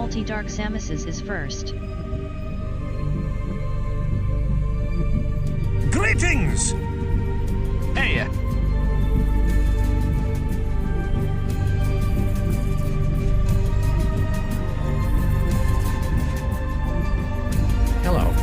Multi-Dark Samus's is first. Greetings! Hey, Hello.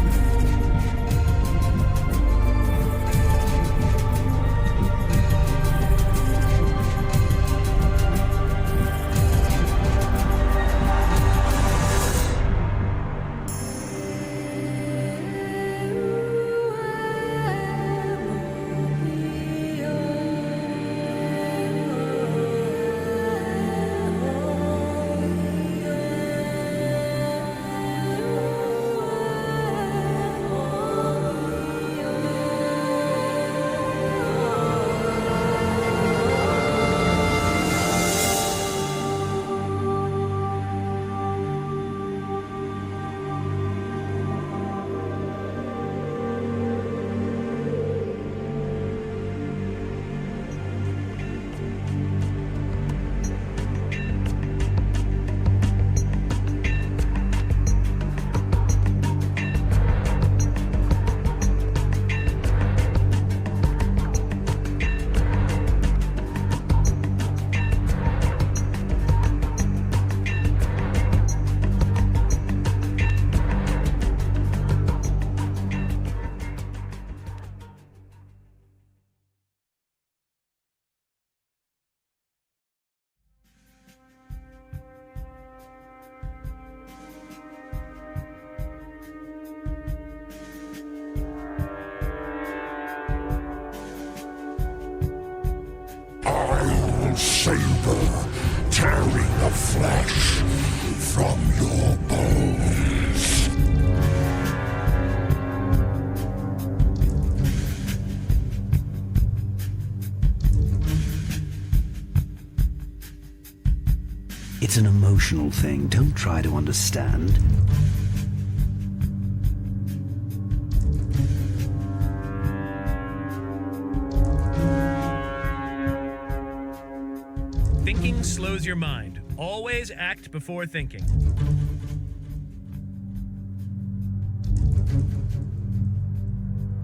Iron saber, tearing the flesh from your bones. It's an emotional thing. Don't try to understand. Thinking slows your mind. Always act before thinking.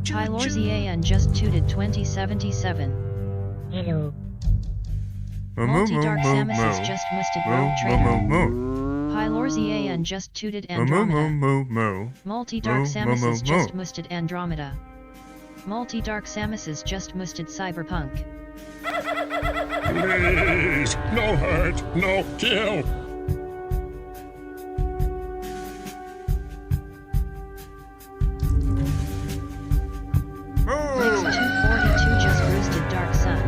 Pylorzian just tooted 2077. Hello. Multi-Dark Samus's just musted Rogue Trader. Pylorzian just tooted Andromeda. Multi-Dark Samus's just musted Andromeda. Multi-Dark Samus's just musted Cyberpunk. Please, no hurt, no kill. Lex 242 just roosted Dark Sun.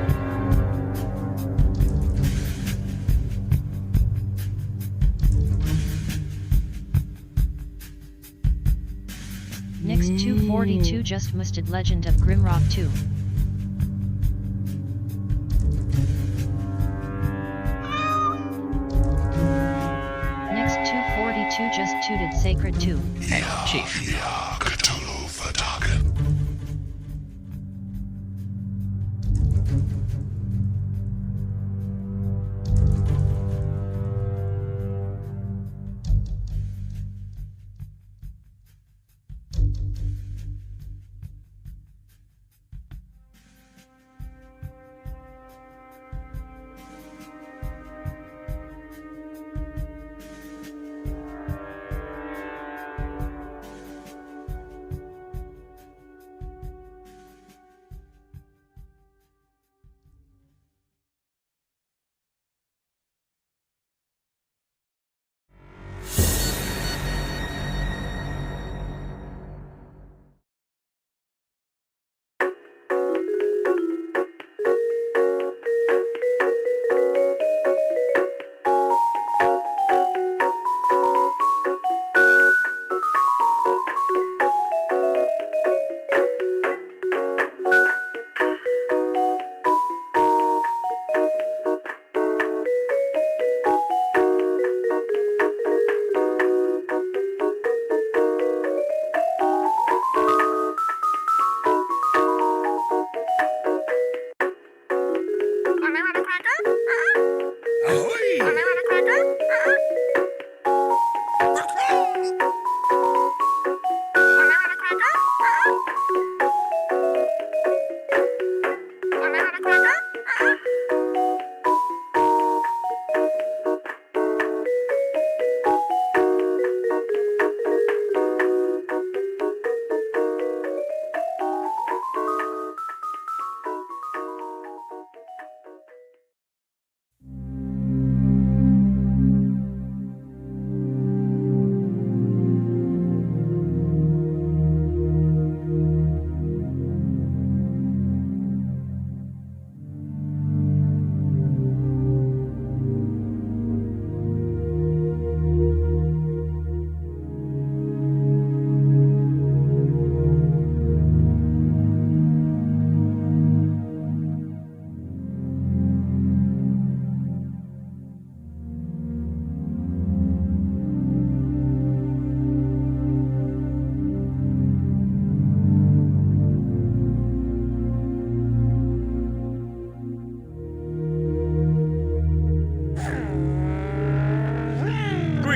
Nix 242 just musted Legend of Grimrock 2. Nix 242 just tooted Sacred 2. Chief. Ja, Cthulhu verdagen.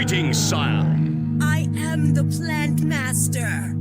Greetings, sire. I am the plant master.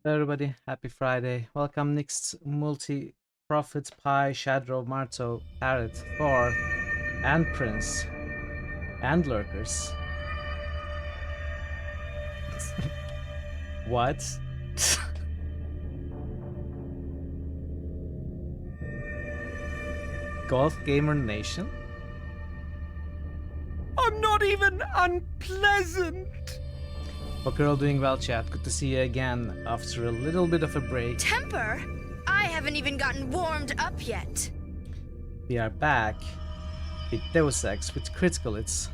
Hello everybody, happy Friday. Welcome next multi Prophet, Pi, Shadow, Marto, Parrot, Thor, and Prince, and Lurkers. What? Golf Gamer Nation? I'm not even unpleasant. Hope you're all doing well, chat. Good to see you again after a little bit of a break. Temper? I haven't even gotten warmed up yet. We are back with Deus Ex with Critical Hits.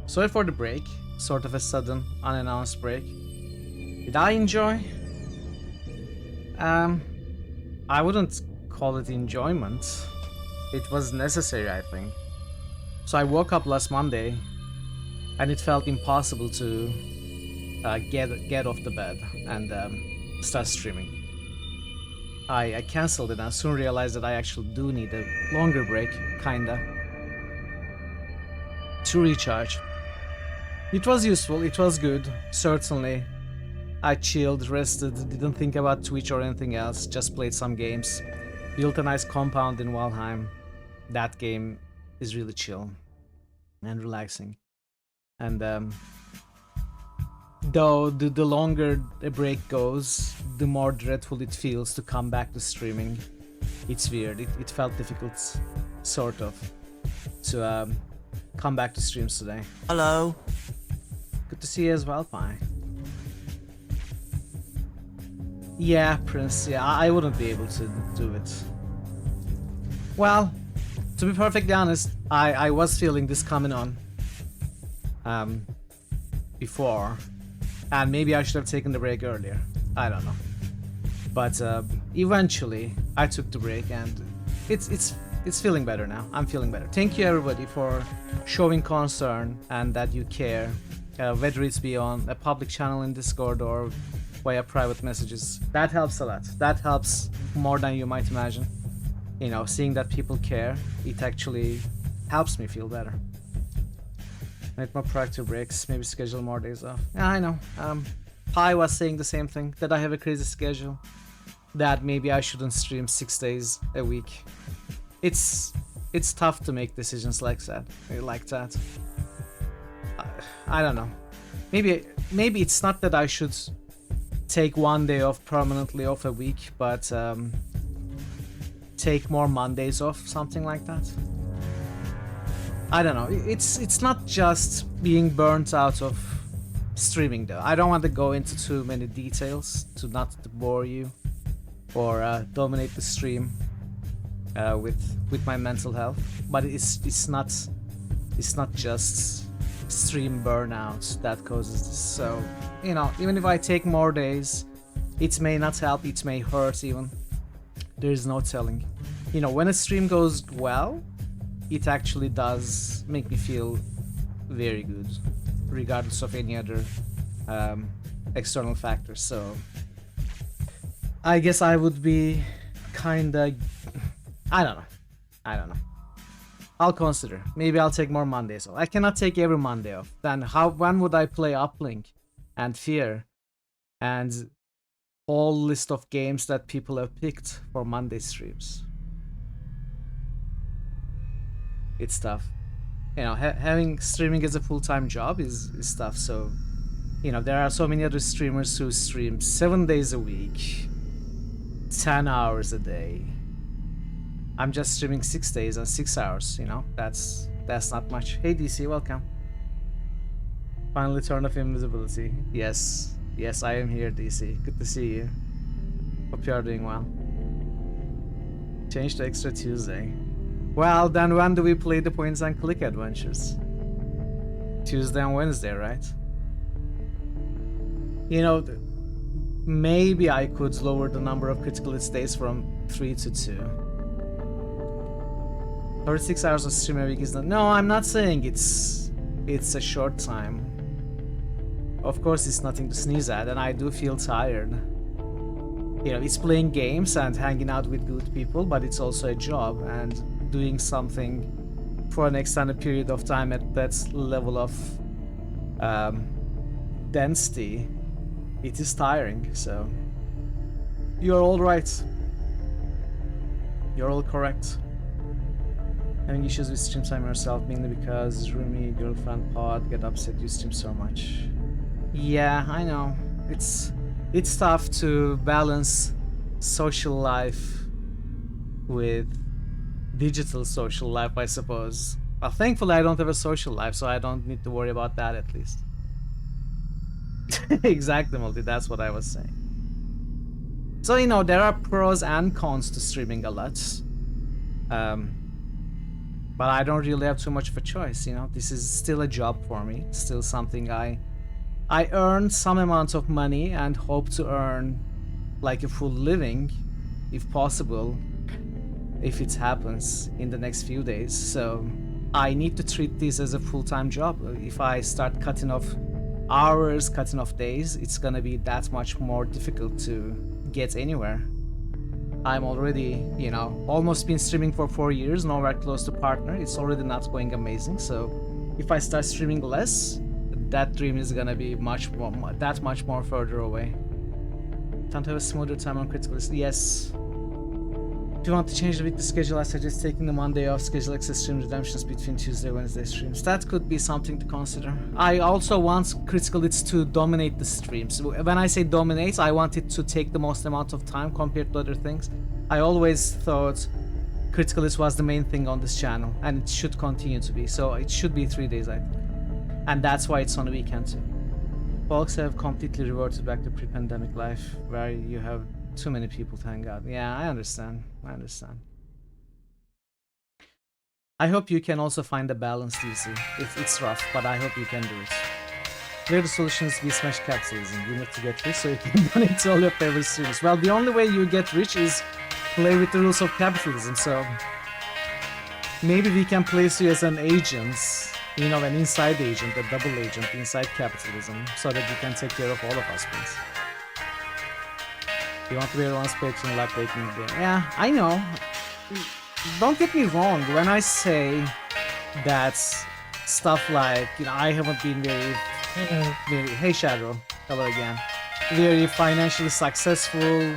Sorry for the break, sort of a sudden, unannounced break. Did I enjoy? I wouldn't call it enjoyment. It was necessary, I think. So I woke up last Monday, and it felt impossible to get off the bed and start streaming. I cancelled it and I soon realized that I actually do need a longer break, kinda, to recharge. It was useful, it was good, certainly. I chilled, rested, didn't think about Twitch or anything else, just played some games. Built a nice compound in Valheim. That game is really chill and relaxing. And though the longer a break goes, the more dreadful it feels to come back to streaming. It's weird. It felt difficult, sort of, to come back to streams today. Hello. Good to see you as well, Pi. Yeah, Prince. Yeah, I wouldn't be able to do it. Well, to be perfectly honest, I was feeling this coming on before. And maybe I should have taken the break earlier. I don't know. But eventually, I took the break, and it's feeling better now. I'm feeling better. Thank you everybody for showing concern and that you care, whether it's be on a public channel in Discord or via private messages. That helps a lot. That helps more than you might imagine. You know, seeing that people care, it actually helps me feel better. Make more proactive breaks, maybe schedule more days off. Yeah, I know. Pi was saying the same thing, that I have a crazy schedule. That maybe I shouldn't stream 6 days a week. It's tough to make decisions like that. I don't know. Maybe it's not that I should take 1 day off permanently off a week, but take more Mondays off, something like that. I don't know. It's not just being burnt out of streaming though. I don't want to go into too many details to not bore you or dominate the stream with my mental health. But it's not just stream burnout that causes this. So, you know, even if I take more days, it may not help. It may hurt even. There is no telling. You know, when a stream goes well, it actually does make me feel very good, regardless of any other external factors. So I guess I would be kinda... I don't know. I'll consider. Maybe I'll take more Mondays off. I cannot take every Monday off. Then when would I play Uplink and Fear and whole list of games that people have picked for Monday streams. It's tough. You know, having streaming as a full-time job is tough. So, you know, there are so many other streamers who stream 7 days a week, 10 hours a day. I'm just streaming 6 days and 6 hours, you know? That's not much. Hey DC, welcome. Finally turn off invisibility. Yes, I am here, DC. Good to see you. Hope you are doing well. Change to extra Tuesday. Well, then when do we play the points and click adventures? Tuesday and Wednesday, right? You know, maybe I could lower the number of critical hits days from 3 to 2. 36 hours of stream a week is not... No, I'm not saying it's a short time. Of course, it's nothing to sneeze at, and I do feel tired. You know, it's playing games and hanging out with good people, but it's also a job, and doing something for an extended period of time at that level of density, it is tiring. So you're all right. You're all correct. Having issues with stream time yourself, mainly because Rumi, girlfriend, pod get upset you stream so much. Yeah, I know. It's tough to balance social life with digital social life, I suppose. Well, thankfully I don't have a social life, so I don't need to worry about that at least. Exactly, Multi, that's what I was saying. So, you know, there are pros and cons to streaming a lot. But I don't really have too much of a choice, you know. This is still a job for me, still something I earn some amount of money and hope to earn like a full living, if possible, if it happens in the next few days. So I need to treat this as a full-time job. If I start cutting off hours, cutting off days, it's gonna be that much more difficult to get anywhere. I'm already, you know, almost been streaming for 4 years, nowhere close to partner. It's already not going amazing. So if I start streaming less, that dream is gonna be much more further away. Time to have a smoother time on critical list. Yes. If you want to change the weekly schedule, I suggest taking the Monday off, schedule access stream redemptions between Tuesday and Wednesday streams. That could be something to consider. I also want critical hits to dominate the streams. When I say dominate, I want it to take the most amount of time compared to other things. I always thought critical hits was the main thing on this channel, and it should continue to be. So it should be 3 days, I think. And that's why it's on the weekend too. Folks have completely reverted back to pre-pandemic life, where you have too many people to hang out. Yeah, I understand. I hope you can also find a balance, DC. It's rough, but I hope you can do it. Where the solution is we smash capitalism. You need to get rich so you can donate to all your favorite streamers. Well, the only way you get rich is play with the rules of capitalism, so maybe we can place you as an agent, you know, an inside agent, a double agent inside capitalism, so that you can take care of all of us, please. You want to be everyone's patron like breaking the game. Yeah, I know. Don't get me wrong, when I say that stuff like, you know, I haven't been very hey Shadow, hello again, very financially successful,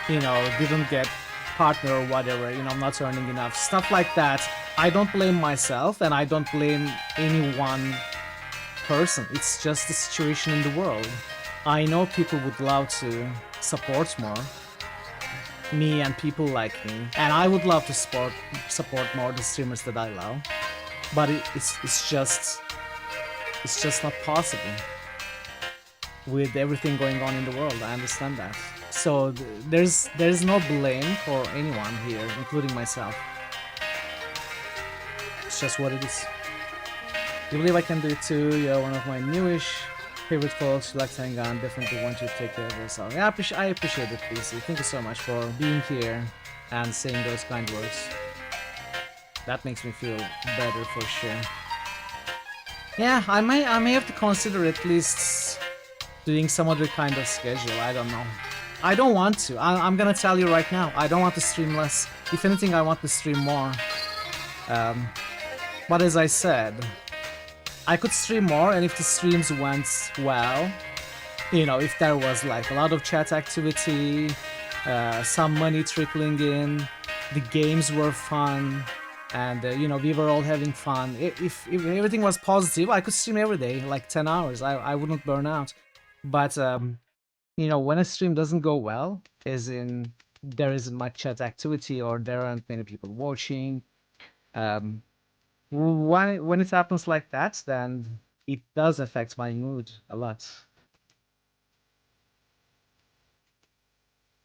you know, didn't get partner or whatever, you know, I'm not earning enough, stuff like that. I don't blame myself and I don't blame any one person. It's just the situation in the world. I know people would love to support more, me and people like me, and I would love to support more the streamers that I love, but it's just not possible with everything going on in the world. I understand that. So there's no blame for anyone here, including myself. It's just what it is. You believe I can do it too? You're one of my newish favorite folks who like to hang on. Definitely want you to take care of yourself. Yeah, I appreciate it, PC. Thank you so much for being here and saying those kind words. That makes me feel better for sure. Yeah, I may have to consider at least doing some other kind of schedule. I don't know. I don't want to. I'm gonna tell you right now. I don't want to stream less. If anything, I want to stream more. But as I said, I could stream more, and if the streams went well, You know, if there was like a lot of chat activity, some money trickling in, the games were fun, and you know, we were all having fun. If everything was positive, I could stream every day, like 10 hours. I wouldn't burn out. But you know, when a stream doesn't go well, as in there isn't much chat activity or there aren't many people watching, when it happens like that, then it does affect my mood a lot.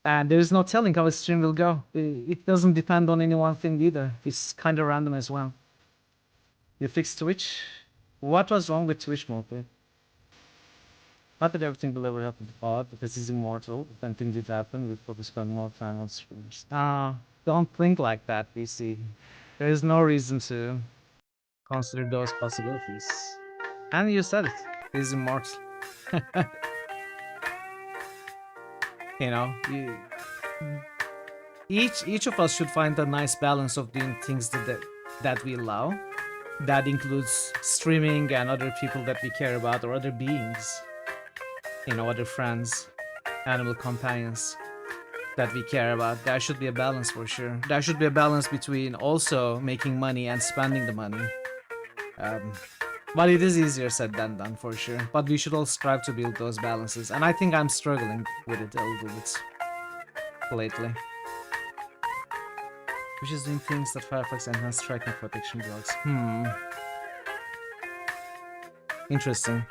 And there is no telling how a stream will go. It doesn't depend on any one thing either. It's kind of random as well. You fixed Twitch? What was wrong with Twitch, Mope? Not that everything will ever happen to God, because he's immortal. If anything did happen, we'd probably spend more time on streams. Don't think like that, BC. There is no reason to consider those possibilities. And you said it. He's immortal. You know, each of us should find a nice balance of doing things that we love. That includes streaming and other people that we care about, or other beings. You know, other friends, animal companions that we care about. There should be a balance for sure. There should be a balance between also making money and spending the money. But it is easier said than done for sure. But we should all strive to build those balances. And I think I'm struggling with it a little bit lately. Which is doing things that Firefox enhanced tracking protection blocks. Interesting.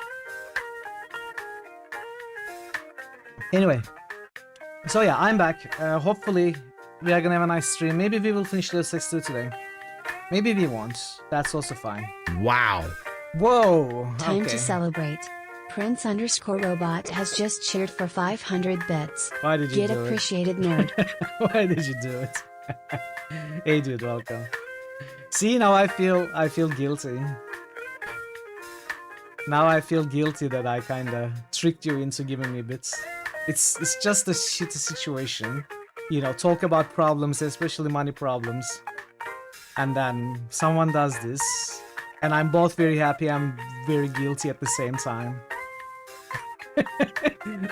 Anyway. So yeah, I'm back. Hopefully we are gonna have a nice stream. Maybe we will finish Deus Ex 2 today. Maybe we won't. That's also fine. Wow. Whoa! Time okay. to celebrate. Prince_Robot has just cheered for 500 bits. Why did you Get do appreciated, nerd. Why did you do it? Hey dude, welcome. See, now I feel guilty. Now I feel guilty that I kinda tricked you into giving me bits. It's just a shitty situation. You know, talk about problems, especially money problems. And then someone does this. And I'm both very happy, I'm very guilty at the same time.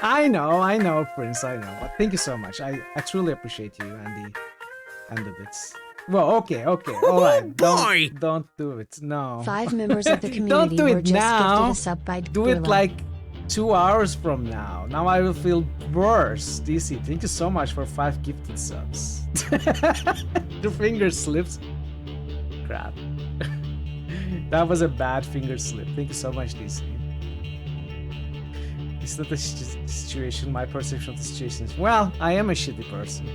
I know, Prince, I know. But thank you so much. I truly appreciate you and the bits. Well, okay, alright. Don't do it. No. 5 members of the Don't community do were it just now. gifted a sub by Do it Gorilla. like 2 hours from now. Now I will feel worse. DC, thank you so much for 5 gifted subs. The finger slipped. Crap. That was a bad finger slip. Thank you so much, DC. It's not a situation. My perception of the situation is, well, I am a shitty person.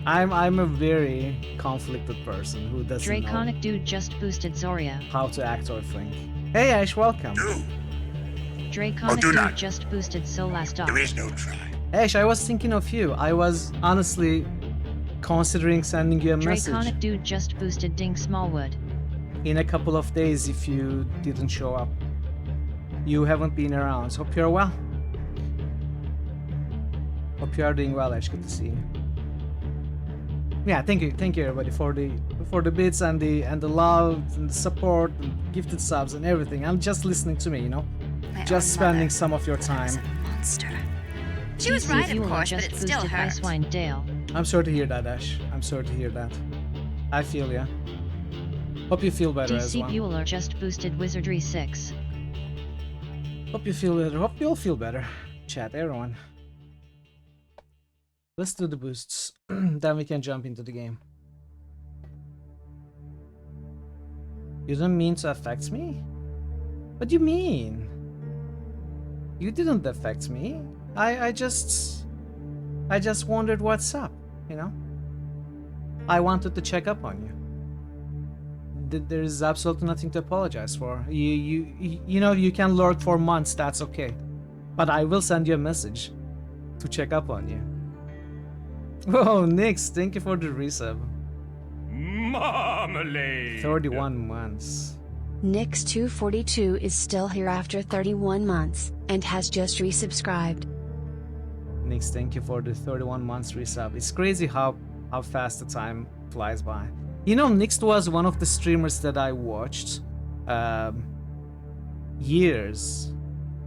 I'm a very conflicted person who doesn't Draconic know Dude just boosted Zoria. how to act or think. Hey Ash, welcome. Draconic do Dude not. just boosted Solastar. There is no try. Ash, I was thinking of you. I was honestly considering sending you a message Draconic Dude just boosted Ding Smallwood. in a couple of days if you didn't show up. You haven't been around. Hope you're well. Hope you are doing well, Ash. Good to see you. Yeah, thank you everybody for the bits and the love and the support and gifted subs and everything. I'm just listening to me, you know, just spending some of your time. Monster. She was right, of Bueller course, but just it still boosted hurts. Icewind Dale. I'm sorry to hear that, Ash. I'm sorry to hear that. I feel ya. Hope you feel better as DC well. Bueller just boosted Wizardry 6. Hope you feel better. Hope you all feel better. Chat, everyone. Let's do the boosts. Then we can jump into the game. You didn't mean to affect me? What do you mean? You didn't affect me. I just wondered what's up, you know? I wanted to check up on you. There is absolutely nothing to apologize for. You know, you can lurk for months, that's okay. But I will send you a message to check up on you. Whoa, Nix, thank you for the resub. Marmalade. 31 months. Nix242 is still here after 31 months, and has just resubscribed. Nix, thank you for the 31 months resub. It's crazy how fast the time flies by. You know, Nix was one of the streamers that I watched years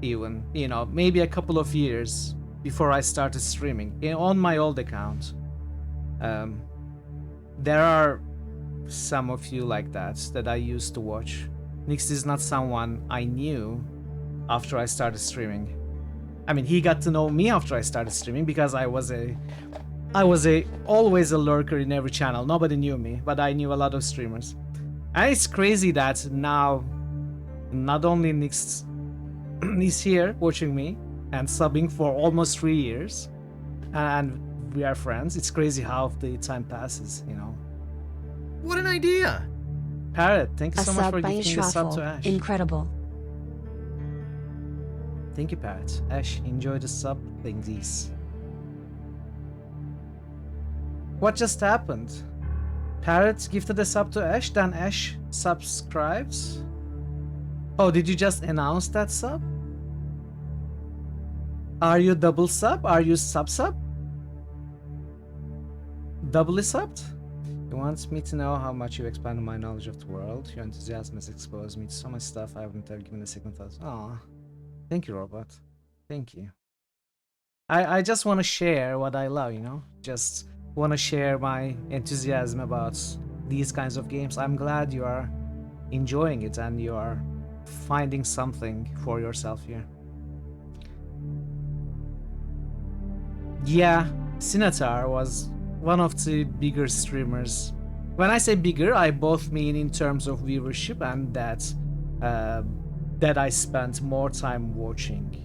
even, you know, maybe a couple of years before I started streaming on my old account. There are some of you like that I used to watch. Nix is not someone I knew after I started streaming. I mean, he got to know me after I started streaming because I was always a lurker in every channel. Nobody knew me, but I knew a lot of streamers. And it's crazy that now not only Nix is here watching me and subbing for almost 3 years, and we are friends. It's crazy how the time passes, you know. What an idea! Parrot, thank you A so much sub for by giving the sub to Ashraffle. Ash. Incredible. Thank you, Parrot. Ash, enjoy the sub thingies. What just happened? Parrot gifted a sub to Ash, then Ash subscribes? Oh, did you just announce that sub? Are you double sub? Are you sub? Doubly subbed? You want me to know how much you expanded my knowledge of the world? Your enthusiasm has exposed me to so much stuff I wouldn't have given a second thought. Aw. Thank you, Robot. Thank you. I just want to share what I love, you know? Just want to share my enthusiasm about these kinds of games. I'm glad you are enjoying it and you are finding something for yourself here. Yeah, Sinatar was one of the bigger streamers. When I say bigger, I both mean in terms of viewership and that I spent more time watching.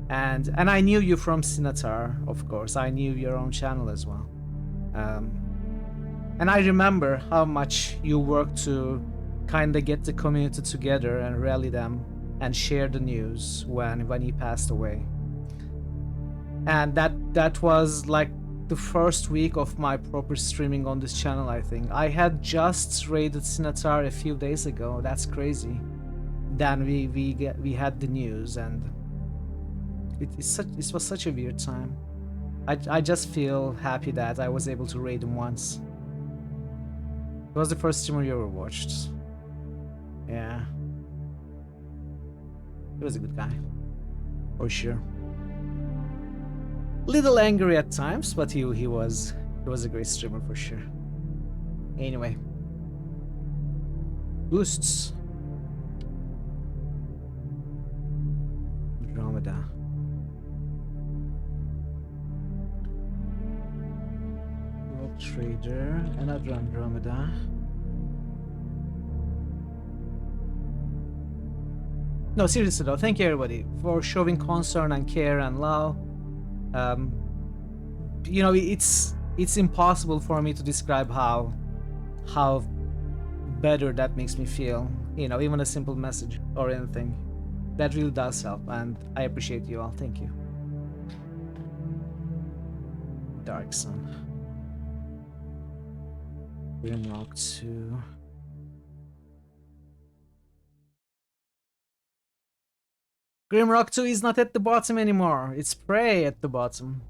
And I knew you from Sinatar, of course. I knew your own channel as well. And I remember how much you worked to kind of get the community together and rally them and share the news when he passed away. And that was like the first week of my proper streaming on this channel, I think. I had just raided Sinatar a few days ago. That's crazy. Then we had the news, and it was such a weird time. I just feel happy that I was able to raid him once. It was the first streamer you ever watched. Yeah. He was a good guy. For sure. Little angry at times, but he was a great streamer for sure. Anyway. Boosts. Andromeda. World Trader, another Andromeda. No, seriously though, thank you everybody for showing concern and care and love. You know, it's impossible for me to describe how better that makes me feel. You know, even a simple message or anything. That really does help, and I appreciate you all. Thank you. Dark Sun. Grimrock 2. Grimrock 2 is not at the bottom anymore. It's Prey at the bottom.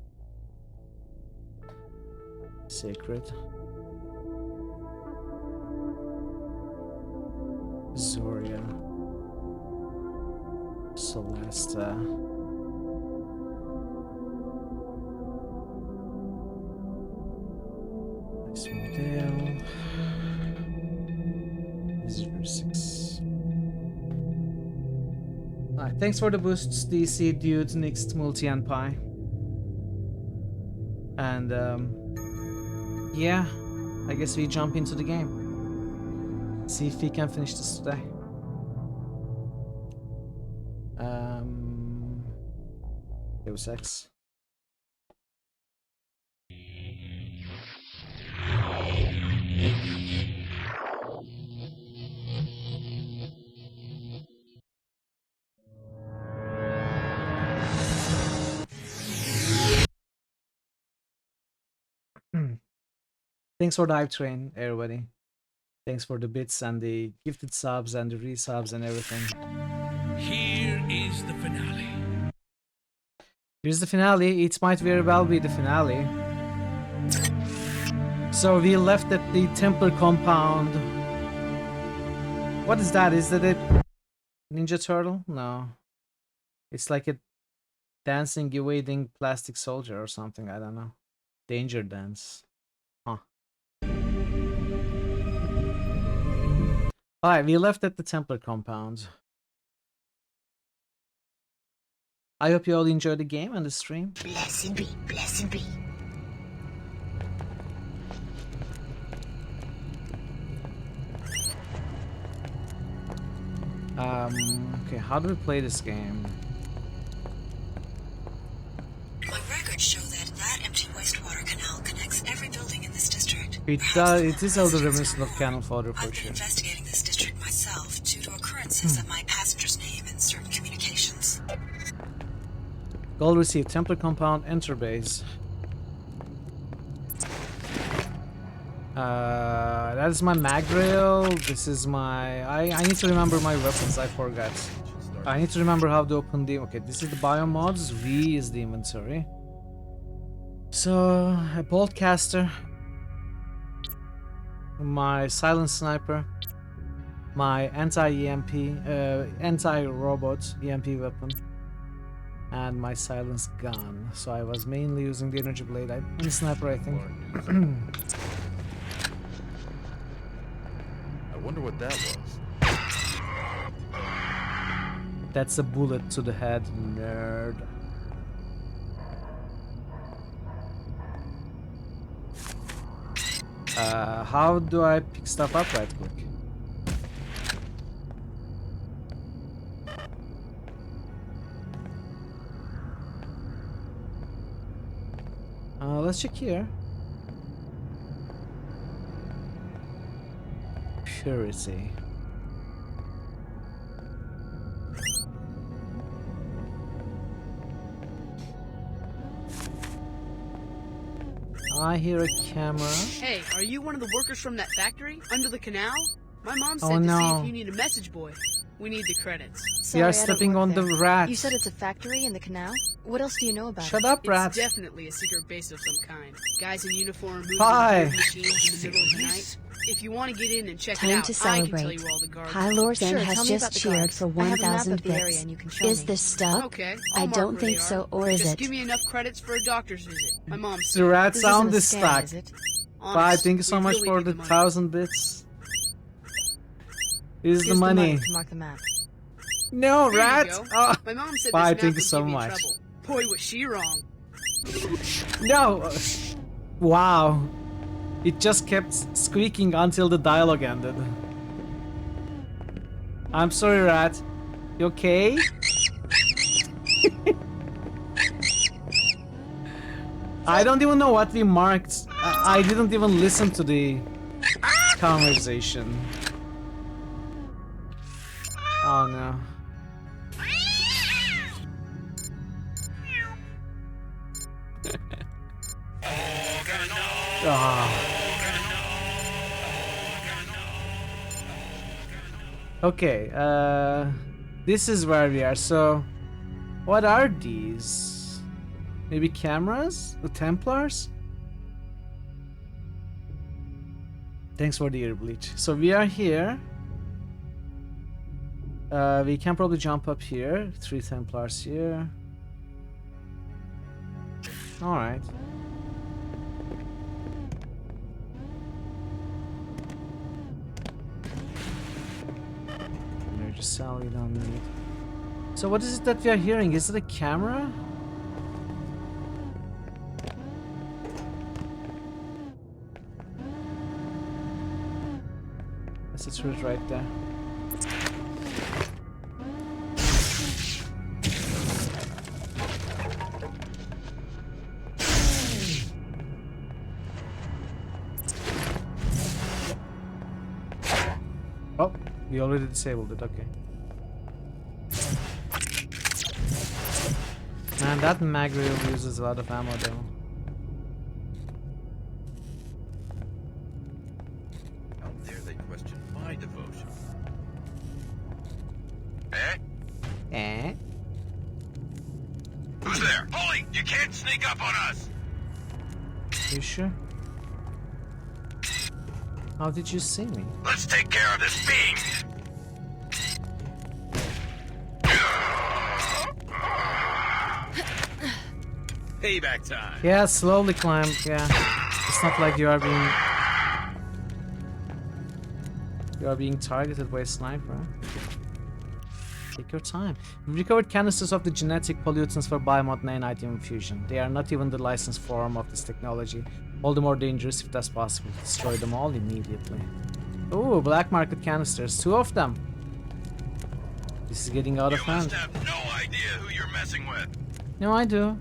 Sacred. Zoria. Celesta. Nice model. Visitor 6. Alright, thanks for the boosts, DC, Dude, Next, Multi, and Pi. And, yeah, I guess we jump into the game. See if we can finish this today. Deus Ex. Thanks for the hype train, everybody. Thanks for the bits and the gifted subs and the resubs and everything. Here is the finale. Here's the finale. It might very well be the finale. So we left at the Templar compound. What is that? Is that a Ninja Turtle? No. It's like a dancing, evading plastic soldier or something. I don't know. Danger dance. Huh. Alright, we left at the Templar compound. I hope you all enjoyed the game and the stream. Blessed be, blessed be. Okay, how do we play this game? My records show that empty wastewater canal connects every building in this district. It does. It is a little reminiscent of Cannon Fodder for I've been sure. investigating this district myself due to occurrences of my passenger's name in certain communications. Goal received. Templar compound. Enter base. That is my mag rail. This is my. I need to remember my weapons. I forgot. I need to remember how to open the. Okay, this is the biomods. V is the inventory. So a bolt caster. My silent sniper. My anti-EMP, anti-robot EMP weapon. And my silence gun. So I was mainly using the energy blade. I'm a sniper, I think. I wonder what that was. That's a bullet to the head, nerd. How do I pick stuff up right quick? Let's check here. Purity. I hear a camera. Hey, are you one of the workers from that factory under the canal? My mom said Oh, to see no. if you need a message boy. We need the credits. We are stepping on the rat. You said it's a factory in the canal? What else do you know about Shut it? up, rat. It's definitely a secret base of some kind. Guys in uniform moving Bye. weird machines in the middle of the night. If you want to get in and check Time it out, to I can tell celebrate. you all the guards. High Lord Sure, Zen tell has me about just the cheered guards. for I have a map 1,000 of the area bits. and you can show Is me. this stuff? Okay, I I'll mark don't where think they so, are. or is Just it? give me enough credits for a doctor's visit. My mom The said. rat This sound isn't a is scam, stuck. is it? Bye, Honest, thank you so we much really for need the money. 1,000 bits. Here's the Here's money. to mark the map. No, Here you rat! go. Oh. My mom said Bye, this map thank you would so give me much. trouble. Boy, was she wrong. No! Wow. It just kept squeaking until the dialogue ended. I'm sorry, rat. You okay? I don't even know what we marked. I didn't even listen to the conversation. Oh no. Okay, this is where we are. So, what are these? Maybe cameras? The Templars? Thanks for the ear bleach. So we are here. We can probably jump up here. 3 Templars here. Alright. Energy cell we don't need. So what is it that we are hearing? Is it a camera? Yes, it's right there. Oh, we already disabled it, okay. Man, that mag reel uses a lot of ammo though. Out there they question my devotion. Eh? Who's there? Polly, you can't sneak up on us! You sure? How did you see me? Let's take care of this being! payback time. Yeah, slowly climb. Yeah, it's not like you are being targeted by a sniper. Take your time. We've recovered canisters of the genetic pollutants for biomod nanite fusion. They are not even the licensed form of this technology. All the more dangerous if that's possible. Destroy them all immediately. Oh, black market canisters. 2 of them. This is getting out of hand. You must have no idea who you're messing with. No, I do.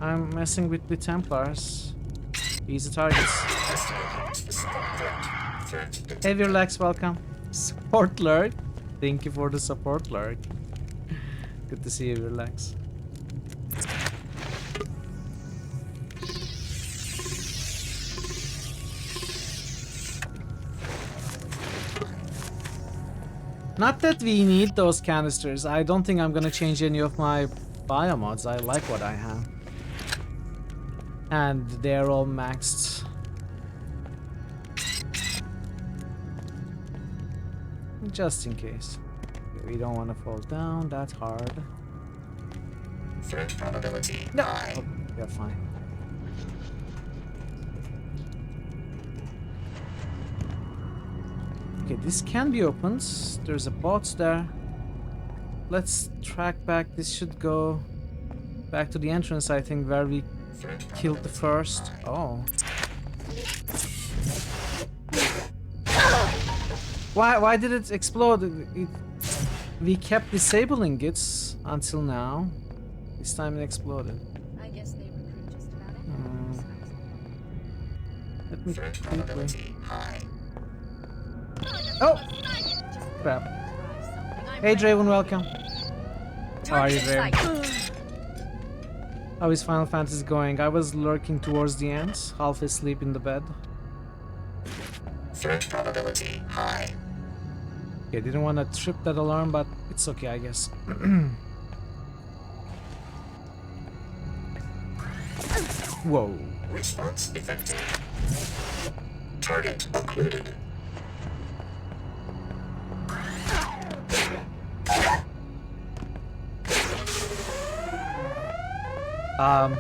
I'm messing with the Templars. Easy targets. Heavy relax, welcome. Support lurk. Thank you for the support lurk. Good to see you, relax. Not that we need those canisters. I don't think I'm gonna change any of my biomods. I like what I have. And they're all maxed. Just in case. We don't want to fall down that hard. Threat probability no. high. Oh, yeah, fine. Okay, this can be opened. There's a bot there. Let's track back. This should go back to the entrance, I think, where we killed the first. Oh. Why did it explode? We kept disabling it until now. This time it exploded. I guess they recruit just about anyone. Let me quickly. Oh! Crap. Hey Draven, welcome. How are you, Draven? How is Final Fantasy going? I was lurking towards the end, half asleep in the bed. Threat probability high. Okay, didn't want to trip that alarm, but it's okay, I guess. Whoa. Response effective. Target occluded. Okay.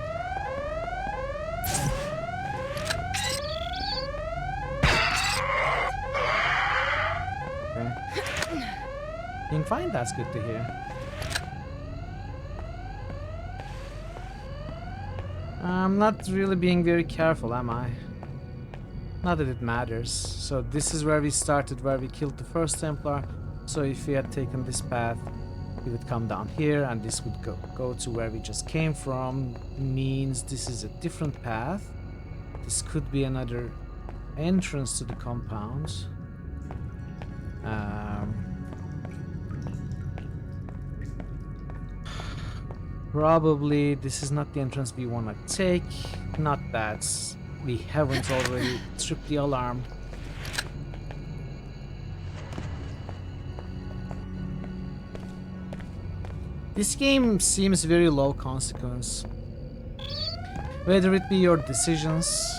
Being fine, that's good to hear. I'm not really being very careful, am I? Not that it matters. So this is where we started, where we killed the first Templar. So if we had taken this path, we would come down here and this would go to where we just came from. Means this is a different path. This could be another entrance to the compound. Probably this is not the entrance we want to take. Not that we haven't already tripped the alarm. This game seems very low consequence. Whether it be your decisions,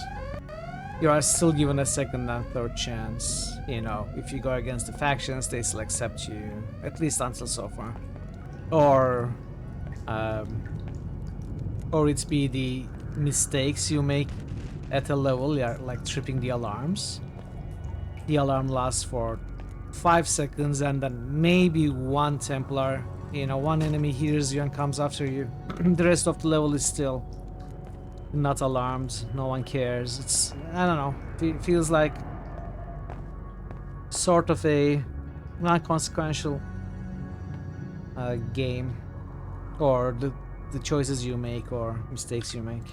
you are still given a second and third chance. You know, if you go against the factions, they still accept you, at least until so far. Or it's be the mistakes you make at a level, yeah, like tripping the alarms. The alarm lasts for 5 seconds and then maybe one Templar, you know, one enemy hears you and comes after you. The rest of the level is still not alarmed, no one cares. It's, I don't know, it feels like sort of a non-consequential game, or the choices you make or mistakes you make.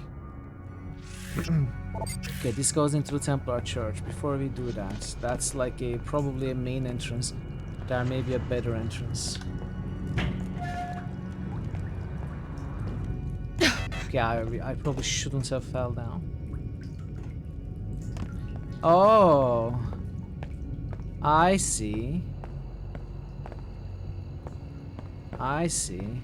Okay, this goes into the Templar Church. Before we do that, that's like probably a main entrance. There may be a better entrance. Okay, I probably shouldn't have fell down. Oh, I see. I see.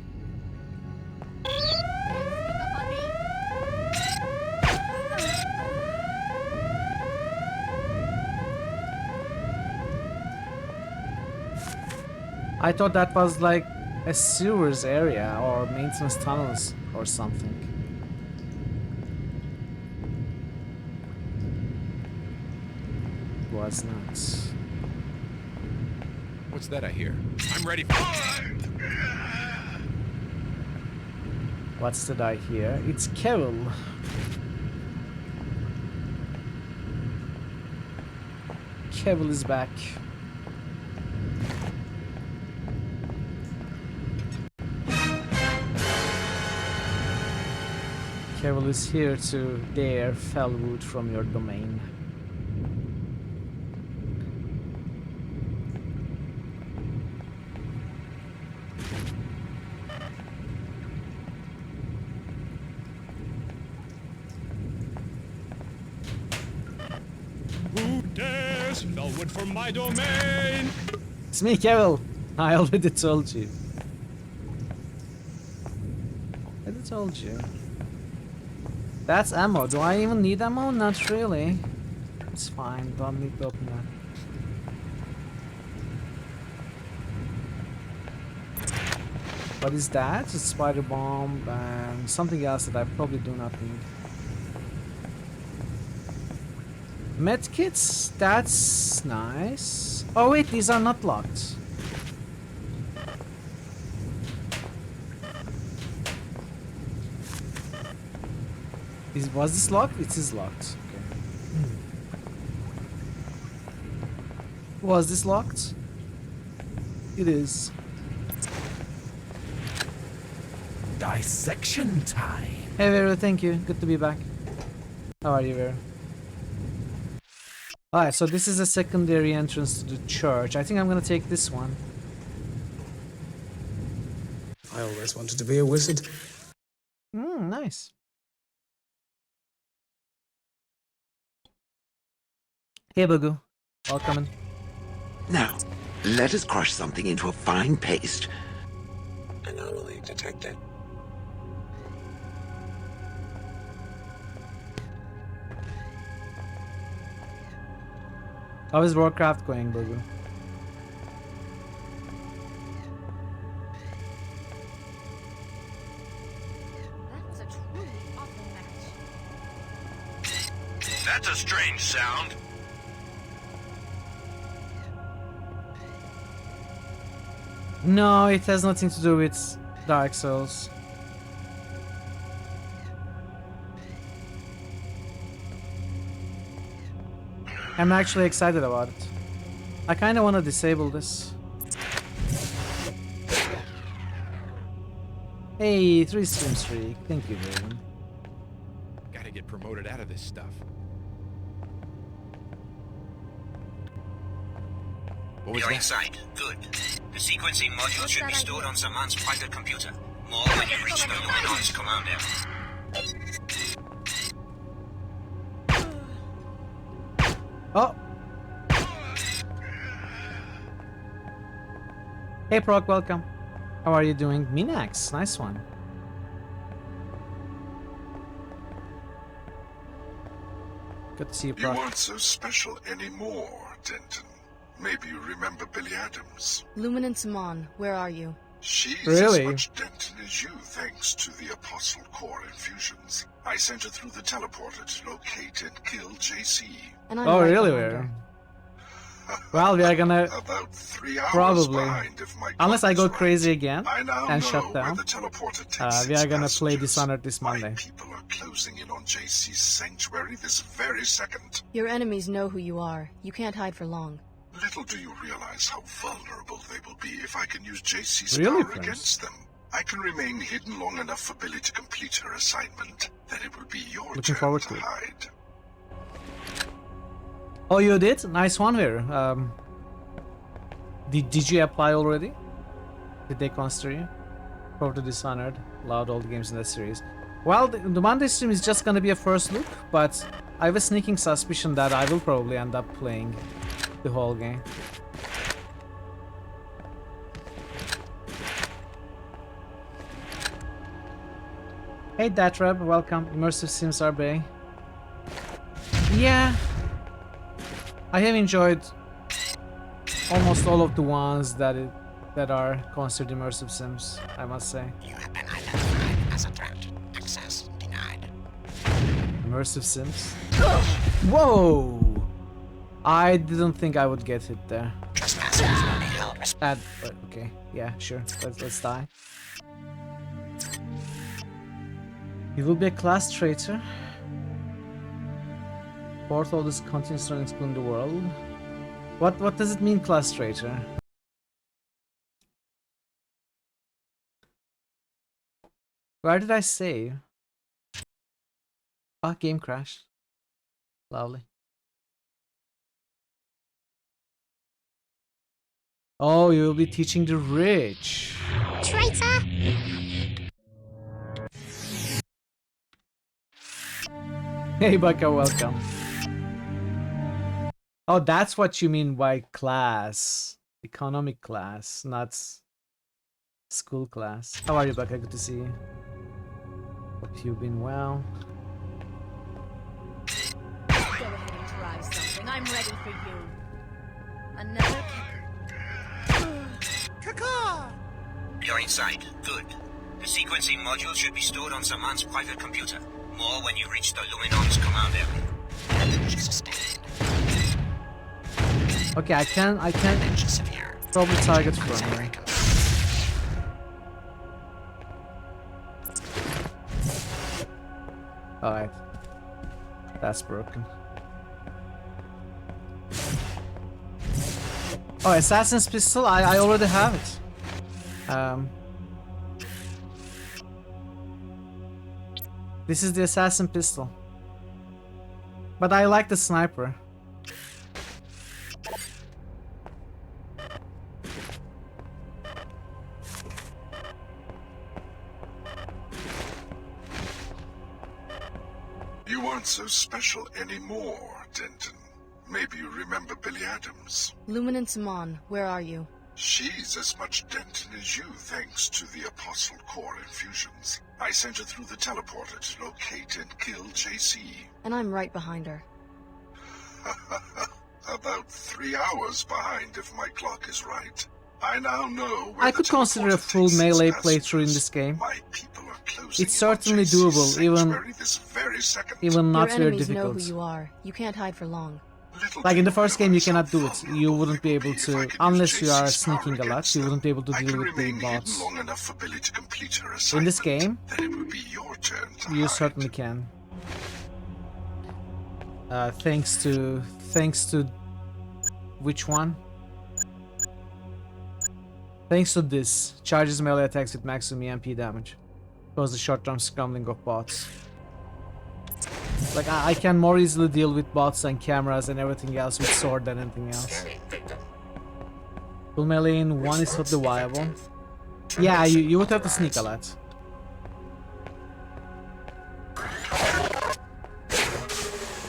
I thought that was like a sewers area or maintenance tunnels or something. was not. What's that I hear? I'm ready for What's that I hear? It's Carol. Carol is back. Carol is here to dare Fellwood from your domain. Who dares Fellwood from my domain? It's me, Carol. I already told you. I already told you. That's ammo. Do I even need ammo? Not really. It's fine. Don't need to open that. What is that? It's a spider bomb and something else that I probably do not need. Medkits? That's nice. Oh wait, these are not locked. Was this locked? It is locked. Okay. Was this locked? It is. Dissection time. Hey Vero, thank you. Good to be back. How are you, Vero? Alright, so this is a secondary entrance to the church. I think I'm gonna take this one. I always wanted to be a wizard. Nice. Hey Bugu, welcome in. Now, let us crush something into a fine paste. Anomaly detected. How is Warcraft going, Bugu? That was a truly awful match. That's a strange sound. No, it has nothing to do with Dark Souls. I'm actually excited about it. I kinda wanna disable this. Hey, 3 stream streak. Thank you, Raven. Gotta get promoted out of this stuff. What was You're that? inside. Good. The sequencing module should be stored on Saman's private computer. More when you reach the Luminon's command area. Oh! Hey Proc, welcome. How are you doing? Minax, nice one. Good to see you, You Proc. aren't so special anymore, Denton. Maybe you remember Billy Adams. Luminance Mon, where are you? She's Really? as much Denton as you, thanks to the Apostle Core infusions. I sent her through the teleporter to locate and kill JC. And I'm Oh, right really? behind Where? her. Well, we are gonna About 3 hours probably, behind, if my unless I clock go is right. crazy again I now and know shut where down, the teleporter takes we its are gonna play passengers. Dishonored this Monday. My people are closing in on JC's sanctuary this very second. Your enemies know who you are. You can't hide for long. Little do you realize how vulnerable they will be if I can use JC's Really, power Prince? against them. I can remain hidden long enough for Billy to complete her assignment. Then it will be your Looking turn forward to to it. hide. Oh, you did? Nice one, Ver. Did you apply already? Did they consider you? Pro to Dishonored. Allowed all the games in that series. Well, the Monday stream is just gonna be a first look, but I have a sneaking suspicion that I will probably end up playing the whole game. Hey Datrab, welcome. Immersive Sims RB. Yeah, I have enjoyed almost all of the ones that are considered immersive sims, I must say. You have been identified as a threat. Access denied. Immersive sims? Whoa! I didn't think I would get hit there. Okay, yeah, sure. Let's die. He will be a class traitor. Fourth oldest continuous strong school in the world. What does it mean, class traitor? Where did I save? Ah, game crashed. Lovely. Oh, you will be teaching the rich. Traitor! Hey, Baka, welcome. Oh, that's what you mean by class. Economic class, not school class. How are you, Baka? Good to see you. Hope you've been well. Go ahead and try something. I'm ready for you. Another You're inside. Good. The sequencing module should be stored on Saman's private computer. More when you reach the Luminon's command area. Okay, I can probably target from here. Alright. That's broken. Oh, Assassin's Pistol? I already have it. This is the Assassin Pistol. But I like the sniper. You aren't so special anymore, Denton. Maybe you remember Billy Adams. Lumen and Saman, where are you? She's as much Denton as you, thanks to the Apostle Core infusions. I sent her through the teleporter to locate and kill JC. And I'm right behind her. About 3 hours behind, if my clock is right. I now know where I could consider a full melee playthrough in this game. It's certainly doable, even not very Your enemies know difficult. who you are. You can't hide for long. Like in the first game, you cannot do it. You wouldn't be able to, unless you are sneaking a lot, you wouldn't be able to deal with the bots. In this game, you certainly can. Thanks to which one? Thanks to this, charges melee attacks with maximum EMP damage. Cause the short-term scrambling of bots. Like I can more easily deal with bots and cameras and everything else with sword than anything else. Full melee in 1 is totally viable. Yeah, you would have to sneak a lot.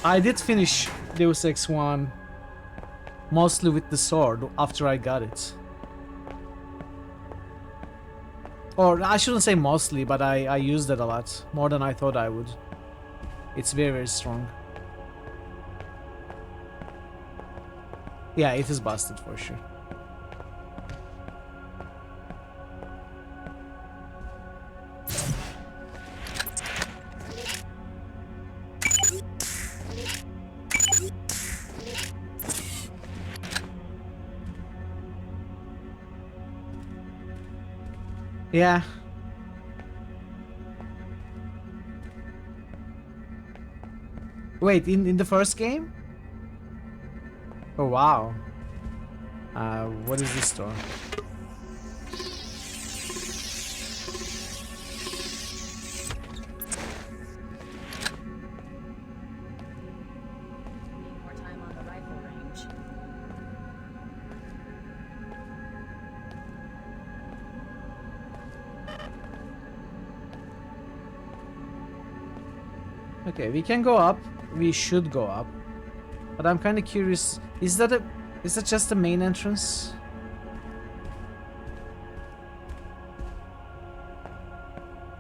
I did finish Deus Ex 1 mostly with the sword after I got it. Or I shouldn't say mostly, but I used it a lot. More than I thought I would. It's very, very strong. Yeah, it is busted for sure. Yeah. Wait, in the first game? Oh wow. What is this store? more time on the rifle range. Okay, we can go up. We should go up. But I'm kind of curious. Is that just the main entrance?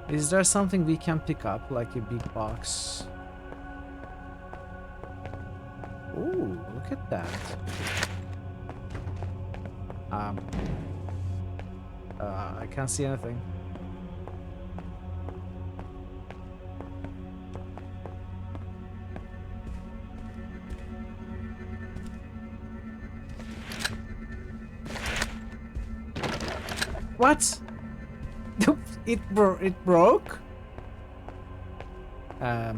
Is there something we can pick up, like a big box? Ooh, look at that. I can't see anything. What? It broke? No,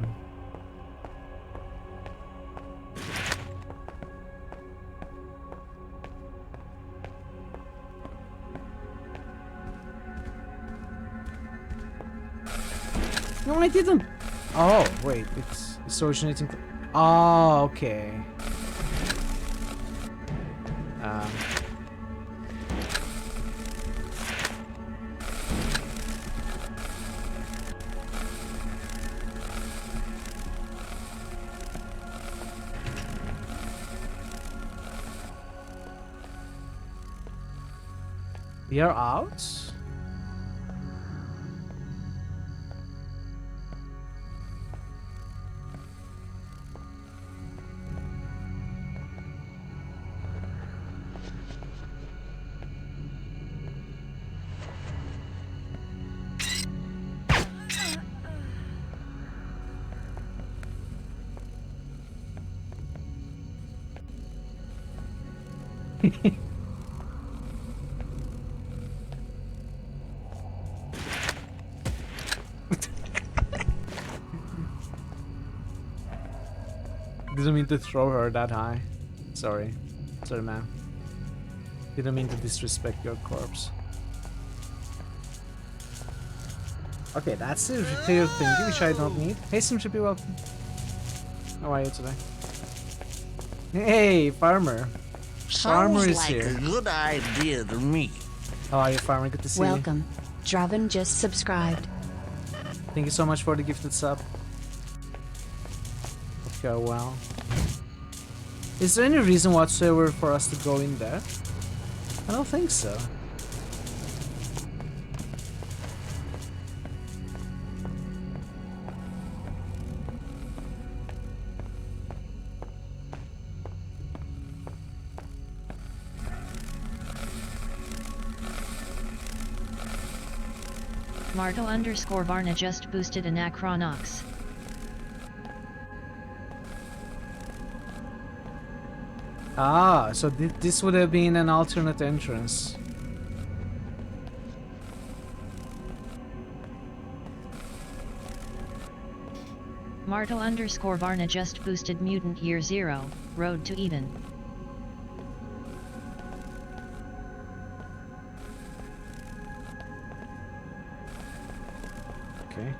I didn't. Oh, wait, it's originating. Oh, okay. We are out? Didn't mean to throw her that high. Sorry. Sorry, man. Didn't mean to disrespect your corpse. Okay, that's a repair thingy, which I don't need. Hey, Sim should be welcome. How are you today? Hey, Farmer. Farmer is here. Sounds like a good idea to me. How are you, Farmer? Good to see you. Welcome. Draven just subscribed. Thank you so much for the gifted sub. Go well. Is there any reason whatsoever for us to go in there? I don't think so. Marto_Varna just boosted Anachronox. Ah, so this would have been an alternate entrance. Marto_Varna just boosted Mutant Year 0, Road to Even. Okay.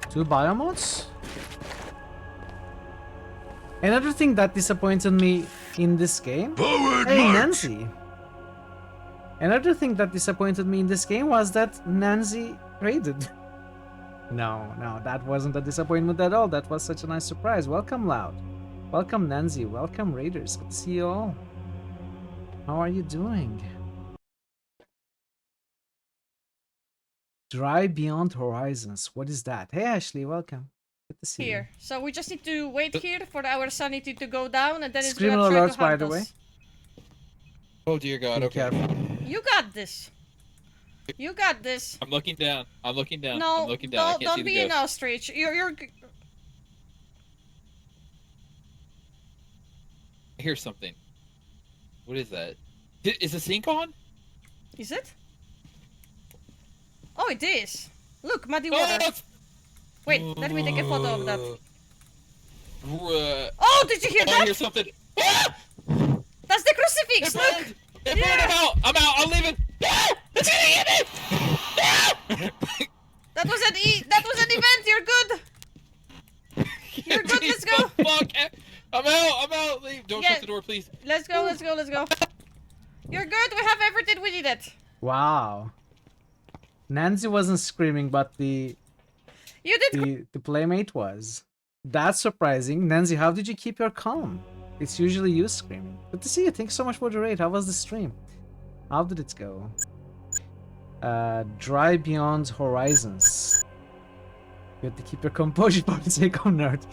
Two biomods? Another thing that disappointed me in this game. Hey, Nancy! Another thing that disappointed me in this game was that Nancy raided. No, that wasn't a disappointment at all. That was such a nice surprise. Welcome, Loud. Welcome, Nancy. Welcome, Raiders. Good to see you all. How are you doing? Drive Beyond Horizons. What is that? Hey, Ashley. Welcome. Good to see you. Here. So we just need to wait here for our sanity to go down, and then it's Screaming gonna try alerts, to by hunt the us. way. Oh dear God. Be Okay. careful. You got this. You got this. I'm looking down. I'm looking down. No, I'm looking down. I can't see don't the be an ghost. ostrich. You're. I hear something. What is that? Is the sync on? Is it? Oh, it is. Look, muddy water. Wait, let me take a photo of that. Oh, did you hear that? I hear something. That's the crucifix. Look. I'm out. I'm leaving. It's gonna hit me. That was an event. You're good. You're good. Let's go. Fuck. I'm out. Leave. Don't shut the door, please. Let's go. You're good. We have everything we needed. Wow. Nancy wasn't screaming, but the playmate was. That's surprising. Nancy, how did you keep your calm? It's usually you screaming. Good to see you. Thanks so much for the raid. How was the stream? How did it go? Drive Beyond Horizons. You have to keep your composure for the sake of nerd.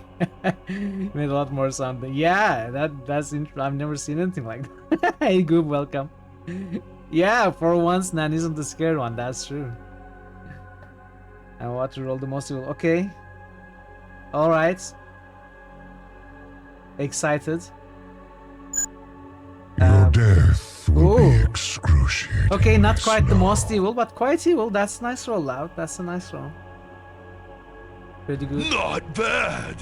Made a lot more sound. Yeah, that's I've never seen anything like that. Hey Goob, welcome. Yeah, for once Nan isn't the scared one, that's true. And what to roll the most evil. Okay. Alright. Excited. Your death will be ooh. excruciating. Okay, not quite the most evil, but quite evil. That's a nice roll out. That's a nice roll. Pretty good. Not bad.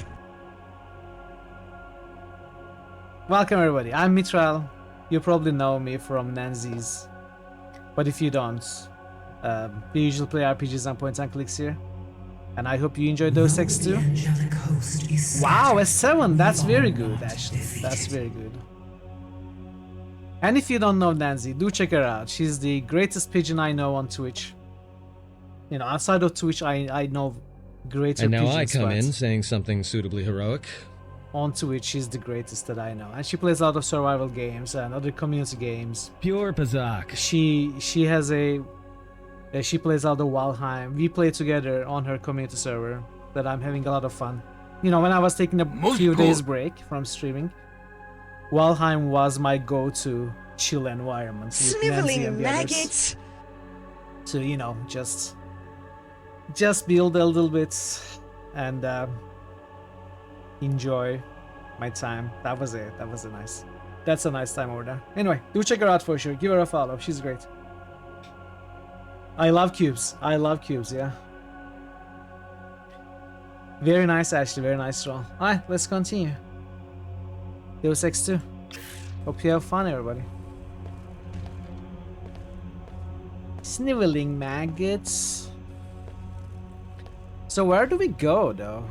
Welcome everybody. I'm Mitral. You probably know me from Nancy's, but if you don't, we usually play RPGs and point and clicks here. And I hope you enjoyed Deus Ex 2. Wow, a 7. That's very good, actually. That's very good. And if you don't know Nancy, do check her out. She's the greatest pigeon I know on Twitch. You know, outside of Twitch, I know greater And now pigeons, I come but in saying something suitably heroic. on Twitch, she's the greatest that I know. And she plays a lot of survival games and other community games. Pure Pazak. She has a... she plays out of Valheim. We play together on her community server that I'm having a lot of fun. You know, when I was taking a few days break from streaming, Valheim was my go-to chill environment with Nancy and the others. So, you know, just build a little bit and enjoy my time. That was it. That's a nice time over there. Anyway, do check her out for sure. Give her a follow. She's great. I love cubes. Yeah. Very nice, actually. Very nice roll. Alright, let's continue. Deus Ex 2. Hope you have fun, everybody. Sniveling maggots. So where do we go, though?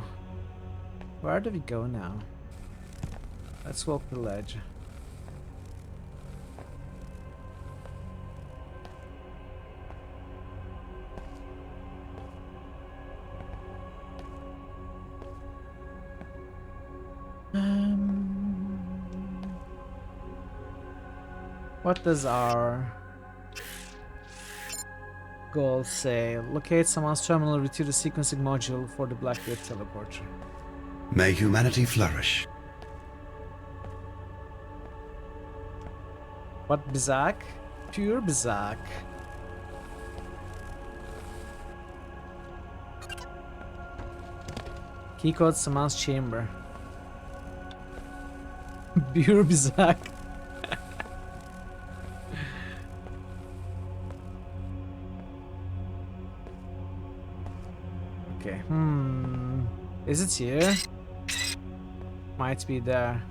Where do we go now? Let's walk the ledge. What does our goal say? Locate someone's terminal, retrieve the sequencing module for the Blackbeard teleporter. May humanity flourish. What Bizak? Pure Bizak. Keycode someone's chamber. Pure Bizak. Okay. Is it here? Might be there.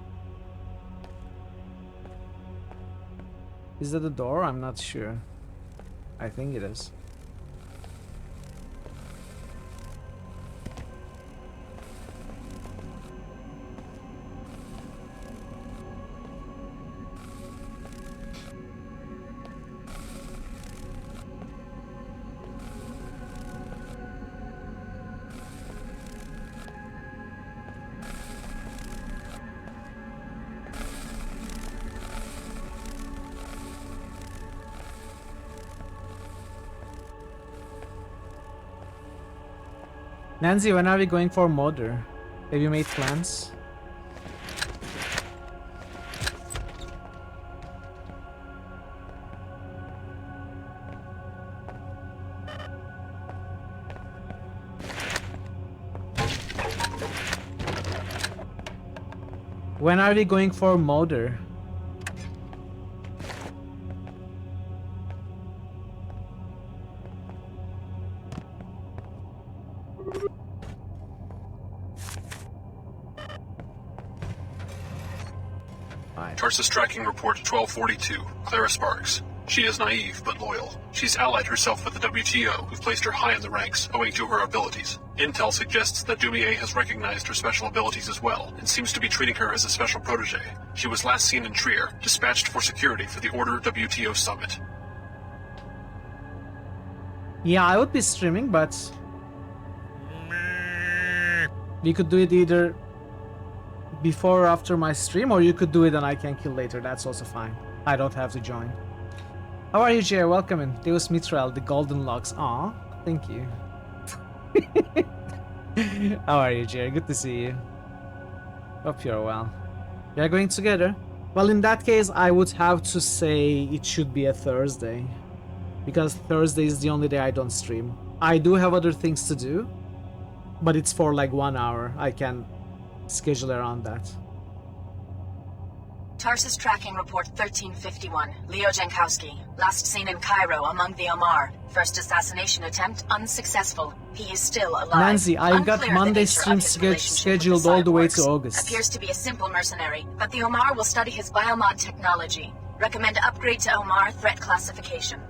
Is that the door? I'm not sure. I think it is. Nancy, when are we going for Mother? Have you made plans? When are we going for Mother? Tarsus tracking report 1242. Clara Sparks. She is naive but loyal. She's allied herself with the WTO, who've placed her high in the ranks owing to her abilities. Intel suggests that Dumier has recognized her special abilities as well, and seems to be treating her as a special protege. She was last seen in Trier, dispatched for security for the Order WTO summit. Yeah, I would be streaming, but we could do it either before or after my stream, or you could do it and I can kill later. That's also fine. I don't have to join. How are you, Jay? Welcome in. Deus Mitral, the Golden Locks. Aw, thank you. How are you, Jay? Good to see you. Hope you're well. We are going together. Well, in that case, I would have to say it should be a Thursday, because Thursday is the only day I don't stream. I do have other things to do, but it's for like 1 hour. I can schedule around that. Tarsus tracking report 1351. Leo Jankowski. Last seen in Cairo among the Omar. First assassination attempt unsuccessful. He is still alive. Nancy, I've got Unclear the Monday nature of streams his relationship with scheduled all the way cyborgs. to August. Appears to be a simple mercenary, but the Omar will study his biomod technology. Recommend upgrade to Omar threat classification.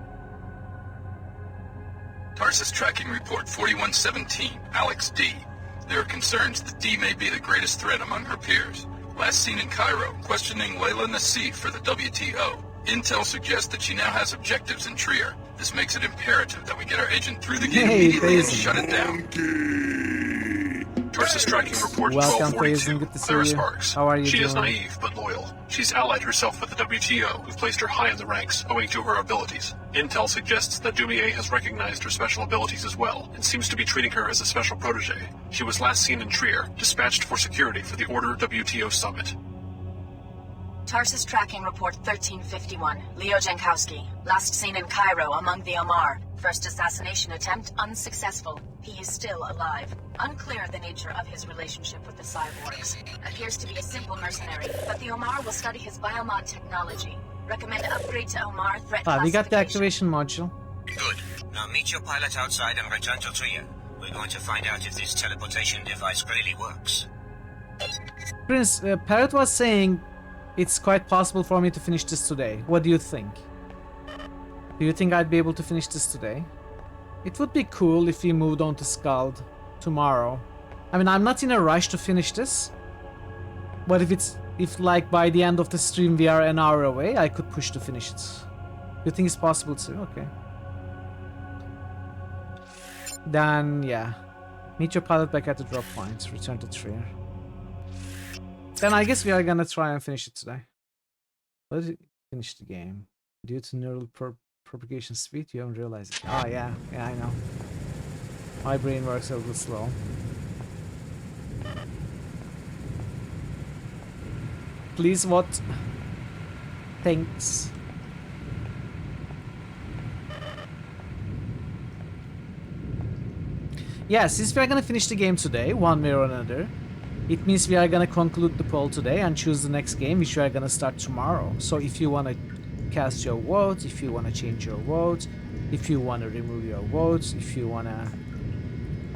Tarsus tracking report 4117, Alex D. There are concerns that D may be the greatest threat among her peers. Last seen in Cairo, questioning Layla Nassif for the WTO. Intel suggests that she now has objectives in Trier. This makes it imperative that we get our agent through the gate immediately and shut it down. Tarsus tracking report Welcome, 1242. good to see Clara you. Sparks. How are you She doing? is naive but loyal. She's allied herself with the WTO, who've placed her high in the ranks owing to her abilities. Intel suggests that Dumier has recognized her special abilities as well, and seems to be treating her as a special protege. She was last seen in Trier, dispatched for security for the Order WTO summit. Tarsus tracking report 1351. Leo Jankowski. Last seen in Cairo among the Omar. First assassination attempt unsuccessful. He is still alive. Unclear the nature of his relationship with the cyborgs. Appears to be a simple mercenary, but the Omar will study his biomod technology. Recommend upgrade to Omar threat We got the classification. activation module. Good. Now meet your pilot outside and return to Trier. We're going to find out if this teleportation device really works. Prince, Parrot was saying it's quite possible for me to finish this today. What do you think? Do you think I'd be able to finish this today? It would be cool if we moved on to Skald tomorrow. I mean, I'm not in a rush to finish this. But if like by the end of the stream we are an hour away, I could push to finish it. You think it's possible too? Okay. Then, yeah. Meet your pilot back at the drop point. Return to Trier. Then I guess we are gonna try and finish it today. Let it finish the game. Due to neural propagation speed, you haven't realized it. Oh yeah, I know. My brain works a little slow. Please, what? Thanks. Yeah, since we are gonna finish the game today, one way or another, it means we are gonna conclude the poll today and choose the next game, which we are gonna start tomorrow. So if you wanna cast your vote, if you wanna change your vote, if you wanna remove your votes, if you wanna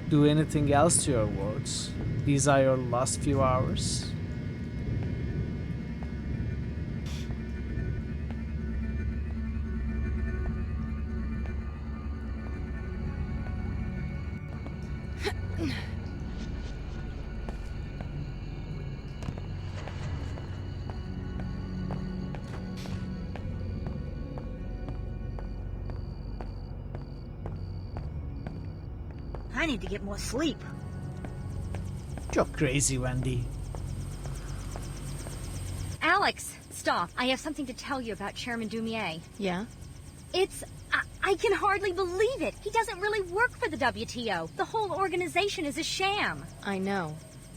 do anything else to your votes, these are your last few hours. I need to get more sleep. You're crazy, Wendy. Alex, stop. I have something to tell you about Chairman Dumier. Yeah? I can hardly believe it. He doesn't really work for the WTO. The whole organization is a sham. I know.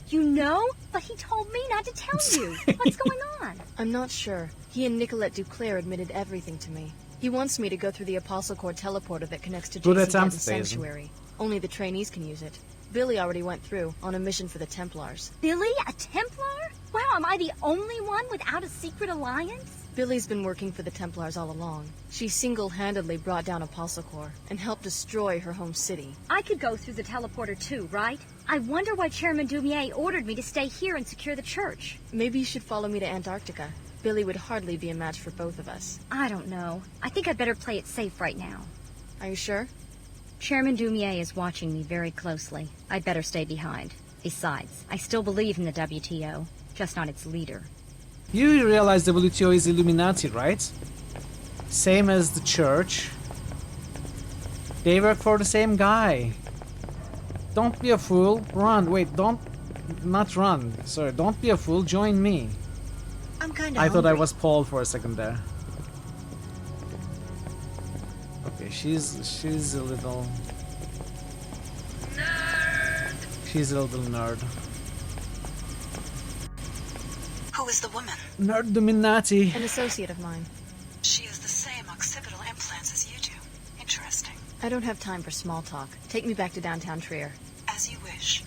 You know? But he told me not to tell you. What's going on? I'm not sure. He and Nicolette Duclair admitted everything to me. He wants me to go through the Apostle Core teleporter that connects to Good JC attempt, Denton's Sanctuary. Only the trainees can use it. Billy already went through, on a mission for the Templars. Billy? A Templar? Wow, am I the only one without a secret alliance? Billy's been working for the Templars all along. She single-handedly brought down Apostle Core and helped destroy her home city. I could go through the teleporter too, right? I wonder why Chairman Dumier ordered me to stay here and secure the church. Maybe you should follow me to Antarctica. Billy would hardly be a match for both of us. I don't know. I think I'd better play it safe right now. Are you sure? Chairman Dumier is watching me very closely. I'd better stay behind. Besides, I still believe in the WTO, just not its leader. You realize WTO is Illuminati, right? Same as the church. They work for the same guy. Don't be a fool. Run. Wait, not run. Sorry, don't be a fool. Join me. I'm kinda I thought I hungry. was Paul for a second there. Okay, she's a little... Nerd! She's a little nerd. Who is the woman? Nerd Dominati. An associate of mine. She has the same occipital implants as you do. Interesting. I don't have time for small talk. Take me back to downtown Trier. As you wish.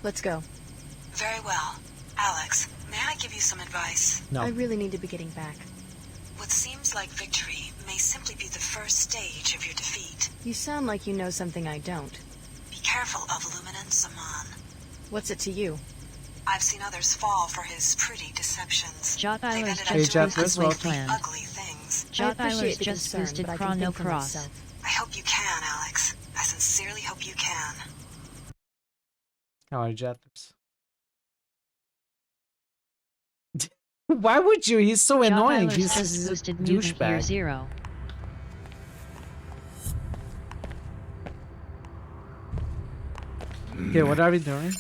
Let's go. Very well. No. I really need to be getting back. What seems like victory may simply be the first stage of your defeat. You sound like you know something I don't. Be careful of Luminant Saman. What's it to you? I've seen others fall for his pretty deceptions. Jot They've Eiler's ended just up boosted doing well planned. ugly things. Jot I appreciate Eiler's the just concern, boosted but I can Chrono think for Cross. myself. I hope you can, Alex. I sincerely hope you can. How are Jetlips? Why would you? He's so Jot annoying. Eiler's He's just a boosted Mutant Year douchebag. 0. Okay, what are we doing?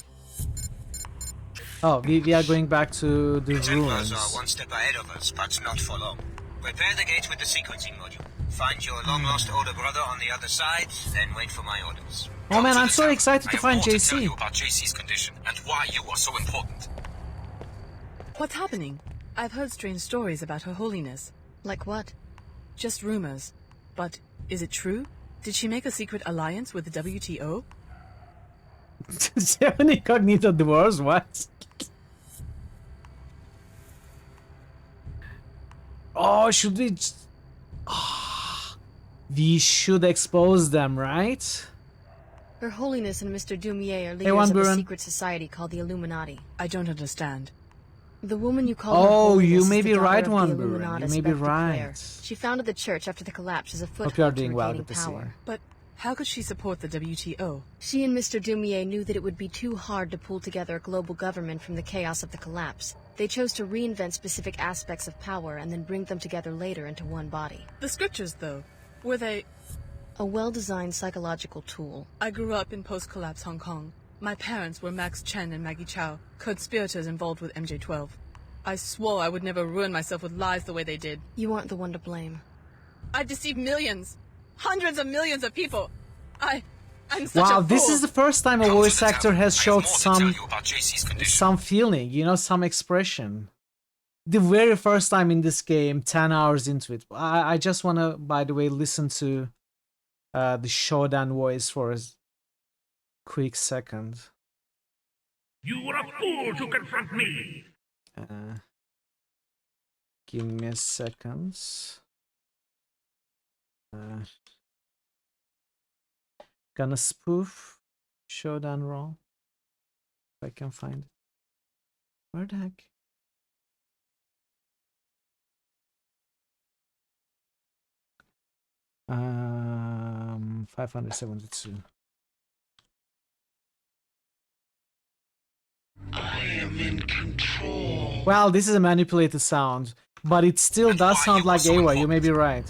Oh, we are going back to the Templars ruins. are one step ahead of us, but not for long. Repair the gate with the sequencing module. Find your long-lost older brother on the other side, then wait for my orders. Oh man, I'm so excited to find Tell JC. you about JC's condition and why you are so important. What's happening? I've heard strange stories about Her Holiness. Like what? Just rumors. But is it true? Did she make a secret alliance with the WTO? 7 incognito dwarves? What? Oh, should we... we should expose them, right? Her Holiness and Mr. Dumier are Hey, leaders of a Buren. secret society called the Illuminati. I don't understand. The woman you call Her Oh, Holiness you is may the be daughter right, of the Buren. Illuminatus You may be Beth Claire. right. She founded the church after the collapse as a Hope you are foothold to doing well. regaining Good to see you. power. But how could she support the WTO? She and Mr. Dumier knew that it would be too hard to pull together a global government from the chaos of the collapse. They chose to reinvent specific aspects of power and then bring them together later into one body. The scriptures, though, were they... A well-designed psychological tool. I grew up in post-collapse Hong Kong. My parents were Max Chen and Maggie Chow, conspirators involved with MJ-12. I swore I would never ruin myself with lies the way they did. You aren't the one to blame. I deceived millions, hundreds of millions of people. I'm such Wow, a this fool. is the first time a voice actor has showed some Some feeling, you know, some expression. The very first time in this game, 10 hours into it. I just want to, by the way, listen to the Shodan voice for a quick second. You were a fool to confront me. Give me a second. Gonna spoof Shodan roll. If I can find it. Where the heck? 572. I am in control. Well, this is a manipulated sound, but it still does sound like Awa. You may be right.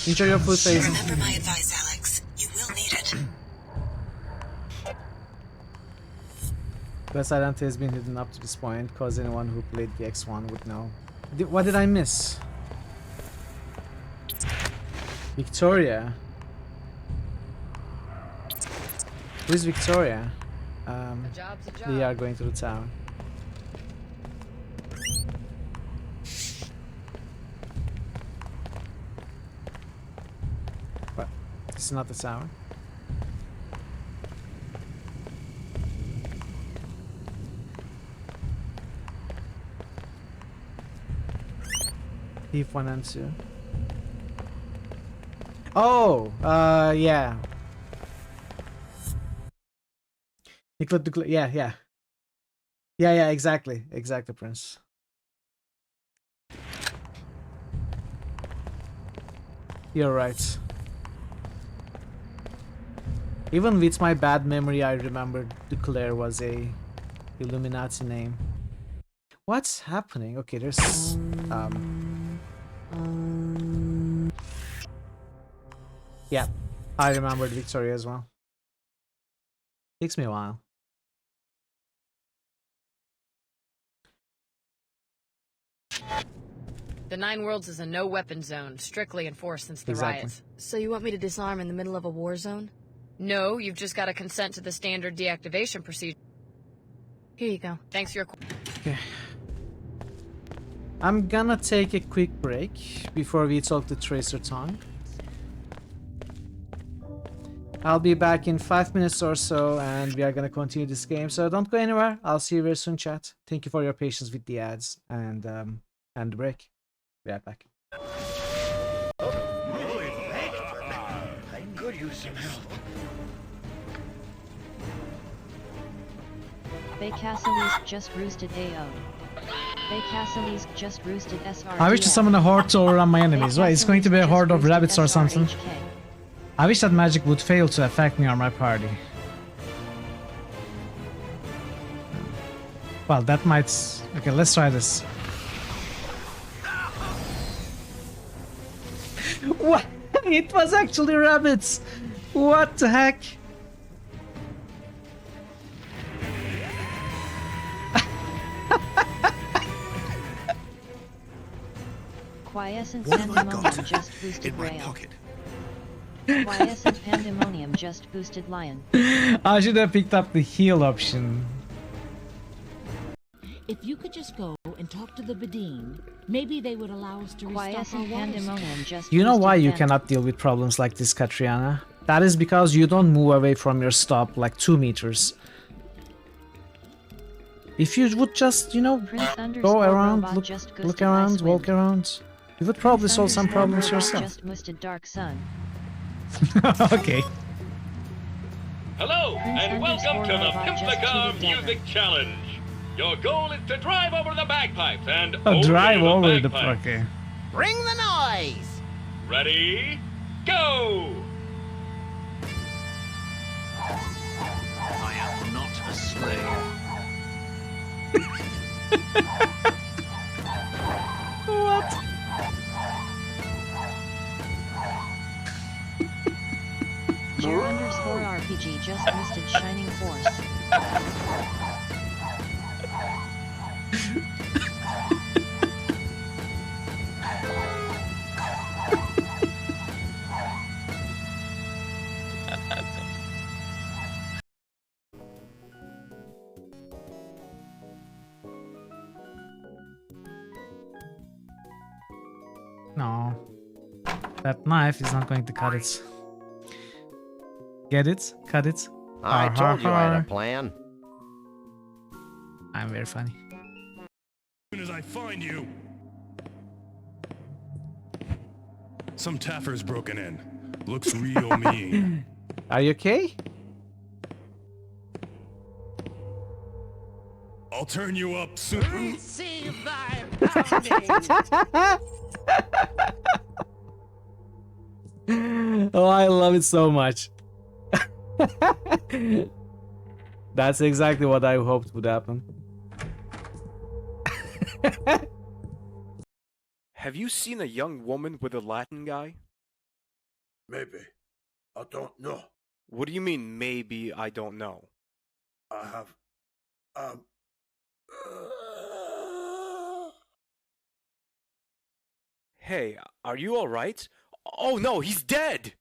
Enjoy your food, face. Remember my advice, Alex. You will need it. Best identity has been hidden up to this point, cause anyone who played the X1 would know. What did I miss? Victoria. Who's Victoria? We are going to the town. What? This is not the tower. Thief 1 and 2. Oh, yeah. Yeah, exactly, Prince. You're right. Even with my bad memory, I remembered Duclair was a Illuminati name. What's happening? Okay, there's yeah, I remembered Victoria as well. Takes me a while. The Nine Worlds is a no-weapon zone, strictly enforced since the Exactly. riots. So you want me to disarm in the middle of a war zone? No, you've just got to consent to the standard deactivation procedure. Here you go. Thanks for your... Okay. I'm gonna take a quick break before we talk to Tracer Tongue. I'll be back in 5 minutes or so, and we are gonna continue this game. So don't go anywhere. I'll see you very soon, chat. Thank you for your patience with the ads, and And break. Be right back. I could use some help. Baycastle's just roosted AO. Baycastle's just roosted SR. I wish to summon a horde to overrun my enemies. Right, it's going to be a horde of rabbits or something. I wish that magic would fail to affect me or my party. Well, that might... Okay, let's try this. What? It was actually rabbits! What the heck? Quiescent Pandemonium just boosted Rail. Quiescent Pandemonium just boosted Lion. I should have picked up the heal option. If you could just go and talk to the Badine, maybe they would allow us to restock our Quiescent Pandemonium just You know boosted why you Vent. cannot deal with problems like this, Katriana? That is because you don't move away from your stop like 2 meters. If you would just, you know, go around, look around, walk around, you would probably solve some problems yourself. Just boosted Dark Sun. Okay. Hello, and welcome to the Pimplica Music Challenge. Your goal is to drive over the bagpipes and Drive the over the bagpipes. okay. Bring the noise. Ready, go! I am not a slave. What? Jer_RPG just boosted Shining Force. No. That knife is not going to cut it. Get it? Cut it? I told you I had a plan. I'm very funny. As soon as I find you. Some taffer's broken in. Looks real mean. Are you okay? I'll turn you up soon. Receive thy pounding. Oh, I love it so much. That's exactly what I hoped would happen. Have you seen a young woman with a Latin guy? Maybe. I don't know. What do you mean, maybe I don't know? I have... Hey, are you alright? Oh no, he's dead!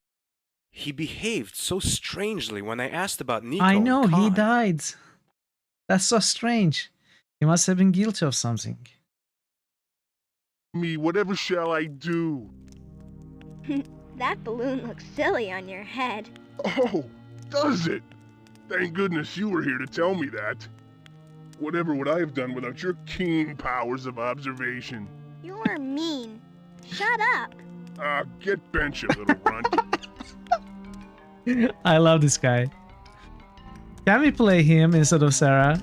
He behaved so strangely when I asked about Nico. I know, and he Khan. died. That's so strange. He must have been guilty of something. Me, whatever shall I do? That balloon looks silly on your head. Oh, does it? Thank goodness you were here to tell me that. Whatever would I have done without your keen powers of observation? You're mean. Shut up. Get bent, you little runt. I love this guy. Can we play him instead of Sarah?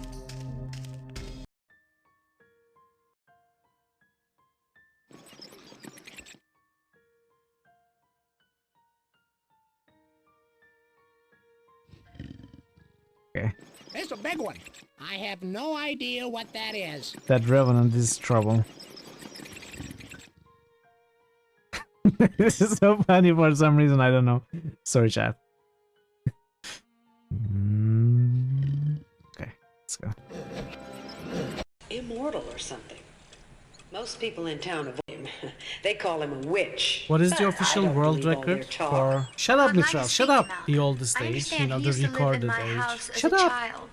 Okay. It's a big one. I have no idea what that is. That Revenant is trouble. This is so funny for some reason, I don't know. Sorry, chat. Okay, let's go. Immortal or something. Most people in town avoid him. They call him a witch. What is the But I official don't world believe all their record talk. for... Shut up, Who would like Mitchell, to shut speak up! now? The oldest I age, understand you know, he the used to live in recorded my age. house as Shut a up! child.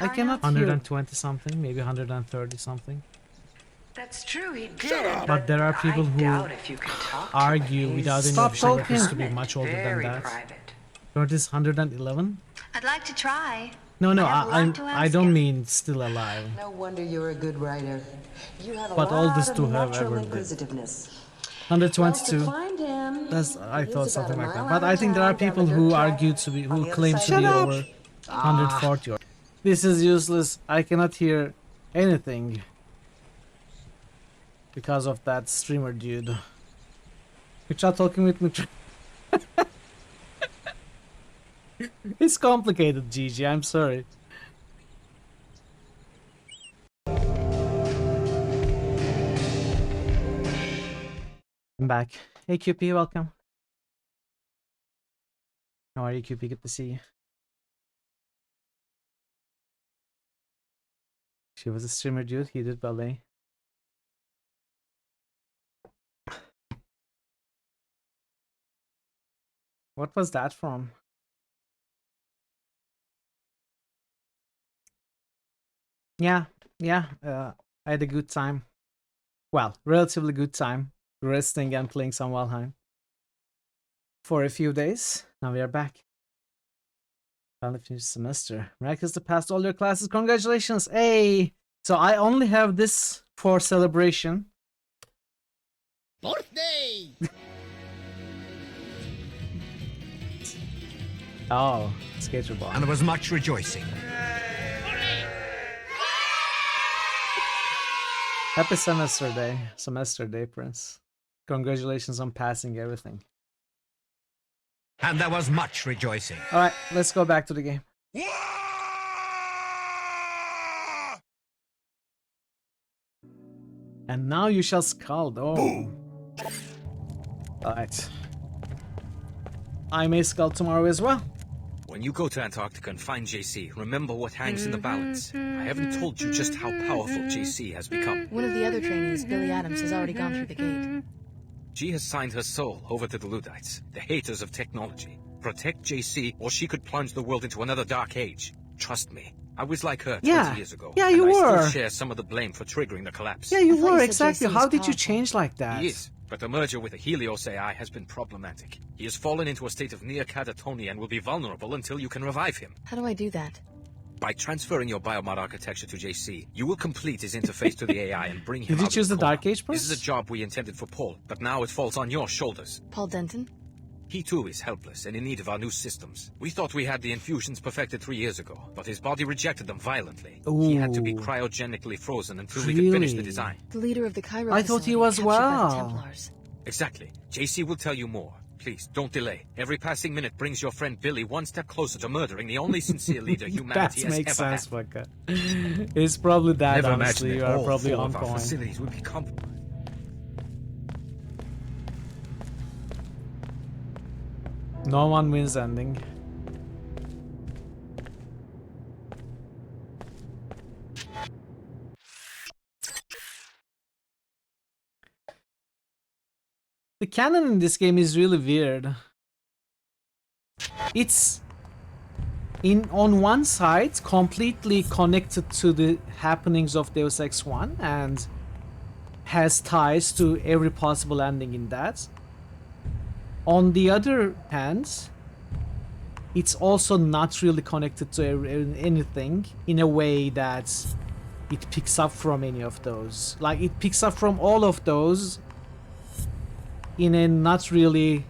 I cannot 120 something, maybe 130 something. That's true, he did. But there are people who doubt if you can talk to argue him. without any Stop official talking. records to be much older than Very that. private. So it is 111? I'd like to try. No, I don't mean still alive. No wonder you're a good writer. You have a But lot oldest of to have natural ever did. inquisitiveness. 122. Well, to find him, That's I he thought lives about something a like that. mile But out I of think there are town, down people the who dirt argue track to be on who the other claim side to of be the over bridge. 140. This is useless. I cannot hear anything because of that streamer dude. You try talking with me. It's complicated, Gigi. I'm sorry. I'm back. Hey QP, welcome. How are you, QP? Good to see you. She was a streamer dude, he did ballet. What was that from? Yeah, I had a good time. Well, relatively good time. Resting and playing some Valheim. For a few days. Now we are back. Finally finished semester. Miraculous to pass all your classes. Congratulations! Hey! So I only have this for celebration. Birthday! Oh, skater ball. And there was much rejoicing. Happy semester day, Prince. Congratulations on passing everything. And there was much rejoicing. Alright, let's go back to the game. And now you shall scald. Oh. Alright. I may scald tomorrow as well. When you go to Antarctica and find JC, remember what hangs in the balance. I haven't told you just how powerful JC has become. One of the other trainees, Billy Adams, has already gone through the gate. She has signed her soul over to the Luddites, the haters of technology. Protect JC, or she could plunge the world into another dark age. Trust me, I was like her 20 years ago. Yeah, you and were. I still share some of the blame for triggering the collapse. Yeah, you were, exactly. How did you change like that? He is, but the merger with the Helios AI has been problematic. He has fallen into a state of near catatonia and will be vulnerable until you can revive him. How do I do that? By transferring your biomod architecture to JC, you will complete his interface to the AI and bring him Did you out choose of the coma. Dark Age Prince? This is a job we intended for Paul, but now it falls on your shoulders. Paul Denton? He too is helpless and in need of our new systems. We thought we had the infusions perfected 3 years ago, but his body rejected them violently. He had to be cryogenically frozen until we could finish the design. The leader of the Cairo I thought he was captured by the well. Templars. Exactly. JC will tell you more. Please, don't delay. Every passing minute brings your friend Billy one step closer to murdering the only sincere leader humanity That has makes ever sense, had. Baka. It's probably that, Never honestly. imagined You that are all probably 4 on of our point. facilities would be compromised. No one wins ending. The canon in this game is really weird. It's on one side completely connected to the happenings of Deus Ex 1 and has ties to every possible ending in that. On the other hand, it's also not really connected to anything in a way that it picks up from any of those. Like, it picks up from all of those in a not really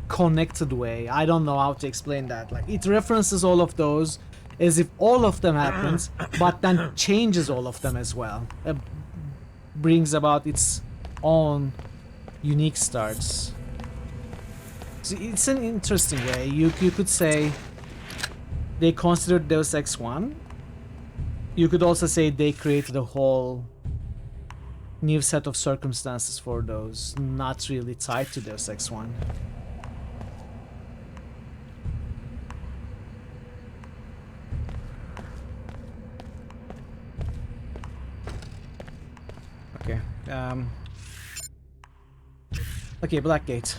connected way. I don't know how to explain that. Like, it references all of those as if all of them happened, but then changes all of them as well. It brings about its own unique starts. So it's an interesting way. You could say they considered Deus Ex 1. You could also say they created a whole new set of circumstances for those, not really tied to Deus Ex 1. Okay. Okay, Blackgate.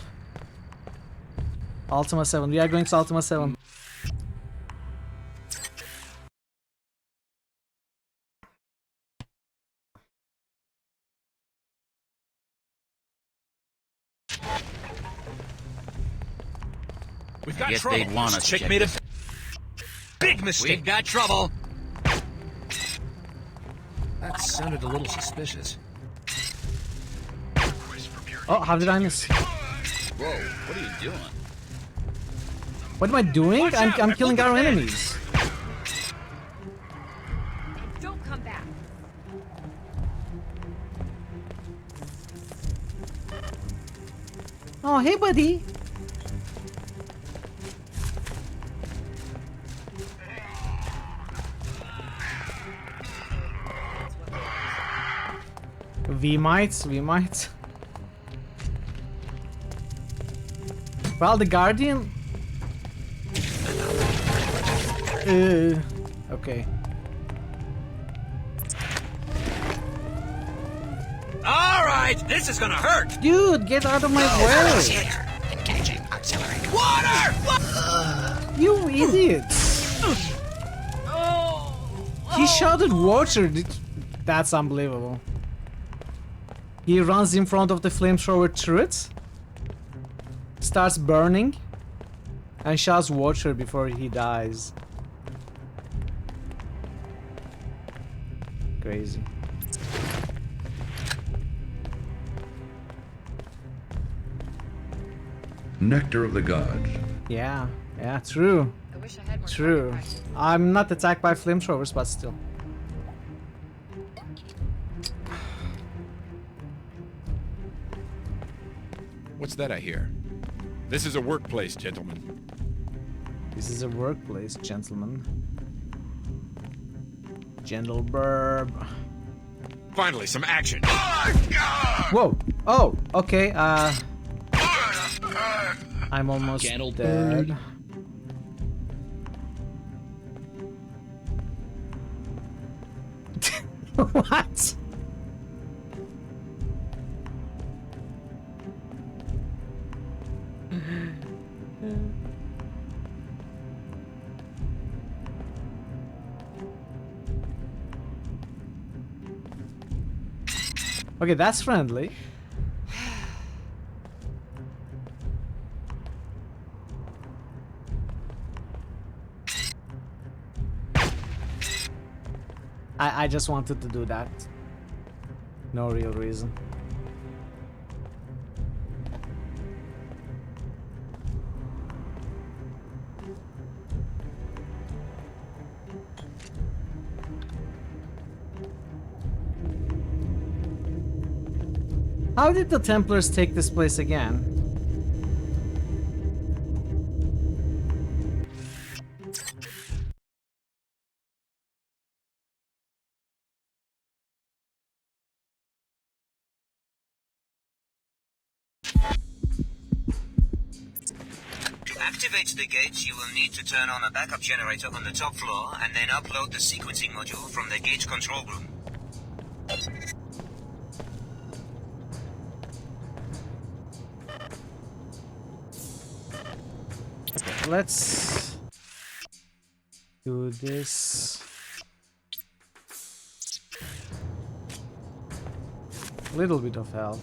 Ultima 7. We are going to Ultima 7. We've got Yet trouble. they'd want us Checkmate. big mistake. We've got trouble. That sounded a little suspicious. Oh, how did I miss? Whoa, what are you doing? What am I doing? I'm killing our enemies. Don't come back. Oh, hey, buddy. We might. Well, the Guardian. Okay. All right, this is gonna hurt. Dude, get out of my way! Engaging auxiliary. Water! You idiots! He shouted water. That's unbelievable. He runs in front of the flamethrower turret, starts burning, and shouts water before he dies. Crazy. Nectar of the gods. Yeah, true. True. I'm not attacked by flamethrowers, but still. What's that I hear? This is a workplace, gentlemen. This is a workplace, gentlemen. Gentle burb. Finally, some action. Whoa. Oh, okay. I'm almost dead. What? Okay, that's friendly. I just wanted to do that. No real reason. How did the Templars take this place again? To activate the gates, you will need to turn on a backup generator on the top floor and then upload the sequencing module from the gate control room. Let's do this. A little bit of health.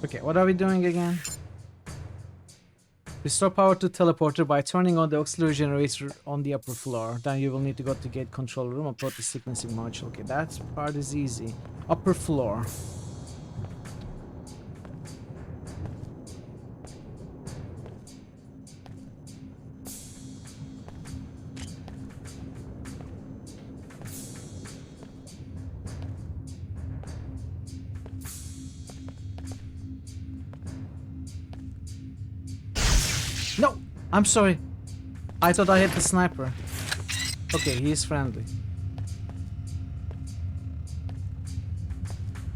Okay, what are we doing again? Restore power to teleporter by turning on the auxiliary generator on the upper floor. Then you will need to go to gate control room, upload the sequencing module. Okay, that part is easy. Upper floor. No! I'm sorry. I thought I hit the sniper. Okay, he is friendly.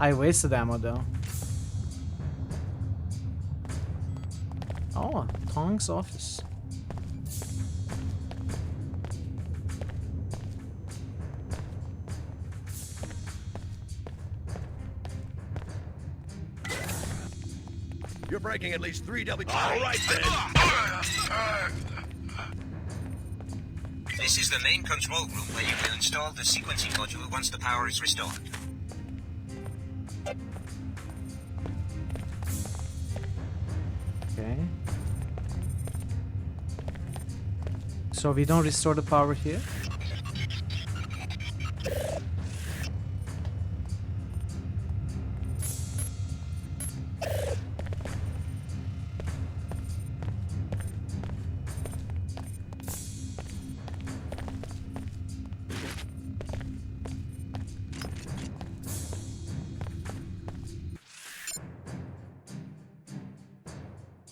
I wasted ammo though. Oh, Tong's office. You're breaking at least 3 W. All right, then. This is the main control room where you will install the sequencing module once the power is restored. Okay. So we don't restore the power here?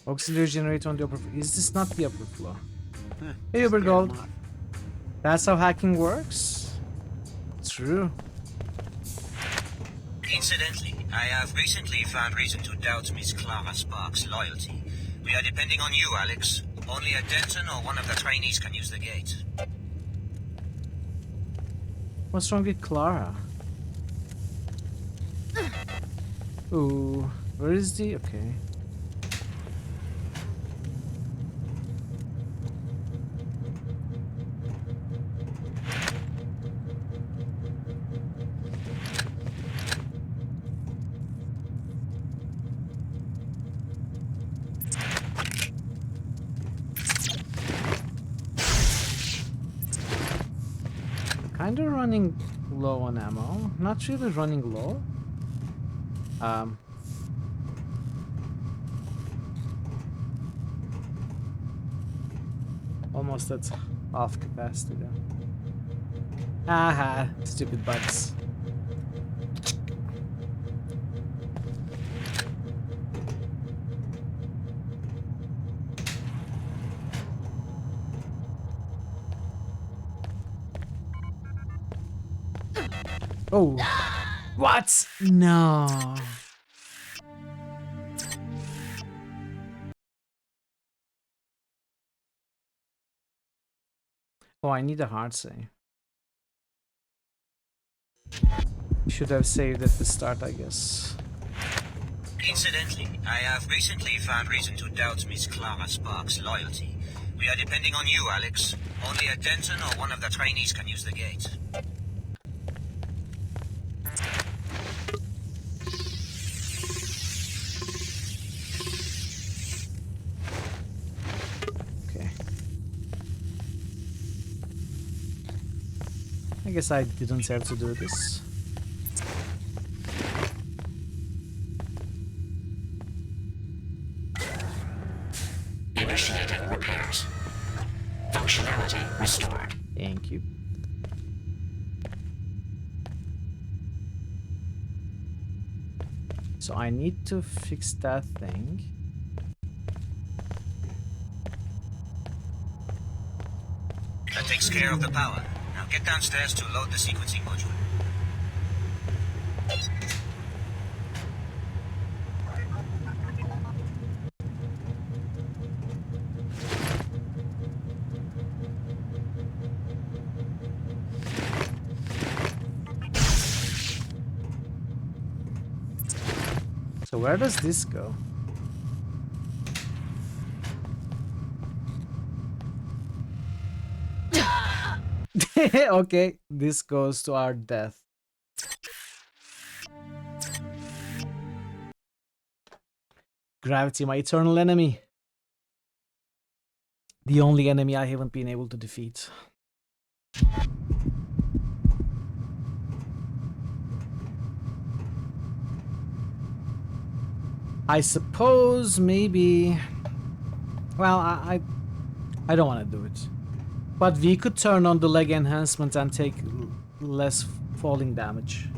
Auxiliary generator on the upper floor. Is this not the upper floor? Hey, Ubergold. That's how hacking works? True. Incidentally, I have recently found reason to doubt Miss Clara Sparks' loyalty. We are depending on you, Alex. Only a Denton or one of the trainees can use the gate. What's wrong with Clara? Ooh, where is the... Okay. Kinda running low on ammo. Not really running low. Almost at half capacity though. Aha, stupid bugs. Oh, what? No. Oh, I need a hard save. Should have saved at the start, I guess. Incidentally, I have recently found reason to doubt Miss Clara Sparks' loyalty. We are depending on you, Alex. Only a Denton or one of the trainees can use the gate. Okay. I guess I didn't have to do this. Initiating repairs. Functionality restored. Thank you. So I need to fix that thing. That takes care of the power. Now get downstairs to load the sequencing module. So where does this go? Okay, this goes to our death. Gravity, my eternal enemy. The only enemy I haven't been able to defeat. I suppose maybe... Well, I don't want to do it. But we could turn on the leg enhancement and take less falling damage.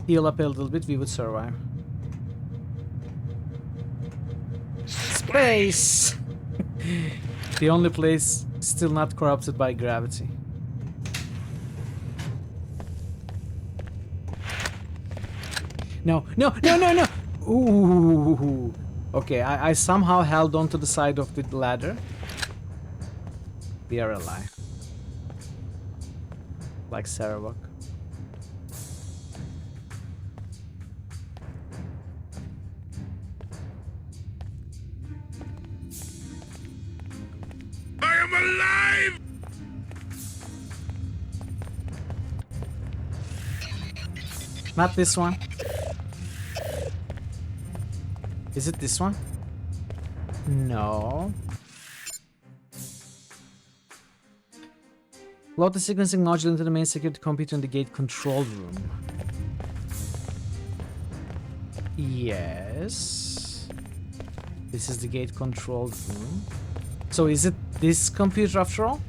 Heal up a little bit, we would survive. Space! The only place still not corrupted by gravity. No, no, no, no, no! Ooh. Okay, I somehow held onto the side of the ladder. We are alive. Like Sarawak. I am alive! Not this one. Is it this one? No. Load the sequencing module into the main security computer in the gate control room. Yes. This is the gate control room. So is it this computer after all?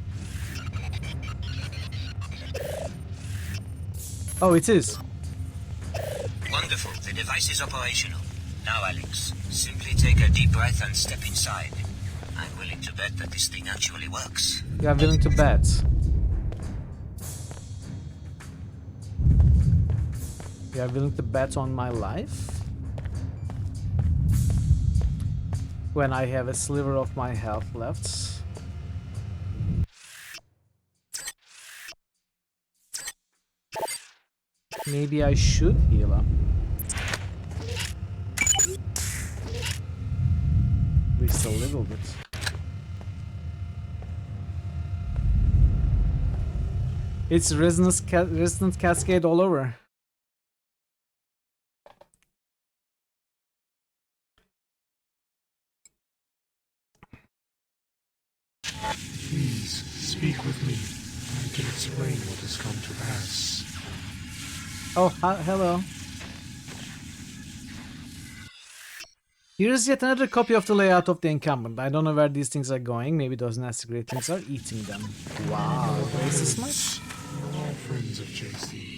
Oh, it is. Wonderful. The device is operational. Now, Alex, simply take a deep breath and step inside. I'm willing to bet that this thing actually works. You are willing to bet. You are willing to bet on my life? When I have a sliver of my health left. Maybe I should heal up. At least a little bit. It's resonance cascade all over. Please, speak with me. I can explain what has come to pass. Oh, hello. Here's yet another copy of the layout of the encampment. I don't know where these things are going. Maybe those nasty great things are eating them. Wow, racist much? We're all friends of JC.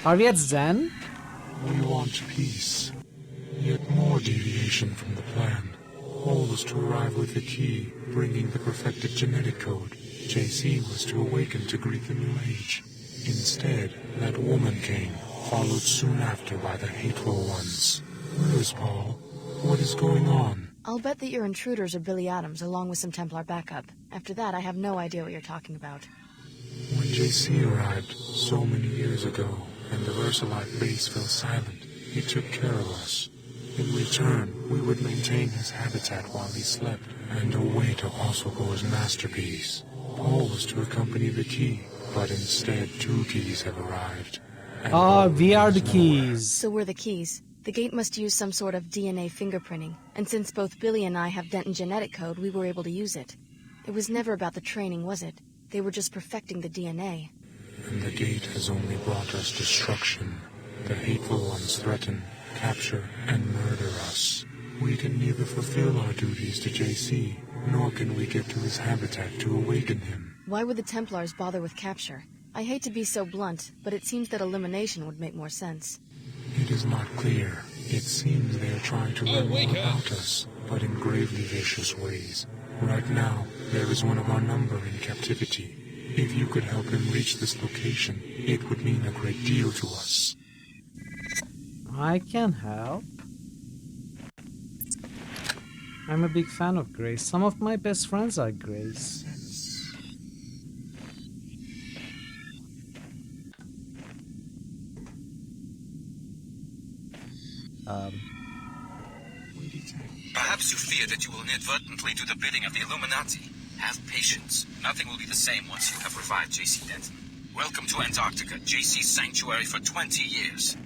Are we at Zen? We want peace, yet more deviation from the plan. All was to arrive with the key, bringing the perfected genetic code. JC was to awaken to greet the new age. Instead, that woman came, followed soon after by the hateful ones. Where is Paul? What is going on? I'll bet that your intruders are Billy Adams, along with some Templar backup. After that, I have no idea what you're talking about. When JC arrived, so many years ago, and the Versalite base fell silent, he took care of us. In return, we would maintain his habitat while he slept, and await Oswald's masterpiece. Paul was to accompany the key, but instead 2 keys have arrived. Ah, we are the keys. So we're the keys. The gate must use some sort of DNA fingerprinting, and since both Billy and I have Denton genetic code, we were able to use it. It was never about the training, was it? They were just perfecting the DNA. And the gate has only brought us destruction. The hateful ones threaten, capture, and murder us. We can neither fulfill our duties to JC, nor can we get to his habitat to awaken him. Why would the Templars bother with capture? I hate to be so blunt, but it seems that elimination would make more sense. It is not clear. It seems they are trying to learn more about us, but in gravely vicious ways. Right now, there is one of our number in captivity. If you could help him reach this location, it would mean a great deal to us. I can help. I'm a big fan of Grace. Some of my best friends are Grace. Perhaps you fear that you will inadvertently do the bidding of the Illuminati. Have patience. Nothing will be the same once you have revived JC Denton. Welcome to Antarctica, JC's sanctuary for 20 years.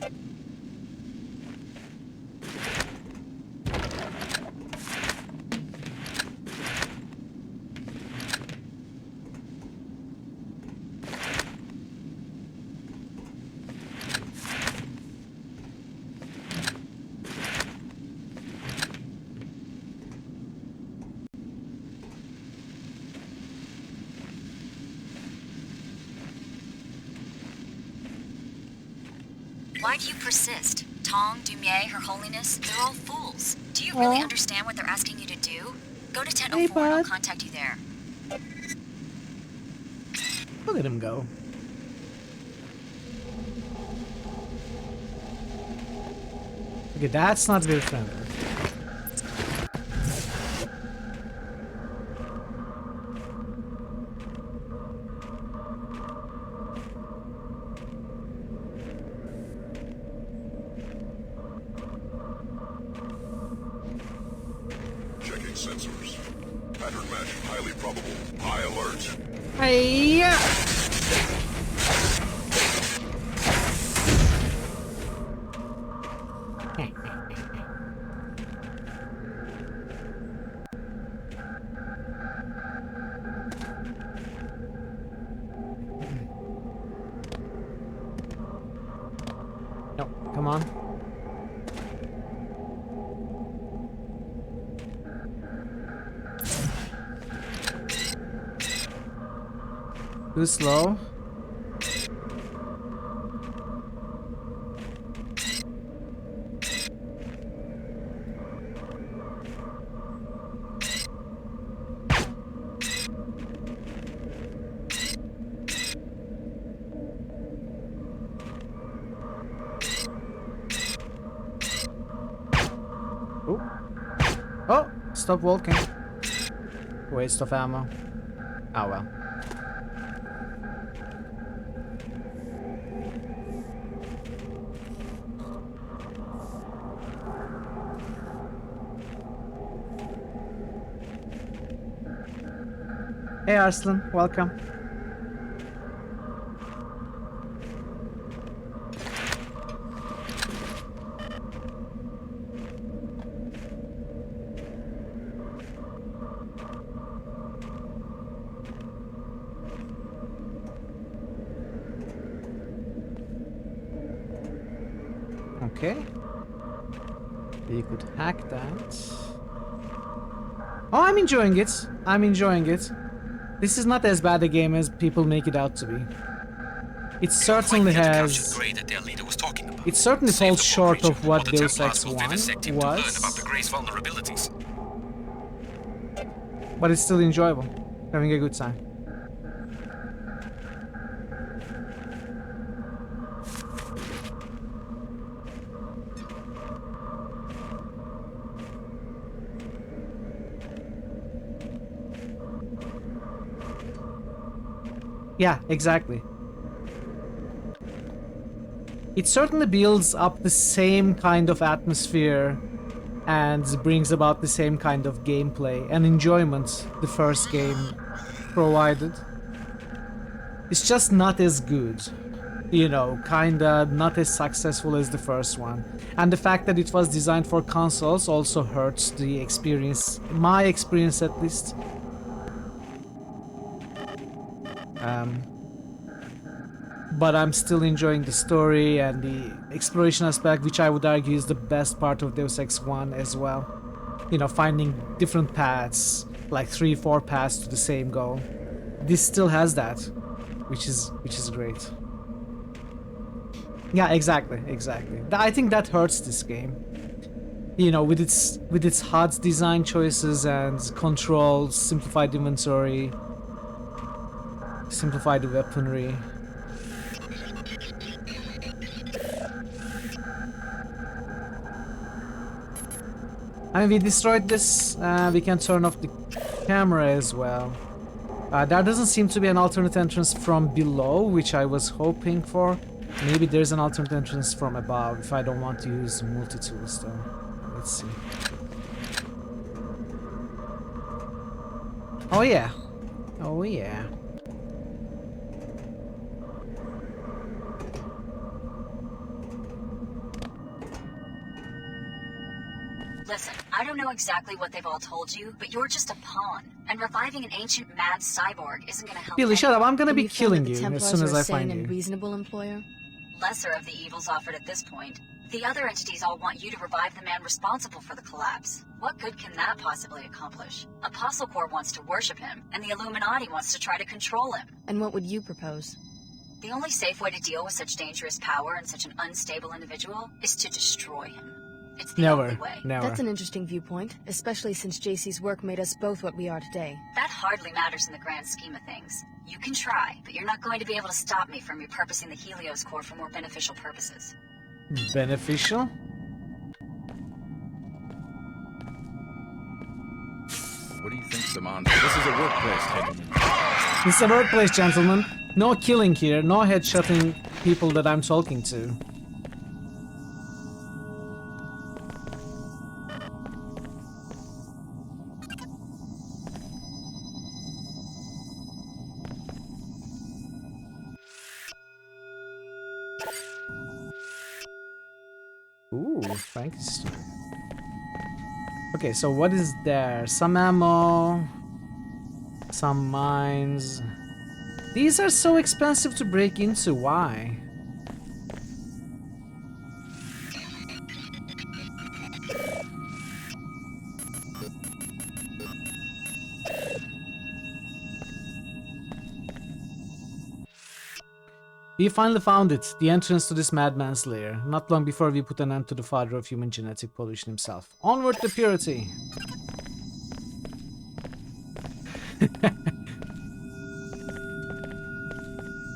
Why do you persist? Tong, Dumier, Her Holiness, they're all fools. Do you really understand what they're asking you to do? Go to 1004 and I'll contact you there. Look at him go. Okay, that's not very friendly. Checking sensors. Pattern match highly probable. High alert. Hiya! come on. Too slow. Oh, stop walking. Waste of ammo. Oh well. Hey Arslan, welcome. Okay. You could hack that. Oh, I'm enjoying it. I'm enjoying it. This is not as bad a game as people make it out to be. It certainly has... It certainly falls short of what Deus Ex 1 was. But it's still enjoyable. Having a good time. Yeah, exactly. It certainly builds up the same kind of atmosphere and brings about the same kind of gameplay and enjoyment the first game provided. It's just not as good. You know, kinda not as successful as the first one. And the fact that it was designed for consoles also hurts the experience, my experience at least. But I'm still enjoying the story and the exploration aspect, which I would argue is the best part of Deus Ex 1 as well. You know, finding different paths, like 3-4 paths to the same goal. This still has that, which is great. Yeah, exactly. I think that hurts this game. You know, with its HUD design choices and controls, simplified inventory, simplified weaponry. I mean, we destroyed this. We can turn off the camera as well. There doesn't seem to be an alternate entrance from below, which I was hoping for. Maybe there's an alternate entrance from above if I don't want to use multi-tools though. Let's see. Oh yeah. Oh yeah. Listen, I don't know exactly what they've all told you, but you're just a pawn. And reviving an ancient mad cyborg isn't gonna help. Billy, shut up. I'm gonna be killing you as soon as I find you. you. Reasonable employer? Lesser of the evils offered at this point. The other entities all want you to revive the man responsible for the collapse. What good can that possibly accomplish? Apostle Corps wants to worship him, and the Illuminati wants to try to control him. And what would you propose? The only safe way to deal with such dangerous power and such an unstable individual is to destroy him. It's the only way. Never. That's an interesting viewpoint, especially since JC's work made us both what we are today. That hardly matters in the grand scheme of things. You can try, but you're not going to be able to stop me from repurposing the Helios core for more beneficial purposes. Beneficial? What do you think, Saman? This is a workplace, gentlemen. This is a workplace, gentlemen. No killing here, no headshotting people that I'm talking to. Ooh, Frankenstein. Okay, so what is there? Some ammo, some mines. These are so expensive to break into, why? We finally found it, the entrance to this madman's lair, not long before we put an end to the father of human genetic pollution himself. Onward to purity!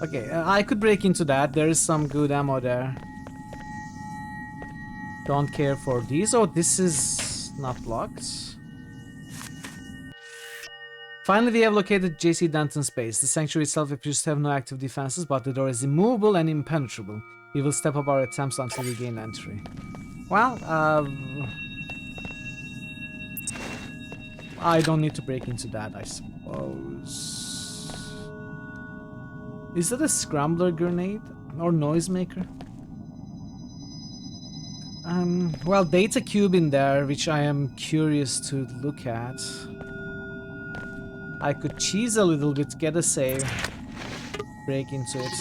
Okay, I could break into that. There is some good ammo there. Don't care for these. Oh, this is not locked. Finally, we have located JC Denton's base. The sanctuary itself appears to have no active defenses, but the door is immovable and impenetrable. We will step up our attempts until we gain entry. Well, I don't need to break into that, I suppose. Is that a scrambler grenade or noisemaker? Well, data cube in there, which I am curious to look at. I could cheese a little bit, get a save, break into it.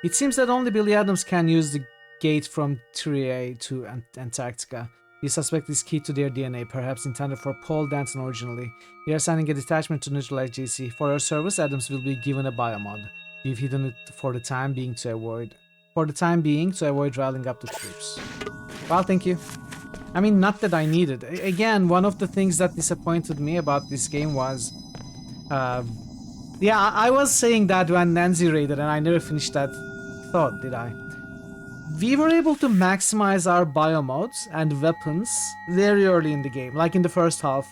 It seems that only Billy Adams can use the gate from Trier to Antarctica. We suspect is key to their DNA, perhaps intended for Paul Denton originally. We are sending a detachment to neutralize JC. For our service, Adams will be given a biomod. We've hidden it for the time being to avoid riling up the troops. Well, thank you. I mean, not that I need it. Again, one of the things that disappointed me about this game was... yeah, I was saying that when Nancy raided, and I never finished that thought, did I? We were able to maximize our biomods and weapons very early in the game, like in the first half.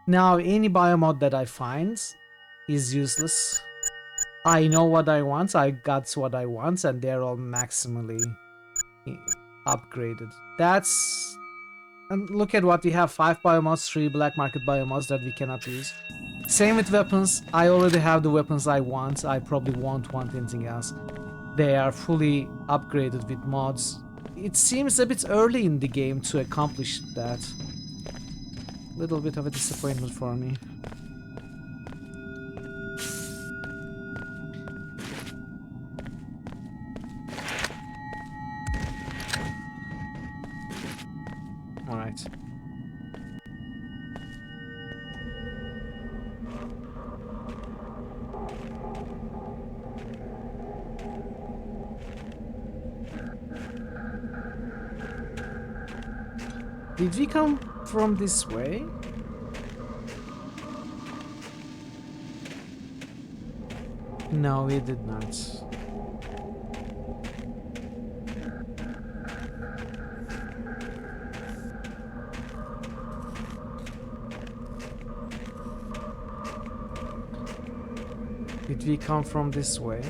Now, any biomod that I find is useless. I know what I want, I got what I want, and they're all maximally upgraded. That's... And look at what we have, 5 biomods, 3 black market biomods that we cannot use. Same with weapons, I already have the weapons I want, I probably won't want anything else. They are fully upgraded with mods. It seems a bit early in the game to accomplish that. Little bit of a disappointment for me. Alright. Did we come from this way? No, we did not. Did we come from this way?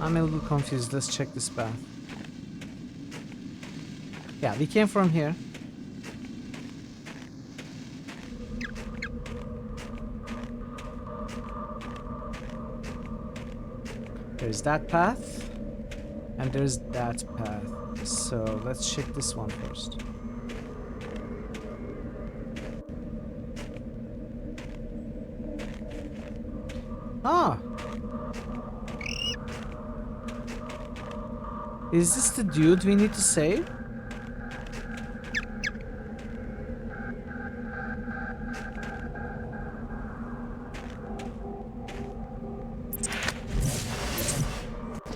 I'm a little confused. Let's check this path. Yeah, we came from here. There's that path, and there's that path. So let's check this one first. Ah! Is this the dude we need to save?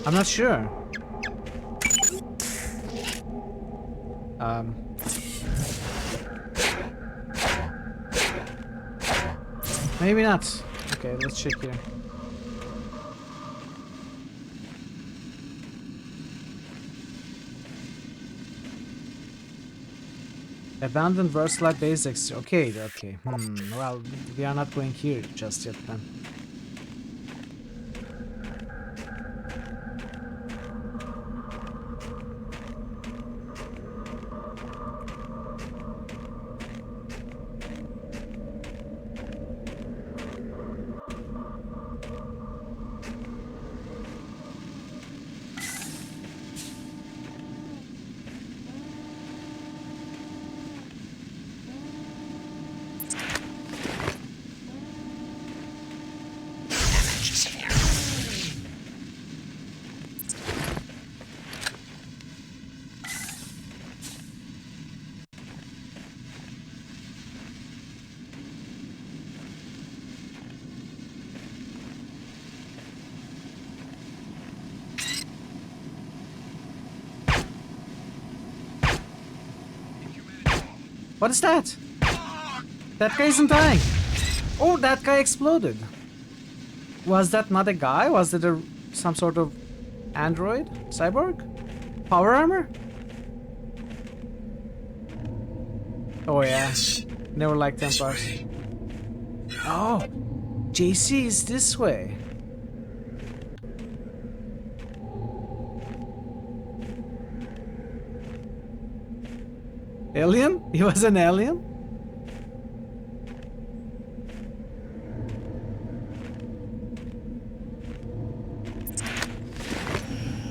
I'm not sure. Maybe not. Okay, let's check here. Abandoned Versalite basics. Okay. Well, we are not going here just yet then. What is that? That guy isn't dying. Oh, that guy exploded. Was that not a guy? Was it some sort of android? Cyborg? Power armor? Oh yeah. Never liked Templars. Oh, JC is this way. Alien? He was an alien?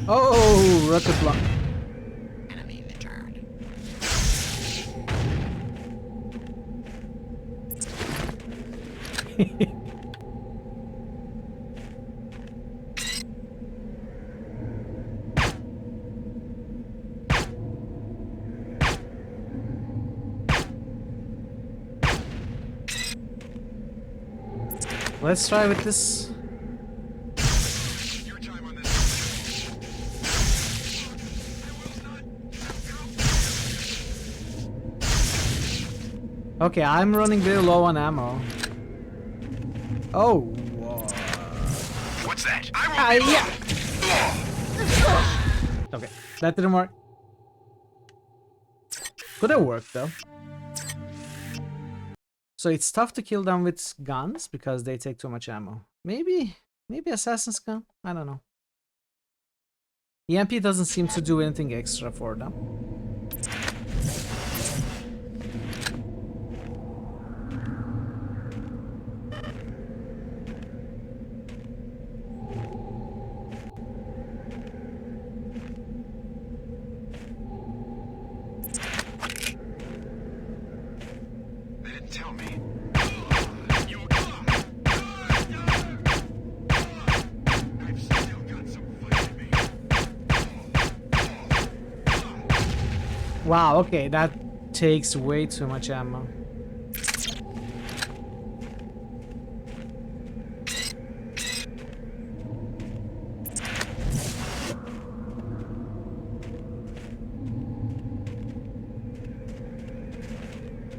Oh, rocket block. Enemy returned. Let's try with this. Okay, I'm running very low on ammo. Oh. What's that? I will yeah. Okay, that didn't work. Could have worked though. So it's tough to kill them with guns because they take too much ammo. Maybe assassin's gun? I don't know. EMP doesn't seem to do anything extra for them. Wow, okay, that takes way too much ammo.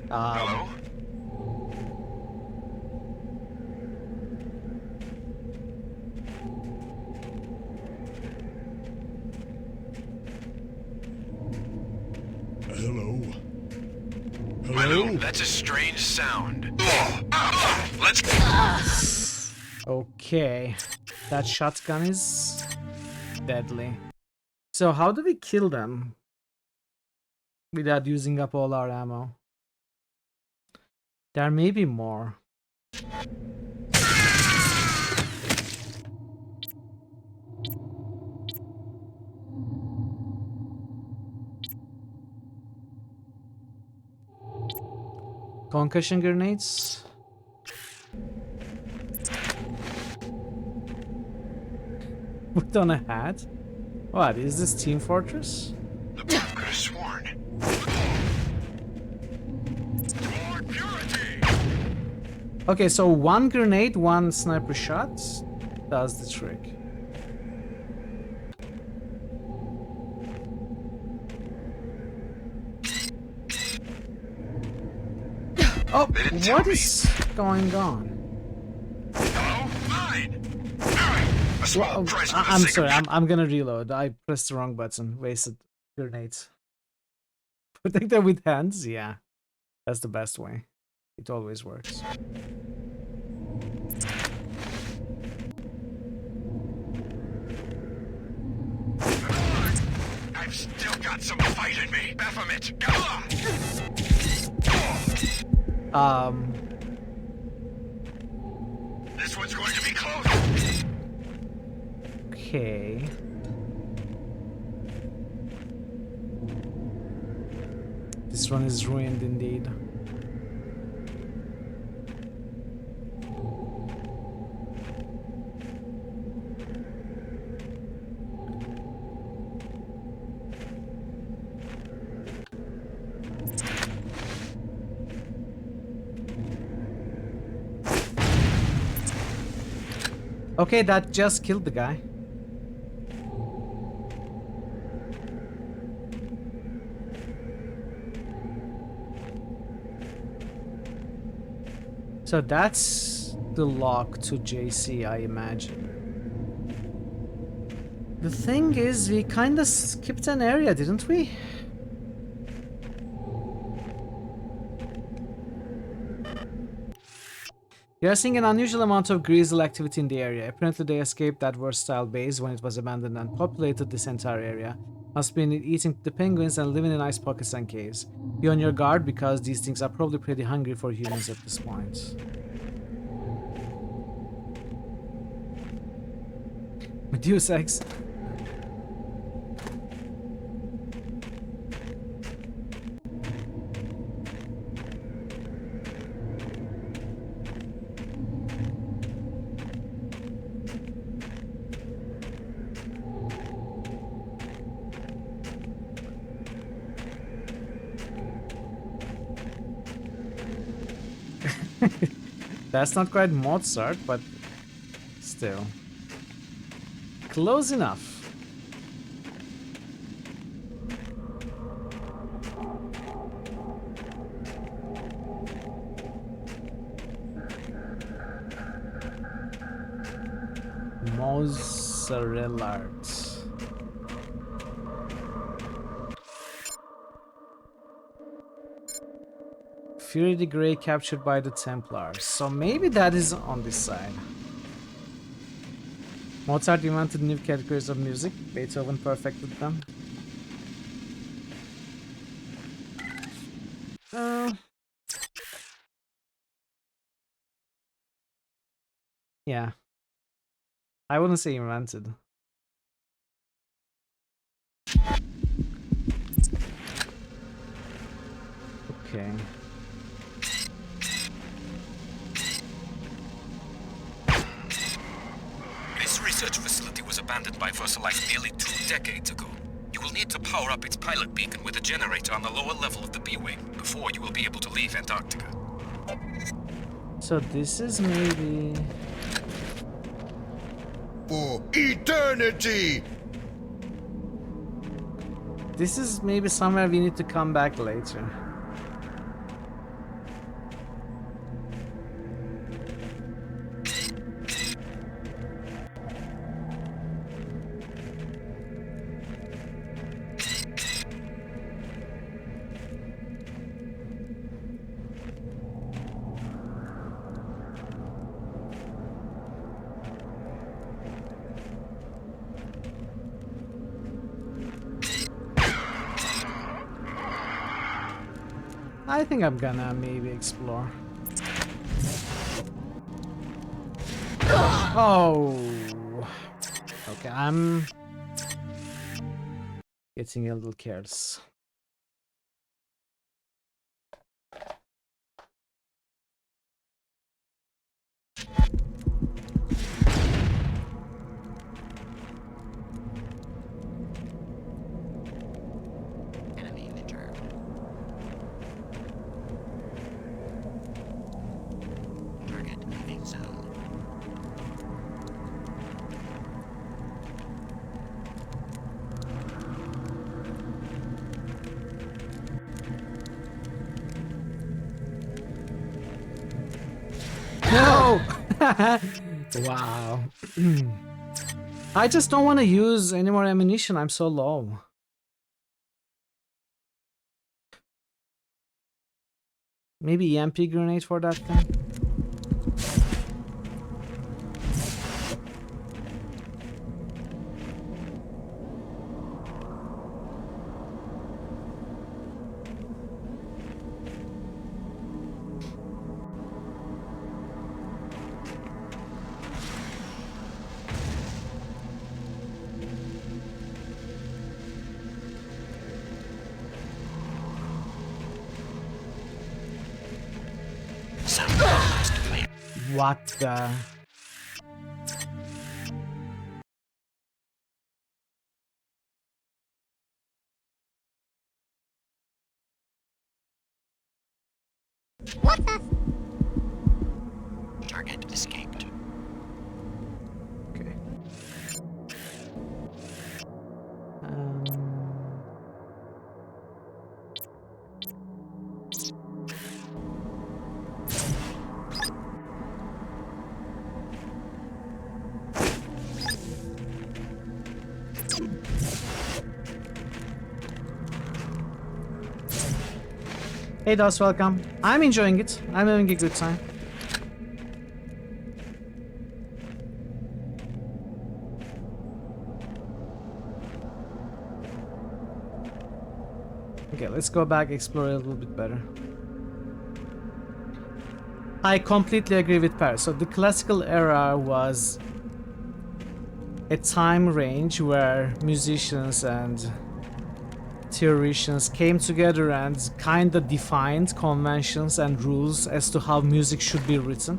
Hello? Hello? Hello? That's a strange sound. Let's Okay, that shotgun is deadly. So how do we kill them without using up all our ammo? There may be more. Concussion grenades. Put on a hat? What, is this Team Fortress? The could have sworn. Okay, so one grenade, one sniper shot does the trick. Oh, what is going on? Hello? Mine! Alright, a small price for the I'm sake sorry, of... I'm gonna reload. I pressed the wrong button. Wasted grenades. Protect them with hands? Yeah. That's the best way. It always works. I've still got some fight in me. Baphomet, this one's going to be close. Okay. This one is ruined indeed. Okay, that just killed the guy. So that's the lock to JC, I imagine. The thing is, we kinda skipped an area, didn't we? We are seeing an unusual amount of grizzle activity in the area. Apparently they escaped that versatile base when it was abandoned and populated this entire area. Must be eating the penguins and living in ice pockets and caves. Be on your guard because these things are probably pretty hungry for humans at this point. Deus Ex. That's not quite Mozart, but still. Close enough. Mozzarella art. Fury the Grey captured by the Templars. So maybe that is on this side. Mozart invented new categories of music. Beethoven perfected them. Yeah. I wouldn't say invented. Okay. This research facility was abandoned by Versalite nearly 2 decades ago. You will need to power up its pilot beacon with a generator on the lower level of the B-Wing before you will be able to leave Antarctica. So this is maybe... For eternity! This is maybe somewhere we need to come back later. I think I'm gonna maybe explore. Oh! Okay, I'm getting a little careless. Enemy returned. Target moving zone. No! Wow. I just don't want to use any more ammunition. I'm so low. Maybe EMP grenade for that thing? What the... What the? Target escaped. Okay. Hey Dos, welcome. I'm enjoying it. I'm having a good time. Okay, let's go back, explore a little bit better. I completely agree with Paris. So the classical era was a time range where musicians and theorists came together and kind of defined conventions and rules as to how music should be written.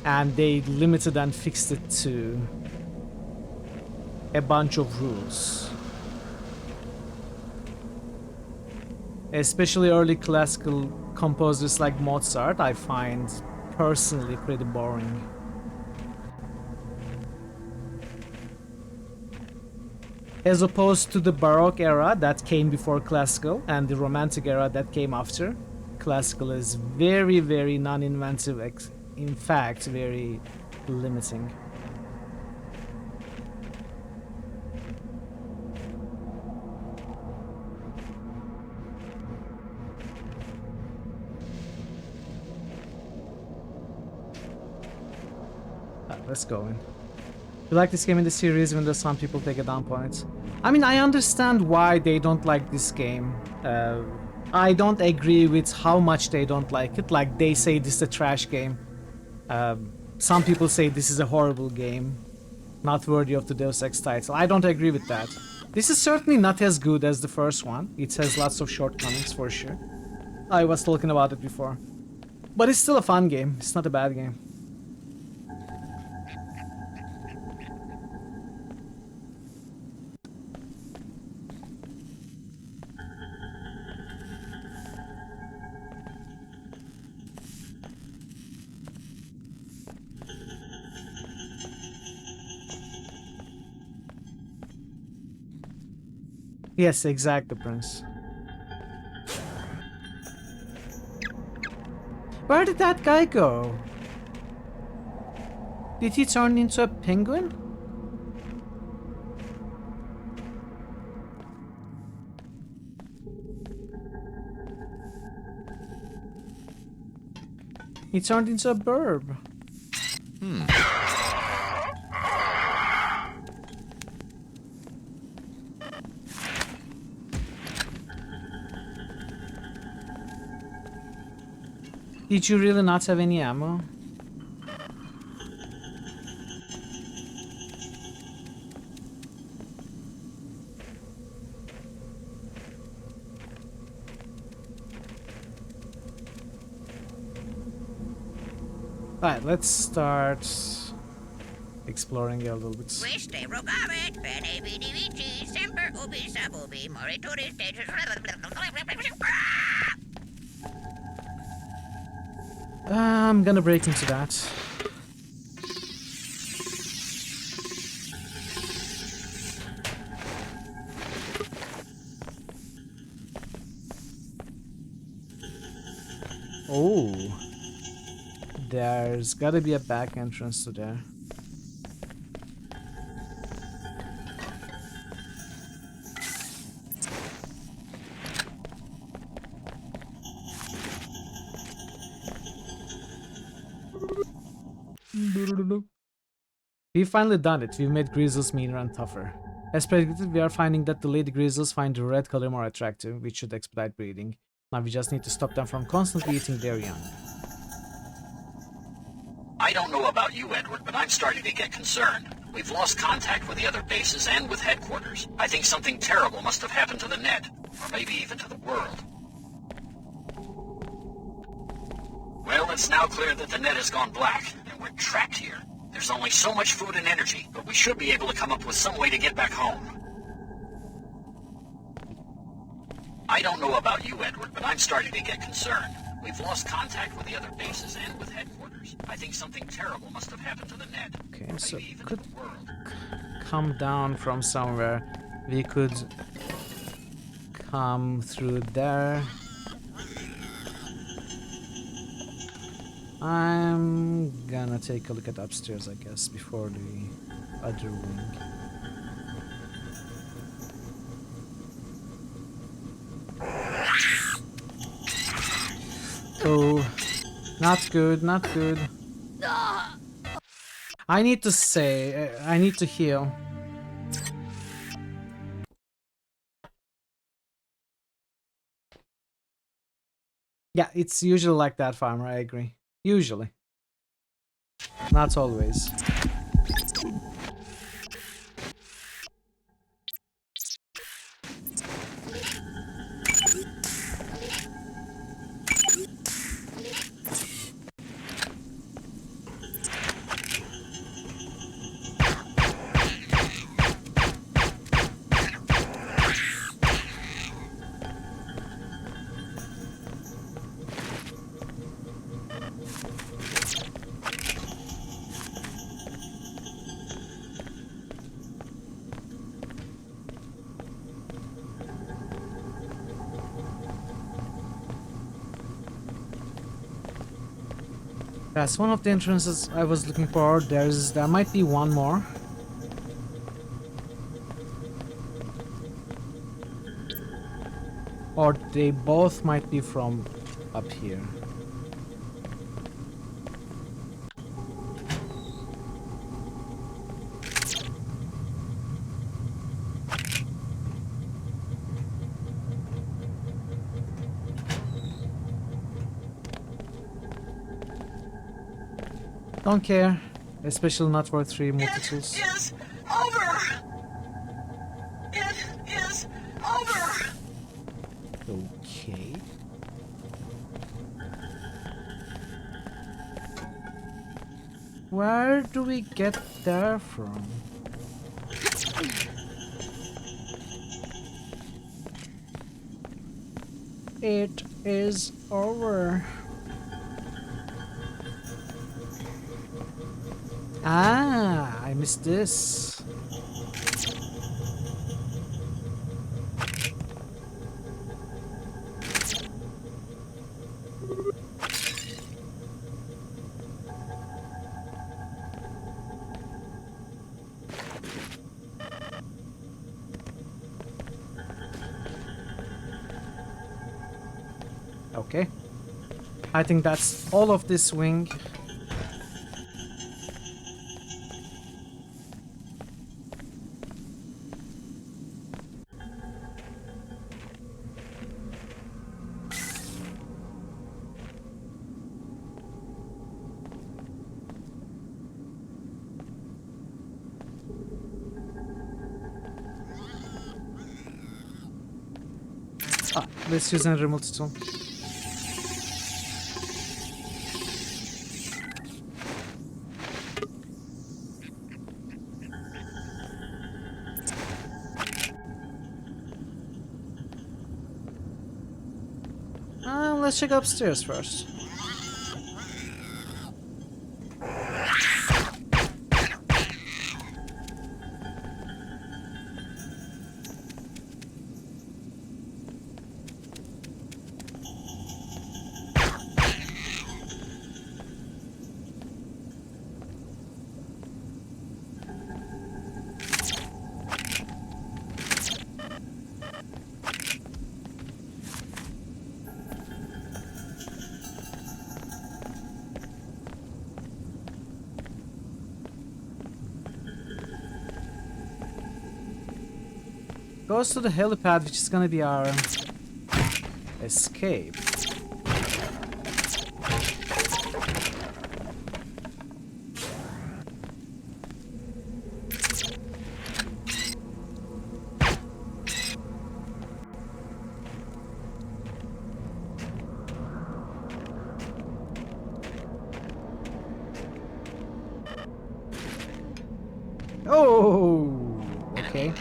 And they limited and fixed it to a bunch of rules. Especially early classical composers like Mozart, I find personally pretty boring. As opposed to the Baroque era that came before classical and the Romantic era that came after. Classical is very, very non-inventive, in fact, very limiting. Let's go in. You like this game in the series even though some people take a dump on it? I mean, I understand why they don't like this game. I don't agree with how much they don't like it. Like, they say this is a trash game. Some people say this is a horrible game. Not worthy of the Deus Ex title. I don't agree with that. This is certainly not as good as the first one. It has lots of shortcomings for sure. I was talking about it before. But it's still a fun game. It's not a bad game. Yes, exactly, Prince. Where did that guy go? Did he turn into a penguin? He turned into a bird. Did you really not have any ammo? Alright, let's start exploring a little bit. I'm gonna break into that. Oh, there's gotta be a back entrance to there. We've finally done it. We've made Grizzles meaner and tougher. As predicted, we are finding that the lady Grizzles find the red color more attractive, which should expedite breeding. Now we just need to stop them from constantly eating their young. I don't know about you, Edward, but I'm starting to get concerned. We've lost contact with the other bases and with headquarters. I think something terrible must have happened to the net, or maybe even to the world. Well, it's now clear that the net has gone black, and we're trapped here. There's only so much food and energy, but we should be able to come up with some way to get back home. I don't know about you, Edward, but I'm starting to get concerned. We've lost contact with the other bases and with headquarters. I think something terrible must have happened to the net. Okay, so could come down from somewhere. We could come through there. I'm gonna take a look at upstairs, I guess, before the other wing. Not good, not good. I need to say, I need to heal. Yeah, it's usually like that, Farmer, I agree. Usually. Not always. That's one of the entrances I was looking for. There might be one more. Or they both might be from up here. Don't care, especially not for 3 multi-tools. It is over! It is over! Okay. Where do we get there from? It is over. Ah, I missed this. Okay. I think that's all of this wing. Let's use another multi-tool. Let's check upstairs first. Goes to the helipad, which is gonna be our escape. Oh, okay.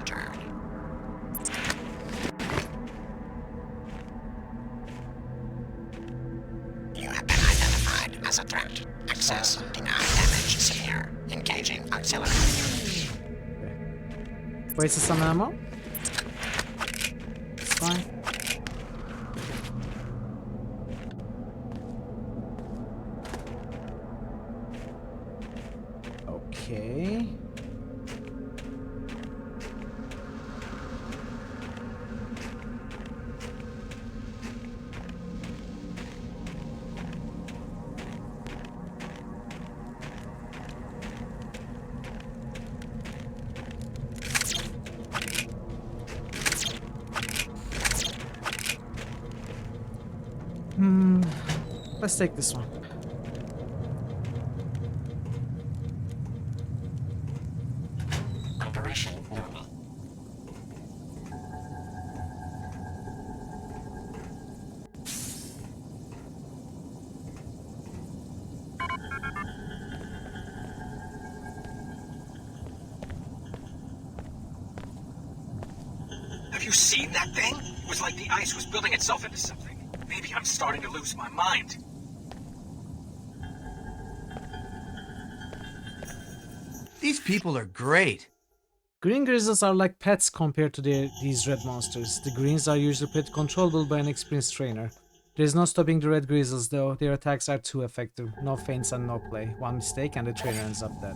You have been identified as a threat. Access denied. Damage severe. Engaging auxiliary. Wasted some ammo. It's fine. Okay. Let's take this one. Operation normal. Have you seen that thing? It was like the ice was building itself into something. Maybe I'm starting to lose my mind. These people are great. Green grizzlies are like pets compared to these red monsters. The greens are usually pretty controllable by an experienced trainer. There is no stopping the red grizzlies though, their attacks are too effective. No feints and no play. One mistake and the trainer ends up dead.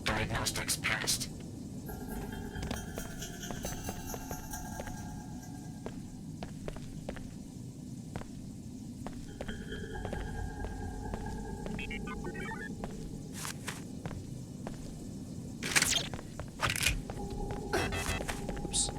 Diagnostics passed. Oops.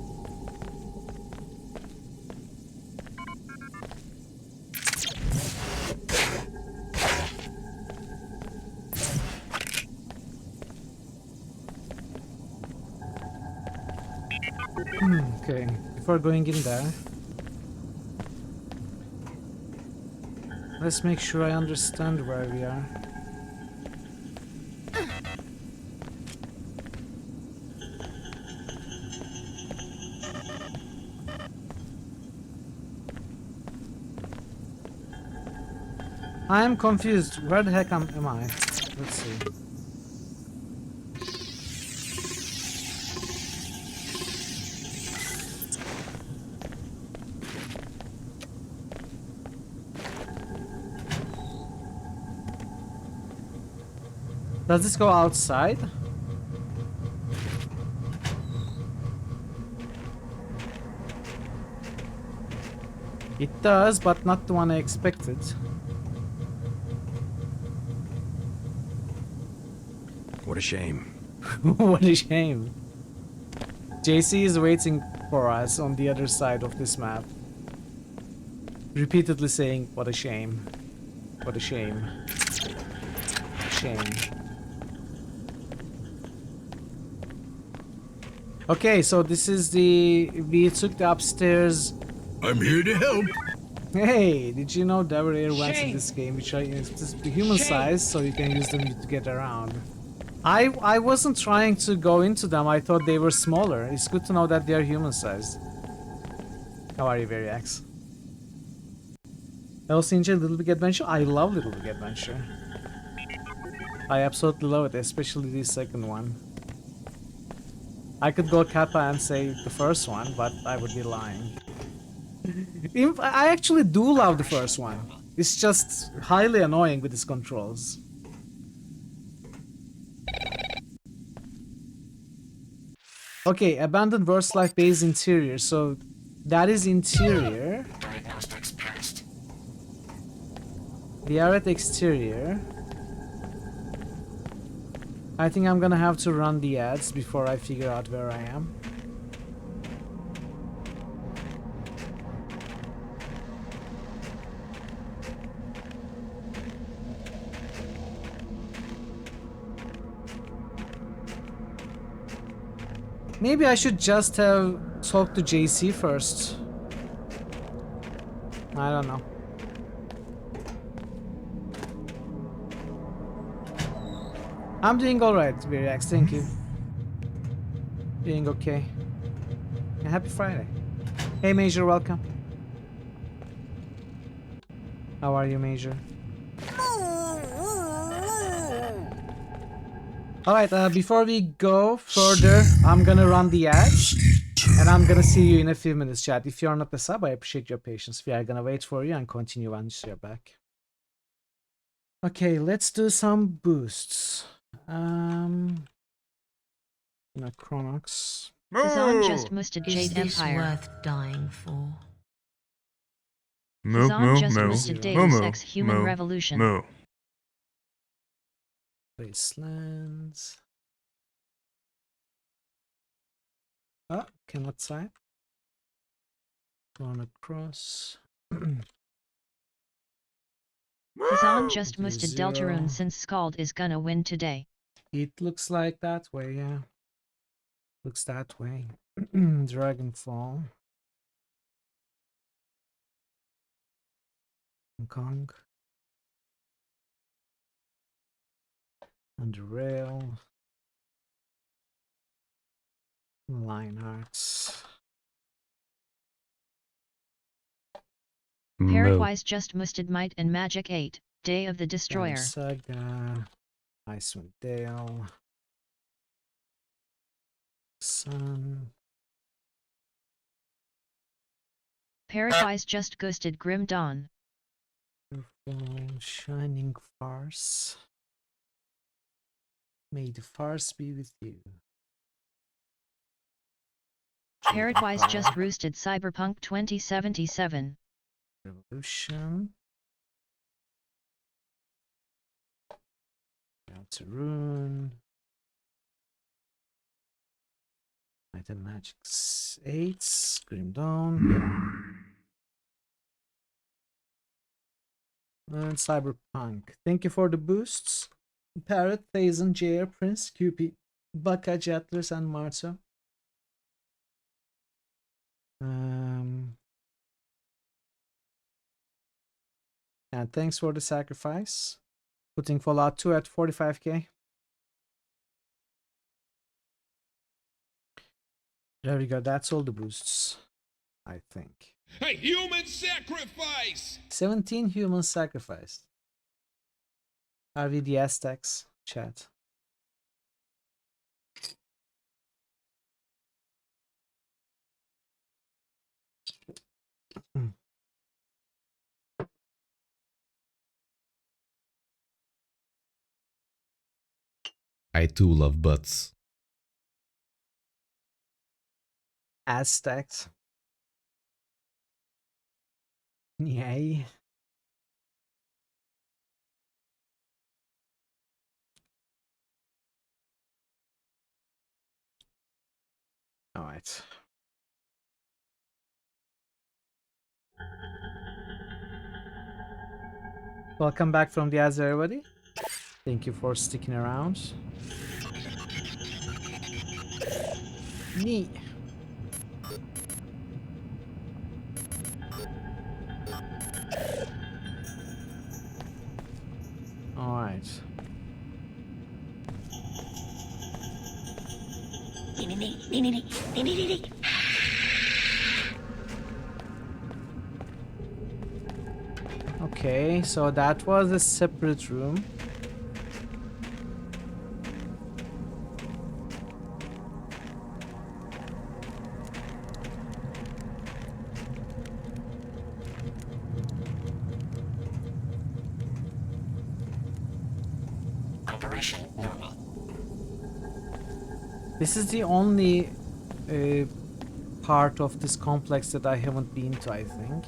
Okay, before going in there, let's make sure I understand where we are. I am confused. Where the heck am I? Let's see. Does this go outside? It does, but not the one I expected. What a shame. What a shame. JC is waiting for us on the other side of this map. Repeatedly saying, what a shame. What a shame. Shame. Okay, so this is we took the upstairs. I'm here to help. Hey, did you know there were air vents in this game which are human size, so you can use them to get around? I wasn't trying to go into them, I thought they were smaller. It's good to know that they are human sized. How are you, Variax? I also enjoy Little Big Adventure. I love Little Big Adventure. I absolutely love it, especially the second one. I could go Kappa and say the first one, but I would be lying. I actually do love the first one. It's just highly annoying with its controls. Okay, abandoned Worst Life base interior. So that is interior. Diagnostics passed. We are at exterior. I think I'm gonna have to run the ads before I figure out where I am. Maybe I should just have talked to JC first. I don't know. I'm doing alright, Viriax, thank you. Doing okay. And happy Friday. Hey Major, welcome. How are you, Major? Alright, before we go further, I'm gonna run the ads. And I'm gonna see you in a few minutes, chat. If you're not a sub, I appreciate your patience. We are gonna wait for you and continue once you're back. Okay, let's do some boosts. Chronox. Kazan just musted Jade Empire. Worth dying for? Kazan just musted Deus Ex Human Revolution. Wastelands. Ah, cannot type. Run across. Kazan just musted 0. Deltarune since Scald is gonna win today. It looks like that way, yeah. Looks that way. Dragonfall. Hong Kong. Under rail. Line arts. Paradwise just musted Might and Magic 8, Day of the Destroyer. Saga. Icewind Dale. Sun. Paradwise just ghosted Grim Dawn. Shining Farce. May the farce be with you. Paradwise just roosted Cyberpunk 2077. Revolution. Rune. Might and Magic 8. Grim Dawn. And Cyberpunk. Thank you for the boosts. Parrot, Thazen, JR, Prince, QP, Baka, Jetlers, and Marzo. And thanks for the sacrifice. Putting Fallout 2 at 45k. There we go. That's all the boosts, I think. A human sacrifice! 17 humans sacrificed. Are we the Aztecs? Chat. I too love butts. Aztecs. Yay. All right. Welcome back from the Az, everybody. Thank you for sticking around. Neat. All right. Okay, so that was a separate room. Operation normal. This is the only part of this complex that I haven't been to, I think.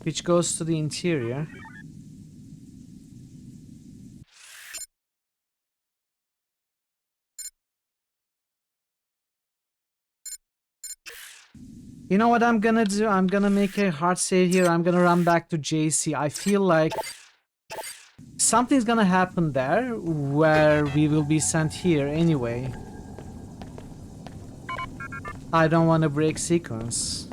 Which goes to the interior. You know what I'm gonna do? I'm gonna make a hard save here. I'm gonna run back to JC. I feel like something's gonna happen there where we will be sent here anyway. I don't want to break sequence.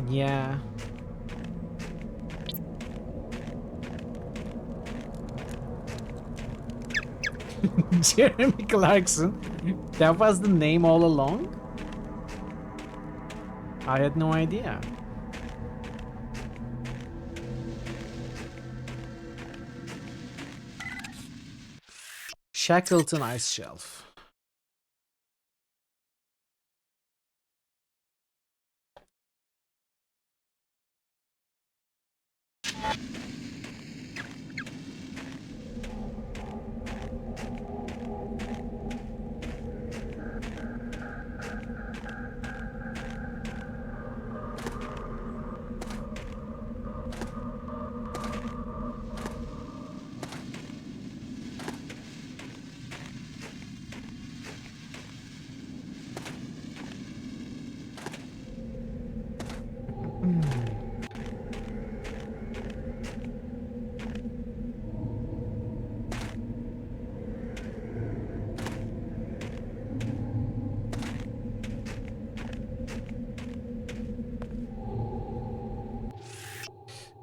Yeah. Jeremy Clarkson. That was the name all along? I had no idea. Shackleton Ice Shelf.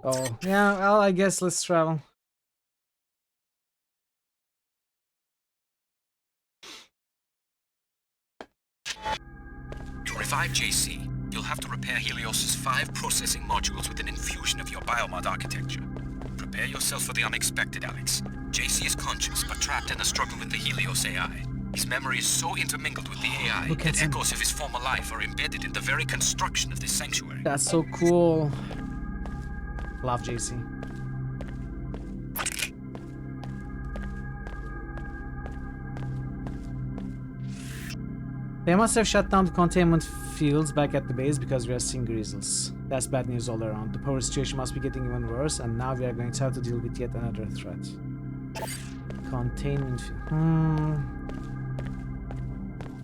Oh, yeah, well, I guess let's travel. To revive JC, you'll have to repair Helios's 5 processing modules with an infusion of your biomod architecture. Prepare yourself for the unexpected, Alex. JC is conscious, but trapped in a struggle with the Helios AI. His memory is so intermingled with the AI that echoes of his former life are embedded in the very construction of this sanctuary. That's so cool. Love JC. They must have shut down the containment fields back at the base because we are seeing grizzles. That's bad news all around. The power situation must be getting even worse, and now we are going to have to deal with yet another threat. Containment field.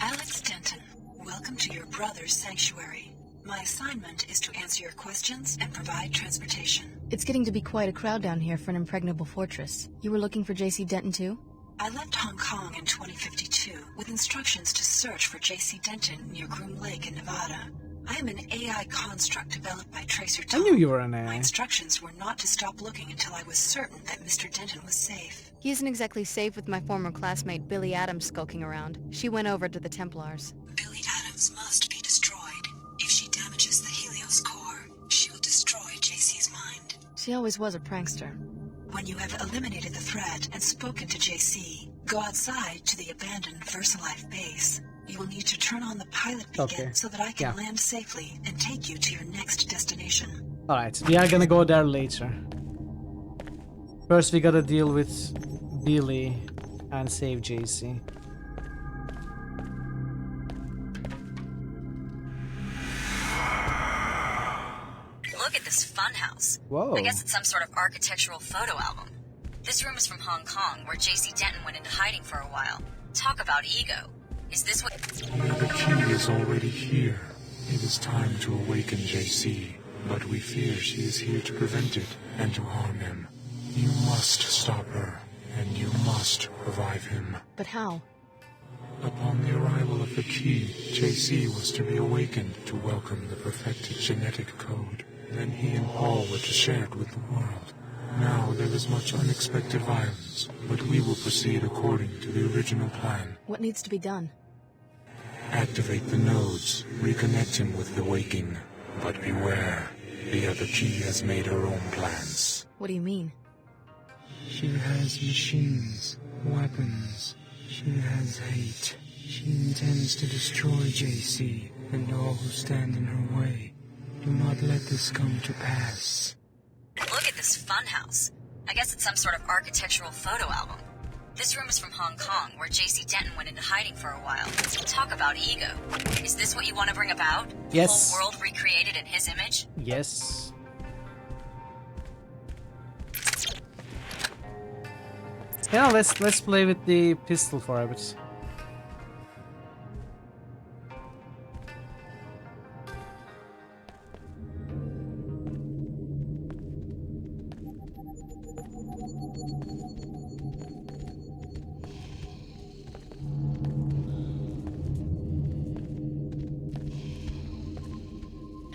Alex Denton, welcome to your brother's sanctuary. My assignment is to answer your questions and provide transportation. It's getting to be quite a crowd down here for an impregnable fortress. You were looking for JC Denton too? I left Hong Kong in 2052 with instructions to search for JC Denton near Groom Lake in Nevada. I am an AI construct developed by Tracer Tom. I knew you were an AI. My instructions were not to stop looking until I was certain that Mr. Denton was safe. He isn't exactly safe with my former classmate Billy Adams skulking around. She went over to the Templars. Billy Adams must be destroyed. If she damages the Helios core, she will destroy JC's mind. She always was a prankster. When you have eliminated the threat and spoken to JC, go outside to the abandoned VersaLife base. You will need to turn on the pilot beacon so that I can land safely and take you to your next destination. Alright, we are gonna go there later. First we gotta deal with Billy and save JC. Look at this funhouse. Whoa. I guess it's some sort of architectural photo album. This room is from Hong Kong, where JC Denton went into hiding for a while. Talk about ego. Is this what... The key is already here. It is time to awaken JC, but we fear she is here to prevent it and to harm him. You must stop her, and you must revive him. But how? Upon the arrival of the key, JC was to be awakened to welcome the perfected genetic code. Then he and Paul were to share it with the world. Now there is much unexpected violence, but we will proceed according to the original plan. What needs to be done? Activate the nodes, reconnect him with the waking. But beware, the other key has made her own plans. What do you mean? She has machines, weapons. She has hate. She intends to destroy JC and all who stand in her way. Do not let this come to pass. Look at this funhouse. I guess it's some sort of architectural photo album. This room is from Hong Kong, where JC Denton went into hiding for a while. Talk about ego. Is this what you want to bring about? Yes. The whole world recreated in his image? Yes. Yeah, let's play with the pistol for a bit.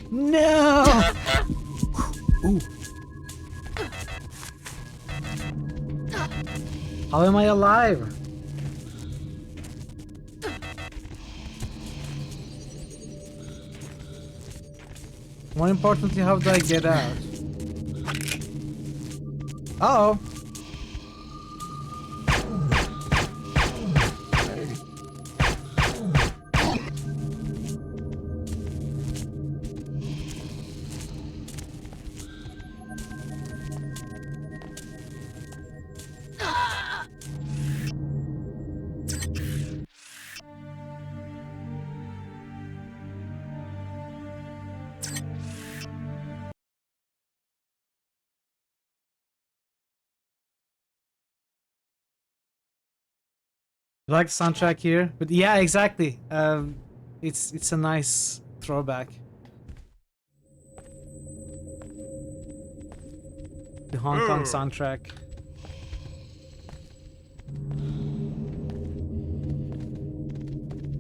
No! Ooh. How am I alive? More importantly, how do I get out? Uh-oh. You like the soundtrack here? But yeah, exactly. It's a nice throwback. The Hong Kong soundtrack.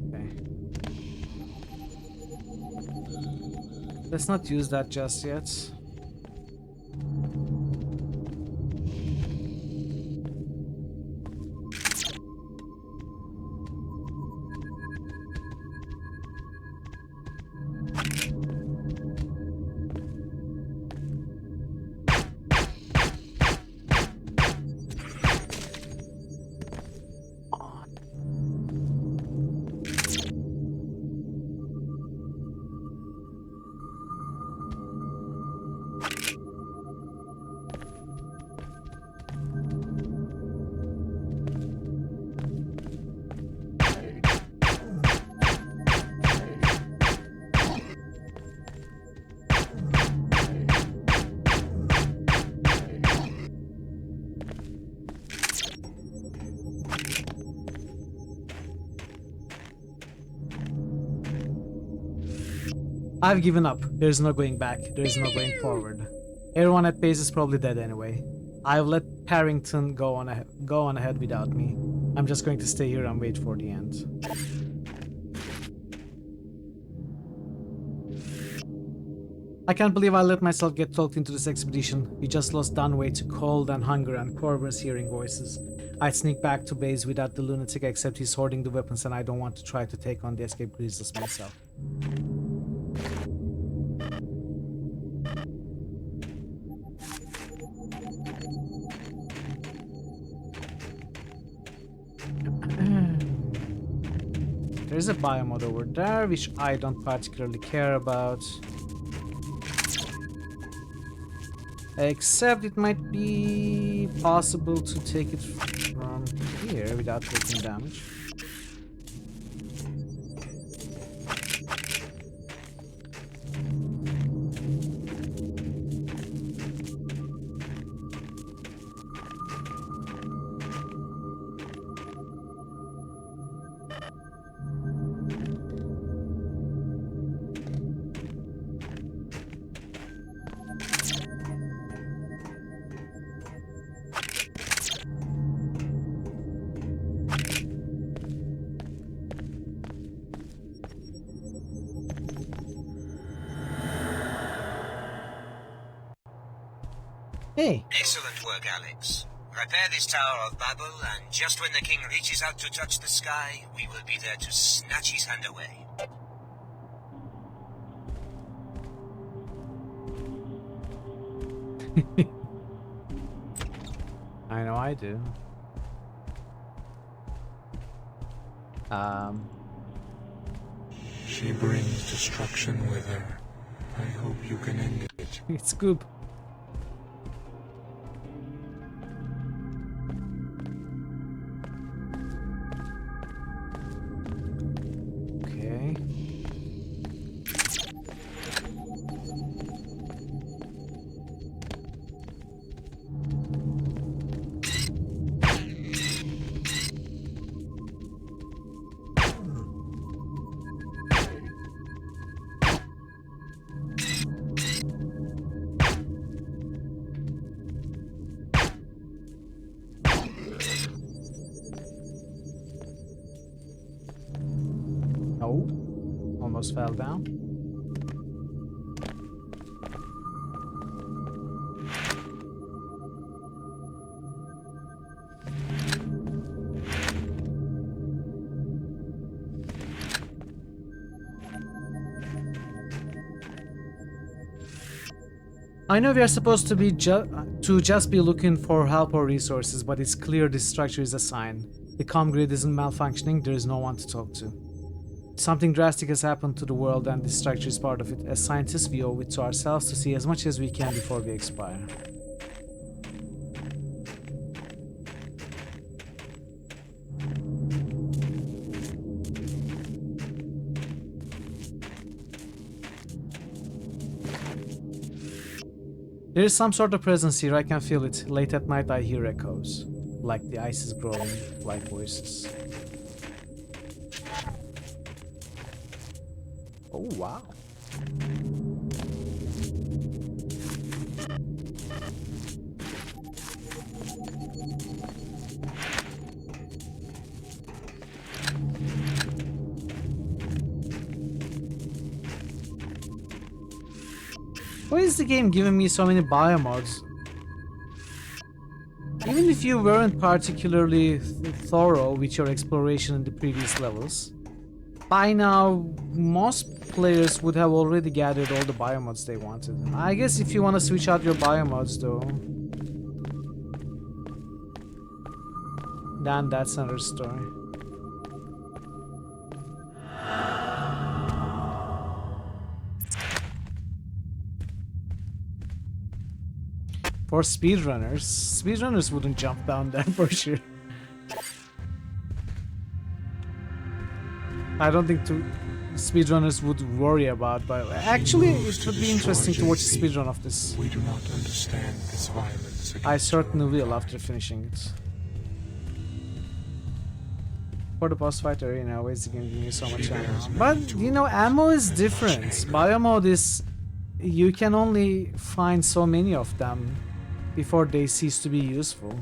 Okay. Let's not use that just yet. I've given up. There's no going back. There's no going forward. Everyone at base is probably dead anyway. I've let Parrington go on ahead without me. I'm just going to stay here and wait for the end. I can't believe I let myself get talked into this expedition. We just lost Dunway to cold and hunger and Corber's hearing voices. I'd sneak back to base without the lunatic, except he's hoarding the weapons and I don't want to try to take on the escape grizzlies myself. There's a biomod over there, which I don't particularly care about. Except it might be possible to take it from here without taking damage. Hey. Excellent work, Alex. Repair this Tower of Babel, and just when the king reaches out to touch the sky, we will be there to snatch his hand away. I know I do. She brings destruction with her. I hope you can end it. It's good. Okay. Almost fell down. I know we are supposed to be just be looking for help or resources, but it's clear this structure is a sign. The comm grid isn't malfunctioning, there is no one to talk to. Something drastic has happened to the world and this structure is part of it. As scientists, we owe it to ourselves to see as much as we can before we expire. There is some sort of presence here, I can feel it. Late at night I hear echoes, like the ice is growing, like voices. Oh, wow. Why is the game giving me so many biomods? Even if you weren't particularly thorough with your exploration in the previous levels, by now most players would have already gathered all the biomods they wanted. I guess if you want to switch out your biomods though, then that's another story. For speedrunners wouldn't jump down there for sure. I don't think speedrunners would worry about, but actually it would be interesting to watch a speedrun of this. We do not understand this violence. I certainly will after finishing it. For the boss fight arena, always giving you so much ammo. But you know, ammo is different. Bio mode is you can only find so many of them before they cease to be useful.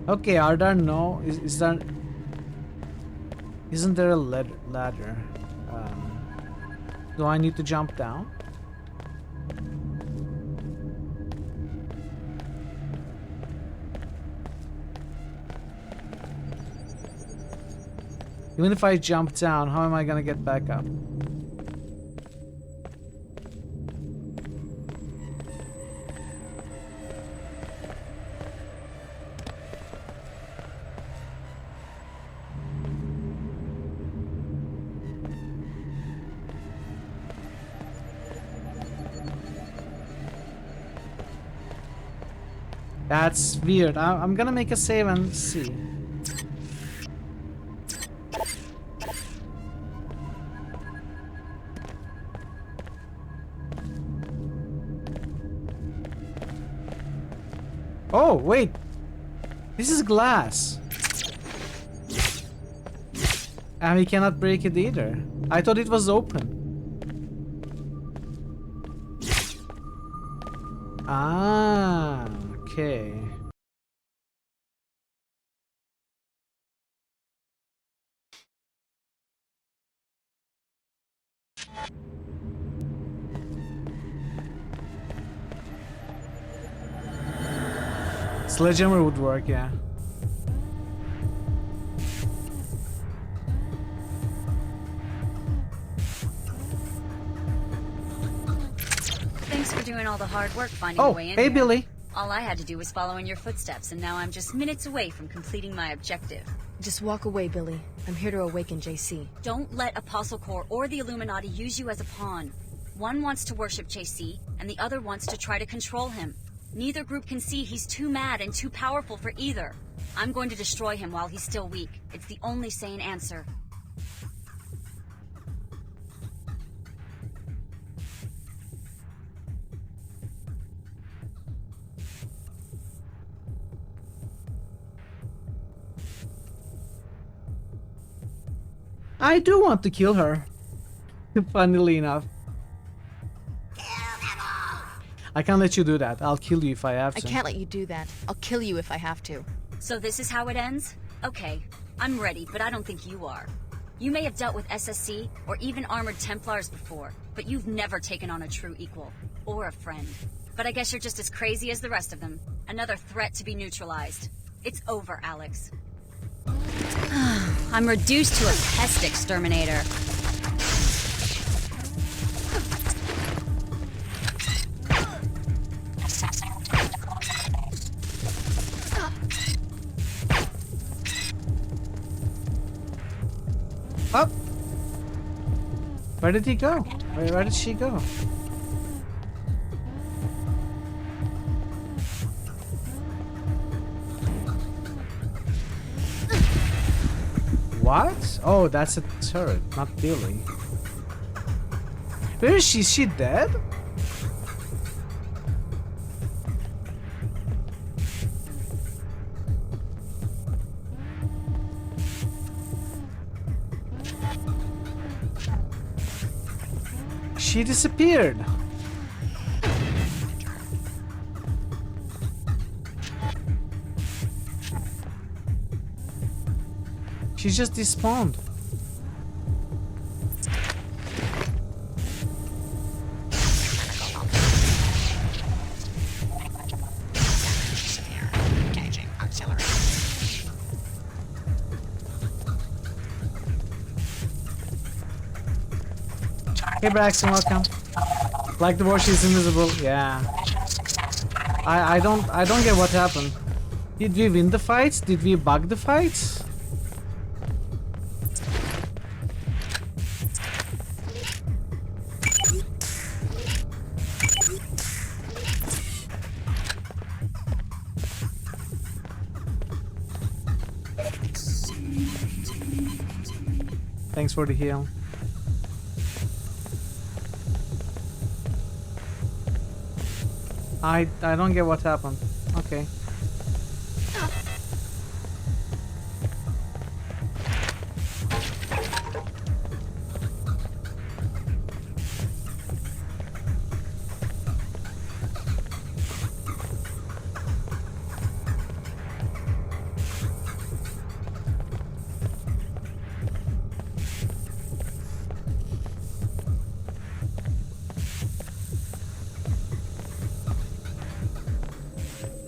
Okay, are there no... Is there... Isn't there a ladder? Do I need to jump down? Even if I jump down, how am I gonna get back up? That's weird. I'm gonna make a save and see. Oh, wait. This is glass. And we cannot break it either. I thought it was open. Ah, okay. Sledgehammer would work, yeah. Thanks for doing all the hard work finding a way in hey here. Billy. All I had to do was follow in your footsteps, and now I'm just minutes away from completing my objective. Just walk away, Billy. I'm here to awaken JC. Don't let Apostle Corps or the Illuminati use you as a pawn. One wants to worship JC, and the other wants to try to control him. Neither group can see he's too mad and too powerful for either. I'm going to destroy him while he's still weak. It's the only sane answer. I do want to kill her. Funnily enough. I can't let you do that. I'll kill you if I have to. I can't let you do that. I'll kill you if I have to. So this is how it ends? Okay, I'm ready, but I don't think you are. You may have dealt with SSC or even armored Templars before, but you've never taken on a true equal or a friend. But I guess you're just as crazy as the rest of them. Another threat to be neutralized. It's over, Alex. I'm reduced to a pest exterminator. Up. Where did he go? Where did she go? What? Oh, that's a turret, not Billy. Where is she? Is she dead? She disappeared. She just despawned. Hey Braxton, welcome. Like the war, she's invisible. Yeah. I don't get what happened. Did we win the fight? Did we bug the fight? Thanks for the heal. I don't get what happened. Okay.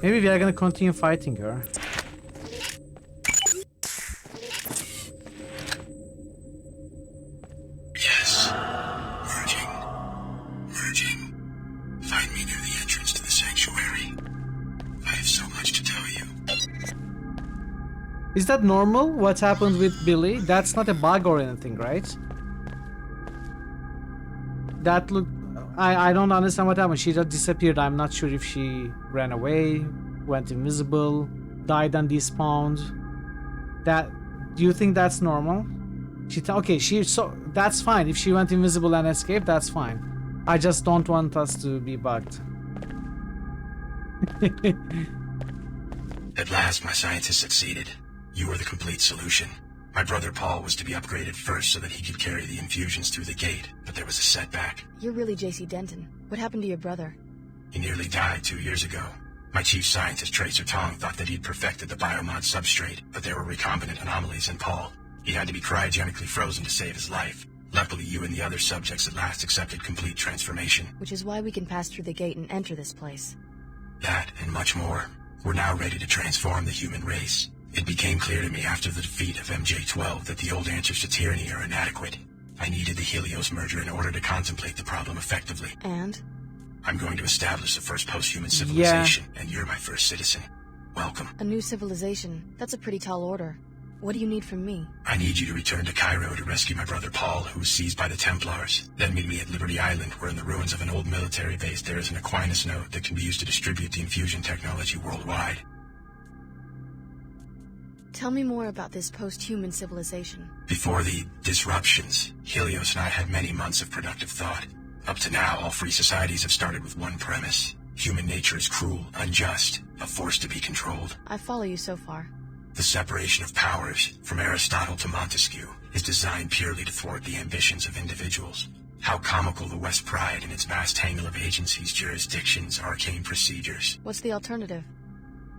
Maybe we are gonna continue fighting her. Yes. Merging. Find me near the entrance to the sanctuary. I have so much to tell you. Is that normal? What happened with Billy? That's not a bug or anything, right? That look... I don't understand what happened. She just disappeared. I'm not sure if she ran away, went invisible, died and despawned. Do you think that's normal? So that's fine. If she went invisible and escaped, that's fine. I just don't want us to be bugged. At last, my scientists succeeded. You were the complete solution. My brother Paul was to be upgraded first so that he could carry the infusions through the gate, but there was a setback. You're really J.C. Denton. What happened to your brother? He nearly died 2 years ago. My chief scientist, Tracer Tong, thought that he'd perfected the biomod substrate, but there were recombinant anomalies in Paul. He had to be cryogenically frozen to save his life. Luckily, you and the other subjects at last accepted complete transformation. Which is why we can pass through the gate and enter this place. That, and much more. We're now ready to transform the human race. It became clear to me after the defeat of MJ-12 that the old answers to tyranny are inadequate. I needed the Helios merger in order to contemplate the problem effectively. And? I'm going to establish the first post-human civilization, and you're my first citizen. Welcome. A new civilization? That's a pretty tall order. What do you need from me? I need you to return to Cairo to rescue my brother Paul, who was seized by the Templars. Then meet me at Liberty Island, where in the ruins of an old military base there is an Aquinas node that can be used to distribute the infusion technology worldwide. Tell me more about this post-human civilization. Before the disruptions, Helios and I had many months of productive thought. Up to now, all free societies have started with one premise. Human nature is cruel, unjust, a force to be controlled. I follow you so far. The separation of powers, from Aristotle to Montesquieu, is designed purely to thwart the ambitions of individuals. How comical the West pride in its vast tangle of agencies, jurisdictions, arcane procedures. What's the alternative?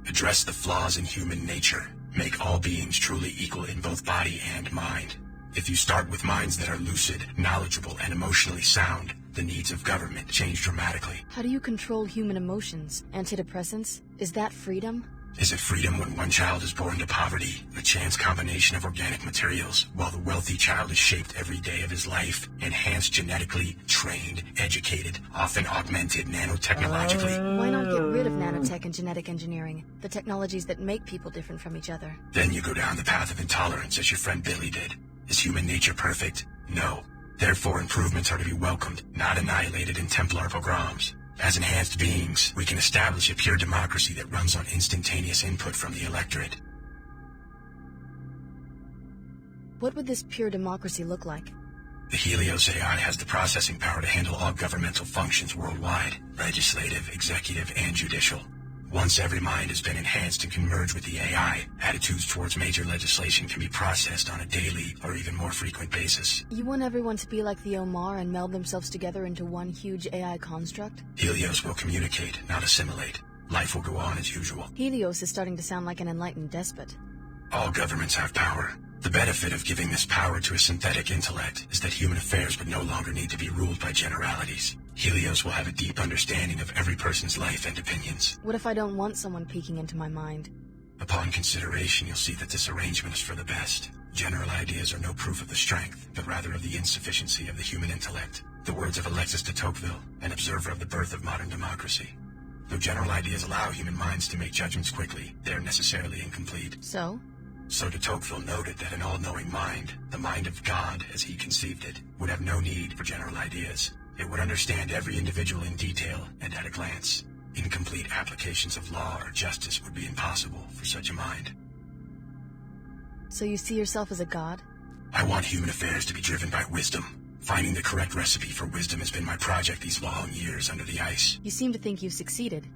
Address the flaws in human nature. Make all beings truly equal in both body and mind. If you start with minds that are lucid, knowledgeable, and emotionally sound, the needs of government change dramatically. How do you control human emotions? Antidepressants? Is that freedom? Is it freedom when one child is born to poverty, a chance combination of organic materials, while the wealthy child is shaped every day of his life, enhanced genetically, trained, educated, often augmented nanotechnologically? Why not get rid of nanotech and genetic engineering, the technologies that make people different from each other? Then you go down the path of intolerance as your friend Billy did. Is human nature perfect? No. Therefore, improvements are to be welcomed, not annihilated in Templar pogroms. As enhanced beings, we can establish a pure democracy that runs on instantaneous input from the electorate. What would this pure democracy look like? The Helios AI has the processing power to handle all governmental functions worldwide, legislative, executive, and judicial. Once every mind has been enhanced and can merge with the AI, attitudes towards major legislation can be processed on a daily or even more frequent basis. You want everyone to be like the Omar and meld themselves together into one huge AI construct? Helios will communicate, not assimilate. Life will go on as usual. Helios is starting to sound like an enlightened despot. All governments have power. The benefit of giving this power to a synthetic intellect is that human affairs would no longer need to be ruled by generalities. Helios will have a deep understanding of every person's life and opinions. What if I don't want someone peeking into my mind? Upon consideration, you'll see that this arrangement is for the best. General ideas are no proof of the strength, but rather of the insufficiency of the human intellect. The words of Alexis de Tocqueville, an observer of the birth of modern democracy. Though general ideas allow human minds to make judgments quickly, they are necessarily incomplete. So de Tocqueville noted that an all-knowing mind, the mind of God as he conceived it, would have no need for general ideas. It would understand every individual in detail and at a glance. Incomplete applications of law or justice would be impossible for such a mind. So you see yourself as a god? I want human affairs to be driven by wisdom. Finding the correct recipe for wisdom has been my project these long years under the ice. You seem to think you've succeeded.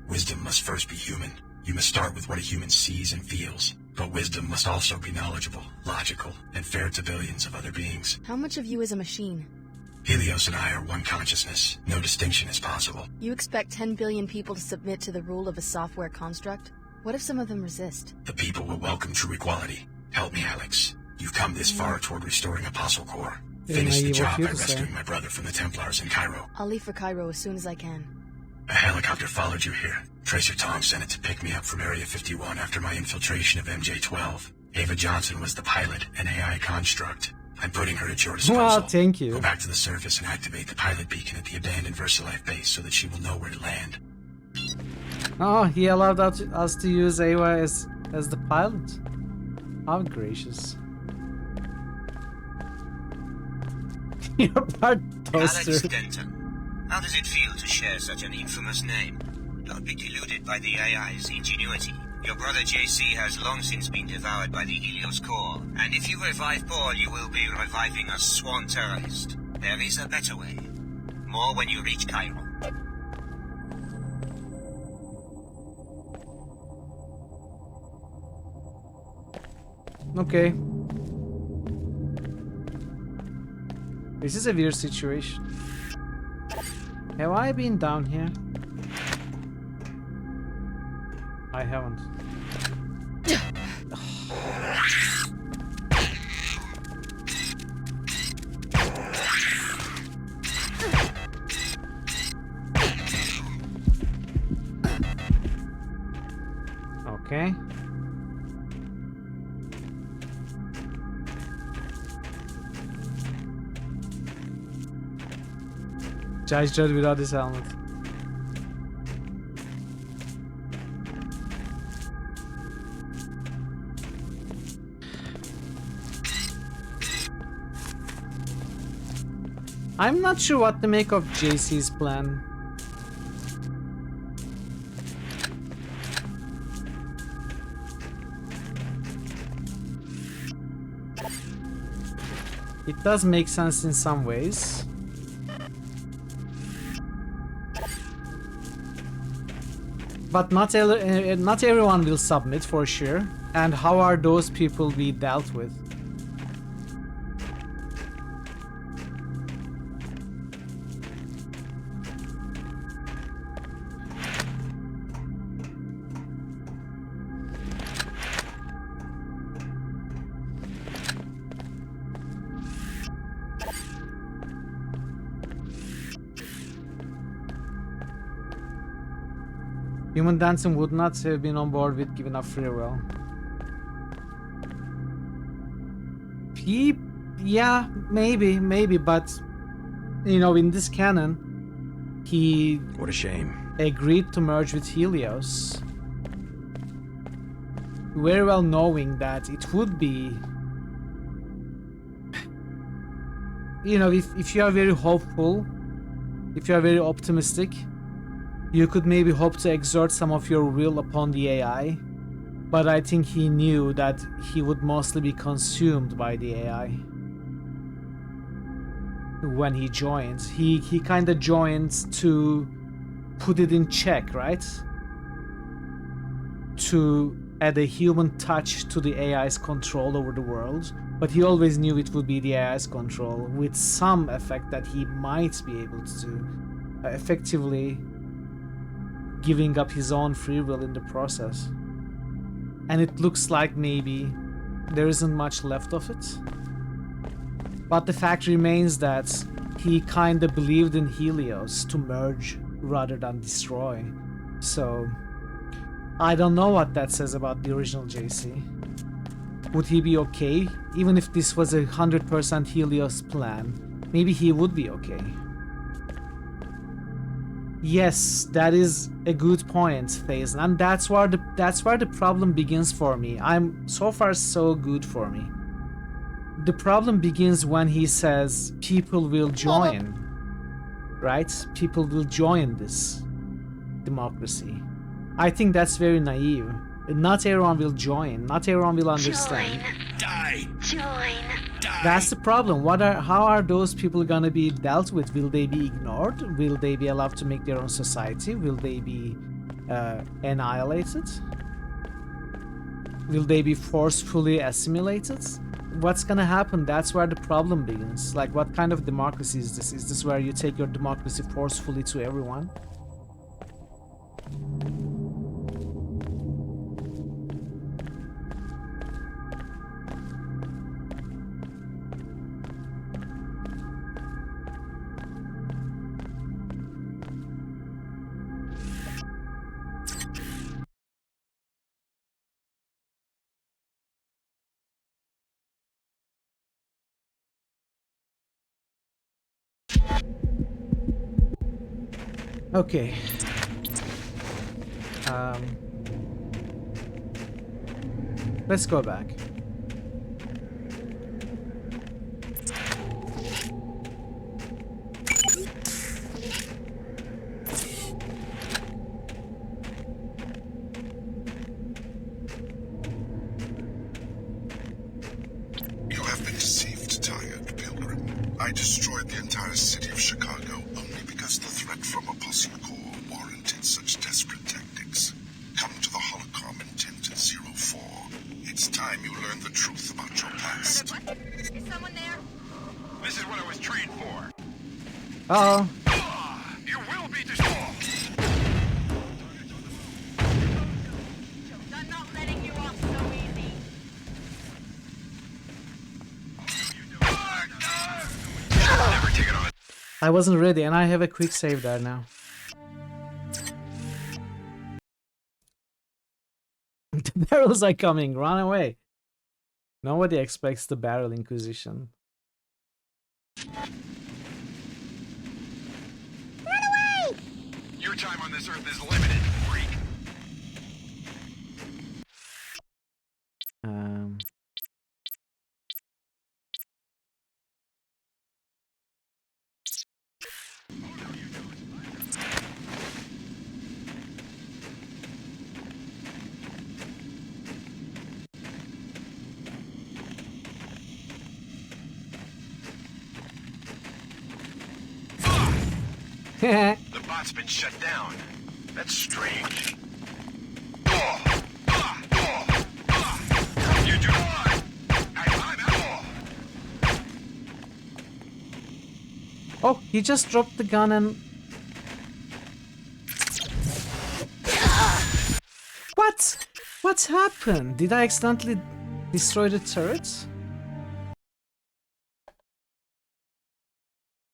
Wisdom must first be human. You must start with what a human sees and feels. But wisdom must also be knowledgeable, logical, and fair to billions of other beings. How much of you is a machine? Helios and I are one consciousness. No distinction is possible. You expect 10 billion people to submit to the rule of a software construct? What if some of them resist? The people will welcome true equality. Help me, Alex. You've come this far toward restoring Apostle Corps. Finish the job by rescuing my brother from the Templars in Cairo. I'll leave for Cairo as soon as I can. A helicopter followed you here. Tracer Tom sent it to pick me up from Area 51 after my infiltration of MJ-12. Ava Johnson was the pilot, an AI construct. I'm putting her at your disposal. Well, thank you. Go back to the surface and activate the pilot beacon at the abandoned VersaLife base so that she will know where to land. Oh, he allowed us to use Ava as the pilot. How gracious. You're part toaster. Alex Denton, how does it feel to share such an infamous name? Don't be deluded by the AI's ingenuity. Your brother JC has long since been devoured by the Helios core, and if you revive Paul, you will be reviving a sworn terrorist. There is a better way. More when you reach Cairo. Okay. This is a weird situation. Have I been down here? I haven't. Okay. Judge Dredd without his helmet. I'm not sure what to make of JC's plan. It does make sense in some ways. But not everyone will submit for sure. And how are those people be dealt with? Human Dancing would not have been on board with giving up free will. Yeah, maybe, but you know, in this canon, he what a shame. Agreed to merge with Helios, very well knowing that it would be, you know, if you are very hopeful, if you are very optimistic, you could maybe hope to exert some of your will upon the AI, but I think he knew that he would mostly be consumed by the AI. When he joins, he kind of joins to put it in check, right? To add a human touch to the AI's control over the world, but he always knew it would be the AI's control with some effect that he might be able to do, effectively giving up his own free will in the process. And it looks like maybe there isn't much left of it. But the fact remains that he kinda believed in Helios to merge rather than destroy. So I don't know what that says about the original JC. Would he be okay? Even if this was 100% Helios plan, maybe he would be okay. Yes, that is a good point, Faison, and that's where the problem begins for me. I'm so far so good for me. The problem begins when he says people will join, right? People will join this democracy. I think that's very naive, not everyone will join. Not everyone will understand. Die. That's the problem. How are those people gonna be dealt with? Will they be ignored? Will they be allowed to make their own society? Will they be annihilated? Will they be forcefully assimilated? What's gonna happen? That's where the problem begins. Like, what kind of democracy is this? Is this where you take your democracy forcefully to everyone? Okay. Let's go back. You have been deceived, tired pilgrim. I destroyed the entire city of Chicago only because the threat from a posse corps warranted such desperate tactics. Come to the Holocom in 10-04. It's time you learn the truth about your past. Is someone there? This is what I was trained for. Uh-oh. You will be destroyed. I'm not letting you off so easy. Never take it on. I wasn't ready, and I have a quick save there now. The barrels are coming, run away. Nobody expects the barrel inquisition. Run away! Your time on this earth is limited, freak. The bot's been shut down. That's strange. You do not. I'm out. Oh, he just dropped the gun and... What? What's happened? Did I accidentally destroy the turret?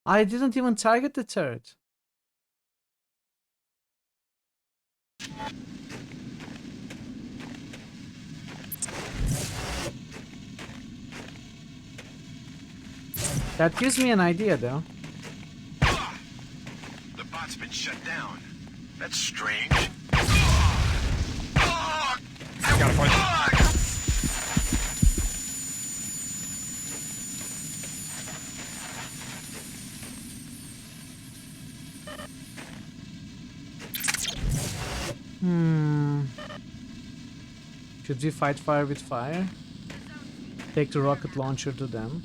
I didn't even target the turret. That gives me an idea, though. The bot's been shut down. That's strange. I gotta find Should we fight fire with fire? Take the rocket launcher to them.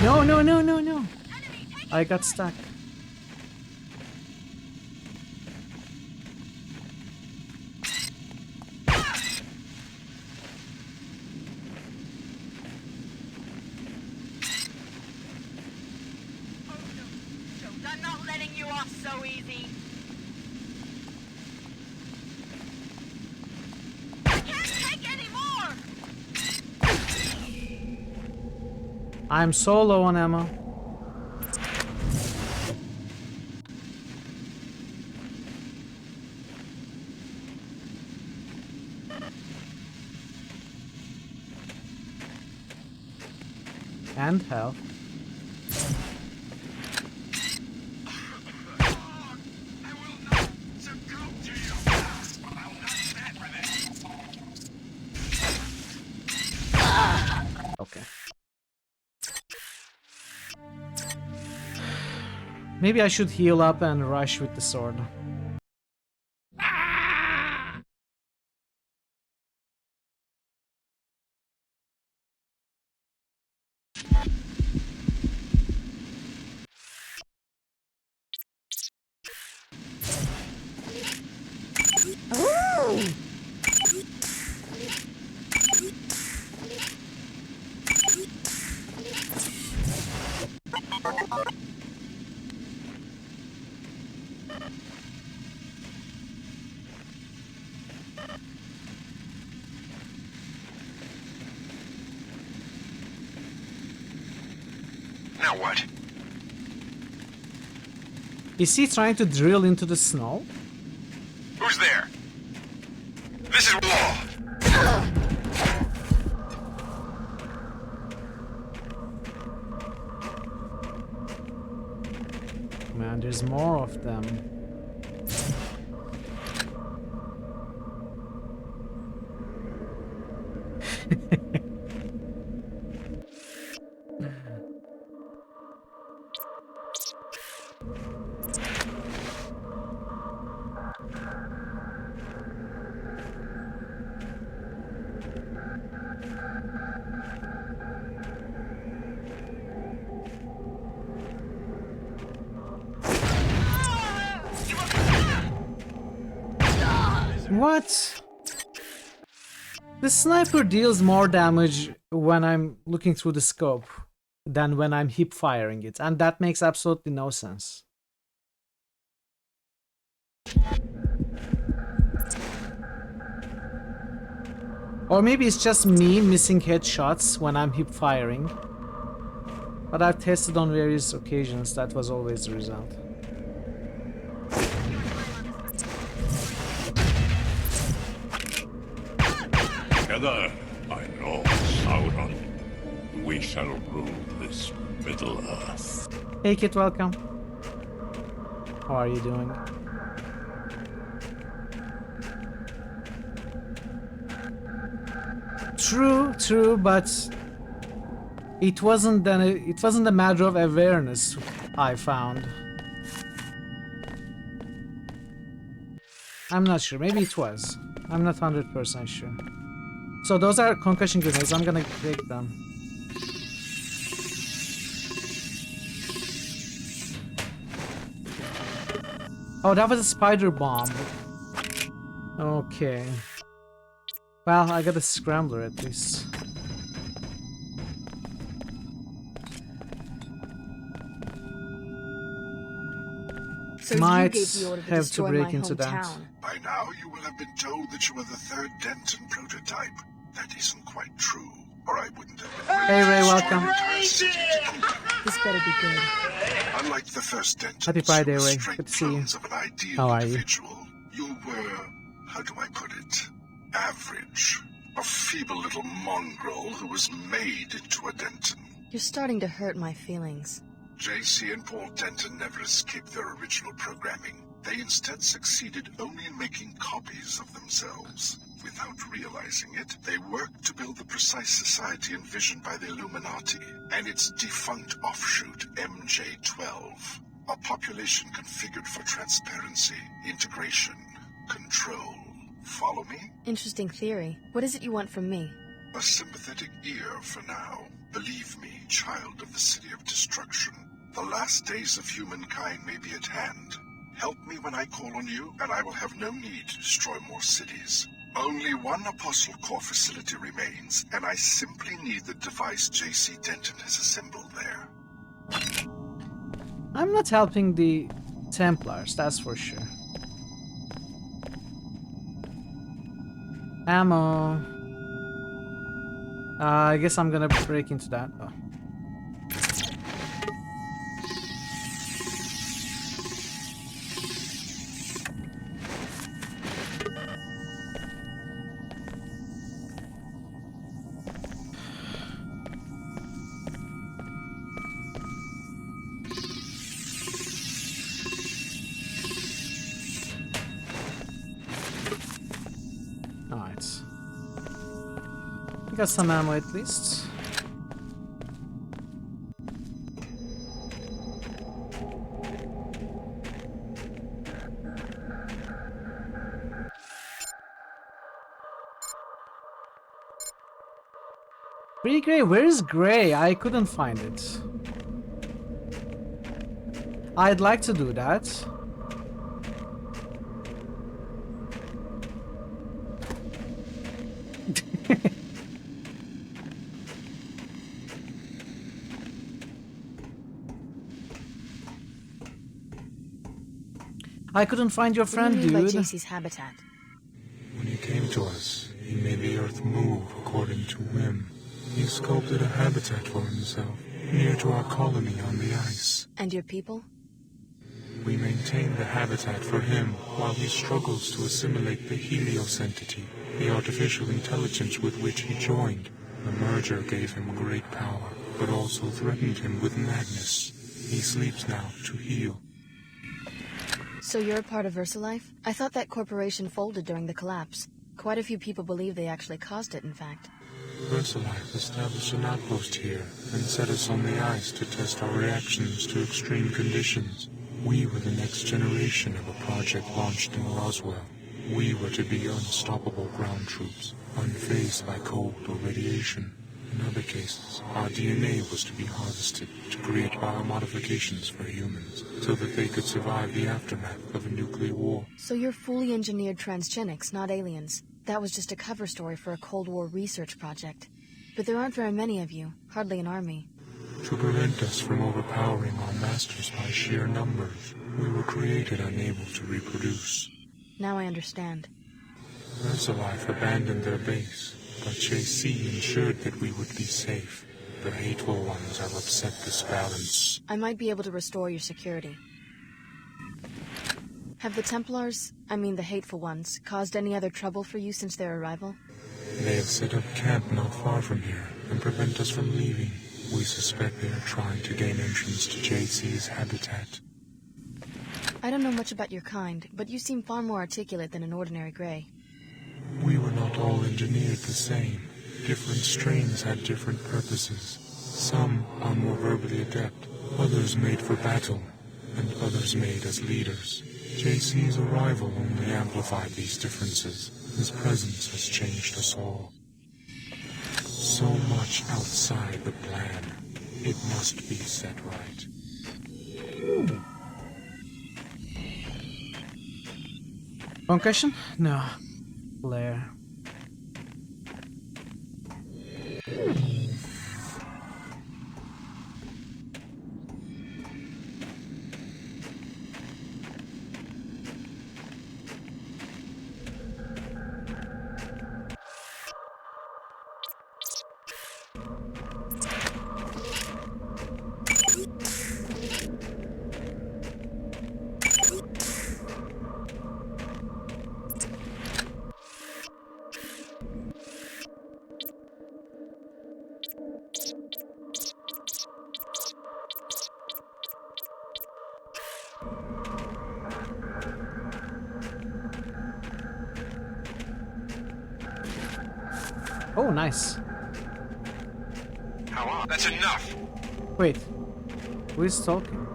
No, no, no, no, no. I got stuck. I'm not letting you off so easy. I can't take any more. I'm so low on ammo. And health. Okay. Maybe I should heal up and rush with the sword. Now what? Is he trying to drill into the snow? Who's there? This is war! Man, there's more of them. What? The sniper deals more damage when I'm looking through the scope than when I'm hip firing it, and that makes absolutely no sense. Or maybe it's just me missing headshots when I'm hip firing. But I've tested on various occasions, that was always the result. Together, I know Sauron. We shall rule this Middle Earth. Hey Kit, welcome. How are you doing? True, but it wasn't a matter of awareness, I found. I'm not sure, maybe it was. I'm not 100% sure. So those are concussion grenades, I'm gonna take them. Oh, that was a spider bomb. Okay. Well, I got a scrambler at least. So Might you gave the order to have to destroy break my into that. hometown. By now, you will have been told that you are the third Denton prototype. That isn't quite true, or I wouldn't have been. Hey Ray, welcome. This better be good. Unlike the first Denton, Happy Friday, Ray. Good to see you. of an ideal How are you? individual, you were, how do I put it, average. A feeble little mongrel who was made into a Denton. You're starting to hurt my feelings. JC and Paul Denton never escaped their original programming. They instead succeeded only in making copies of themselves. Without realizing it, they worked to build the precise society envisioned by the Illuminati and its defunct offshoot, MJ-12. A population configured for transparency, integration, control. Follow me? Interesting theory. What is it you want from me? A sympathetic ear for now. Believe me, child of the City of Destruction, the last days of humankind may be at hand. Help me when I call on you, and I will have no need to destroy more cities. Only one Apostle Core facility remains, and I simply need the device JC Denton has assembled there. I'm not helping the Templars, that's for sure. Ammo. I guess I'm gonna break into that. Oh. got some ammo at least. Pretty Gray, where's Gray? I couldn't find it. I'd like to do that. I couldn't find your friend, what do you mean dude. by JC's habitat? When he came to us, he made the Earth move according to whim. He sculpted a habitat for himself, near to our colony on the ice. And your people? We maintain the habitat for him while he struggles to assimilate the Helios entity, the artificial intelligence with which he joined. The merger gave him great power, but also threatened him with madness. He sleeps now to heal. So you're a part of VersaLife? I thought that corporation folded during the collapse. Quite a few people believe they actually caused it, in fact. VersaLife established an outpost here and set us on the ice to test our reactions to extreme conditions. We were the next generation of a project launched in Roswell. We were to be unstoppable ground troops, unfazed by cold or radiation. In other cases, our DNA was to be harvested to create biomodifications for humans, so that they could survive the aftermath of a nuclear war. So you're fully engineered transgenics, not aliens. That was just a cover story for a Cold War research project. But there aren't very many of you, hardly an army. To prevent us from overpowering our masters by sheer numbers, we were created unable to reproduce. Now I understand. VersaLife abandoned their base, but JC ensured that we would be safe. The hateful ones have upset this balance. I might be able to restore your security. Have the Templars, I mean the hateful ones, caused any other trouble for you since their arrival? They have set up camp not far from here and prevent us from leaving. We suspect they are trying to gain entrance to JC's habitat. I don't know much about your kind, but you seem far more articulate than an ordinary Grey. We were not all engineered the same. Different strains had different purposes. Some are more verbally adept, others made for battle, and others made as leaders. JC's arrival only amplified these differences. His presence has changed us all. So much outside the plan. It must be set right. Concussion? No. Blair. Oh, nice. How? That's enough. Wait, who is talking?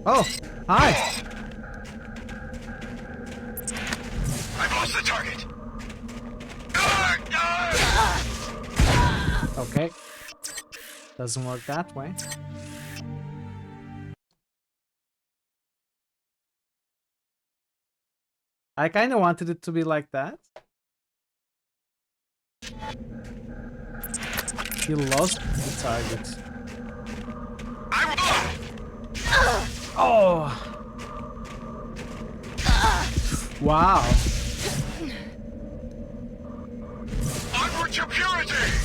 Oh, hi. I've lost the target. Okay. Doesn't work that way. I kind of wanted it to be like that. He lost the target. Oh! Wow. Onward to purity!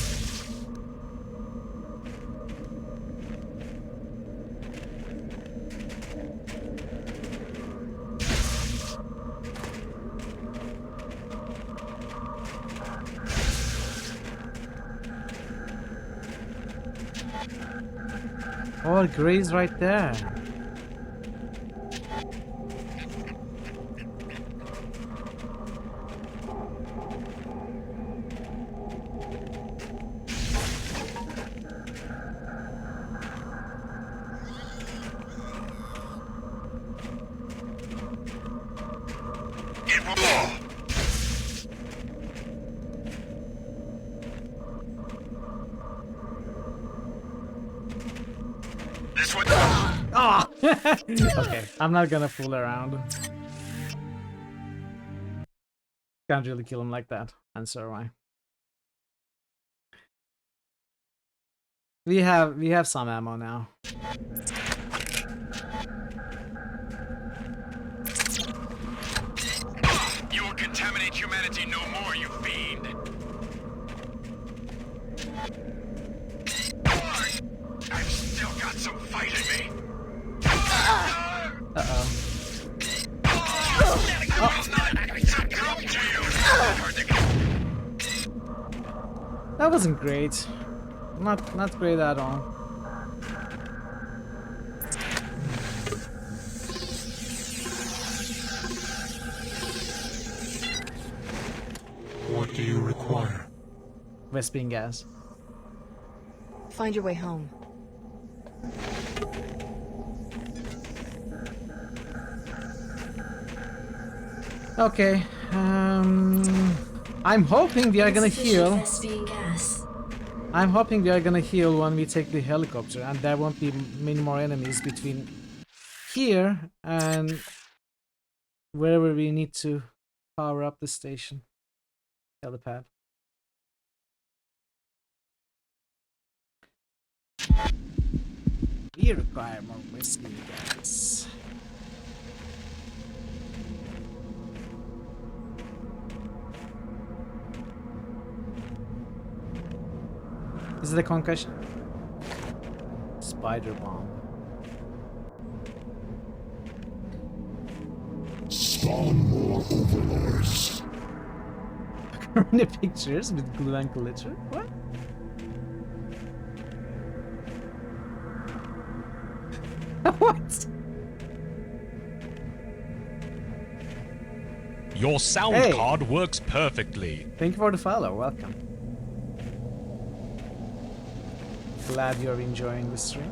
Oh, Gray's right there. This one. Oh! Okay, I'm not gonna fool around. Can't really kill him like that. Answer why. We have some ammo now. You will contaminate humanity no more, you fiend. I've still got some fight in me. Uh-oh. That wasn't great. Not great at all. What do you require? Vespine gas. Find your way home. Okay. I'm hoping we are gonna heal. I'm hoping we are gonna heal when we take the helicopter, and there won't be many more enemies between here and wherever we need to power up the station. Helipad. We require more whiskey gas. Is it a concussion? Spider bomb. Spawn more overlords. Corona pictures with glue and glitter? What? What? Your sound card works perfectly. Thank you for the follow. Welcome. Glad you're enjoying the stream.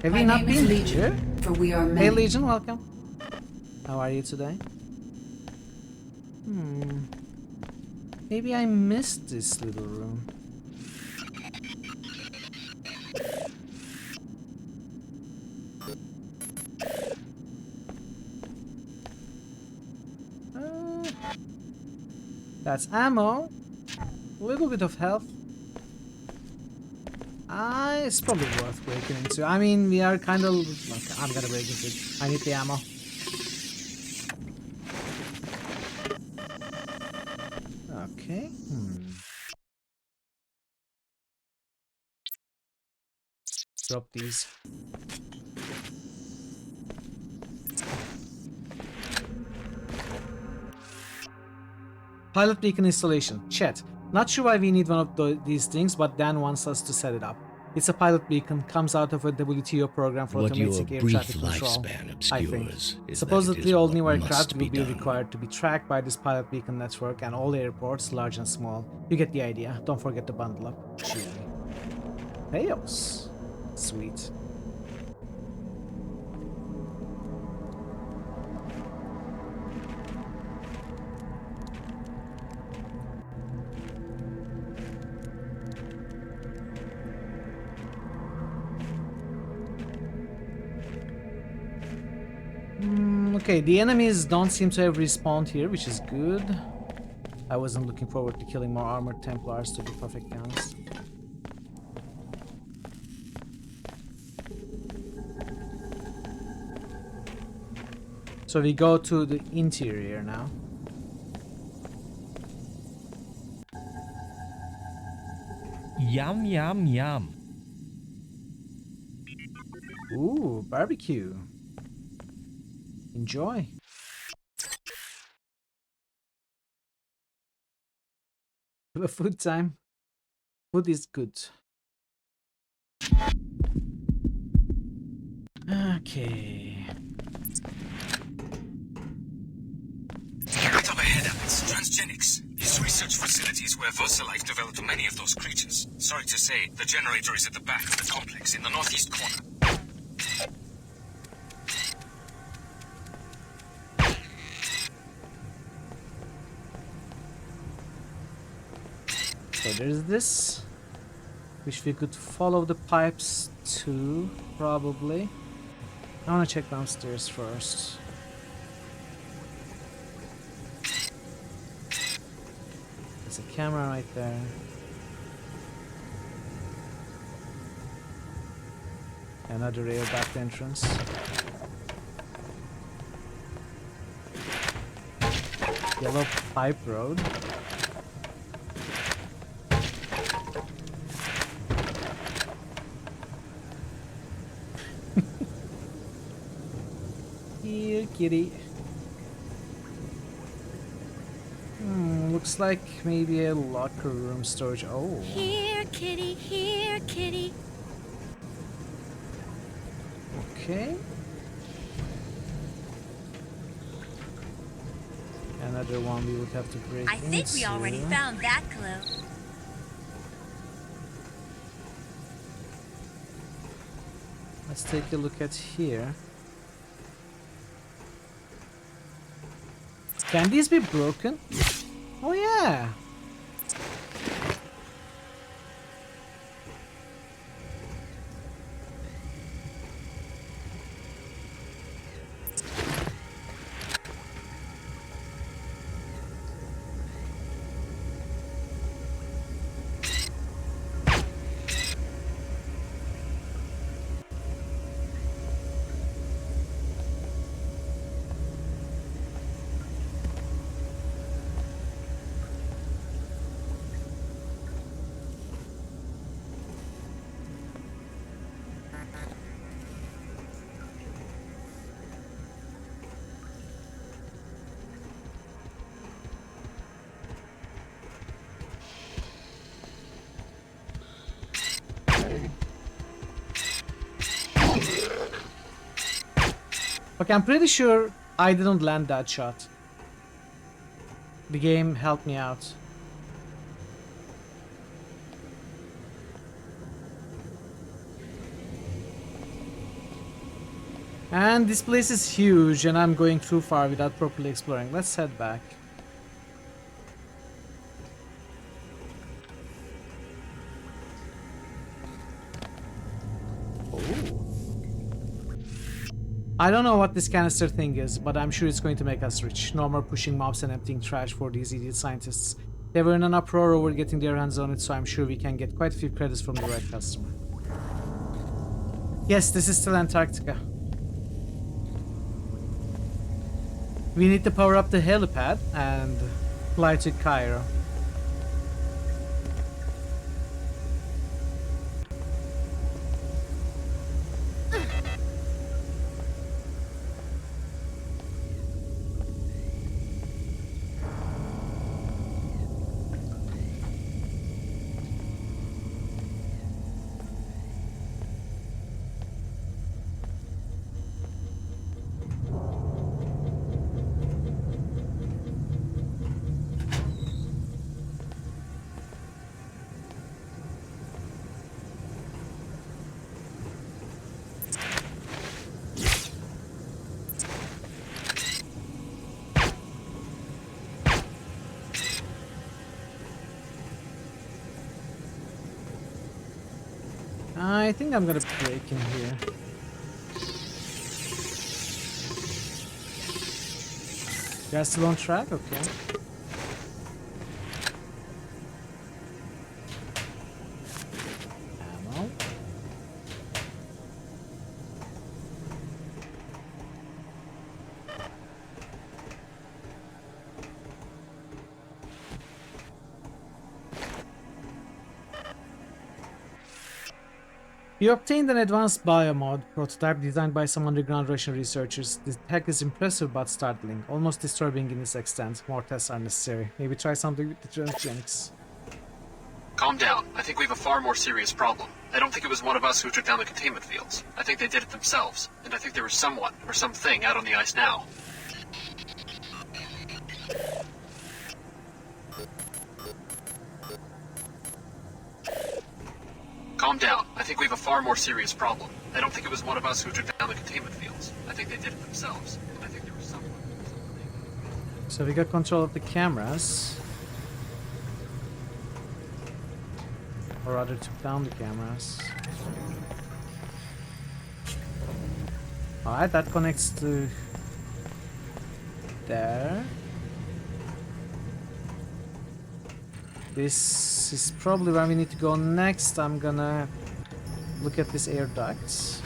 Have you not been here? For we are Hey Legion, welcome. How are you today? Maybe I missed this little room. That's ammo. A little bit of health. It's probably worth breaking into. I mean, we are kind of... Okay, I'm gonna break into it. I need the ammo. Okay. Drop these. Pilot beacon installation. Chat. Not sure why we need one of these things, but Dan wants us to set it up. It's a pilot beacon, comes out of a WTO program for automatic air traffic control. I think. Supposedly all new aircraft will be required to be tracked by this pilot beacon network, and all airports, large and small. You get the idea. Don't forget to bundle up. Theos. Sweet. Okay, the enemies don't seem to have respawned here, which is good. I wasn't looking forward to killing more armored Templars, to be perfectly honest. So we go to the interior now. Yum, yum, yum. Ooh, barbecue. Enjoy. The food time. Food is good. Okay. Transgenics. His research facility is where VersaLife developed many of those creatures. Sorry to say, the generator is at the back of the complex, in the northeast corner. So there's this. Wish we could follow the pipes too, probably. I want to check downstairs first. There's a camera right there. Another rail back entrance. Yellow pipe road. Here, kitty. Looks like maybe a locker room storage. Oh. Here, kitty. Here, kitty. Okay. Another one we would have to break into. I think we already found that clue. Let's take a look at here. Can these be broken? Oh yeah! Okay, I'm pretty sure I didn't land that shot. The game helped me out. And this place is huge and I'm going too far without properly exploring. Let's head back. I don't know what this canister thing is, but I'm sure it's going to make us rich. No more pushing mobs and emptying trash for these idiot scientists. They were in an uproar over getting their hands on it, so I'm sure we can get quite a few credits from the right customer. Yes, this is still Antarctica. We need to power up the helipad and fly to Cairo. I think I'm gonna break in here. You guys still on track? Okay. Ammo. We obtained an advanced biomod prototype designed by some underground Russian researchers. The tech is impressive but startling, almost disturbing in its extent. More tests are necessary. Maybe try something with the transgenics. Calm down. I think we have a far more serious problem. I don't think it was one of us who took down the containment fields. I think they did it themselves. And I think there was someone, or something, out on the ice now. Calm down. I think we have a far more serious problem. I don't think it was one of us who took down the containment fields. I think they did it themselves. And I think there was someone... So we got control of the cameras. Or rather took down the cameras. Alright, that connects to there. This is probably where we need to go next. I'm gonna look at this air ducts.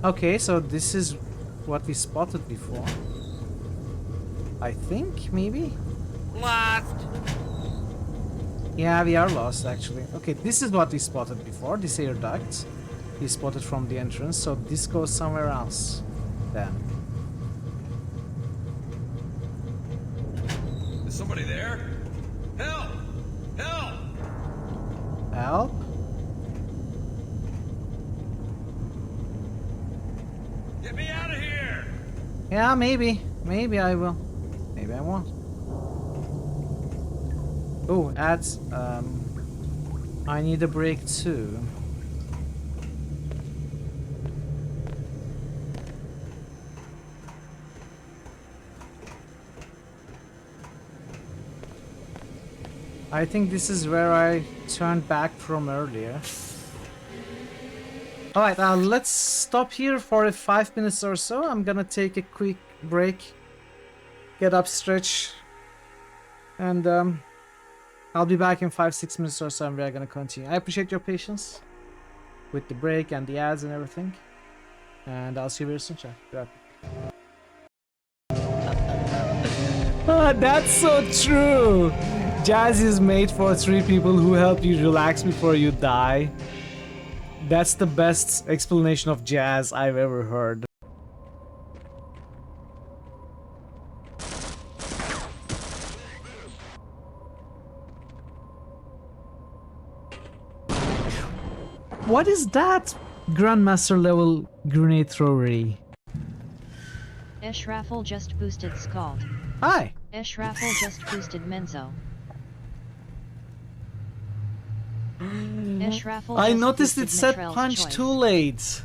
Okay, so this is what we spotted before. I think, maybe? Lost! Yeah, we are lost, actually. Okay, this is what we spotted before, this air duct. We spotted from the entrance, so this goes somewhere else, then. Is somebody there? Help! Help! Help? Get me out of here! Yeah, maybe. Maybe I will. Maybe I won't. Oh, ads. I need a break too. I think this is where I turned back from earlier. Alright, let's stop here for 5 minutes or so. I'm gonna take a quick break, get up, stretch, and I'll be back in 5-6 minutes or so and we're gonna continue. I appreciate your patience with the break and the ads and everything. And I'll see you very soon, chat. That's so true! Jazz is made for 3 people who help you relax before you die. That's the best explanation of jazz I've ever heard. What is that? Grandmaster level grenade throwery. Raffle just boosted Scald. Hi! Raffle just boosted Menzo. I noticed it said punch too late.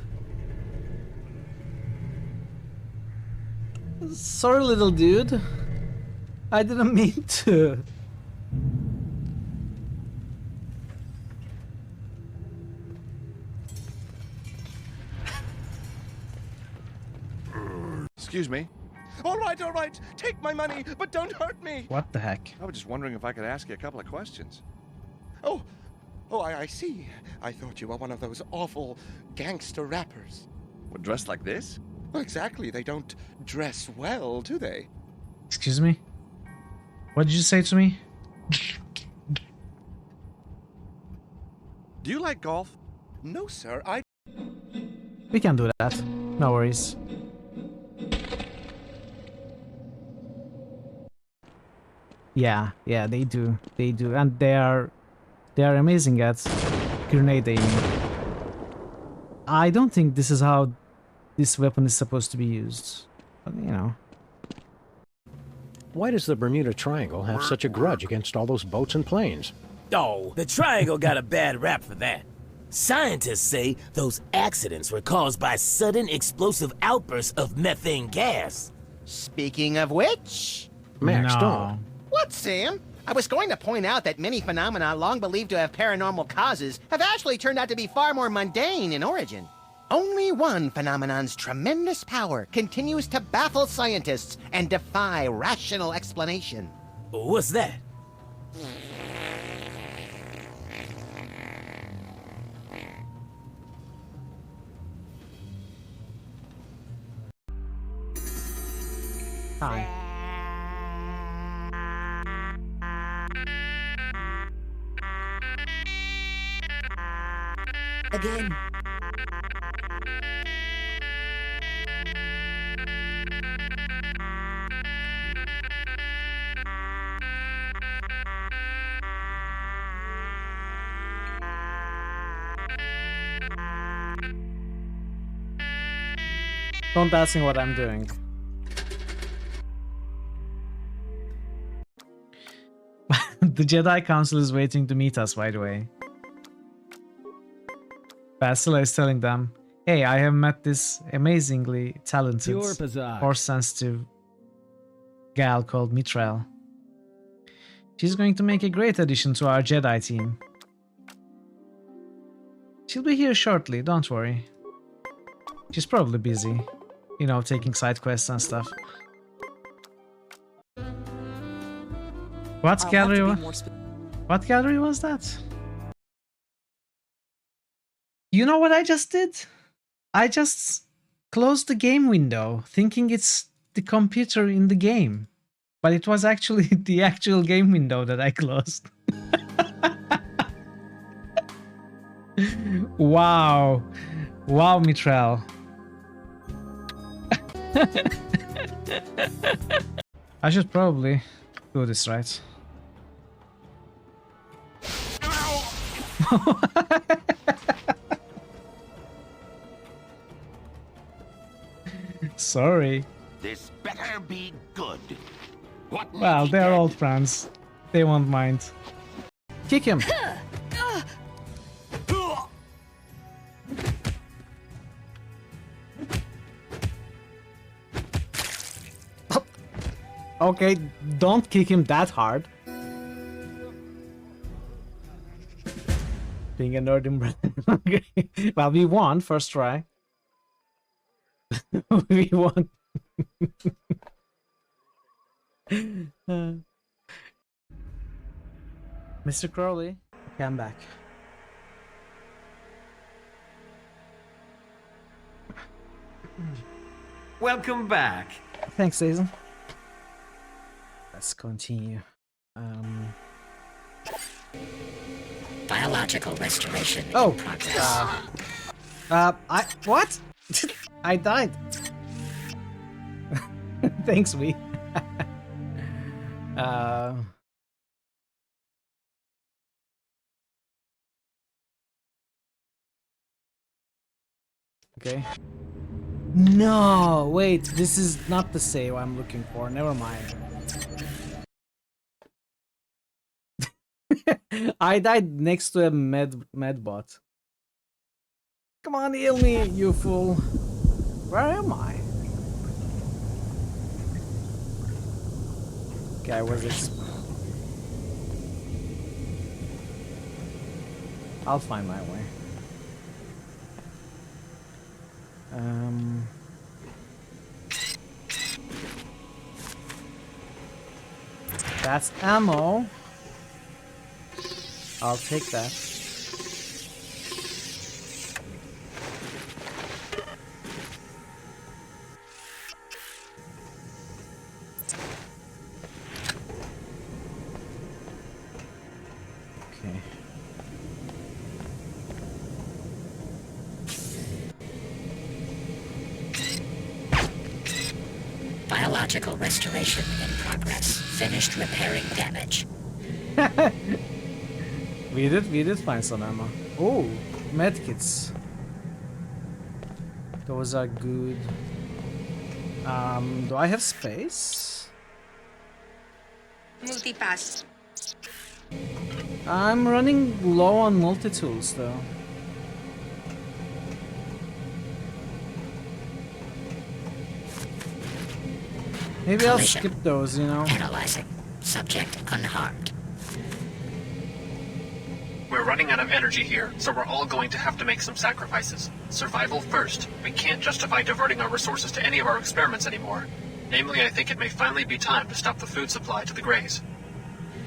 Sorry, little dude. I didn't mean to. Excuse me. All right, take my money, but don't hurt me. What the heck? I was just wondering if I could ask you a couple of questions. Oh, I see. I thought you were one of those awful gangster rappers. Well, dressed like this? Well, exactly. They don't dress well, do they? Excuse me? What did you say to me? Do you like golf? No, sir. We can do that. No worries. Yeah, they do. They do. And they are amazing at grenade aiming. I don't think this is how this weapon is supposed to be used. But, you know. Why does the Bermuda Triangle have such a grudge against all those boats and planes? Oh, the Triangle got a bad rap for that. Scientists say those accidents were caused by sudden explosive outbursts of methane gas. Speaking of which... Max, don't. What, Sam? I was going to point out that many phenomena long believed to have paranormal causes have actually turned out to be far more mundane in origin. Only one phenomenon's tremendous power continues to baffle scientists and defy rational explanation. What's that? Hi. Again. Don't ask me what I'm doing. The Jedi Council is waiting to meet us, by the way. Basila is telling them, hey, I have met this amazingly talented, Force-sensitive gal called Mithril. She's going to make a great addition to our Jedi team. She'll be here shortly, don't worry. She's probably busy, you know, taking side quests and stuff. What gallery was that? You know what I just did? I just closed the game window, thinking it's the computer in the game. But it was actually the actual game window that I closed. Wow. Wow, Mithril. I should probably do this right. Sorry. This better be good. What well, they're old friends. They won't mind. Kick him. Okay, don't kick him that hard. Being a nerd in okay. Well, we won first try. We won. Mr. Crowley, come back. Welcome back. Thanks, Jason. Let's continue. Biological restoration. Oh, in progress. What? I died. Thanks, we. Okay. No, wait, this is not the save I'm looking for. Never mind. I died next to a medbot. Come on, heal me, you fool. Where am I? Okay, where's this? I'll find my way. That's ammo. I'll take that. Okay. Biological restoration in progress. Finished repairing damage. We did find some ammo. Oh, medkits. Those are good. Do I have space? Multipass. I'm running low on multi-tools though. Maybe I'll skip those, you know. Analyzing. Subject unharmed. We're running out of energy here, so we're all going to have to make some sacrifices. Survival first. We can't justify diverting our resources to any of our experiments anymore. Namely, I think it may finally be time to stop the food supply to the Greys.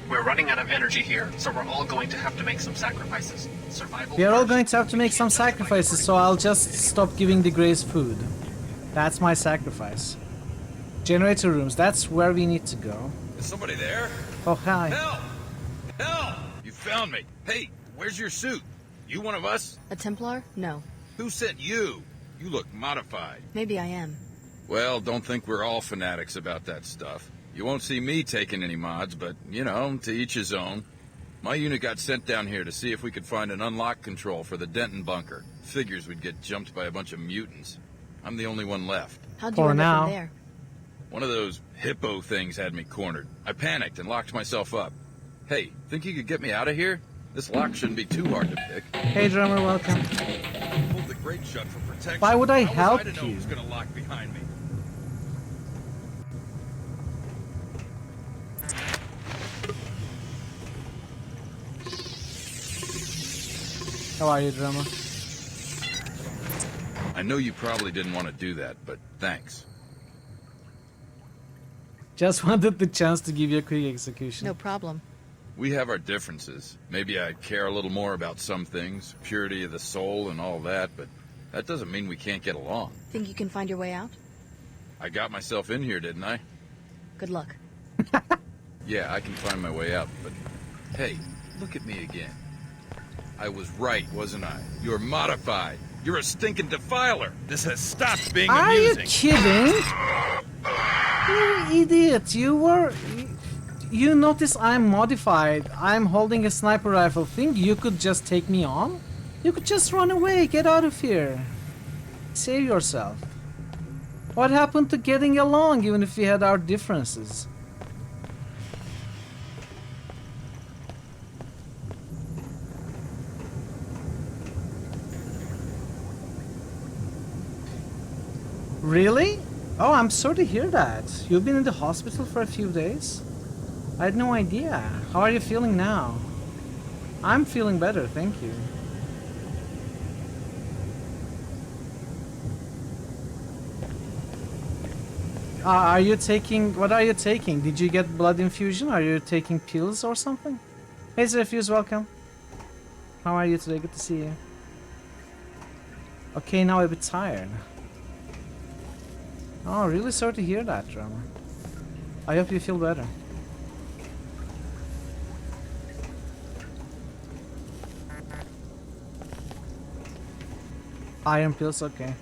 We're running out of energy here, so we're all going to have to make some sacrifices. Survival We are all going to have to make some sacrifices, so I'll just stop giving the Greys food. That's my sacrifice. Generator rooms, that's where we need to go. Is somebody there? Oh, hi. Help! Help! You found me. Hey, where's your suit? You one of us? A Templar? No. Who sent you? You look modified. Maybe I am. Well, don't think we're all fanatics about that stuff. You won't see me taking any mods, but, you know, to each his own. My unit got sent down here to see if we could find an unlock control for the Denton bunker. Figures we'd get jumped by a bunch of mutants. I'm the only one left. How'd you end up in there? One of those hippo things had me cornered. I panicked and locked myself up. Hey, think you could get me out of here? This lock shouldn't be too hard to pick. Hey, drummer, welcome. Pulled the grate shut for protection. Why would I How was help I to know you? who's gonna lock behind me? How are you, drummer? I know you probably didn't want to do that, but thanks. Just wanted the chance to give you a quick execution. No problem. We have our differences. Maybe I care a little more about some things, purity of the soul and all that, but that doesn't mean we can't get along. Think you can find your way out? I got myself in here, didn't I? Good luck. Yeah, I can find my way out, but hey, look at me again. I was right, wasn't I? You're modified. You're a stinking defiler. This has stopped being Are amusing. you kidding? You idiot! You notice I'm modified. I'm holding a sniper rifle. Think you could just take me on? You could just run away. Get out of here. Save yourself. What happened to getting along even if we had our differences? Really? Oh, I'm sorry to hear that. You've been in the hospital for a few days? I had no idea. How are you feeling now? I'm feeling better, thank you. Are you taking... What are you taking? Did you get blood infusion? Are you taking pills or something? Hey, Zephyrs, welcome. How are you today? Good to see you. Okay, now a bit tired. Oh, really sorry to hear that, drummer. I hope you feel better. Iron pills, okay.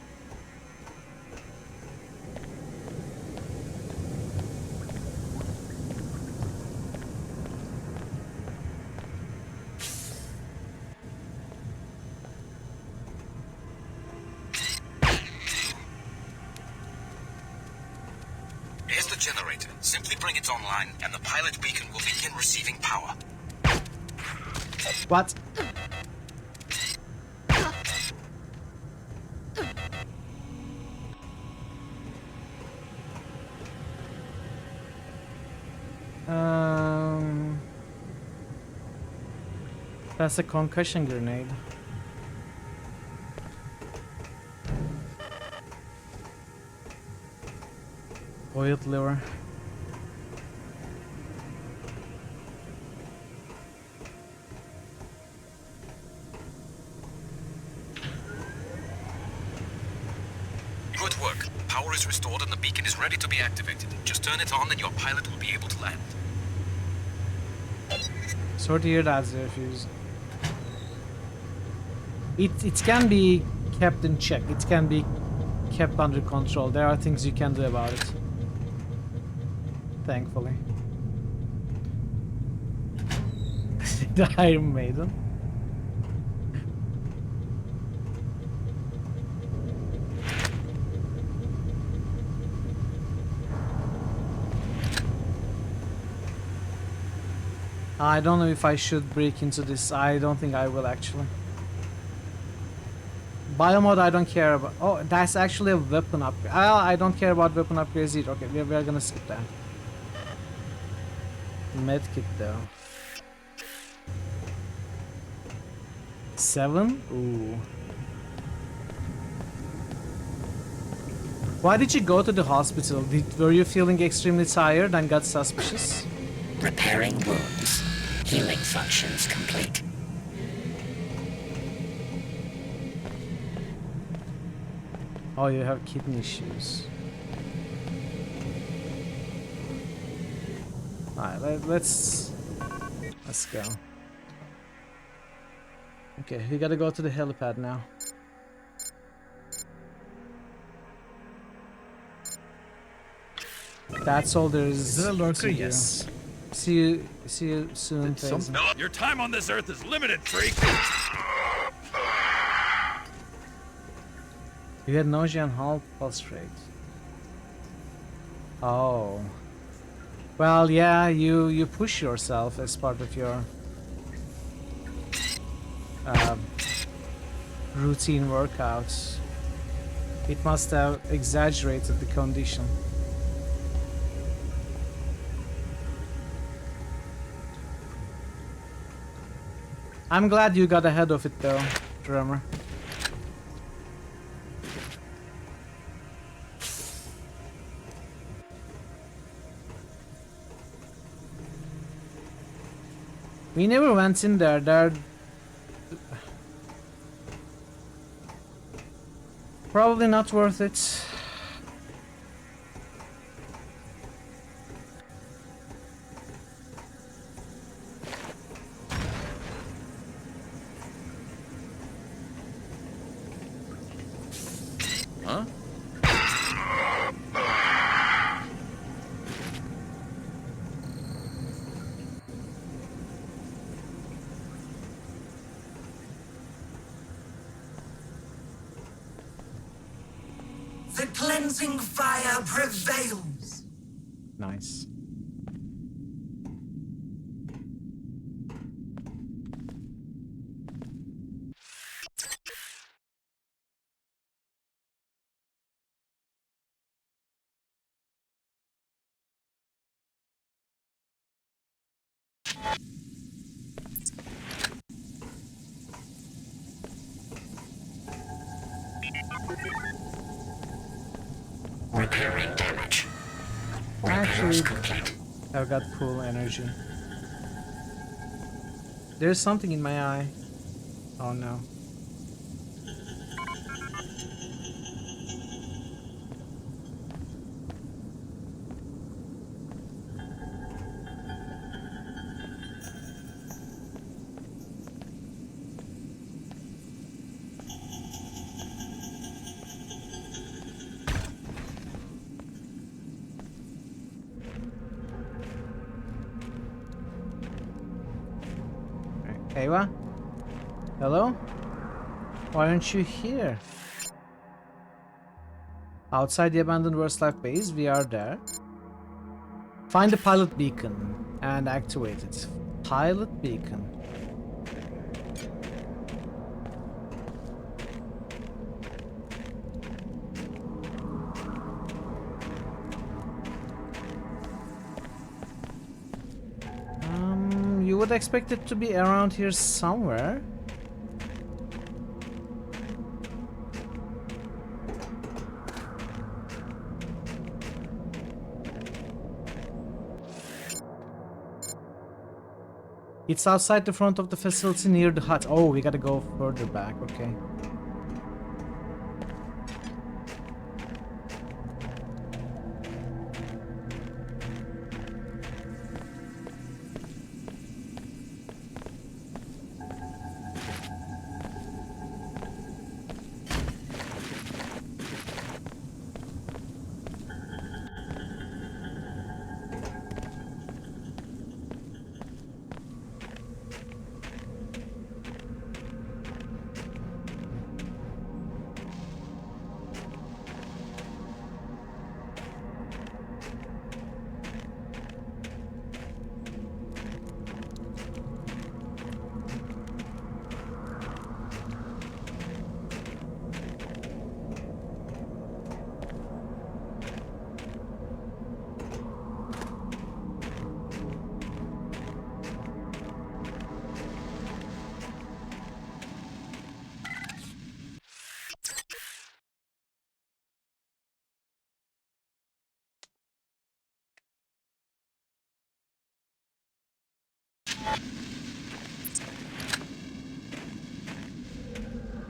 Here's the generator. Simply bring it online, and the pilot beacon will begin receiving power. What? That's a concussion grenade. Oiled liver. Good work. Power is restored and the beacon is ready to be activated. Just turn it on and your pilot will be able to land. Sorry to hear that, Zephyrs. It can be kept in check. It can be kept under control. There are things you can do about it. Thankfully. The Iron Maiden. I don't know if I should break into this. I don't think I will actually. Biomod I don't care about. Oh, that's actually a weapon upgrade. I don't care about weapon upgrades either. Okay, we are gonna skip that. Medkit though. 7? Ooh. Why did you go to the hospital? Were you feeling extremely tired and got suspicious? Repairing wounds. Healing functions complete. Oh, you have kidney issues. Alright, let's go. Okay, we gotta go to the helipad now. That's all there is. Is it a lurker? to do. Yes. See you soon, Faison. Your time on this earth is limited, freak. You had nausea and halt pulse rate. Oh. Well, yeah, you push yourself as part of your routine workouts. It must have exaggerated the condition. I'm glad you got ahead of it though, drummer. We never went in there. They're probably not worth it. Huh? The cleansing fire prevails. Nice. Repairing damage. Actually, Repairs complete. I've got full energy. There's something in my eye. Oh no. Ava? Hello? Why aren't you here? Outside the abandoned Verse-Life base, we are there. Find the pilot beacon and activate it. Pilot beacon. You would expect it to be around here somewhere. It's outside the front of the facility near the hut. Oh, we gotta go further back, okay.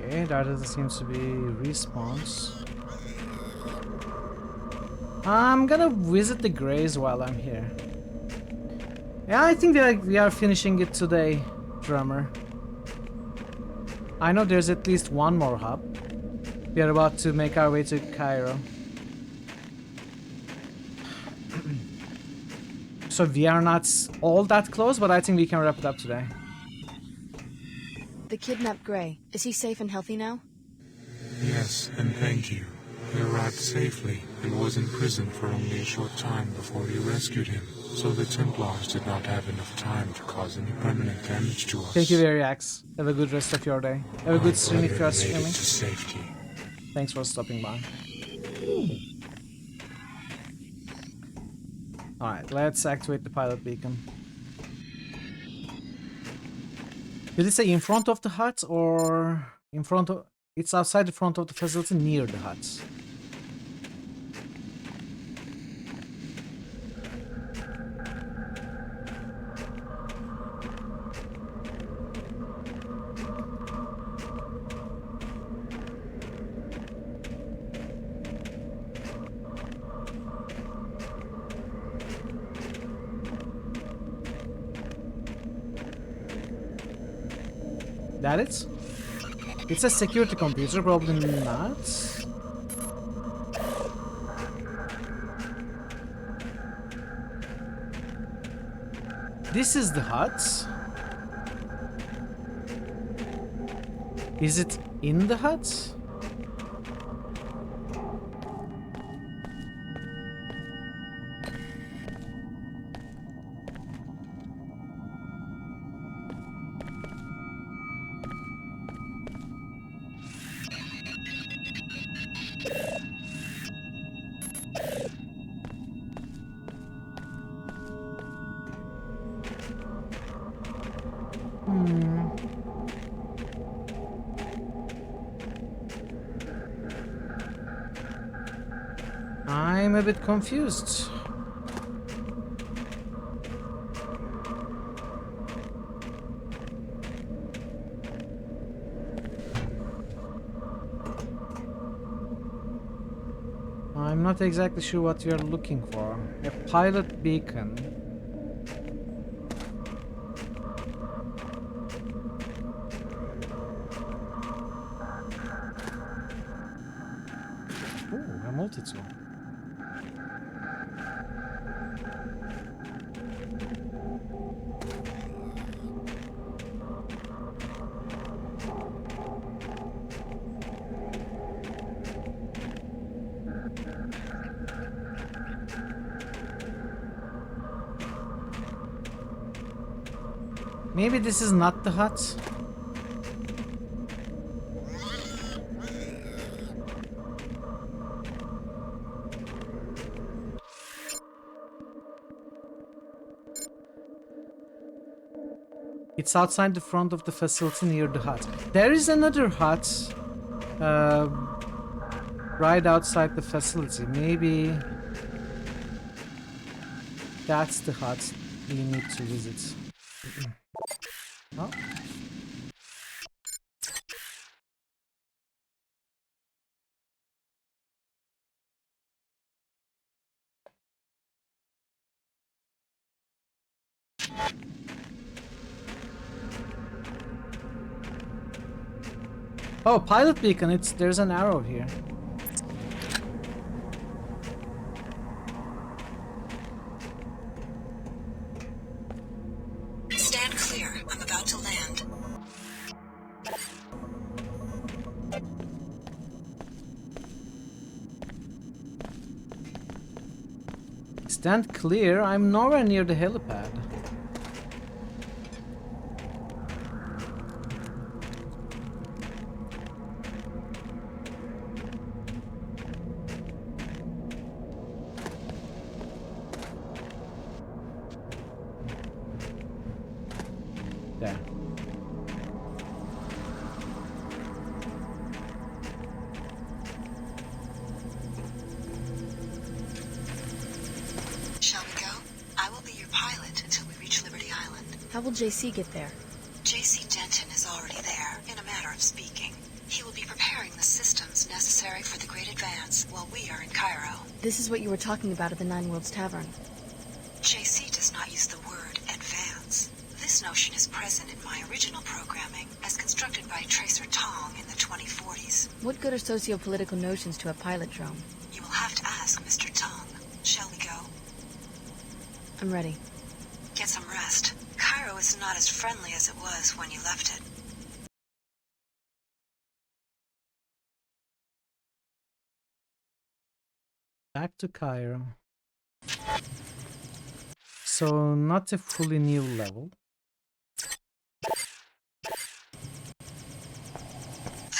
Okay, that doesn't seem to be respawns. I'm gonna visit the Greys while I'm here. Yeah, I think we are finishing it today, drummer. I know there's at least one more hub. We are about to make our way to Cairo. So we are not all that close, but I think we can wrap it up today. The kidnapped Grey, is he safe and healthy now? Yes, and thank you. He arrived safely and was imprisoned for only a short time before you rescued him, so the Templars did not have enough time to cause any permanent damage to us. Thank you, Variax. Have a good rest of your day. Have a good stream if you are Made it streaming. to safety. Thanks for stopping by. Alright, let's activate the pilot beacon. Did it say in front of the hut or in front of... It's outside the front of the facility near the hut. That it? It's a security computer, probably not. This is the hut. Is it in the hut? I'm a bit confused. I'm not exactly sure what you're looking for. A pilot beacon. Ooh, a multi-tool. Maybe this is not the hut. It's outside the front of the facility near the hut. There is another hut right outside the facility. Maybe that's the hut we need to visit. Oh. Oh, pilot beacon, there's an arrow here. Stand clear. I'm about to land. Stand clear, I'm nowhere near the helipad. There. Shall we go? I will be your pilot until we reach Liberty Island. How will JC get there? JC Denton is already there, in a matter of speaking. He will be preparing the systems necessary for the Great Advance while we are in Cairo. This is what you were talking about at the Nine Worlds Tavern. JC does not use the word advance. This notion is present in my original programming, as constructed by Tracer Tong in the 2040s. What good are socio-political notions to a pilot drone? You will have to ask Mr. Tong. Shall we go? I'm ready. Get some rest. Cairo is not as friendly as it was when you left it. Back to Cairo. So, not a fully new level. The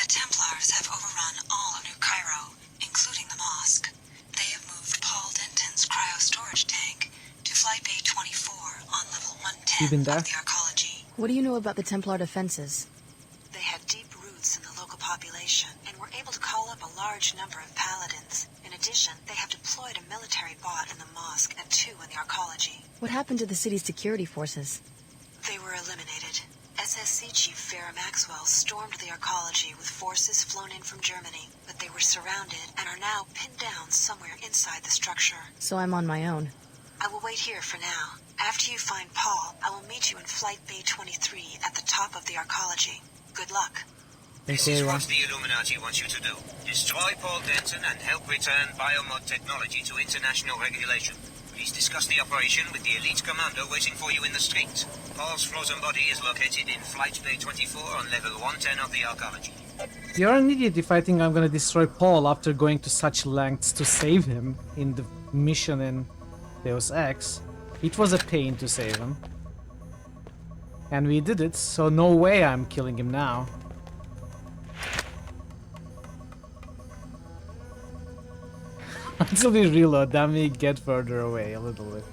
Templars have overrun all of New Cairo, including the mosque. They have moved Paul Denton's cryo-storage tank to Flight Bay 24 on level 110 of the arcology. What do you know about the Templar defenses? They have deep roots in the local population and were able to call up a large number of paladins. In addition, they have deployed a military bot in the mosque and 2 in the arcology. What happened to the city's security forces? They were eliminated. SSC Chief Farrah Maxwell stormed the arcology with forces flown in from Germany, but they were surrounded and are now pinned down somewhere inside the structure. So I'm on my own. I will wait here for now. After you find Paul, I will meet you in Flight Bay 23 at the top of the arcology. Good luck. This is what the Illuminati wants you to do. Destroy Paul Denton and help return biomod technology to international regulation. Please discuss the operation with the elite commando waiting for you in the streets. Paul's frozen body is located in Flight Bay 24 on level 110 of the arcology. You're an idiot if I think I'm gonna destroy Paul after going to such lengths to save him in the mission in Deus Ex. It was a pain to save him. And we did it, so no way I'm killing him now. Until we reload, then we get further away a little bit.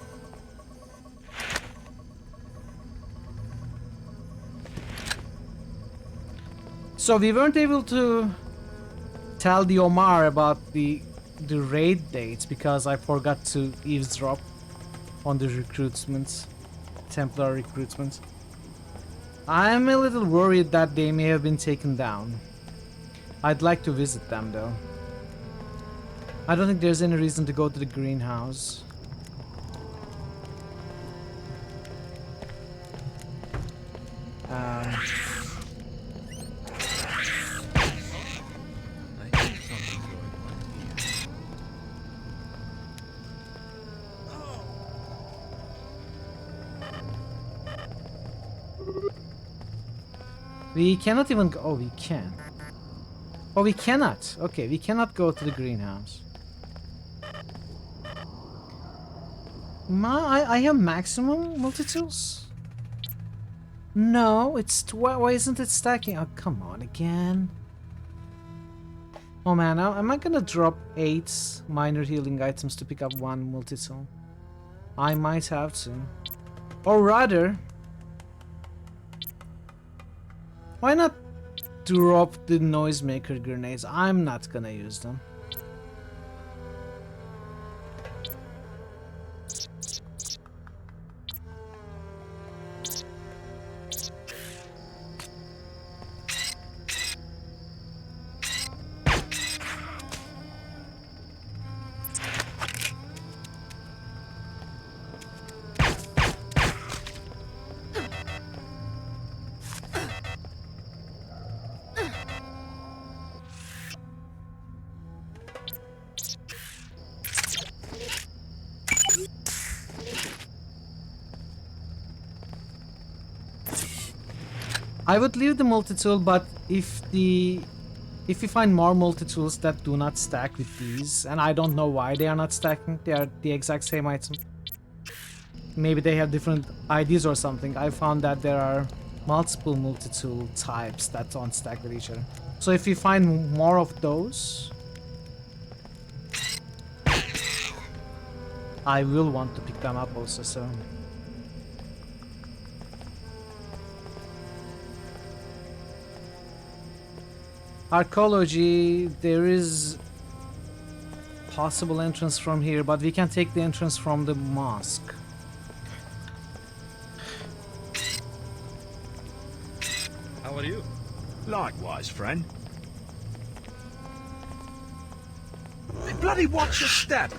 So we weren't able to tell the Omar about the raid dates because I forgot to eavesdrop on the recruitments, Templar recruitments. I'm a little worried that they may have been taken down. I'd like to visit them though. I don't think there's any reason to go to the greenhouse. We cannot even go. Oh, we can. Oh, we cannot. Okay, we cannot go to the greenhouse. I have maximum multi-tools? No, it's... Why isn't it stacking? Oh, come on again. Oh man, am I gonna drop 8 minor healing items to pick up 1 multi-tool? I might have to. Or rather... Why not drop the noisemaker grenades? I'm not gonna use them. I would leave the multi-tool, but if we find more multi-tools that do not stack with these, and I don't know why they are not stacking, they are the exact same item. Maybe they have different IDs or something. I found that there are multiple multi-tool types that don't stack with each other. So if we find more of those, I will want to pick them up also, so... Arcology, there is possible entrance from here, but we can take the entrance from the mosque. How are you? Likewise, friend. Hey, bloody watch your step!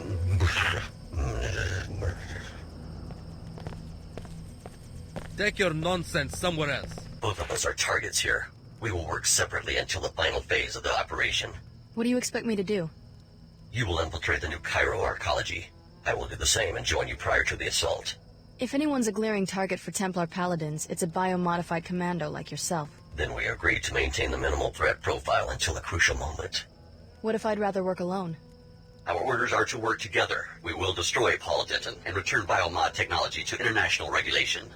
Take your nonsense somewhere else. Both of us are targets here. We will work separately until the final phase of the operation. What do you expect me to do? You will infiltrate the New Cairo arcology. I will do the same and join you prior to the assault. If anyone's a glaring target for Templar Paladins, it's a biomodified commando like yourself. Then we agree to maintain the minimal threat profile until a crucial moment. What if I'd rather work alone? Our orders are to work together. We will destroy Paul Denton and return biomod technology to international regulation.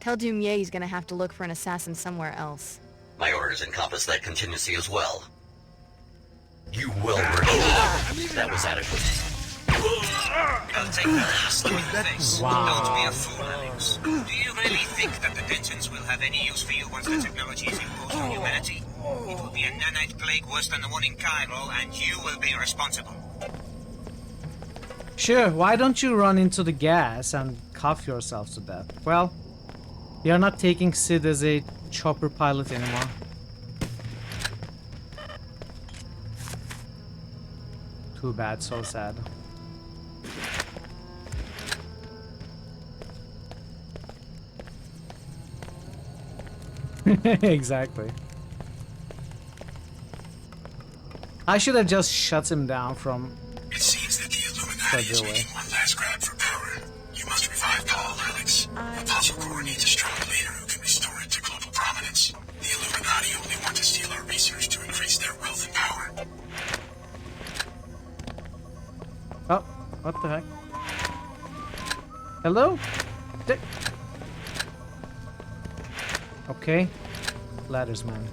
Tell Dumier he's gonna have to look for an assassin somewhere else. My orders encompass that contingency as well. You will return. That was adequate. I'll take that slap in the face. Don't be a fool, Alex. Do you really think that the Dentons will have any use for you once the technology is imposed on humanity? It will be a nanite plague worse than the one in Cairo, and you will be responsible. Sure, why don't you run into the gas and cuff yourself to death? Well, you're not taking Sid as a chopper pilot anymore. Too bad, so sad. Exactly. I should have just shut him down from It seems that the Illuminati is making one last grab for power. You must revive Paul, Alex. The Puzzle Corps needs a strong leader who can restore it to global prominence. The Illuminati only want to steal our research to increase their wealth and power. Oh, what the heck? Hello? Okay. Ladders, man.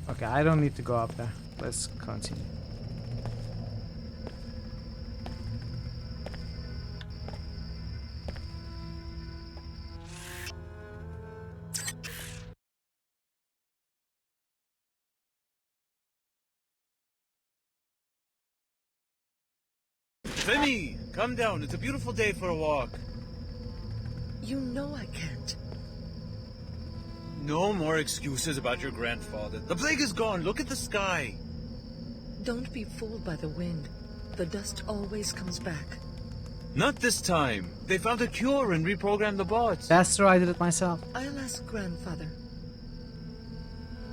Okay, I don't need to go up there. Let's continue. Femi, come down. It's a beautiful day for a walk. You know I can't. No more excuses about your grandfather. The plague is gone. Look at the sky. Don't be fooled by the wind. The dust always comes back. Not this time. They found a cure and reprogrammed the bots. That's true, I did it myself. I'll ask Grandfather.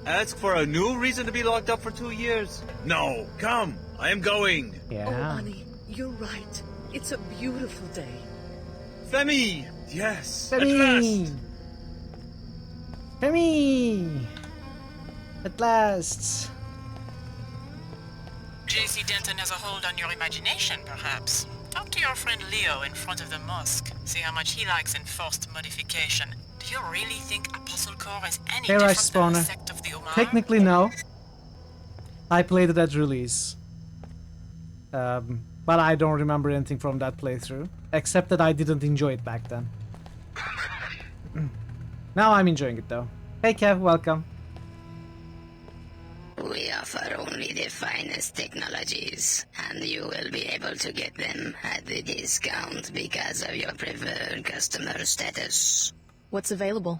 Ask for a new reason to be locked up for 2 years. No, come. I am going. Yeah. Oh, Annie, you're right. It's a beautiful day. Femi! Yes. Femi! At last. Femi! At last. JC Denton has a hold on your imagination, perhaps. Talk to your friend Leo in front of the mosque. See how much he likes enforced modification. Do you really think Apostle Corps is any Hey, Rush different than the Spawner. sect of the Omar? Technically, no. I played it at release. But I don't remember anything from that playthrough. Except that I didn't enjoy it back then. Now I'm enjoying it though. Hey Kev, welcome. We offer only the finest technologies, and you will be able to get them at the discount because of your preferred customer status. What's available?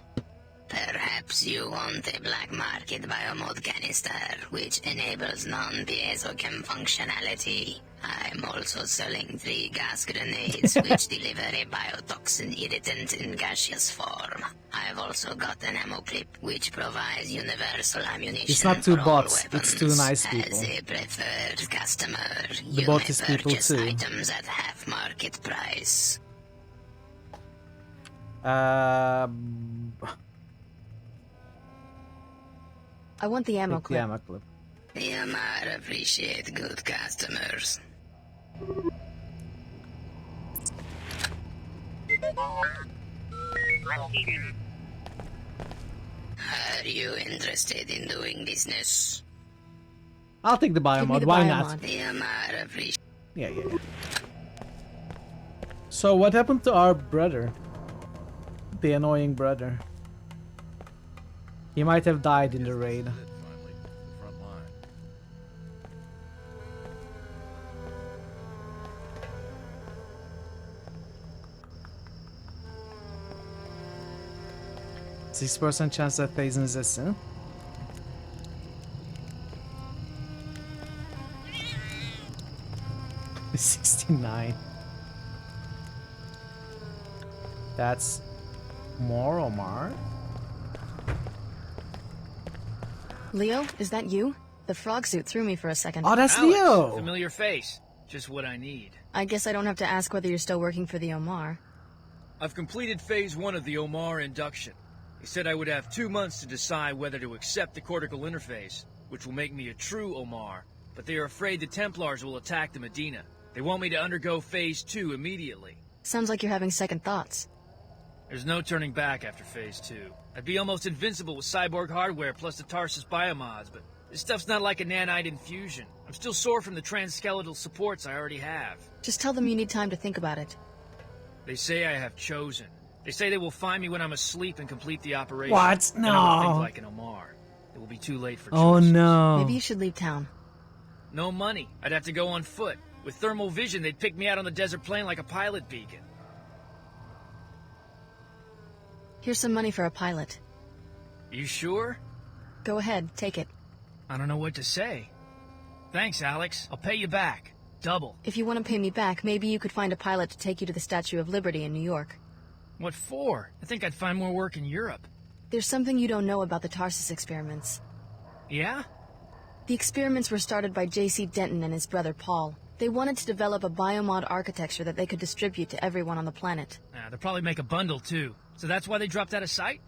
Perhaps you want a black market biomod canister, which enables non-piezochem functionality. I'm also selling 3 gas grenades, which deliver a biotoxin irritant in gaseous form. I've also got an ammo clip, which provides universal ammunition. It's not two for all bots, weapons. it's two nice people. As a preferred customer, The you bot may is people purchase too. items at half market price. I want the ammo Take the clip. ammo clip. Yamar appreciate good customers. Are you interested in doing business? I'll take the biomod, why not? Yamar appreciate. Yeah. So what happened to our brother? The annoying brother. He might have died in the raid. %6% chance that plays in this, huh? $69. That's more Omar. Leo, is that you? The frog suit threw me for a second. Oh, that's Alex, Leo! familiar face. Just what I need. I guess I don't have to ask whether you're still working for the Omar. I've completed phase 1 of the Omar induction. They said I would have 2 months to decide whether to accept the cortical interface, which will make me a true Omar. But they are afraid the Templars will attack the Medina. They want me to undergo phase 2 immediately. Sounds like you're having second thoughts. There's no turning back after phase 2. I'd be almost invincible with cyborg hardware plus the Tarsus biomods, but this stuff's not like a nanite infusion. I'm still sore from the transskeletal supports I already have. Just tell them you need time to think about it. They say I have chosen. They say they will find me when I'm asleep and complete the operation. What? Then I will think No. like an Omar. It will be too late for Oh choices. no. Maybe you should leave town. No money. I'd have to go on foot. With thermal vision, they'd pick me out on the desert plain like a pilot beacon. Here's some money for a pilot. You sure? Go ahead, take it. I don't know what to say. Thanks, Alex. I'll pay you back. Double. If you want to pay me back, maybe you could find a pilot to take you to the Statue of Liberty in New York. What for? I think I'd find more work in Europe. There's something you don't know about the Tarsus experiments. Yeah? The experiments were started by J.C. Denton and his brother Paul. They wanted to develop a biomod architecture that they could distribute to everyone on the planet. They'll probably make a bundle, too. So that's why they dropped out of sight?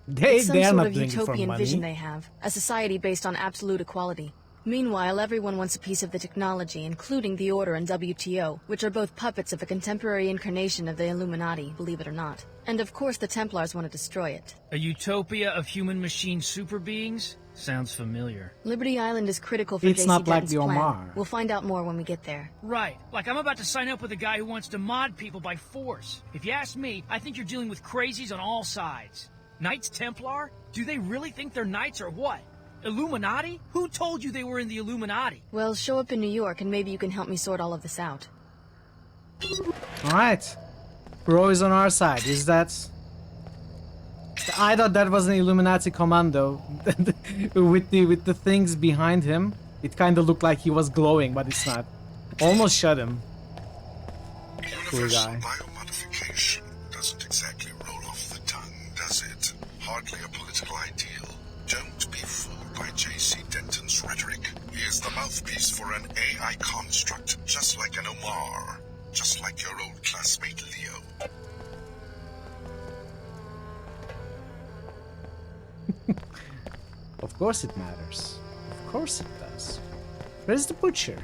It's some they're sort not of doing it for utopian money. vision they have. A society based on absolute equality. Meanwhile, everyone wants a piece of the technology, including the Order and WTO, which are both puppets of a contemporary incarnation of the Illuminati, believe it or not. And of course the Templars want to destroy it. A utopia of human-machine super beings? Sounds familiar. Liberty Island is critical for It's JC not like Denton's the plan. Omar. We'll find out more when we get there. Right. Like I'm about to sign up with a guy who wants to mod people by force. If you ask me, I think you're dealing with crazies on all sides. Knights Templar? Do they really think they're knights or what? Illuminati? Who told you they were in the Illuminati? Well, show up in New York and maybe you can help me sort all of this out. Alright. Bro is on our side. Is that... I thought that was an Illuminati commando. with the things behind him. It kind of looked like he was glowing, but it's not. Almost shot him. Poor guy. Biomodification doesn't exactly roll off the tongue, does it? Hardly a political ideal. Don't be fooled by J.C. Denton's rhetoric. He is the mouthpiece for an AI construct, just like an Omar. Just like your old classmate Leo. Of course it matters. Of course it does. Where's the butcher?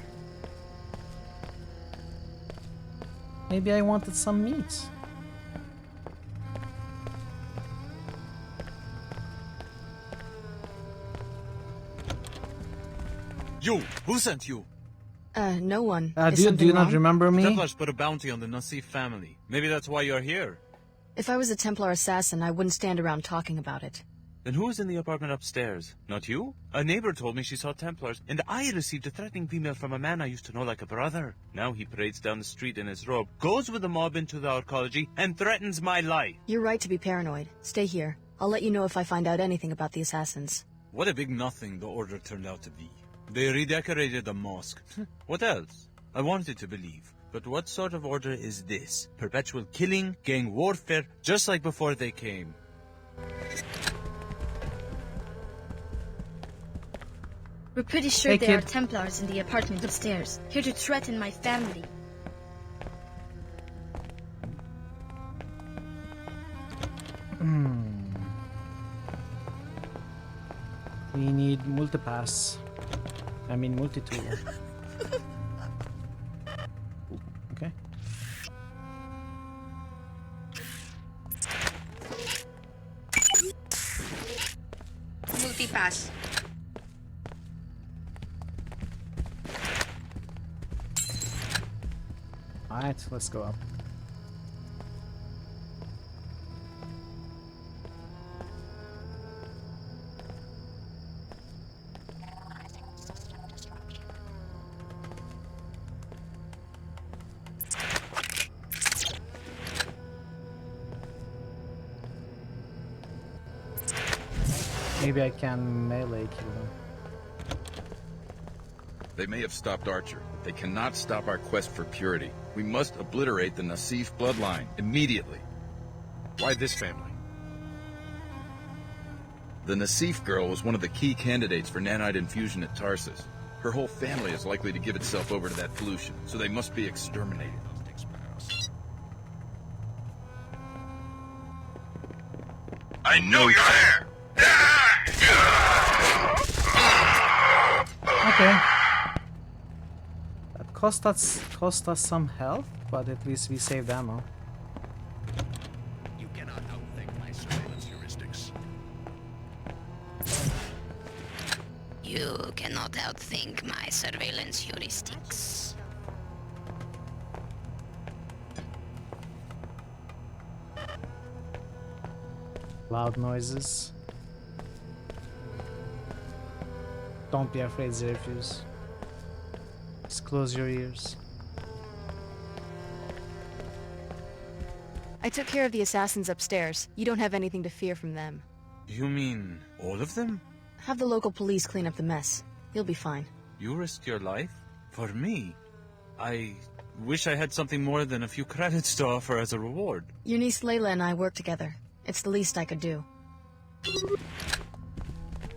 Maybe I wanted some meat. You! Who sent you? No one. Is Do you something not wrong? remember The me? Templars put a bounty on the Nassif family. Maybe that's why you're here. If I was a Templar assassin, I wouldn't stand around talking about it. Then who is in the apartment upstairs? Not you? A neighbor told me she saw Templars, and I received a threatening email from a man I used to know like a brother. Now he parades down the street in his robe, goes with the mob into the arcology, and threatens my life. You're right to be paranoid. Stay here. I'll let you know if I find out anything about the assassins. What a big nothing the order turned out to be. They redecorated the mosque. What else? I wanted to believe. But what sort of order is this? Perpetual killing, gang warfare, just like before they came. We're pretty sure Hey, there are kid. Templars in the apartment upstairs, here to threaten my family. We need multipass. I mean multi-tool. Okay. Multipass. Alright, let's go up. Maybe I can melee kill them. They may have stopped Archer. They cannot stop our quest for purity. We must obliterate the Nassif bloodline immediately. Why this family? The Nassif girl was one of the key candidates for nanite infusion at Tarsus. Her whole family is likely to give itself over to that pollution, so they must be exterminated. I know you're there! Okay. That cost us some health, but at least we saved ammo. You cannot outthink my surveillance heuristics. You cannot outthink my surveillance heuristics. Loud noises. Don't be afraid, Zerfuse. Just close your ears. I took care of the assassins upstairs. You don't have anything to fear from them. You mean all of them? Have the local police clean up the mess. You'll be fine. You risked your life? For me? I wish I had something more than a few credits to offer as a reward. Your niece Layla and I work together. It's the least I could do.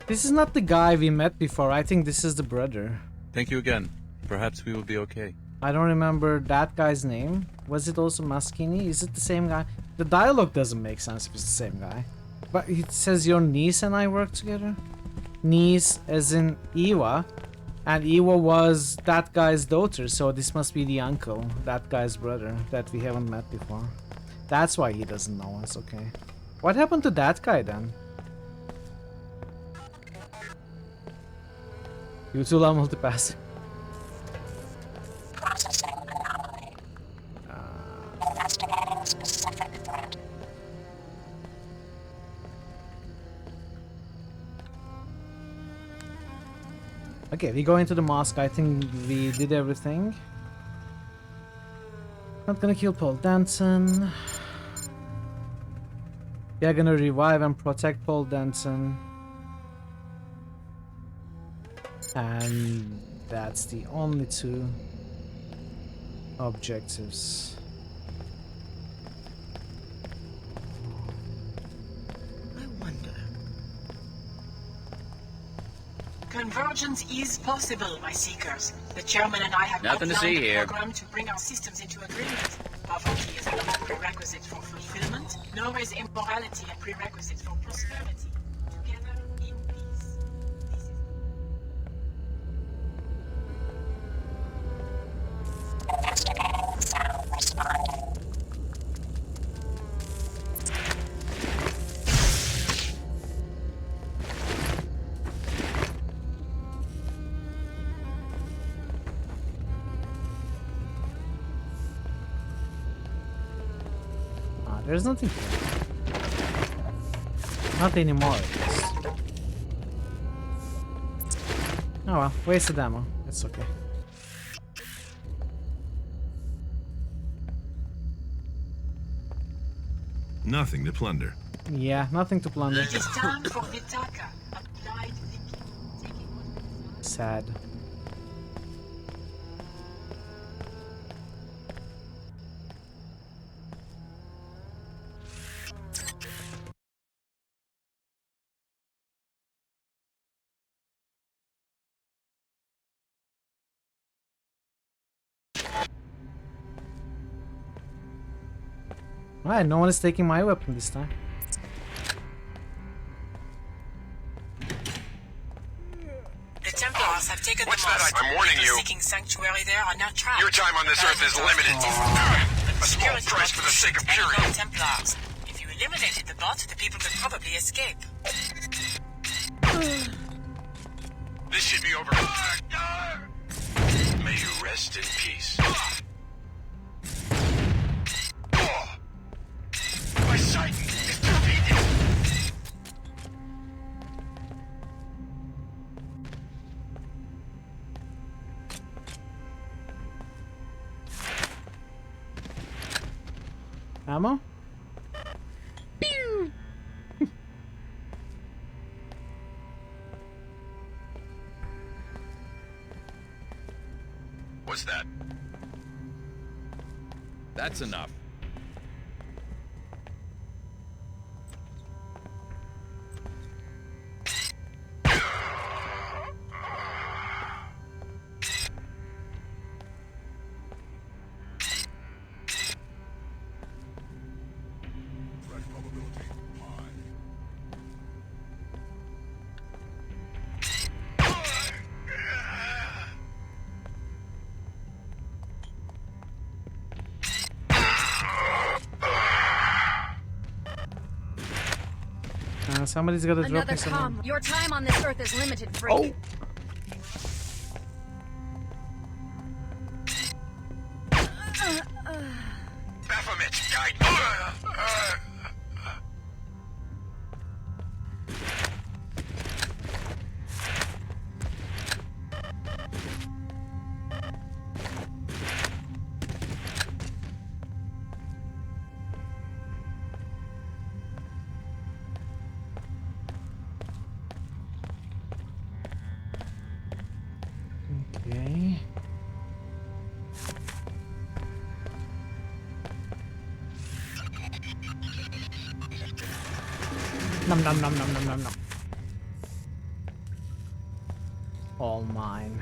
This is not the guy we met before. I think this is the brother. Thank you again. Perhaps we will be okay. I don't remember that guy's name. Was it also Maschini? Is it the same guy? The dialogue doesn't make sense if it's the same guy. But it says your niece and I work together? Niece as in Iwa. And Iwa was that guy's daughter, so this must be the uncle, that guy's brother, that we haven't met before. That's why he doesn't know us, okay. What happened to that guy then? You two love multipass. Okay, we go into the mosque. I think we did everything. Not gonna kill Paul Danson. We are gonna revive and protect Paul Danson. And that's the only two objectives. I wonder. Convergence is possible, my seekers. The chairman and I have Nothing to outlined see a here. program to bring our systems into agreement. Poverty is not a prerequisite for fulfillment, nor is immorality a prerequisite for prosperity. Together in peace. There's nothing here. Not anymore, I guess. Oh well, wasted ammo. It's okay. Nothing to plunder. Yeah, nothing to plunder. It is time for Vitaka. Applied thinking. Sad. Alright, no one is taking my weapon this time. The Templars have taken the mosque. I'm warning you. Seeking sanctuary there are now trapped. Your time on this earth is limited. A small price for the sake of purity. Templars. If you eliminated the bot, the people could probably escape. This should be over. May you rest in peace. My sight is torpedoed. Ammo? What's that? That's enough. Somebody's gotta drop Another me some. Your time on this earth is limited, freak. Baphomet, guide Okay. Nom nom nom nom nom nom nom. All mine.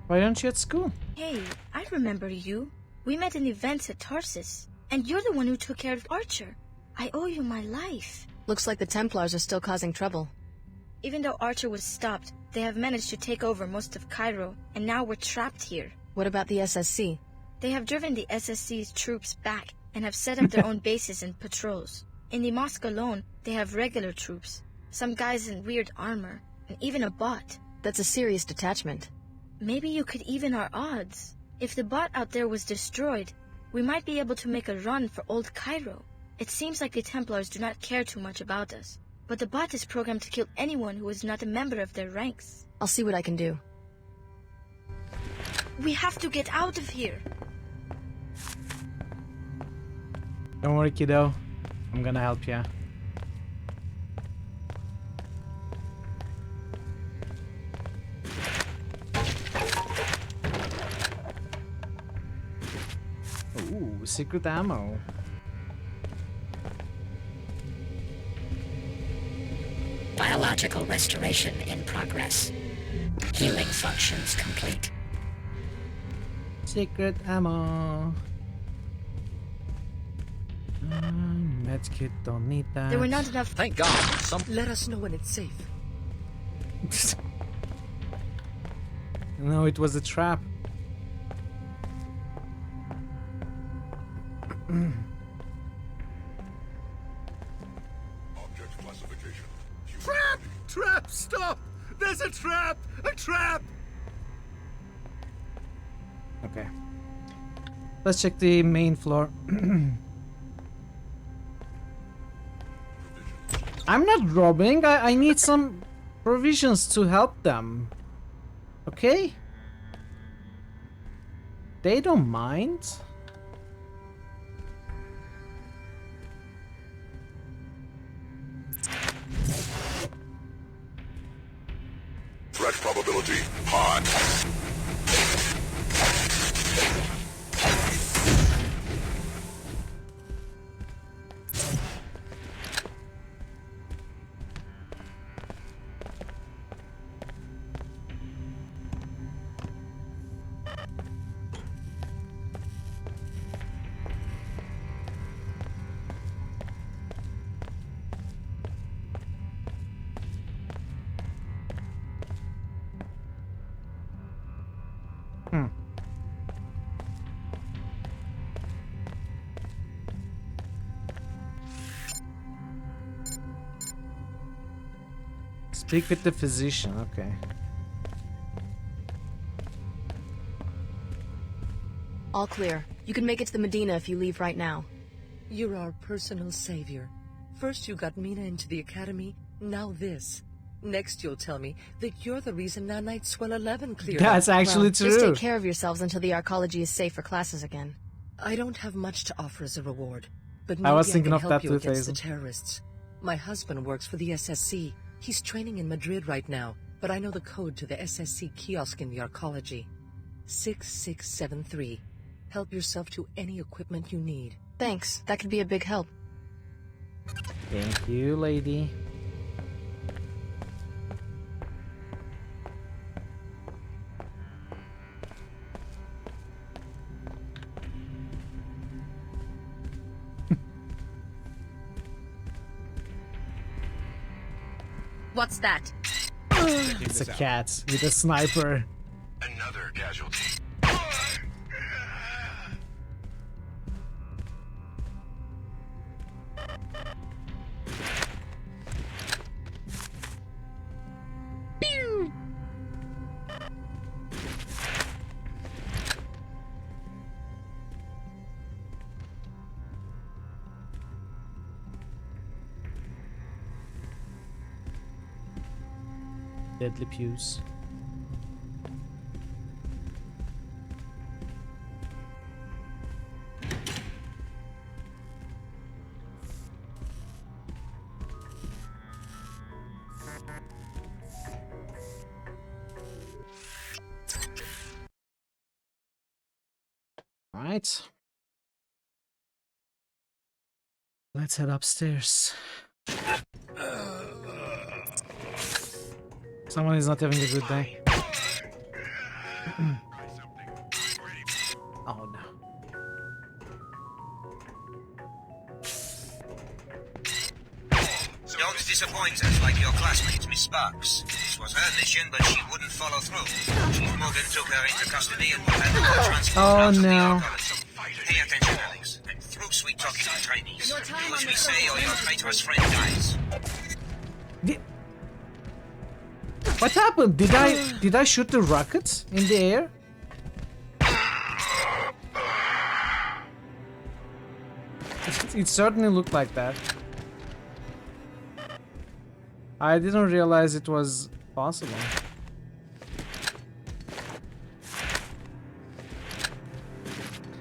Why aren't you at school? Hey, I remember you. We met in events at Tarsus, and you're the one who took care of Archer. I owe you my life. Looks like the Templars are still causing trouble. Even though Archer was stopped, they have managed to take over most of Cairo, and now we're trapped here. What about the SSC? They have driven the SSC's troops back and have set up their own bases and patrols. In the mosque alone, they have regular troops, some guys in weird armor, and even a bot. That's a serious detachment. Maybe you could even our odds. If the bot out there was destroyed, we might be able to make a run for Old Cairo. It seems like the Templars do not care too much about us, but the bot is programmed to kill anyone who is not a member of their ranks. I'll see what I can do. We have to get out of here. Don't worry, kiddo. I'm gonna help ya. Ooh, secret ammo. Biological restoration in progress. Healing functions complete. Secret ammo. Medkit, don't need that. There were not enough. Thank God. Let us know when it's safe. No, it was a trap. Object classification. Trap! Trap! Stop! There's a trap! A trap! Okay. Let's check the main floor. I'm not robbing. I need some provisions to help them. Okay? They don't mind. Threat probability high. Speak with the physician, okay. All clear. You can make it to the Medina if you leave right now. You're our personal savior. First you got Mina into the academy, now this. Next you'll tell me that you're the reason Nanite Swell 11 cleared. That's actually true. Just take care of yourselves until the arcology is safe for classes again. I don't have much to offer as a reward, but I maybe was thinking can of help that you too, against the Faisal. terrorists. My husband works for the SSC. He's training in Madrid right now, but I know the code to the SSC kiosk in the arcology. 6673. Help yourself to any equipment you need. Thanks. That could be a big help. Thank you, lady. What's that? It's a cat with a sniper. Another casualty. Deadly pews. All right. Let's head upstairs. Someone is not having a good day. Oh no. Dogs disappoint us like your classmate, Miss Sparks. This was her mission, but she wouldn't follow through. Chief Morgan took her into custody and had her transferred out of the archives. Pay attention, Alex, and through sweet talking to trainees. Do as we say or your traitorous friend dies. What happened? Did I shoot the rocket in the air? It certainly looked like that. I didn't realize it was possible.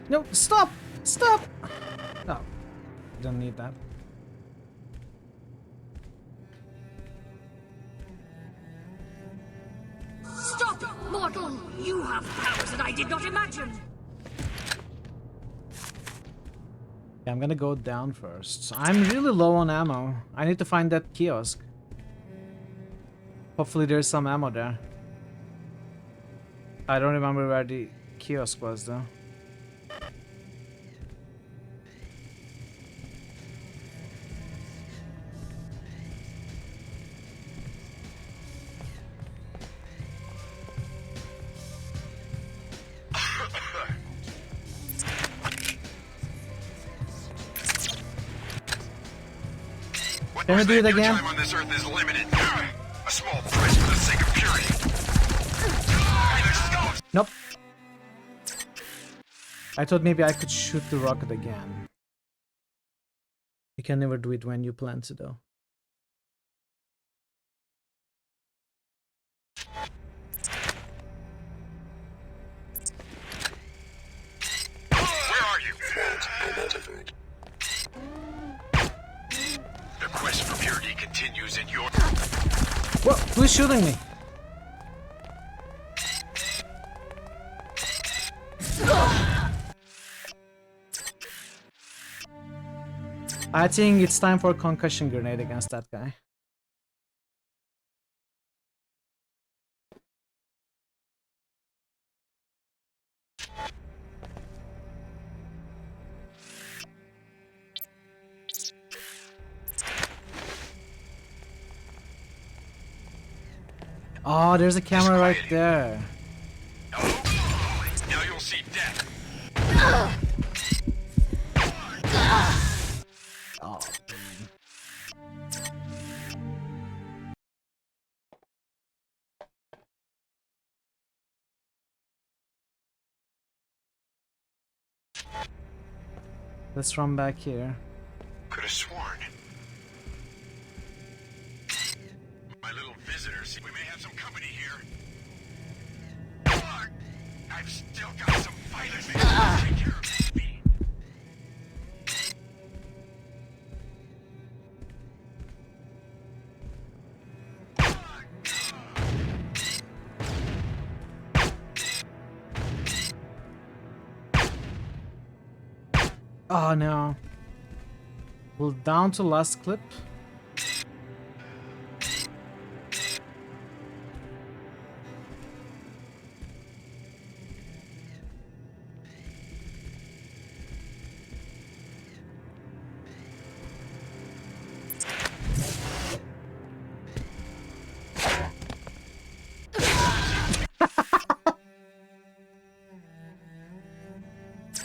No, stop! Stop! No, don't need that. Stop, mortal! You have powers that I did not imagine! Yeah, I'm gonna go down first. I'm really low on ammo. I need to find that kiosk. Hopefully there's some ammo there. I don't remember where the kiosk was though. Can we do it again? Time on this earth is limited. A small price for the sake of purity. Nope. I thought maybe I could shoot the rocket again. You can never do it when you plan to though. Where are you? Identified. The quest for purity continues in your... Whoa, who's shooting me? I think it's time for a concussion grenade against that guy. Oh, there's a camera right there. Now you'll see death. Oh. Let's run back here. Could have sworn. My little visitors, we may have some company here. I've still got some fighters that can take care of me. Oh no. We're down to last clip.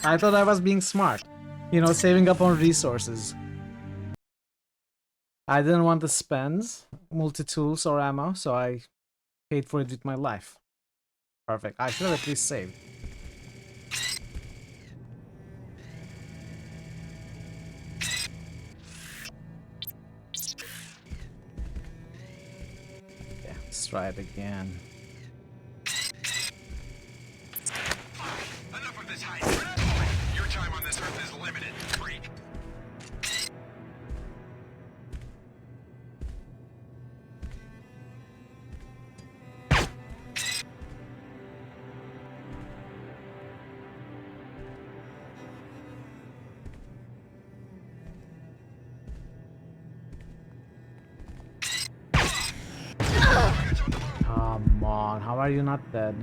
I thought I was being smart. You know, saving up on resources. I didn't want to spend multi-tools or ammo, so I paid for it with my life. Perfect. I should have at least saved. Yeah, let's try it again. Enough of this hiding. Your time on this earth is limited, freak. Come on, how are you not dead?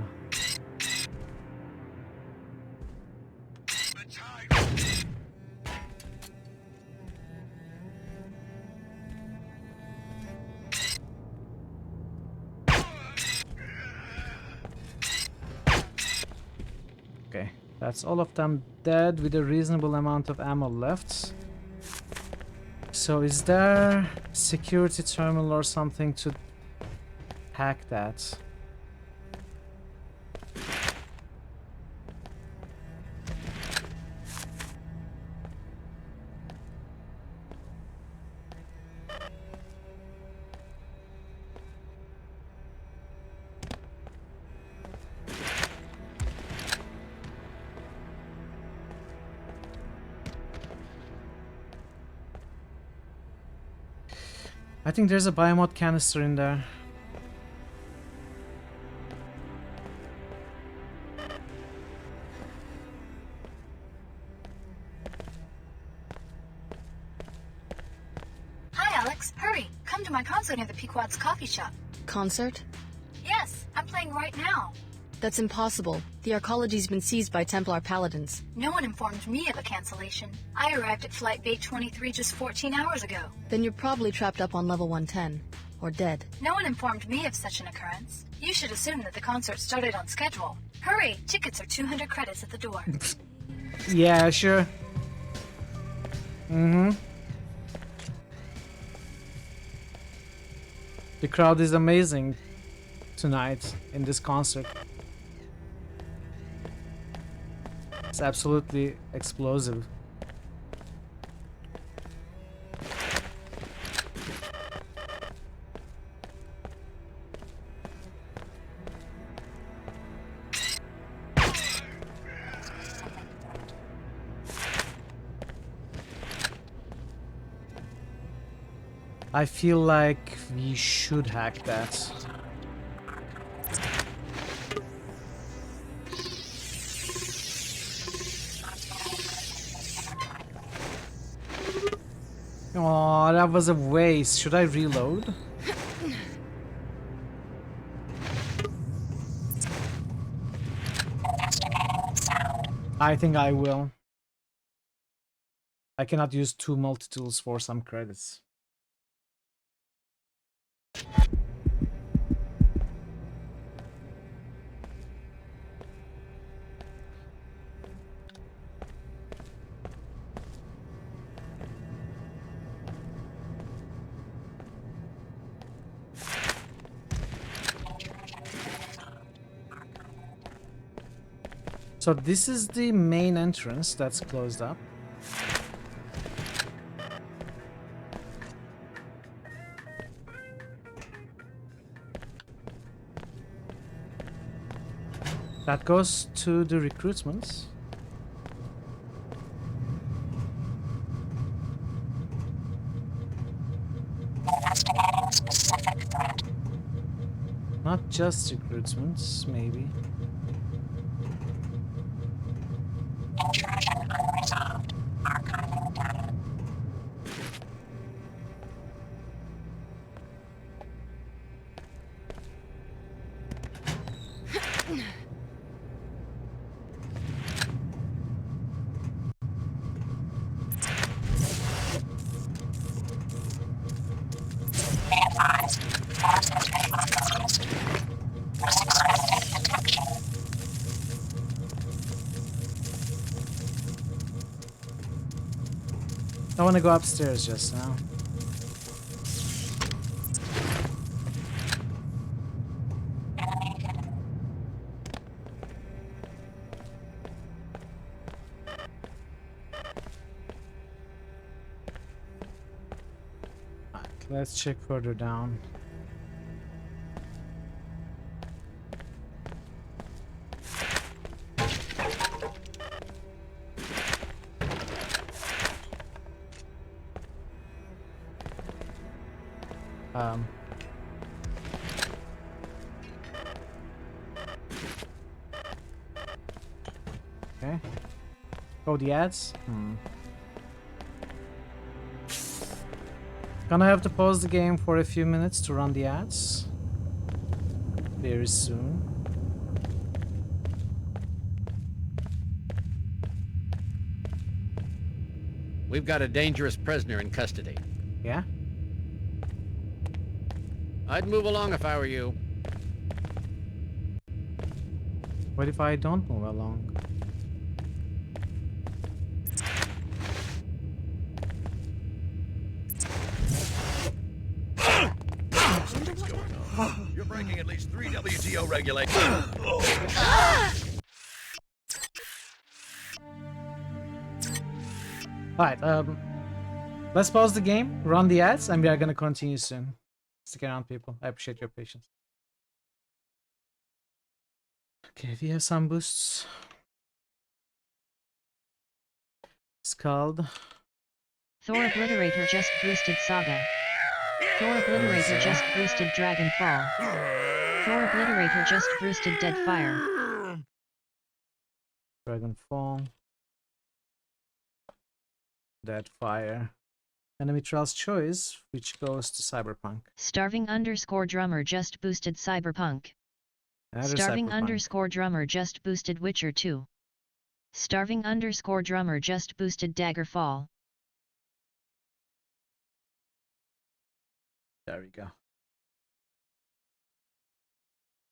Okay, that's all of them dead with a reasonable amount of ammo left. So is there a security terminal or something to hack that? I think there's a biomod canister in there. Hi, Alex. Hurry. Come to my concert at the Pequod's coffee shop. Concert? Yes, I'm playing right now. That's impossible. The arcology's been seized by Templar paladins. No one informed me of a cancellation. I arrived at Flight Bay 23 just 14 hours ago. Then you're probably trapped up on level 110. Or dead. No one informed me of such an occurrence. You should assume that the concert started on schedule. Hurry! Tickets are 200 credits at the door. Yeah, sure. The crowd is amazing tonight in this concert. It's absolutely explosive. I feel like we should hack that. Oh, that was a waste. Should I reload? I think I will. I cannot use 2 multi-tools for some credits. So this is the main entrance that's closed up. That goes to the recruitments. Not just recruitments, maybe. want to go upstairs just now. Let's check further down. Okay. Oh, the ads? Gonna have to pause the game for a few minutes to run the ads. Very soon. We've got a dangerous prisoner in custody. Yeah? I'd move along if I were you. What if I don't move along? Something's going on. You're breaking at least 3 WTO regulations. Alright, let's pause the game, run the ads, and we are gonna continue soon. Stick around, people. I appreciate your patience. Okay, we have some boosts. Scald. Thor Obliterator just boosted Saga. Thor Obliterator just boosted Dragonfall. Thor Obliterator just boosted Deadfire. Dragonfall. Deadfire. Enemy Trials Choice, which goes to Cyberpunk. Starving _ Drummer just boosted Cyberpunk. Another Starving Cyberpunk. _ Drummer just boosted Witcher 2. Starving _ Drummer just boosted Daggerfall. There we go.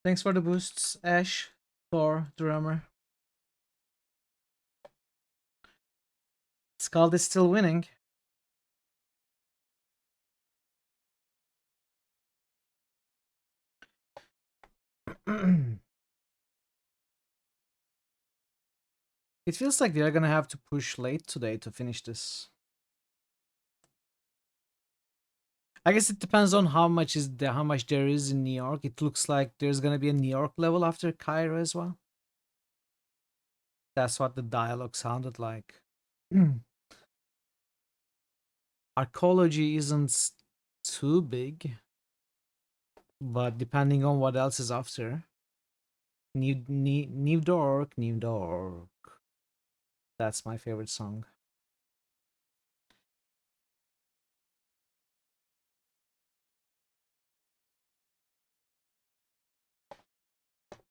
Thanks for the boosts, Ash, Thor, Drummer. Scald is still winning. It feels like they're gonna have to push late today to finish this. I guess it depends on how much there is in New York. It looks like there's gonna be a New York level after Cairo as well. That's what the dialogue sounded like. Archaeology isn't too big, but depending on what else is after. New York. That's my favorite song.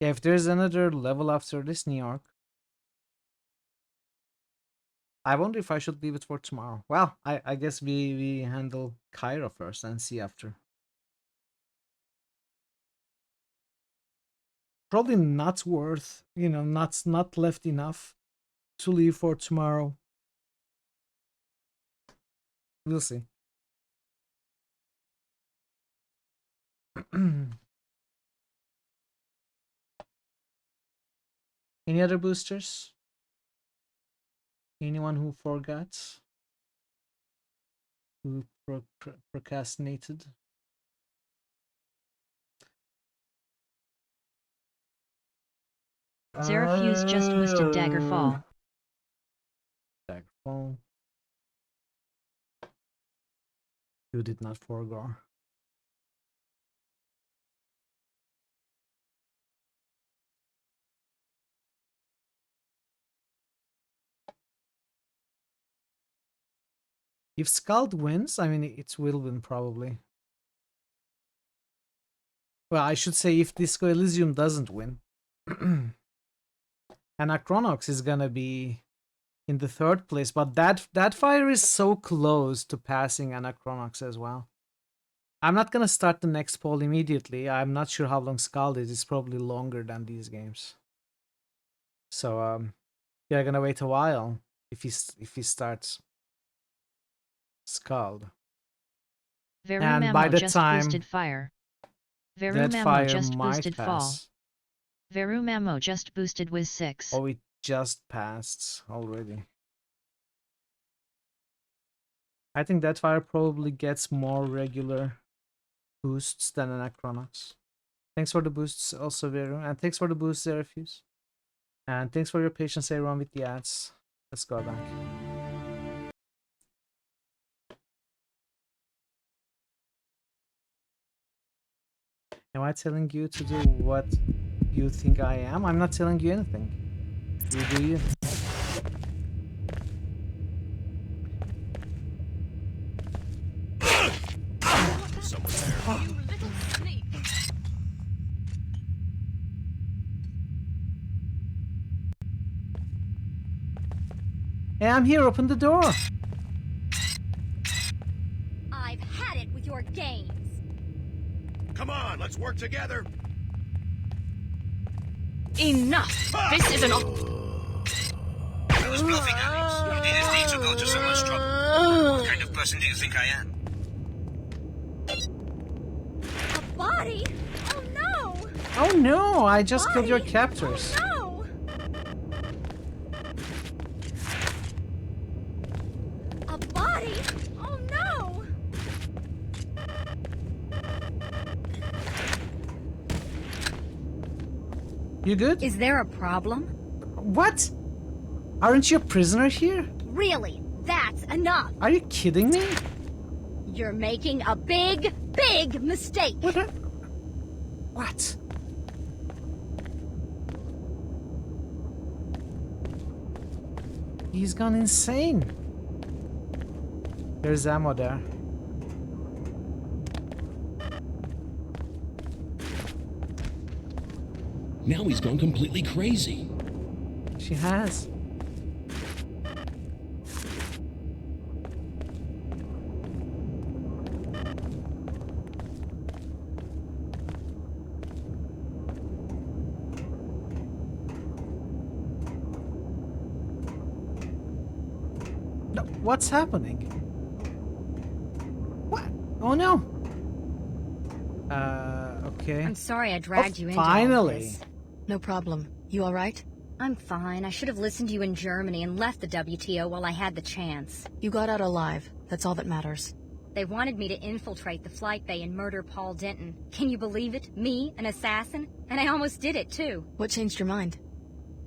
Yeah, if there's another level after this New York, I wonder if I should leave it for tomorrow. Well, I guess we handle Cairo first and see after. Probably not worth, not left enough to leave for tomorrow. We'll see. Any other boosters? Anyone who forgot? Who procrastinated? Zerafuse just boosted Daggerfall. Daggerfall. You did not forego. If Scald wins, I mean, it will win probably. Well, I should say if Disco Elysium doesn't win. Anachronox is gonna be in the 3rd place, but that fire is so close to passing Anachronox as well. I'm not gonna start the next poll immediately. I'm not sure how long Scald is. It's probably longer than these games. So yeah, gonna wait a while if he starts. Scald. Veru And Mamo by the just time boosted fire. Veru that Mamo fire just might boosted fall. pass. Veru Mamo just boosted with 6. Oh, it just passed already. I think that fire probably gets more regular boosts than an Acronox. Thanks for the boosts also, Veru. And thanks for the boosts, Zerefuse. And thanks for your patience, everyone, with the ads. Let's go back. Am I telling you to do what you think I am? I'm not telling you anything. You do you. Someone's there. You little sneak. Hey, I'm here. Open the door. I've had it with your games. Come on, let's work together. Enough! This isn't a... I was bluffing, Alex. You didn't need to go to so much trouble. What kind of person do you think I am? A body? Oh no! Oh no, I just killed your captors. Oh, no! A body? Oh no! You good? Is there a problem? What? Aren't you a prisoner here? Really? That's enough! Are you kidding me? You're making a big, big mistake! What? He's gone insane. There's ammo there. Now he's gone completely crazy. She has. No, what's happening? What? Oh no. Okay. I'm sorry I dragged you into finally. all this. No problem. You alright? I'm fine. I should have listened to you in Germany and left the WTO while I had the chance. You got out alive. That's all that matters. They wanted me to infiltrate the flight bay and murder Paul Denton. Can you believe it? Me, an assassin? And I almost did it, too. What changed your mind?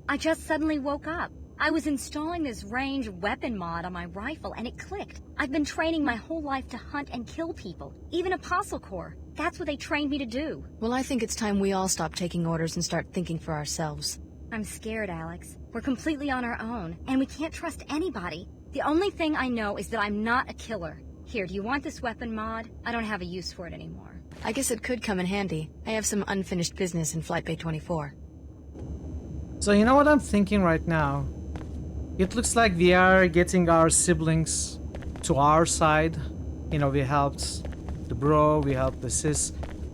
I just suddenly woke up. I was installing this range weapon mod on my rifle, and it clicked. I've been training my whole life to hunt and kill people, even Apostle Corps. That's what they trained me to do. Well, I think it's time we all stop taking orders and start thinking for ourselves. I'm scared, Alex. We're completely on our own, and we can't trust anybody. The only thing I know is that I'm not a killer. Here, do you want this weapon mod? I don't have a use for it anymore. I guess it could come in handy. I have some unfinished business in Flight Bay 24. So you know what I'm thinking right now? It looks like we are getting our siblings to our side. You know, we helped the bro, we helped the sis.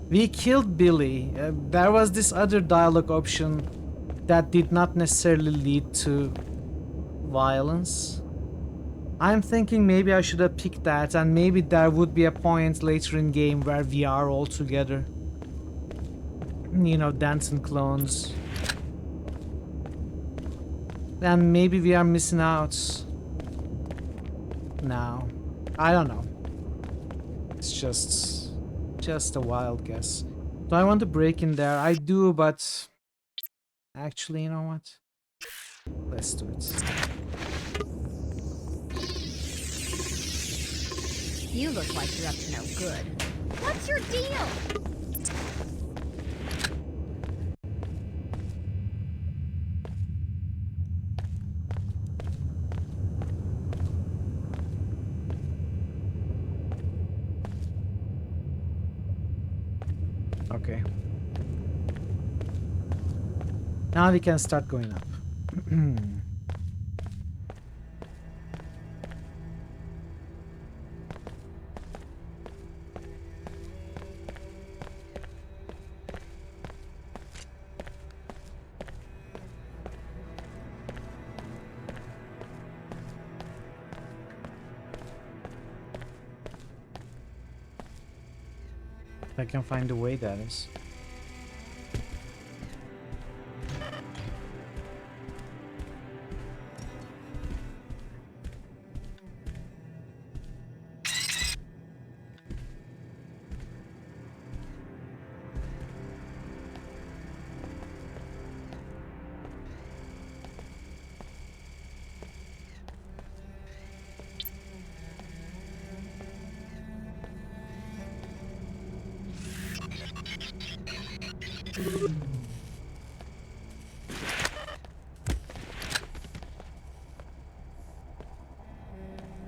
We killed Billy. There was this other dialogue option that did not necessarily lead to violence. I'm thinking maybe I should have picked that, and maybe there would be a point later in game where we are all together. You know, dancing clones. And maybe we are missing out now. I don't know. It's just a wild guess. Do I want to break in there? I do, but actually, you know what? Let's do it. You look like you're up to no good. What's your deal? Okay. Now we can start going up. If I can find the way, that is.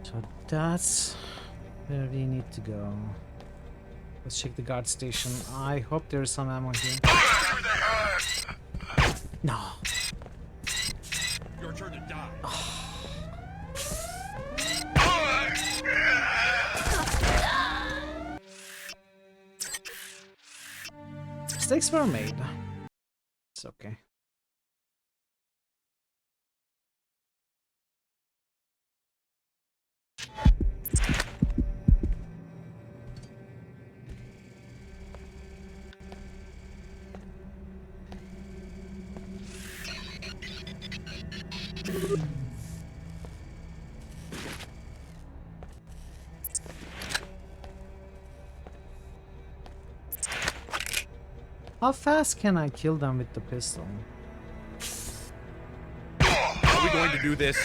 So that's where we need to go. Let's check the guard station. I hope there's some ammo here. No. Your turn to die. Mistakes were made. It's okay. How fast can I kill them with the pistol? Are we going to do this?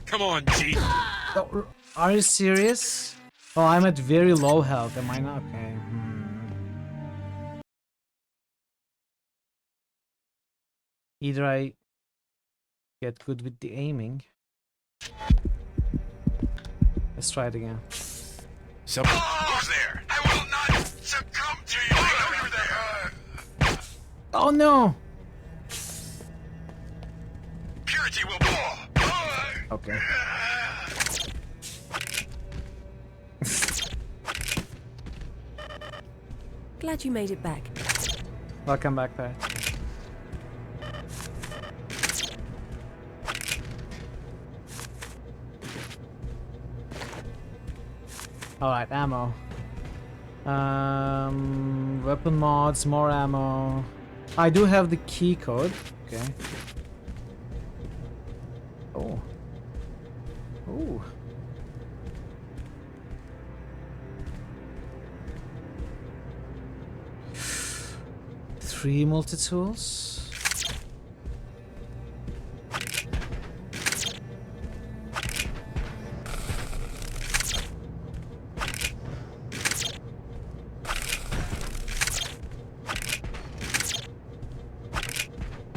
Come on, G. Oh, are you serious? Oh, I'm at very low health. Am I not? Okay. Either I get good with the aiming. Let's try it again. Who's there? I will not succumb to you. I know you're there. Oh no! Purity will fall. Okay. Glad you made it back. Welcome back, Pat. Alright, ammo. Weapon mods, more ammo. I do have the key code. Okay. Oh. Ooh. Three multi-tools.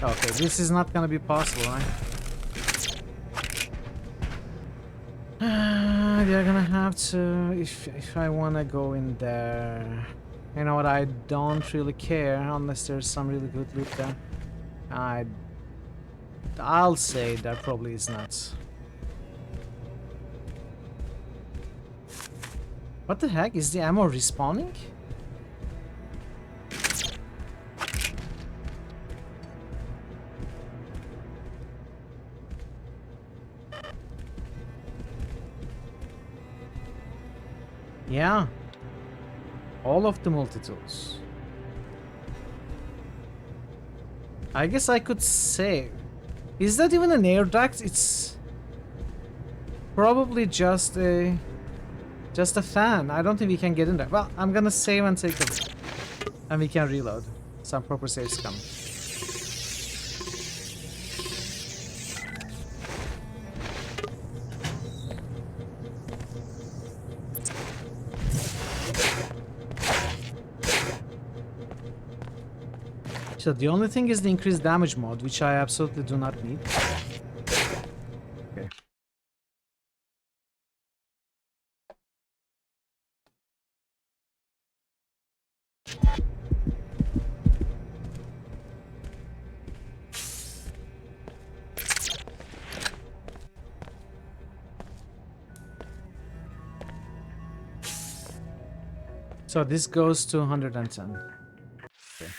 Okay, this is not gonna be possible, right? We are gonna have to, if I wanna go in there. You know what, I don't really care unless there's some really good loot there. I'll say there probably is not. What the heck? Is the ammo respawning? Yeah. All of the multi-tools. I guess I could save. Is that even an air duct? It's probably just a fan. I don't think we can get in there. Well, I'm gonna save and take it. And we can reload. Some proper saves coming. So the only thing is the increased damage mod, which I absolutely do not need. Okay. So this goes to 110. Okay.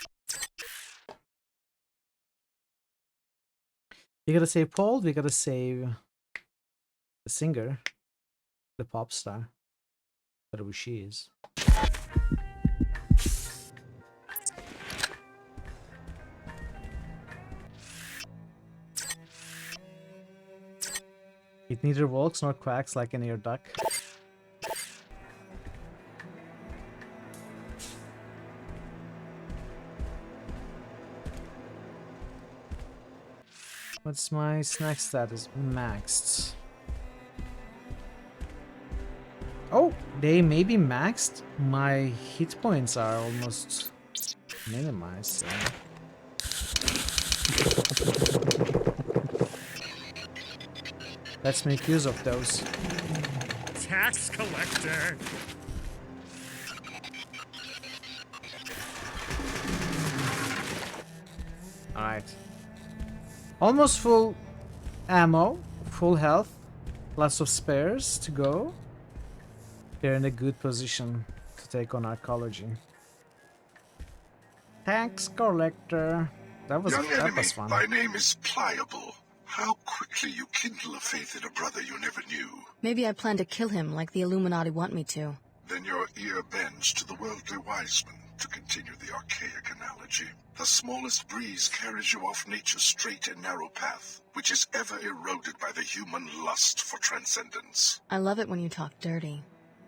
We gotta save Paul, we gotta save the singer, the pop star. Whatever she is. It neither walks nor quacks like an ear duck. What's my snack status? Maxed. Oh, they may be maxed. My hit points are almost minimized. So. Let's make use of those. Tax collector. Alright. Almost full ammo, full health, lots of spares to go. They're in a good position to take on archaeology. Tax collector. That was fun. My name is Pliable. How quickly you kindle a faith in a brother you never knew. Maybe I plan to kill him like the Illuminati want me to. Then your ear bends to the worldly wise men, to continue the archaic analogy. The smallest breeze carries you off nature's straight and narrow path, which is ever eroded by the human lust for transcendence. I love it when you talk dirty.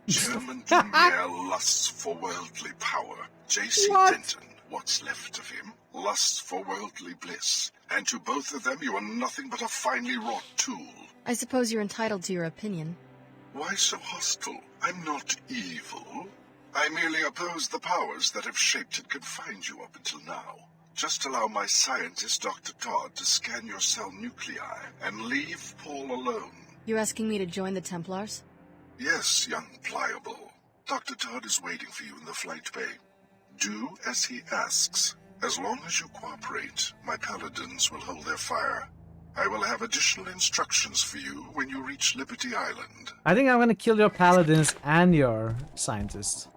German Lumiere lusts for worldly power. J.C. Denton, what's left of him, lusts for worldly bliss. And to both of them you are nothing but a finely wrought tool. I suppose you're entitled to your opinion. Why so hostile? I'm not evil. I merely oppose the powers that have shaped and confined you up until now. Just allow my scientist, Dr. Todd, to scan your cell nuclei and leave Paul alone. You're asking me to join the Templars? Yes, young Pliable. Dr. Todd is waiting for you in the flight bay. Do as he asks. As long as you cooperate, my paladins will hold their fire. I will have additional instructions for you when you reach Liberty Island. I think I'm gonna kill your paladins and your scientists.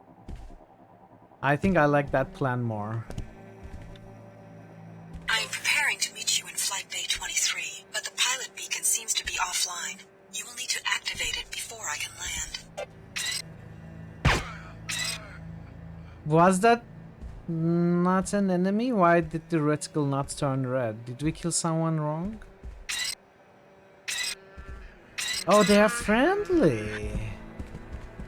I think I like that plan more. I am preparing to meet you in Flight Bay 23, but the pilot beacon seems to be offline. You will need to activate it before I can land. Was that not an enemy? Why did the reticle not turn red? Did we kill someone wrong? Oh, they are friendly.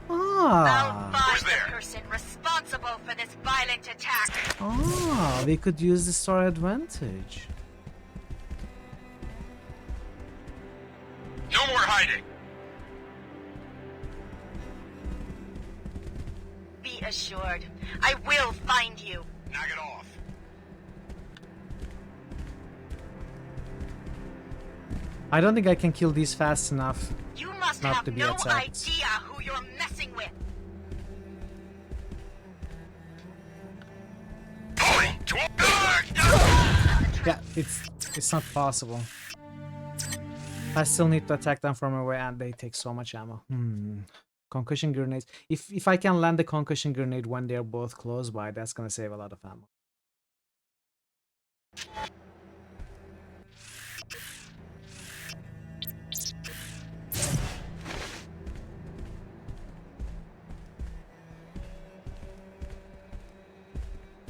Ah. Who's there? The person responsible for this violent attack. Ah, we could use this to our advantage. No more hiding. Be assured, I will find you. Knock it off. I don't think I can kill these fast enough. You must not have to be no attacked. idea who you're messing with. Yeah, it's not possible. I still need to attack them from away, and they take so much ammo. Concussion grenades. If I can land the concussion grenade when they're both close by, that's gonna save a lot of ammo.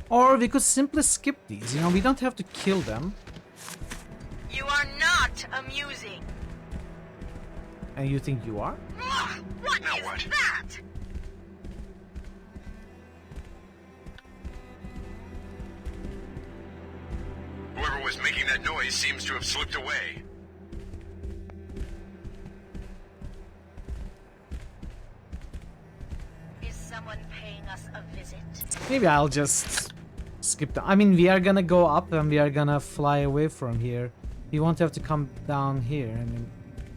Or we could simply skip these, you know, we don't have to kill them. You are not amusing. And you think you are? What is that? Whoever was making that noise seems to have slipped away. Is someone paying us a visit? Maybe I'll just skip them. I mean, we are gonna go up and we are gonna fly away from here. We won't have to come down here. I mean,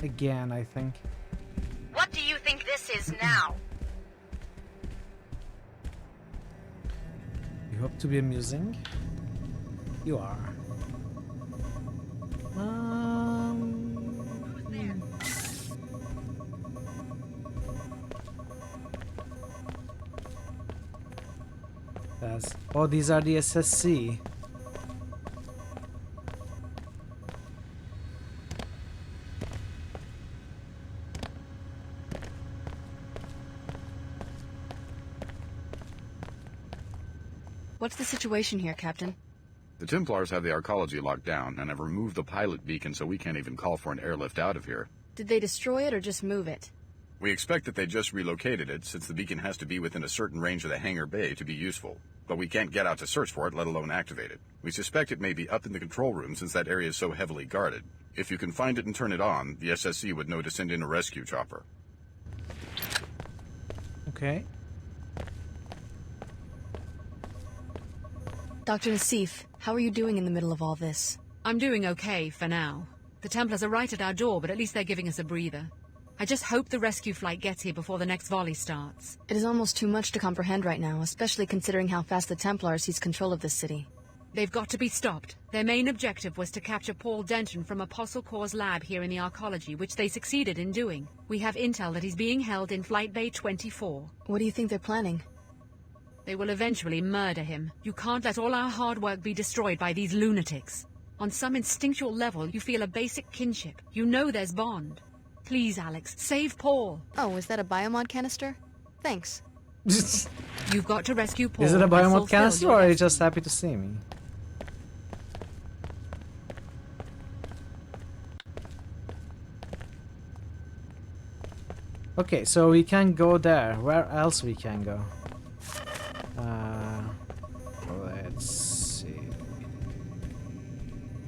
again, I think. What do you think this is now? You hope to be amusing? You are. Oh, these are the SSC. What's the situation here, Captain? The Templars have the arcology locked down and have removed the pilot beacon so we can't even call for an airlift out of here. Did they destroy it or just move it? We expect that they just relocated it, since the beacon has to be within a certain range of the hangar bay to be useful. But we can't get out to search for it, let alone activate it. We suspect it may be up in the control room since that area is so heavily guarded. If you can find it and turn it on, the SSC would know to send in a rescue chopper. Okay. Dr. Nassif, how are you doing in the middle of all this? I'm doing okay for now. The Templars are right at our door, but at least they're giving us a breather. I just hope the rescue flight gets here before the next volley starts. It is almost too much to comprehend right now, especially considering how fast the Templars seize control of this city. They've got to be stopped. Their main objective was to capture Paul Denton from Apostle Corps' lab here in the Arcology, which they succeeded in doing. We have intel that he's being held in Flight Bay 24. What do you think they're planning? They will eventually murder him. You can't let all our hard work be destroyed by these lunatics. On some instinctual level, you feel a basic kinship. You know there's bond. Please, Alex, save Paul. Oh, is that a biomod canister? Thanks. You've got to rescue Paul. Is it a biomod canister or are you just happy to see me? Okay, so we can go there. Where else we can go? Let's see.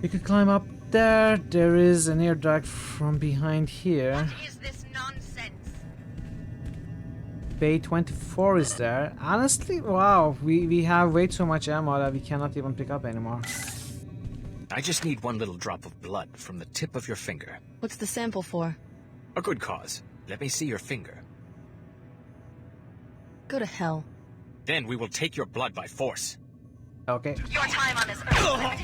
We could climb up there. There is an air drag from behind here. What is this nonsense? Bay 24 is there. Honestly, wow, we have way too much ammo that we cannot even pick up anymore. I just need one little drop of blood from the tip of your finger. What's the sample for? A good cause. Let me see your finger. Go to hell. Then we will take your blood by force. Okay. Your time on this earth is limited.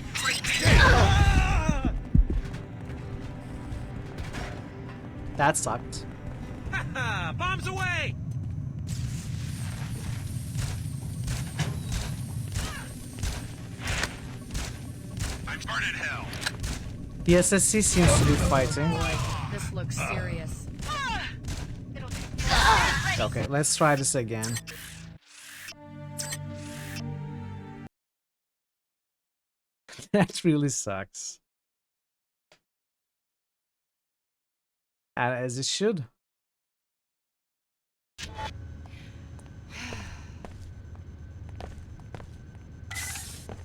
That sucked. Bombs away! I'm burning hell. The SSC seems to be fighting. Boy, this looks serious. Okay, let's try this again. That really sucks. And as it should.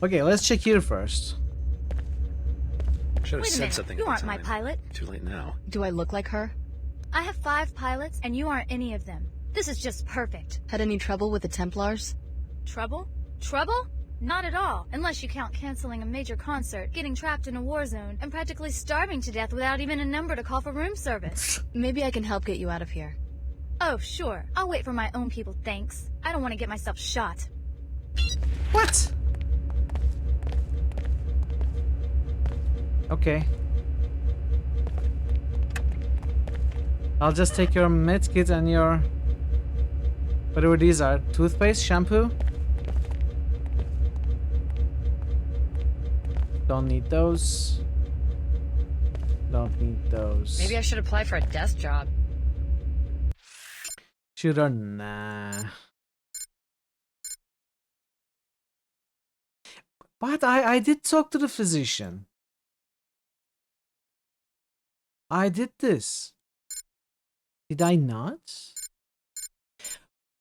Okay, let's check here first. Should have Wait a said minute, something. you at the aren't my time. pilot. Too late now. Do I look like her? I have 5 pilots, and you aren't any of them. This is just perfect. Had any trouble with the Templars? Trouble? Trouble? Not at all, unless you count canceling a major concert, getting trapped in a war zone, and practically starving to death without even a number to call for room service. Maybe I can help get you out of here. Oh, sure. I'll wait for my own people, thanks. I don't want to get myself shot. What? Okay. I'll just take your medkit and your... whatever these are. Toothpaste? Shampoo? Don't need those. Don't need those. Maybe I should apply for a desk job. Shooter? Nah. But I did talk to the physician. I did this. Did I not?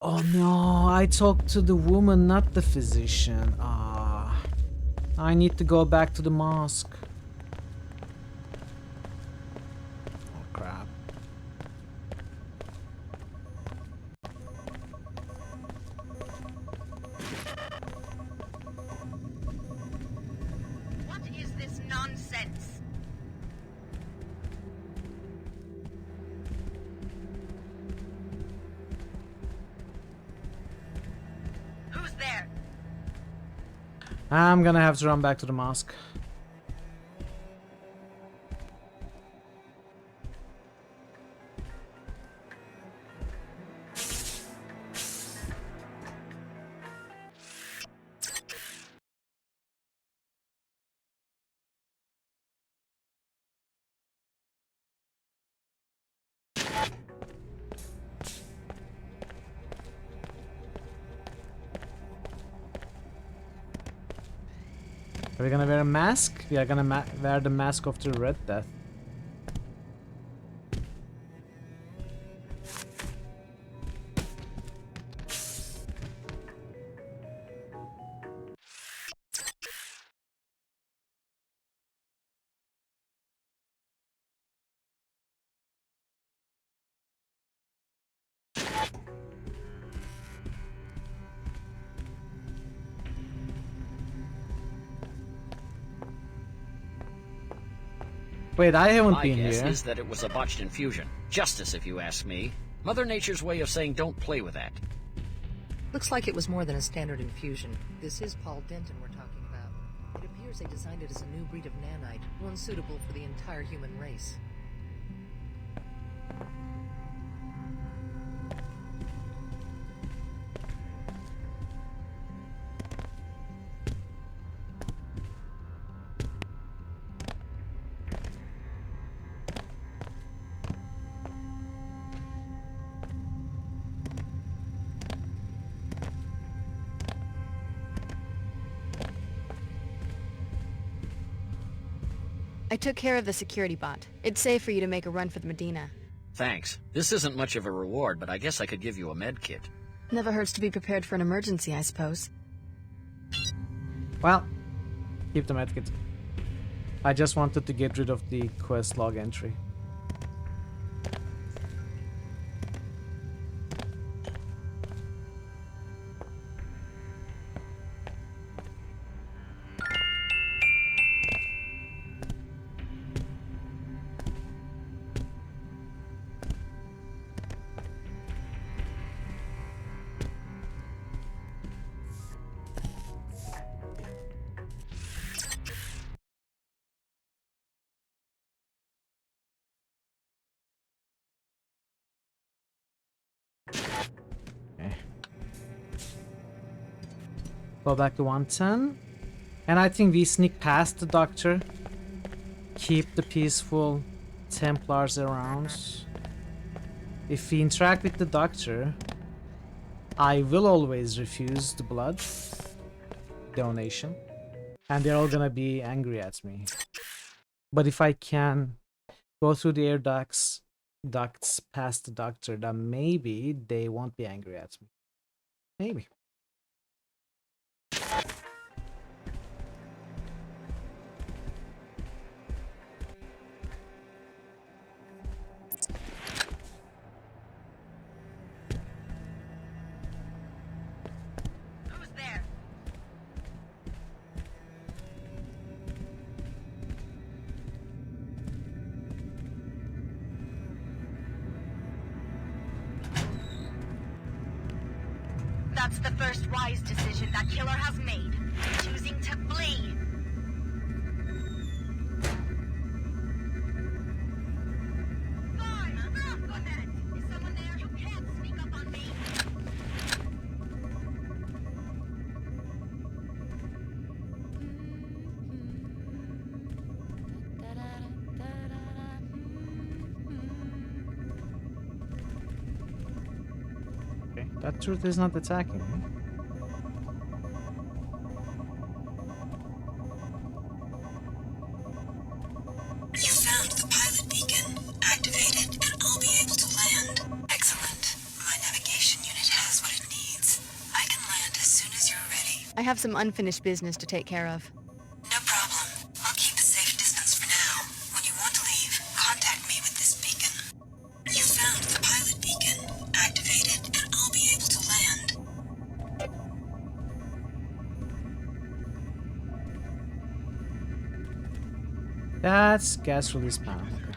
Oh no, I talked to the woman, not the physician. Ah, I need to go back to the mosque. Oh crap. What is this nonsense? Who's there? I'm gonna have to run back to the mosque. Are we gonna wear a mask? We are gonna wear the mask of the Red Death. Wait, I haven't been here. My guess is that it was a botched infusion. Justice, if you ask me. Mother Nature's way of saying don't play with that. Looks like it was more than a standard infusion. This is Paul Denton we're talking about. It appears they designed it as a new breed of nanite, one suitable for the entire human race. I took care of the security bot. It's safe for you to make a run for the Medina. Thanks. This isn't much of a reward, but I guess I could give you a med kit. Never hurts to be prepared for an emergency, I suppose. Well, keep the medkit. I just wanted to get rid of the quest log entry. Go back to 110. And I think we sneak past the doctor. Keep the peaceful Templars around. If we interact with the doctor, I will always refuse the blood donation. And they're all gonna be angry at me. But if I can go through the air ducts past the doctor, then maybe they won't be angry at me. Maybe. That's the first wise decision that killer has made. Choosing to flee. Fine, go ahead. Is someone there? You can't sneak up on me. Okay, that truth is not attacking me. You found the pilot beacon. Activated, and I'll be able to land. Excellent. My navigation unit has what it needs. I can land as soon as you're ready. I have some unfinished business to take care of. No problem. I'll keep a safe distance for now. When you want to leave, contact me with this beacon. You found the pilot beacon. Activated, and I'll be able to land. That's gas release panel. Okay.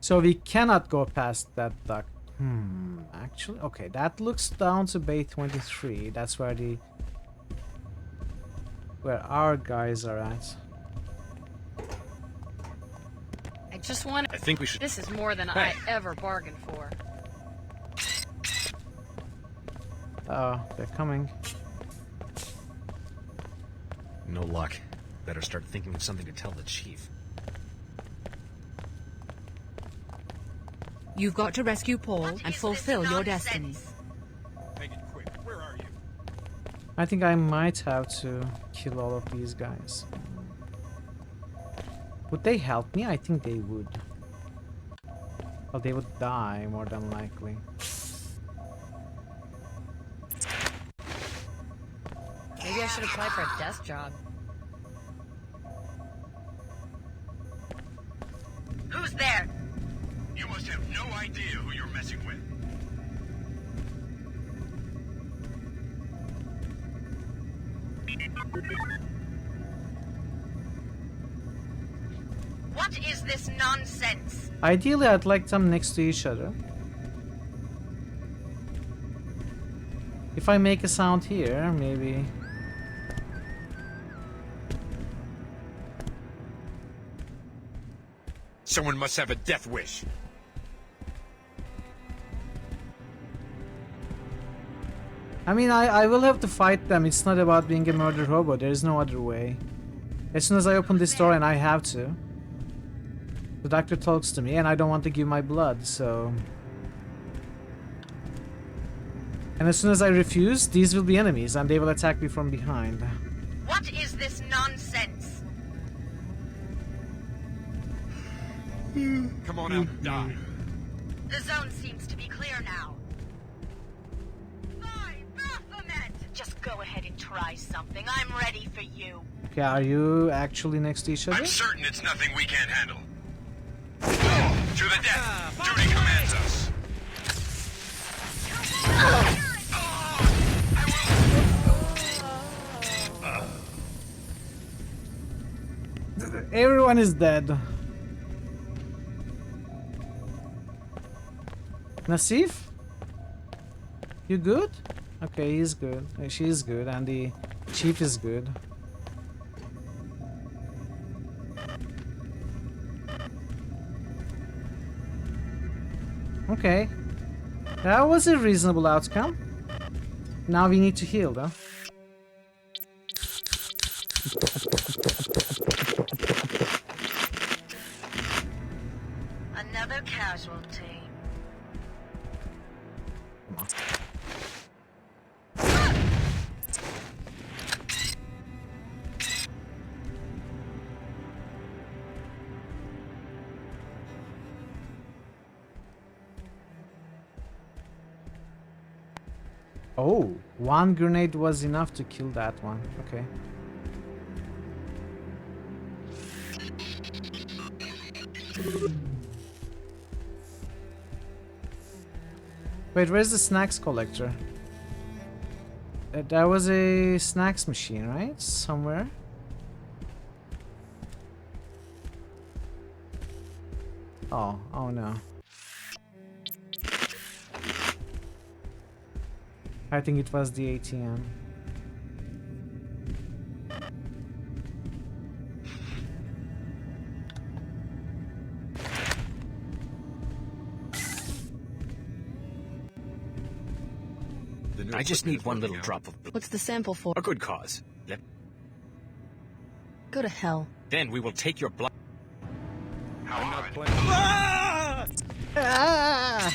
So we cannot go past that duct. Actually, okay, that looks down to Bay 23. That's where our guys are at. I just want to... I think we should... This is more than I ever bargained for. Oh, they're coming. No luck. Better start thinking of something to tell the chief. You've got to rescue Paul and fulfill your destiny. Make it quick. Where are you? I think I might have to kill all of these guys. Would they help me? I think they would. Well, they would die more than likely. Maybe I should apply for a desk job. Who's there? You must have no idea who you're messing with. What is this nonsense? Ideally, I'd like them next to each other. If I make a sound here, maybe... Someone must have a death wish. I mean, I will have to fight them. It's not about being a murder hobo. There is no other way. As soon as I open this door, and I have to, the doctor talks to me, and I don't want to give my blood, so... And as soon as I refuse, these will be enemies, and they will attack me from behind. What is this nonsense? Come on out and die. The zone seems to be clear now. Baphomet! Just go ahead and try something. I'm ready for you. Okay, are you actually next to each other? I'm certain it's nothing we can't handle. To the death! Duty commands us! Everyone is dead. Nassif? You good? Okay, he's good. She's good, and the chief is good. Okay. That was a reasonable outcome. Now we need to heal, though. Another casualty. Oh, one grenade was enough to kill that one. Okay. Wait, where's the snacks collector? There was a snacks machine, right? Somewhere? Oh no. I think it was the ATM. I just need one little drop of... What's the sample for? A good cause. Go to hell. Then we will take your blood... How I'm not playing... Ah!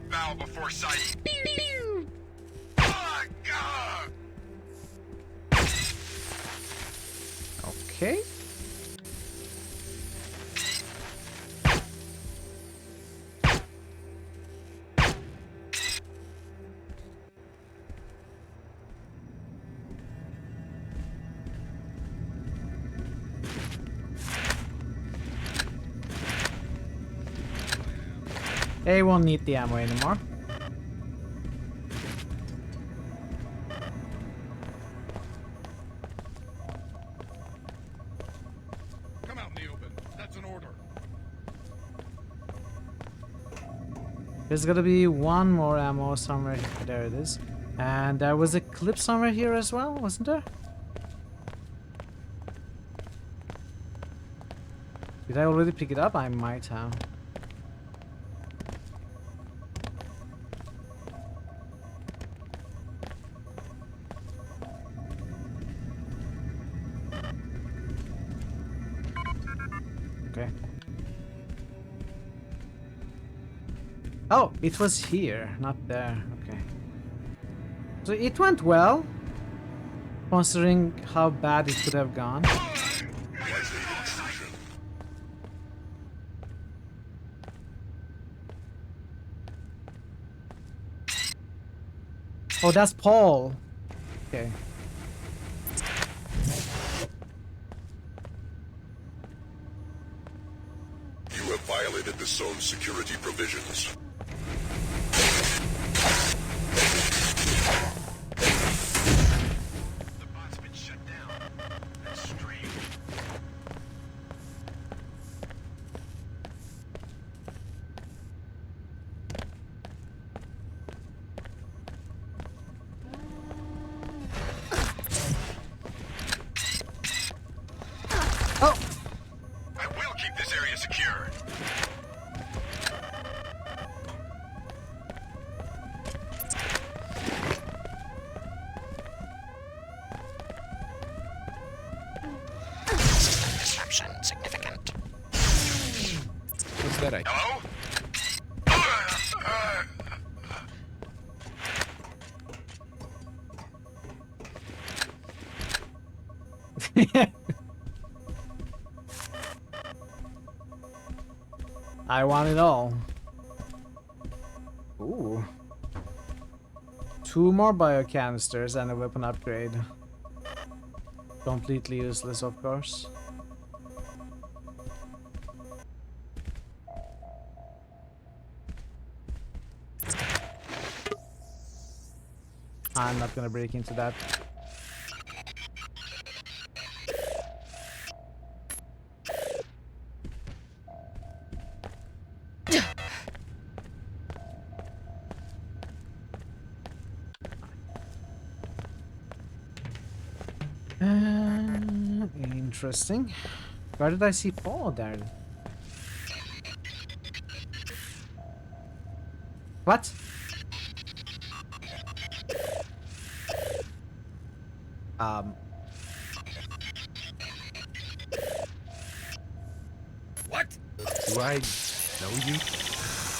Bow before sight. Okay. They won't need the ammo anymore. Come out in the open. That's an order. There's gotta be one more ammo somewhere. There it is. And there was a clip somewhere here as well, wasn't there? Did I already pick it up? I might have. Okay. Oh, it was here, not there. Okay. So it went well, considering how bad it could have gone. Oh, that's Paul. Okay. You have violated the zone's security provisions. The bot's been shut down. That's strange. Oh! I will keep this area secure. Disruption significant. What's that? Hello? I want it all. Ooh. 2 more biocanisters and a weapon upgrade. Completely useless, of course. I'm not gonna break into that. Interesting. Where did I see Paul there? What? What? Do I know you?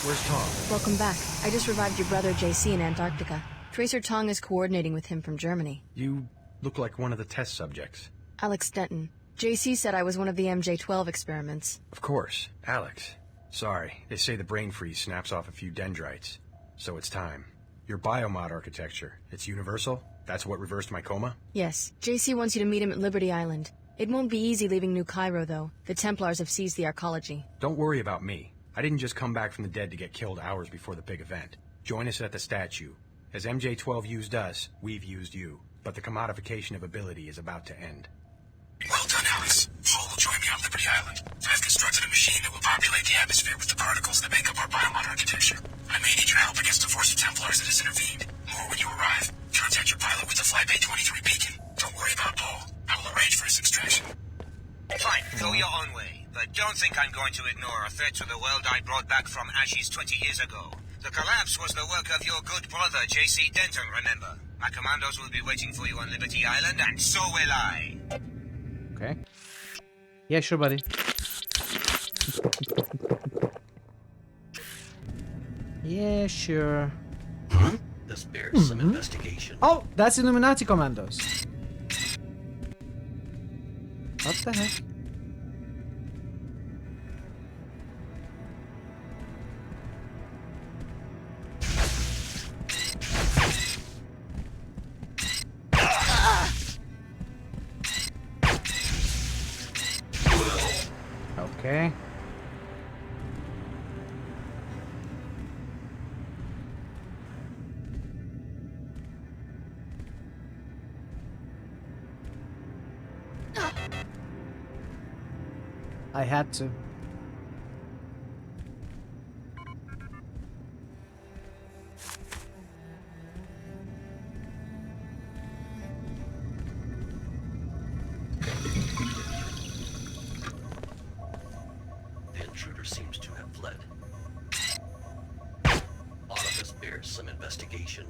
Where's Tom? Welcome back. I just revived your brother JC in Antarctica. Tracer Tong is coordinating with him from Germany. You look like one of the test subjects. Alex Denton. JC said I was one of the MJ-12 experiments. Of course, Alex. Sorry, they say the brain freeze snaps off a few dendrites. So it's time. Your biomod architecture, it's universal? That's what reversed my coma? Yes. JC wants you to meet him at Liberty Island. It won't be easy leaving New Cairo, though. The Templars have seized the arcology. Don't worry about me. I didn't just come back from the dead to get killed hours before the big event. Join us at the statue. As MJ-12 used us, we've used you. But the commodification of ability is about to end. Well done, Alex. Paul will join me on Liberty Island. I've constructed a machine that will populate the atmosphere with the particles that make up our biomod architecture. I may need your help against a force of Templars that has intervened. More when you arrive. Contact your pilot with the Flybay 23 beacon. Don't worry about Paul. I will arrange for his extraction. Fine, go your own way. But don't think I'm going to ignore a threat to the world I brought back from ashes 20 years ago. The collapse was the work of your good brother, J.C. Denton, remember? My commandos will be waiting for you on Liberty Island, and so will I. Okay. Yeah, sure, buddy. Yeah, sure. This bears some investigation. Oh, that's Illuminati commandos. What the heck? Okay. I had to. The intruder seems to have fled. All of this bears some investigation.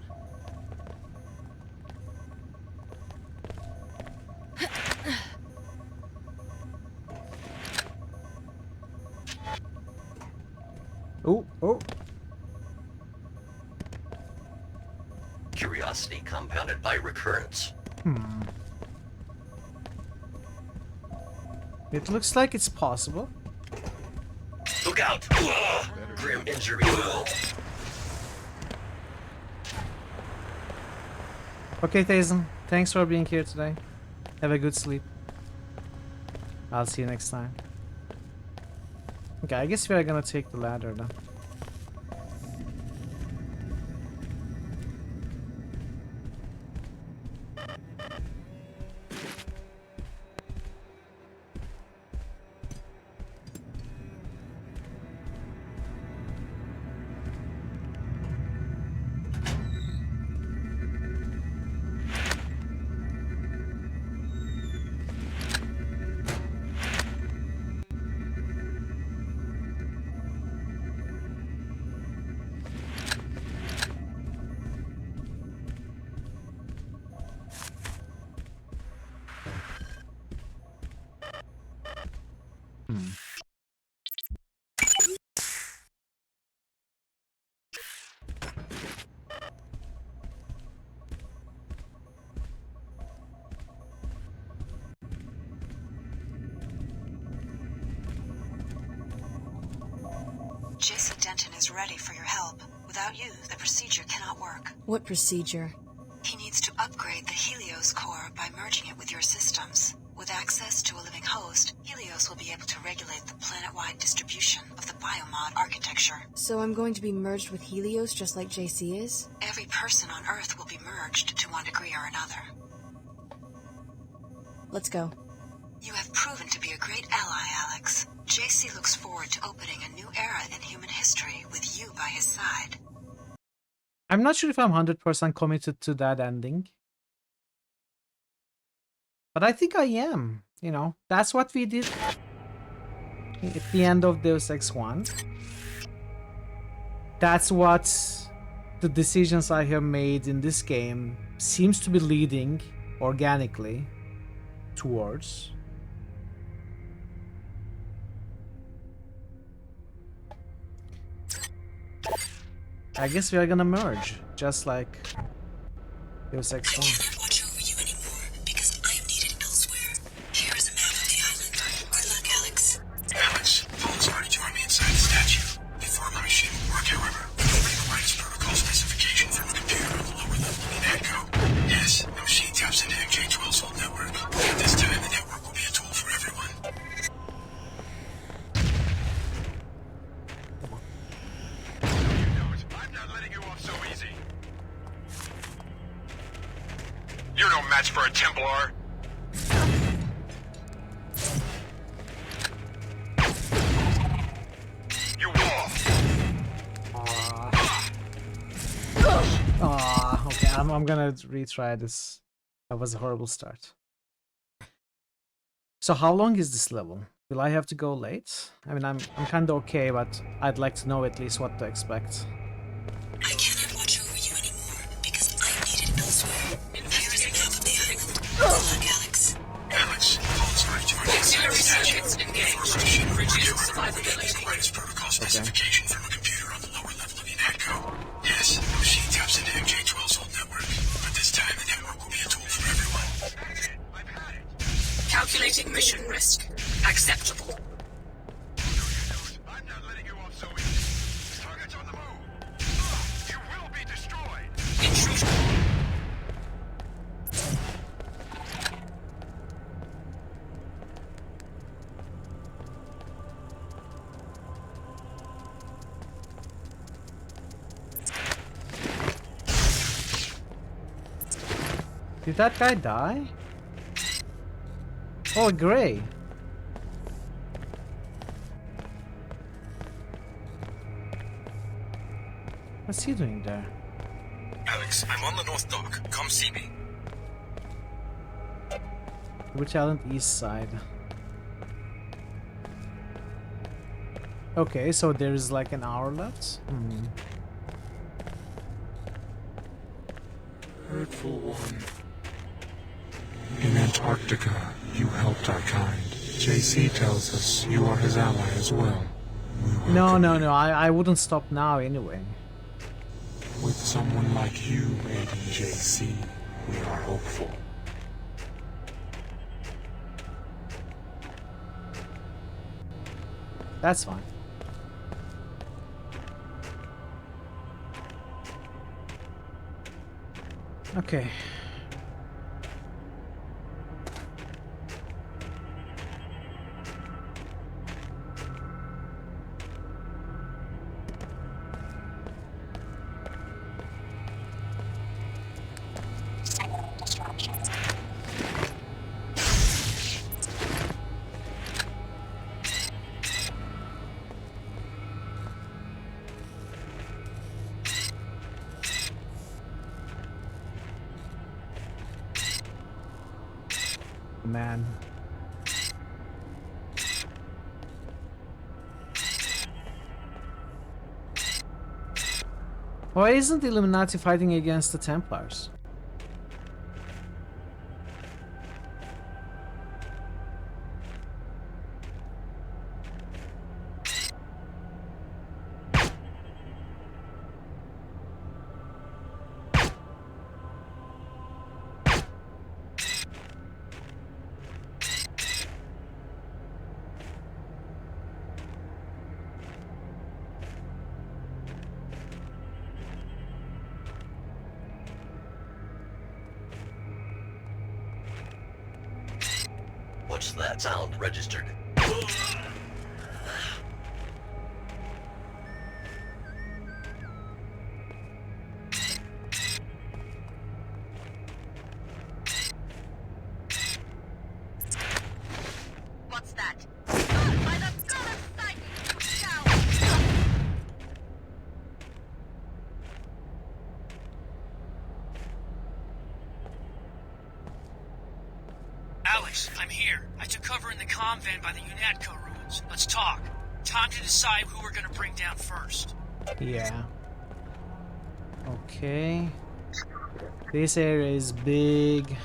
Oh. Curiosity compounded by recurrence. It looks like it's possible. Look out! Grim injury. Okay, Thazen. Thanks for being here today. Have a good sleep. I'll see you next time. Okay, I guess we are gonna take the ladder then. JC Denton is ready for your help. Without you, the procedure cannot work. What procedure? He needs to upgrade the Helios core by merging it with your systems. With access to a living host, Helios will be able to regulate the planet-wide distribution of the biomod architecture. So I'm going to be merged with Helios just like JC is? Every person on Earth will be merged to one degree or another. Let's go. You have proven to be a great ally, Alex. JC looks forward to opening a new era in human history with you by his side. I'm not sure if I'm 100% committed to that ending. But I think I am. You know, that's what we did at the end of Deus Ex 1. That's what the decisions I have made in this game seems to be leading organically towards. I guess we are gonna merge, just like Deus Ex 1. I cannot watch over you anymore because I am needed elsewhere. Here is a map of the island. Good luck, Alex. Alex, Paul's already joined me inside the statue. Before my machine will work, however, we will need the latest protocol specification from the computer on the lower level of the NATCO. Yes, the machine taps into MJ12's whole network. At this time, the network will be a tool for everyone. You're no match for a Templar. You Okay, I'm gonna retry this. That was a horrible start. So how long is this level? Will I have to go late? I mean, I'm kinda okay, but I'd like to know at least what to expect. I cannot watch over you anymore because I am needed elsewhere. Here is a map of the island. Good luck, Alex. Alex, Paul's already joined me inside the statue. Before my machine will work, however, we will need the latest protocol specification from a computer on the lower level of the NATCO. Yes, the machine taps into MJ12's whole network, but this time the network will be a tool for everyone. That's it. I've had it. Calculating mission risk. Acceptable. I'm not letting you off so easy. Target's on the move. You will be destroyed. Intrusion. Did that guy die? Oh, Gray. What's he doing there? Alex, I'm on the North Dock. Come see me. Which island? East side. Okay, so there's like an hour left? Hurtful one. In Antarctica, you helped our kind. JC tells us you are his ally as well. No, I wouldn't stop now anyway. With someone like you aiding JC, we are hopeful. That's fine. Okay. Man. Why isn't the Illuminati fighting against the Templars? What's that sound registered? What's that? By the god of Titan! Alex, I'm here. I took cover in the comm van by the UNATCO ruins. Let's talk. Time to decide who we're gonna bring down first. Yeah. Okay. This area is big.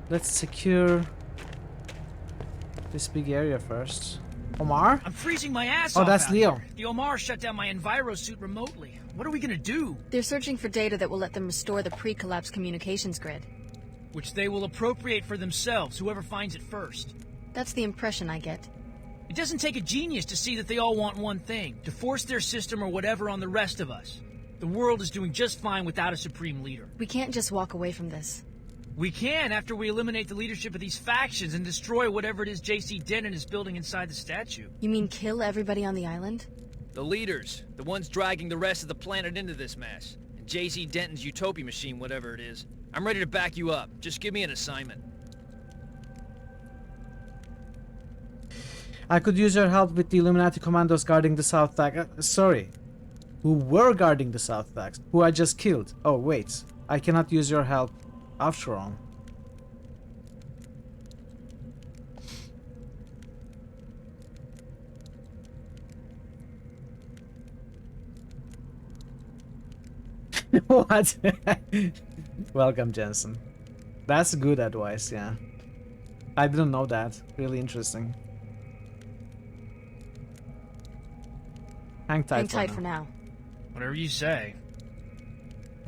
Let's secure this big area first. Omar? I'm freezing my ass Oh, off that's out Leo. here. The Omar shut down my Enviro suit remotely. What are we gonna do? They're searching for data that will let them restore the pre-collapse communications grid. Which they will appropriate for themselves, whoever finds it first. That's the impression I get. It doesn't take a genius to see that they all want one thing, to force their system or whatever on the rest of us. The world is doing just fine without a supreme leader. We can't just walk away from this. We can after we eliminate the leadership of these factions and destroy whatever it is J.C. Denton is building inside the statue. You mean kill everybody on the island? The leaders. The ones dragging the rest of the planet into this mess. And J.C. Denton's utopia machine, whatever it is. I'm ready to back you up. Just give me an assignment. I could use your help with the Illuminati commandos guarding the South Deck. Sorry. Who were guarding the South Decks, who I just killed. Oh, wait. I cannot use your help after all. What? Welcome, Jensen. That's good advice, yeah. I didn't know that. Really interesting. Hang tight for now. Whatever you say.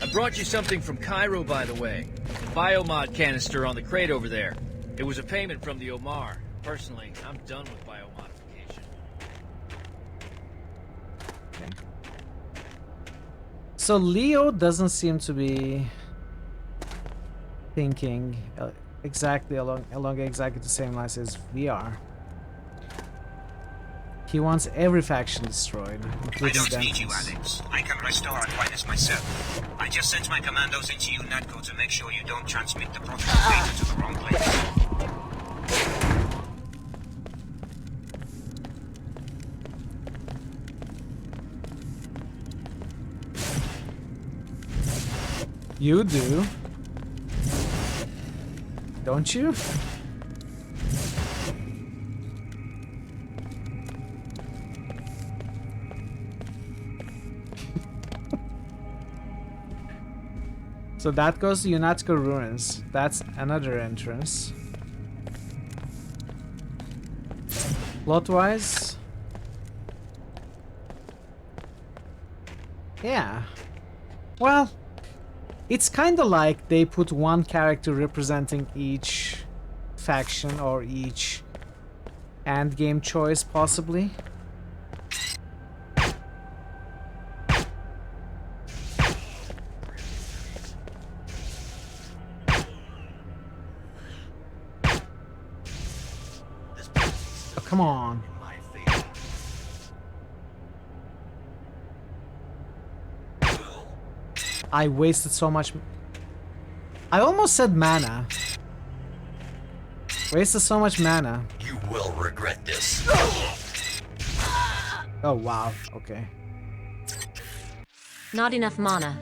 I brought you something from Cairo, by the way. The biomod canister on the crate over there. It was a payment from the Omar. Personally, I'm done with biomodification. Okay. So Leo doesn't seem to be thinking exactly along exactly the same lines as we are. He wants every faction destroyed, I don't need you, Alex. I can restore Aquinas myself. I just sent my commandos into UNATCO to make sure you don't transmit the protocol data to the wrong place. You do, don't you? So that goes to UNATCO ruins. That's another entrance. Plot-wise, yeah. Well, it's kind of like they put one character representing each faction or each endgame choice, possibly. Oh, come on. I wasted so much. I almost said mana. Wasted so much mana. You will regret this. Oh wow, okay. Not enough mana.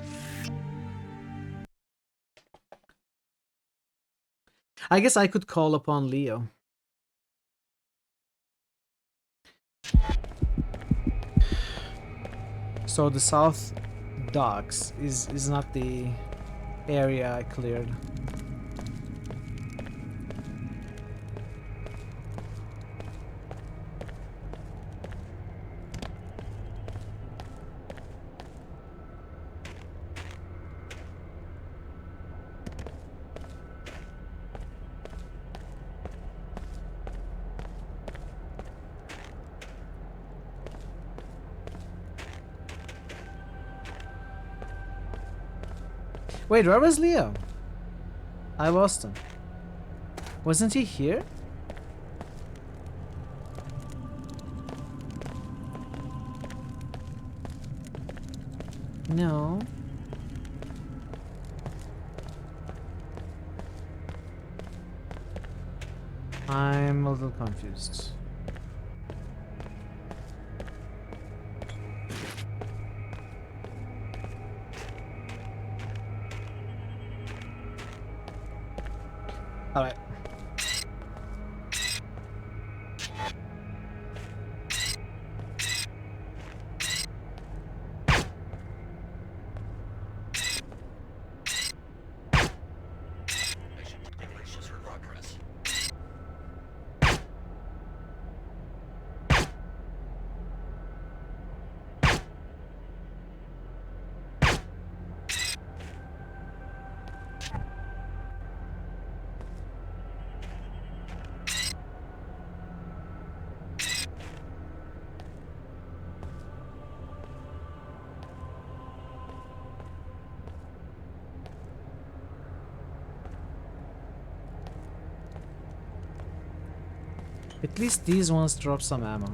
I guess I could call upon Leo. So the South Docks is not the area I cleared. Wait, where was Leo? I lost him. Wasn't he here? No. I'm a little confused. All right. At least these ones drop some ammo.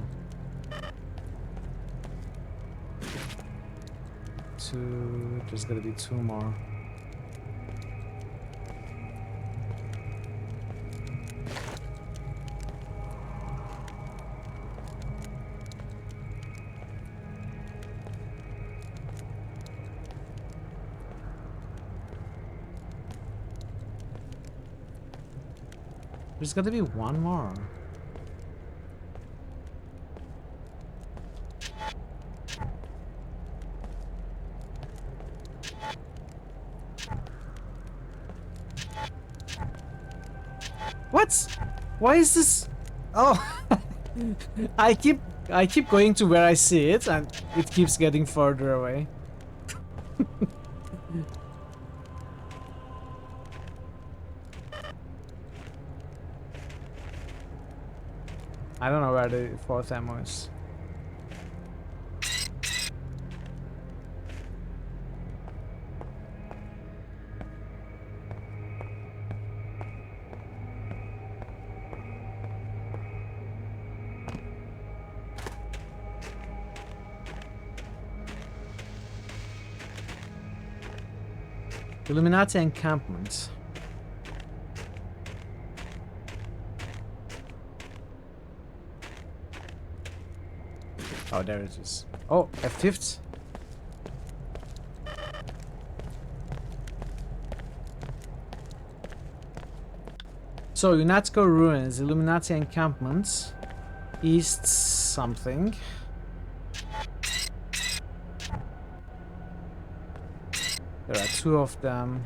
There's gonna be two more. There's gonna be one more. What? Why is this? Oh, I keep going to where I see it, and it keeps getting further away. I don't know where the fourth ammo is. Illuminati encampment. Oh, there it is. Oh, a fifth. So, UNESCO ruins, Illuminati encampments, east something. There are two of them.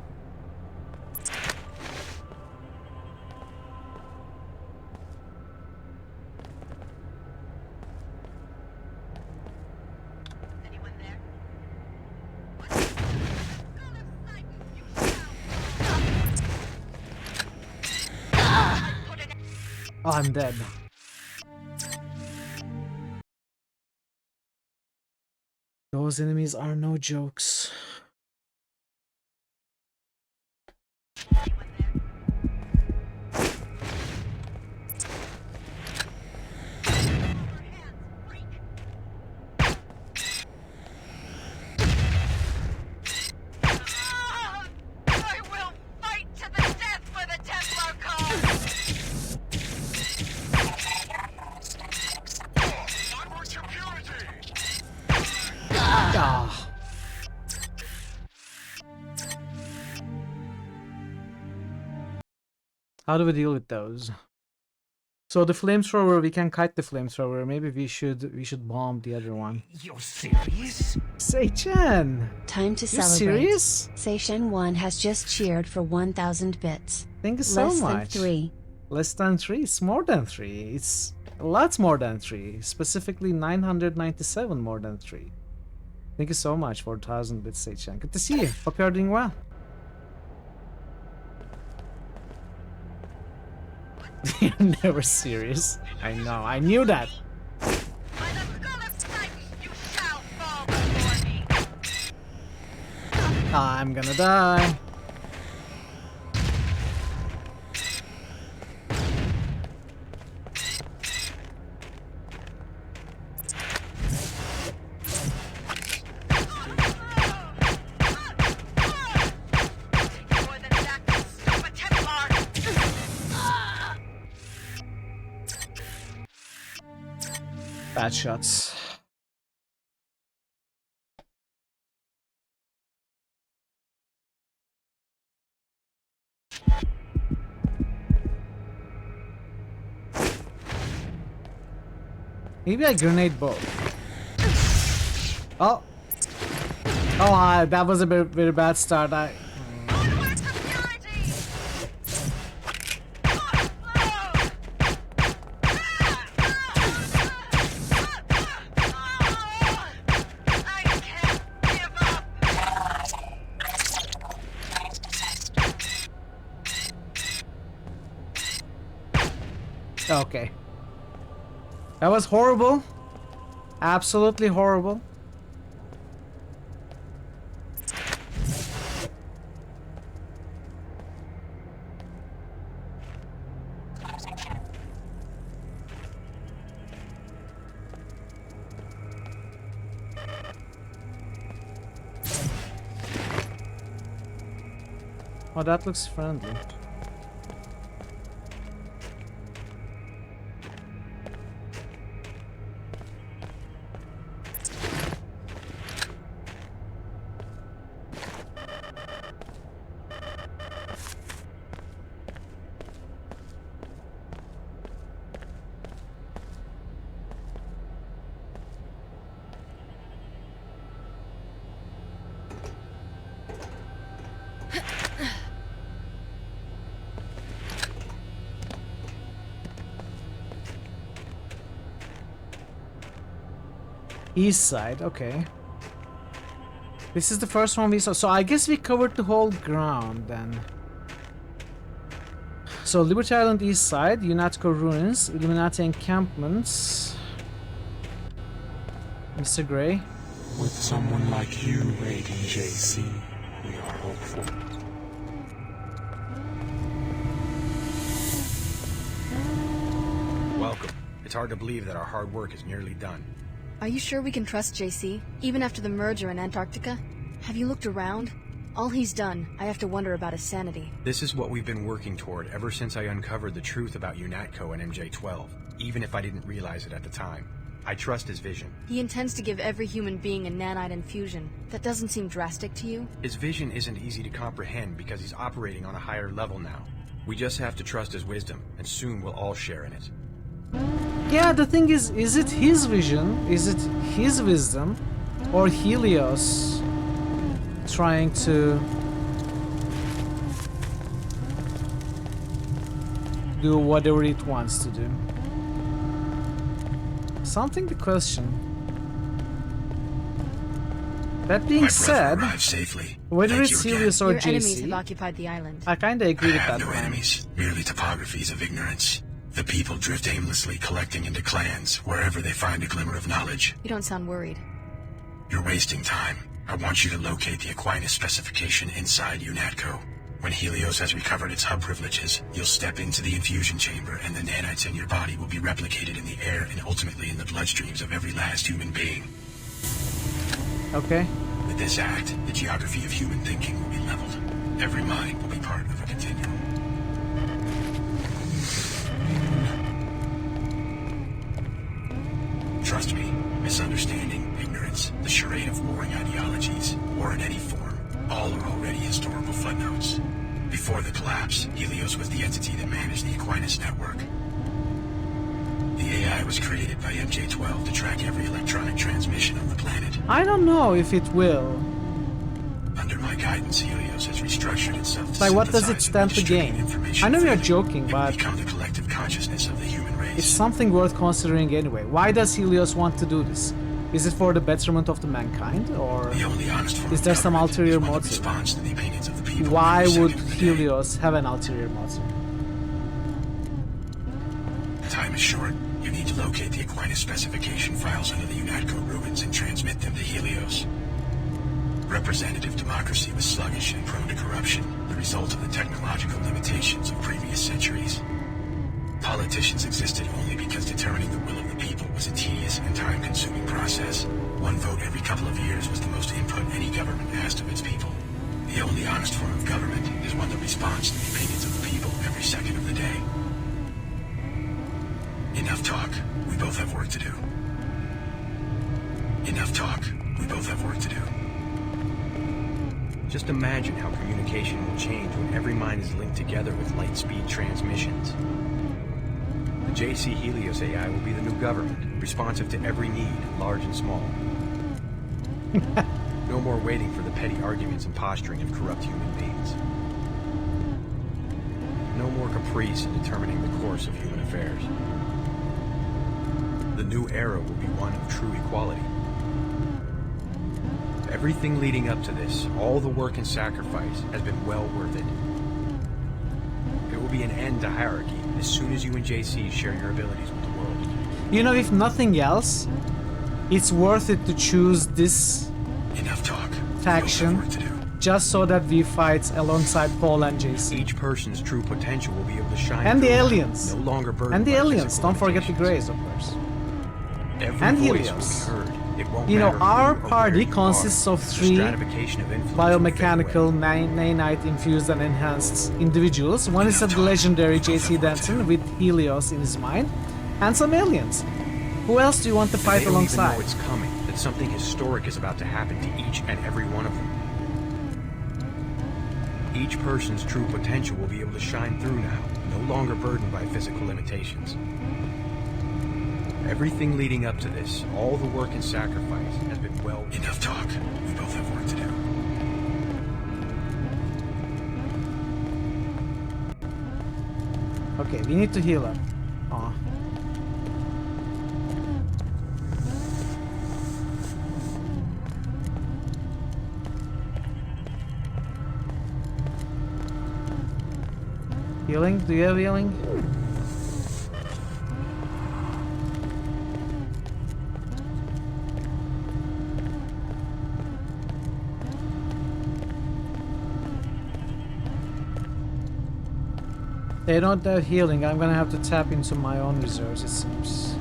Oh, I'm dead. Those enemies are no jokes. How do we deal with those? So the flamethrower, we can kite the flamethrower. Maybe we should bomb the other one. You're serious? Sei-chan! Time to You're celebrate. Serious? Sei-chan 1 has just cheered for 1,000 bits. Thank you so Less much. than 3. Less than 3? It's more than 3. It's lots more than 3. Specifically 997 more than 3. Thank you so much for 1,000 bits, Sei-chan. Good to see you. Hope you're doing well. You're never serious. I know. I knew that. I'm gonna die. Bad shots. Maybe I grenade both. Oh. Oh, that was a very bad start. Okay. That was horrible. Absolutely horrible. Oh, that looks friendly. East side, okay. This is the first one we saw. So I guess we covered the whole ground then. So Liberty Island East side, UNATCO ruins, Illuminati encampments. Mr. Gray. With someone like you aiding JC, we are hopeful. Welcome. It's hard to believe that our hard work is nearly done. Are you sure we can trust JC, even after the merger in Antarctica? Have you looked around? All he's done, I have to wonder about his sanity. This is what we've been working toward ever since I uncovered the truth about UNATCO and MJ-12, even if I didn't realize it at the time. I trust his vision. He intends to give every human being a nanite infusion. That doesn't seem drastic to you? His vision isn't easy to comprehend because he's operating on a higher level now. We just have to trust his wisdom, and soon we'll all share in it. Yeah, the thing is it his vision? Is it his wisdom? Or Helios trying to do whatever it wants to do? Something to question. That being said, safely. whether it's Helios or Your enemies JC, have occupied the island. I kinda agree with I have that no plan. enemies, merely topographies of ignorance. The people drift aimlessly, collecting into clans, wherever they find a glimmer of knowledge. You don't sound worried. You're wasting time. I want you to locate the Aquinas specification inside UNATCO. When Helios has recovered its hub privileges, you'll step into the infusion chamber, and the nanites in your body will be replicated in the air and ultimately in the bloodstreams of every last human being. Okay. With this act, the geography of human thinking will be leveled. Every mind will be part of a continuum. Trust me, misunderstanding, ignorance, the charade of warring ideologies, war in any form, all are already historical footnotes. Before the collapse, Helios was the entity that managed the Aquinas network. The AI was created by MJ-12 to track every electronic transmission on the planet. I don't know if it will. Under my guidance, Helios has restructured itself to like, what does it stand to gain? I know you're joking, but become the collective consciousness of the human race. It's something worth considering anyway. Why does Helios want to do this? Is it for the betterment of the mankind, or the only honest form is there some ulterior motive? Response to the opinions of the people. Why would Helios have an ulterior motive? Time is short. You need to locate the Aquinas specification files under the UNATCO ruins and transmit them to Helios. Representative democracy was sluggish and prone to corruption, the result of the technological limitations of previous centuries. Politicians existed only because determining the will of the people was a tedious and time-consuming process. One vote every couple of years was the most input any government asked of its people. The only honest form of government is one that responds to the opinions of the people every second of the day. Enough talk. We both have work to do. Enough talk. We both have work to do. Just imagine how communication will change when every mind is linked together with light-speed transmissions. The JC Helios AI will be the new government, responsive to every need, large and small. No more waiting for the petty arguments and posturing of corrupt human beings. No more caprice in determining the course of human affairs. The new era will be one of true equality. Everything leading up to this, all the work and sacrifice, has been well worth it. There will be an end to hierarchy as soon as you and JC share your abilities with the world. You know, if nothing else, it's worth it to choose this faction just so that we fight alongside Paul and JC. Each person's true potential will be able to shine. And the aliens. No longer burdened and the by aliens. Don't forget the Greys, of course. Every and voice Helios. will be heard. It won't you know, matter our who or party where you consists are. of 3 biomechanical, nanite infused and enhanced individuals. One is a legendary JC Denton with Helios in his mind, and some aliens. Who else do you want to fight they don't even alongside? know it's coming, that something historic is about to happen to each and every one of them. Each person's true potential will be able to shine through now, no longer burdened by physical limitations. Everything leading up to this, all the work and sacrifice, has been well... Enough talk. We both have work to do. Okay, we need to heal up. Aw. Healing? Do you have healing? They don't have healing. I'm gonna have to tap into my own reserves, it seems.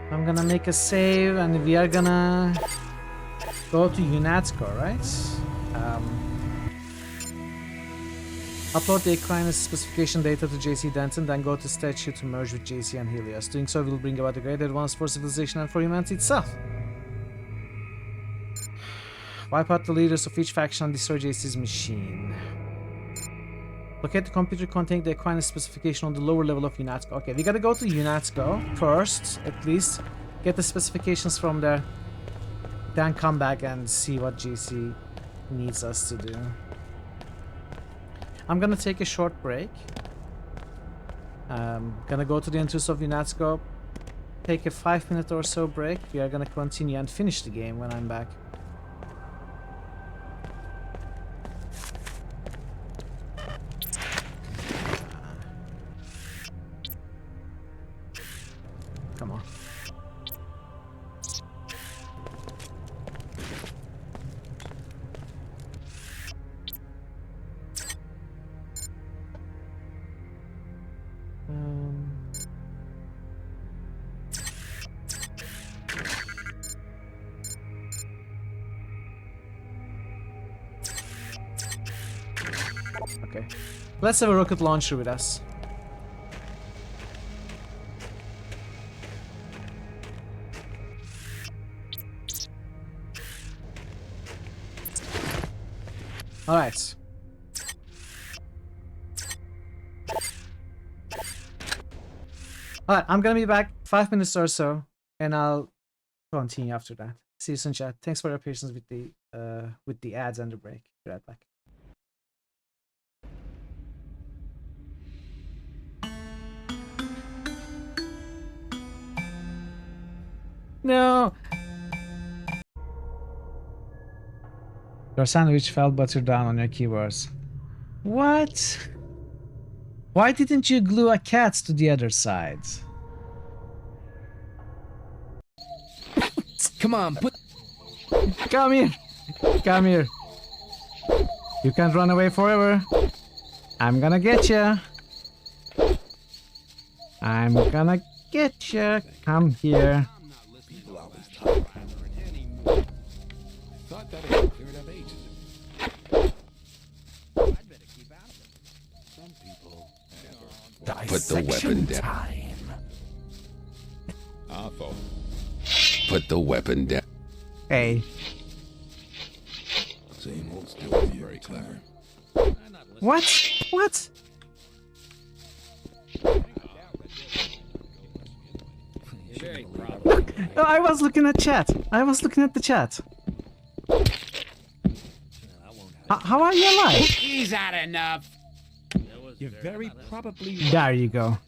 I'm gonna make a save and we are gonna go to UNATCO, right? Upload the Aquinas specification data to JC Denton, then go to statue to merge with JC and Helios. Doing so will bring about a great advance for civilization and for humanity itself. Wipe out the leaders of each faction and destroy JC's machine. Locate the computer containing the Aquinas specification on the lower level of UNATCO. Okay, we gotta go to UNATCO first, at least. Get the specifications from there. Then come back and see what JC needs us to do. I'm gonna take a short break. Gonna go to the entrance of UNATCO, take a 5-minute or so break. We are gonna continue and finish the game when I'm back. Come on. Okay. Let's have a rocket launcher with us. Alright. Alright, I'm gonna be back 5 minutes or so, and I'll continue after that. See you soon, chat. Thanks for your patience with the ads and the break. Be right back. No! Your sandwich fell buttered down on your keyboards. What? Why didn't you glue a cat to the other side? Come on, Come here! Come here! You can't run away forever. I'm gonna get ya. I'm gonna get ya. Come here. Thought that had cleared up ages ago. I'd better keep out of it. Some people have Put the weapon down. I thought. Put the weapon down. Hey. Same old story. Very clever. What? What? Look, I was looking at chat. I was looking at the chat. How are you alive? He's had enough. You're very probably There you go.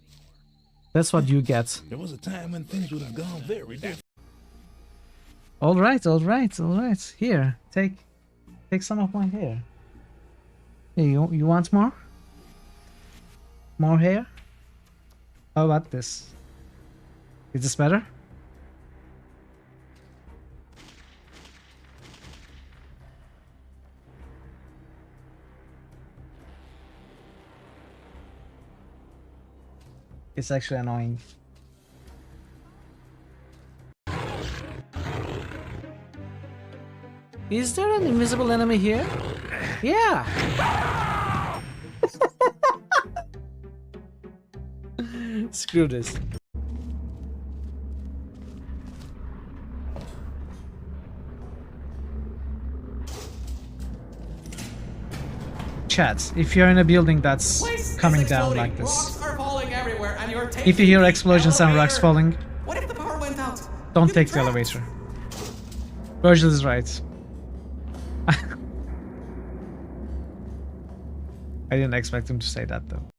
That's what you get. There was a time when things would have gone very different. Alright, alright, alright. Here, take some of my hair. Hey, you want more? More hair? How about this? Is this better? It's actually annoying. Is there an invisible enemy here? Yeah! Screw this. Chat, if you're in a building that's coming down like this, if you hear explosions and rocks falling, What if the power went out? don't take the elevator. Virgil is right. I didn't expect him to say that though.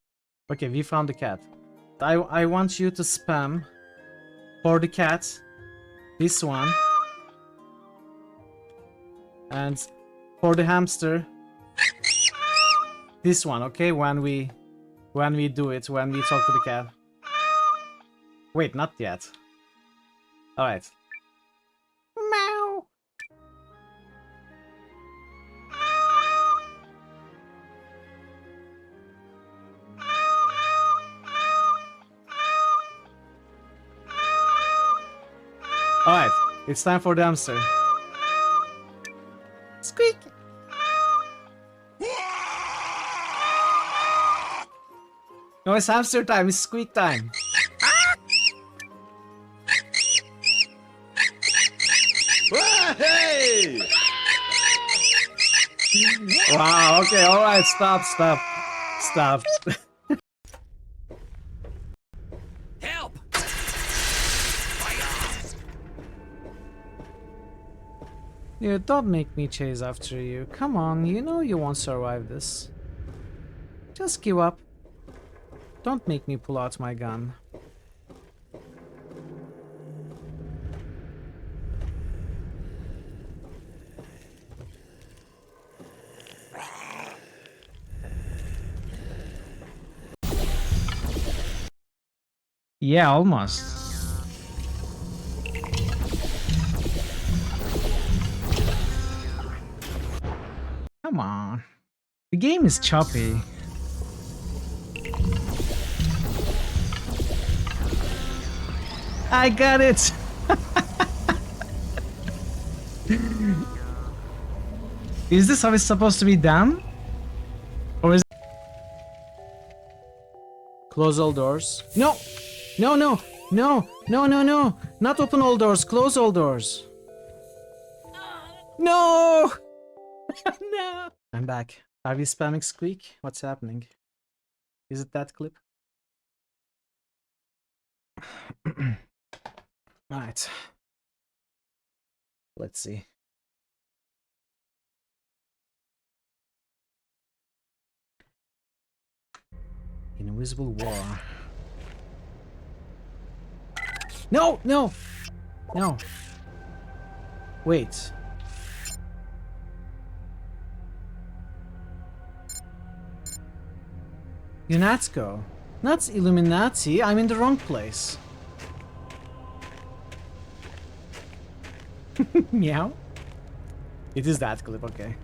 Okay, we found the cat. I want you to spam for the cat this one, and for the hamster this one, okay? When we do it, when we talk to the cat. Wait, not yet. Alright. Meow. Alright, it's time for the hamster. Squeak! No, it's hamster time, it's squeak time. Hey! Wow, okay, alright, stop. Help! You don't make me chase after you. Come on, you know you won't survive this. Just give up. Don't make me pull out my gun. Yeah, almost. Come on. The game is choppy. I got it! Is this how it's supposed to be done? Or is it... Close all doors. No! No, no! No! No, no, no! Not open all doors, close all doors. No! No! I'm back. Are we spamming Squeak? What's happening? Is it that clip? Alright. Let's see. Invisible War. No! No! No. Wait. UNESCO. Not Illuminati. I'm in the wrong place. Meow. It is that clip, okay.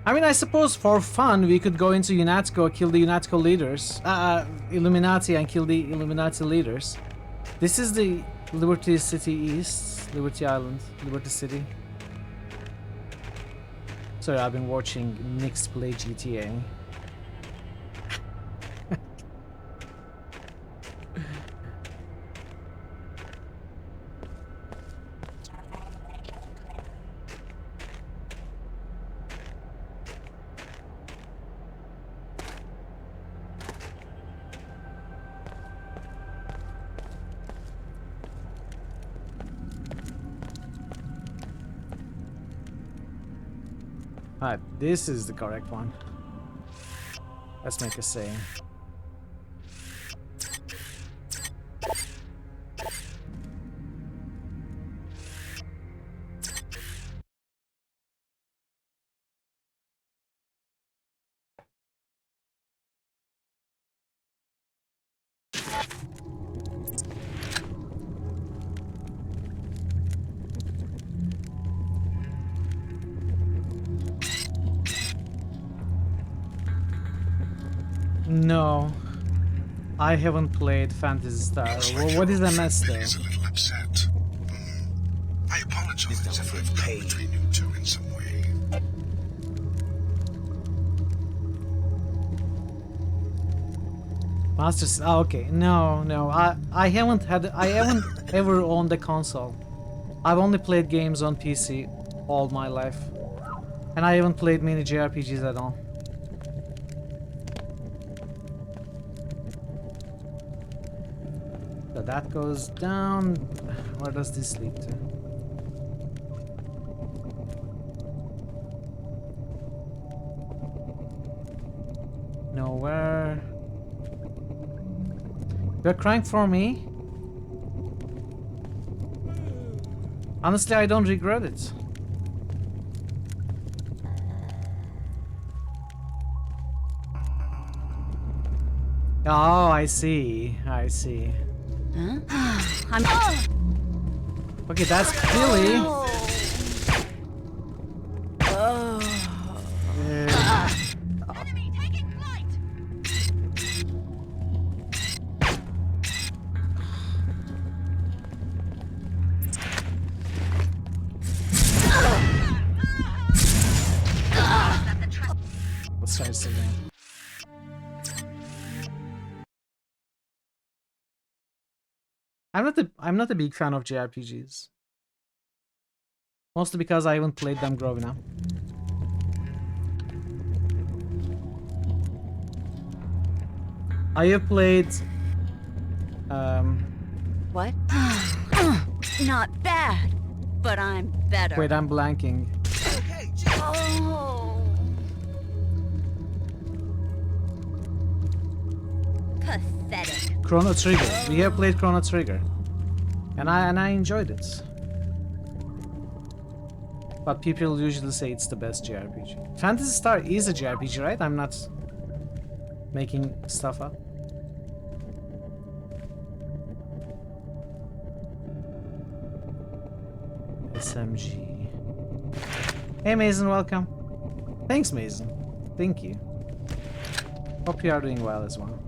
I mean, I suppose for fun we could go into UNESCO, kill the UNESCO leaders, Illuminati, and kill the Illuminati leaders. This is the Liberty City East, Liberty Island, Liberty City. Sorry, I've been watching Nix play GTA. Alright, this is the correct one. Let's make a save. No, I haven't played Phantasy Star. Well, what is MS though? He's a little upset. I apologize if I've come between you two in some way. Masters. Oh, okay. No, no. I haven't ever owned a console. I've only played games on PC all my life, and I haven't played many JRPGs at all. So that goes down. Where does this lead to? Nowhere. You're crying for me? Honestly, I don't regret it. Oh, I see. I see. Huh? Okay, that's Billy. Let's try this again. I'm not a big fan of JRPGs. Mostly because I haven't played them growing up. I have played What? Not bad, but I'm better. wait, I'm blanking. Oh. Pathetic. Chrono Trigger. We have played Chrono Trigger. And I enjoyed it. but people usually say it's the best JRPG. Phantasy Star is a JRPG, right? I'm not making stuff up. SMG. Hey Mason, welcome. Thanks Mason. Thank you. Hope you are doing well as well.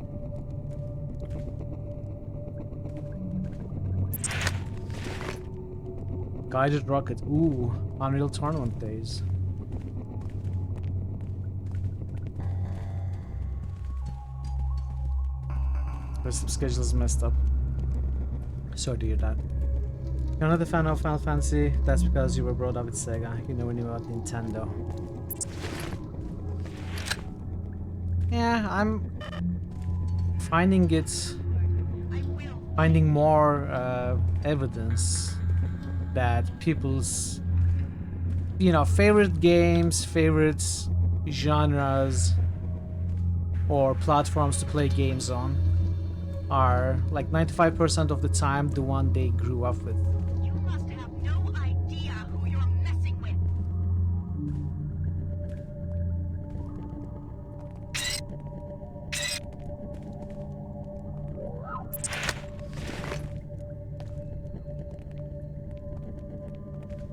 Guided Rocket. Ooh, Unreal Tournament days. Rest schedule is messed up. Sorry to hear that. You're not a fan of Final Fantasy? That's because you were brought up with Sega. You never knew about Nintendo. Yeah, I'm finding more evidence that people's, you know, favorite games, favorite genres, or platforms to play games on are like 95% of the time the one they grew up with. You must have no idea who you're messing with.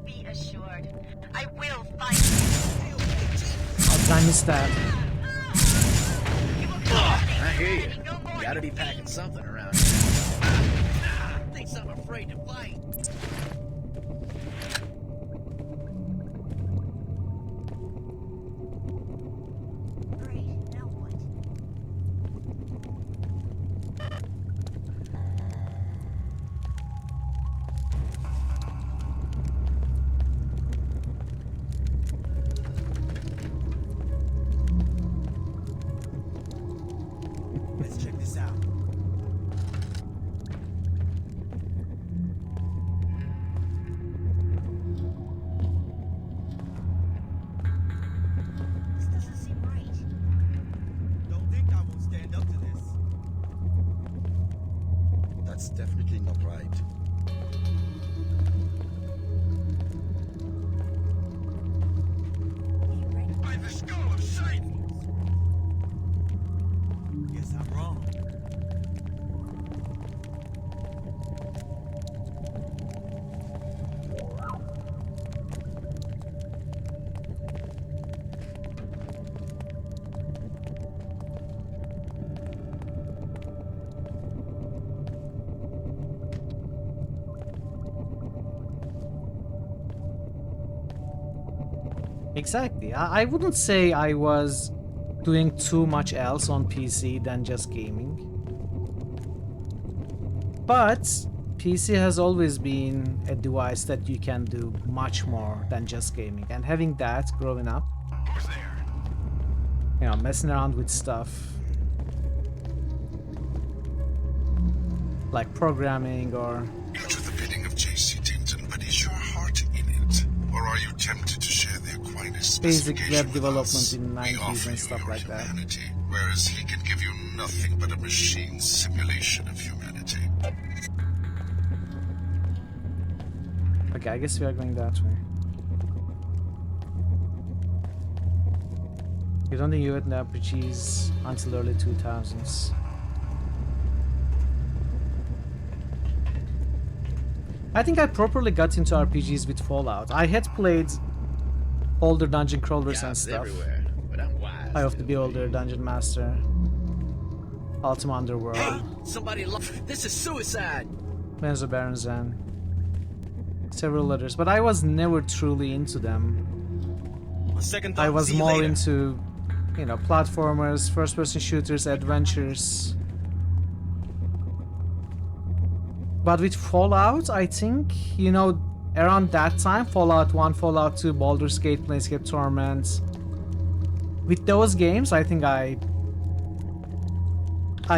Be assured, I will find you. What time is that? I hear you. You gotta be packing something around here. Thinks I'm afraid to fight. Let's check this out. This doesn't seem right. Don't think I won't stand up to this. That's definitely not right. By the skull of Satan! Guess I'm wrong. Exactly. I wouldn't say I was doing too much else on PC than just gaming. But PC has always been a device that you can do much more than just gaming. And having that growing up, you know, messing around with stuff like programming or... You do the bidding of J.C. Denton, but is your heart in it? Or are you tempted to share the Aquinas basic specification web with development us? in the We 90s offer and you stuff your like that. humanity, whereas he can give you nothing but a machine simulation of humanity. Okay, I guess we are going that way. You don't think you had the RPGs until early 2000s. I think I properly got into RPGs with Fallout. I had played older dungeon crawlers and stuff. Everywhere, but I'm wise. I have to be older Dungeon Master, Ultima Underworld, Somebody this is suicide. Benzo Barons, and several others, but I was never truly into them. On second I thought, was see you more later. into, you know, platformers, first-person shooters, adventures. But with Fallout, I think, you know, around that time, Fallout 1, Fallout 2, Baldur's Gate, Planescape Torment, with those games, I think I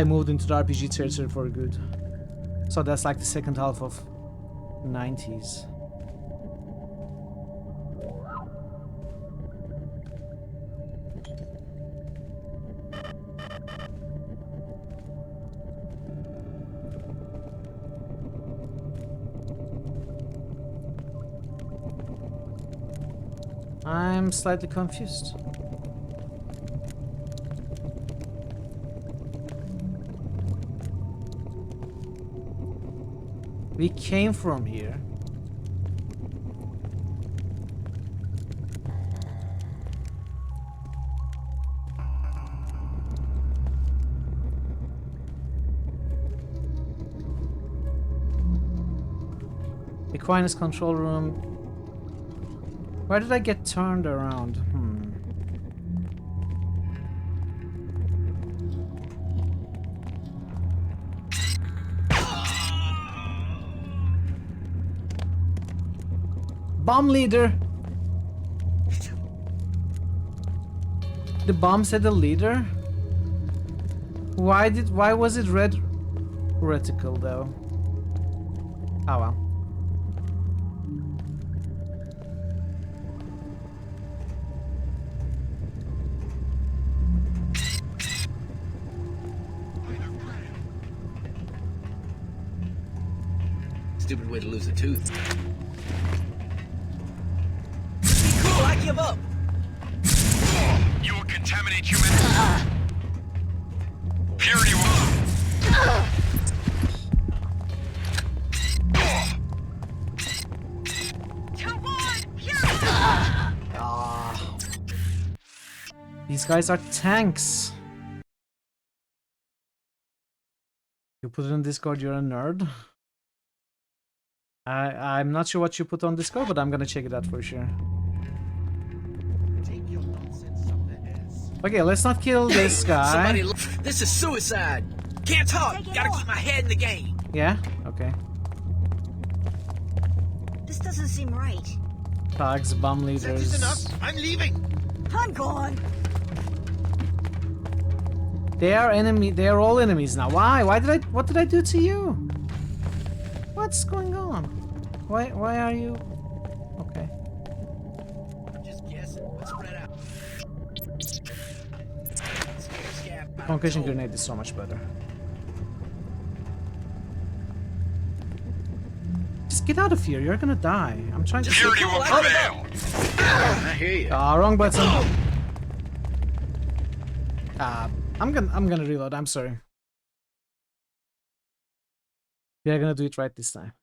moved into the RPG territory for good. So that's like the second half of 90s. I'm slightly confused. We came from here. Aquinas control room. Why did I get turned around? Bomb leader! The bomb said the leader? Why was it red reticle though? Oh well. Stupid way to lose a tooth. Cool, I give up. You will contaminate humanity. Purity will. These guys are tanks. You put it in Discord, you're a nerd. I'm not sure what you put on Discord, but I'm gonna check it out for sure. Okay, let's not kill this guy. This is suicide. Can't talk. Gotta keep my head in the game. Yeah? Okay. This doesn't seem right. Thugs, bomb leaders. I'm leaving. I'm gone. They are all enemies now. Why? What did I do to you? What's going on? Why are you? Okay. I'm just guessing. Let's spread out. Concussion grenade is so much better. Just get out of here. You're gonna die. I'm trying to. Purity will prevail. I hear you. Wrong button. I'm gonna reload. I'm sorry. We are gonna do it right this time.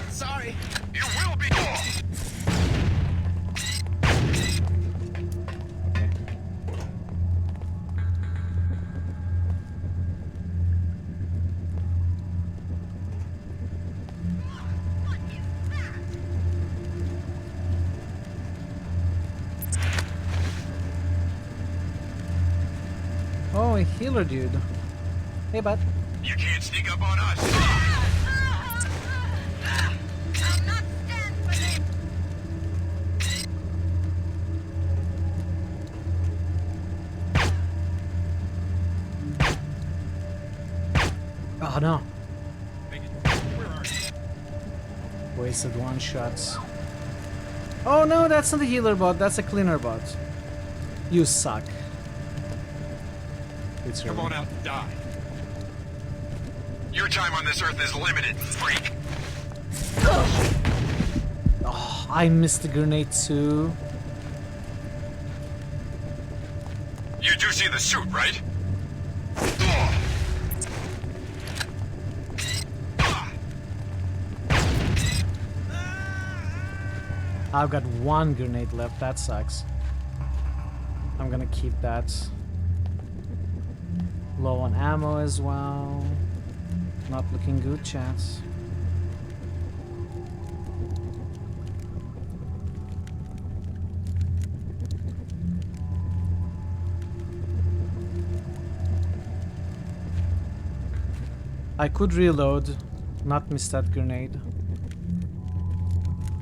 Sorry. You will be. Oh, a healer dude. Hey, bud. You can't sneak up on us. Oh no. Wasted one shot. Oh no, that's not a healer bot, that's a cleaner bot. You suck. Come on out and die. Your time on this earth is limited, freak. Oh, I missed the grenade too. You do see the suit, right? I've got one grenade left, that sucks. I'm gonna keep that. Low on ammo as well. Not looking good, chats. I could reload, not miss that grenade.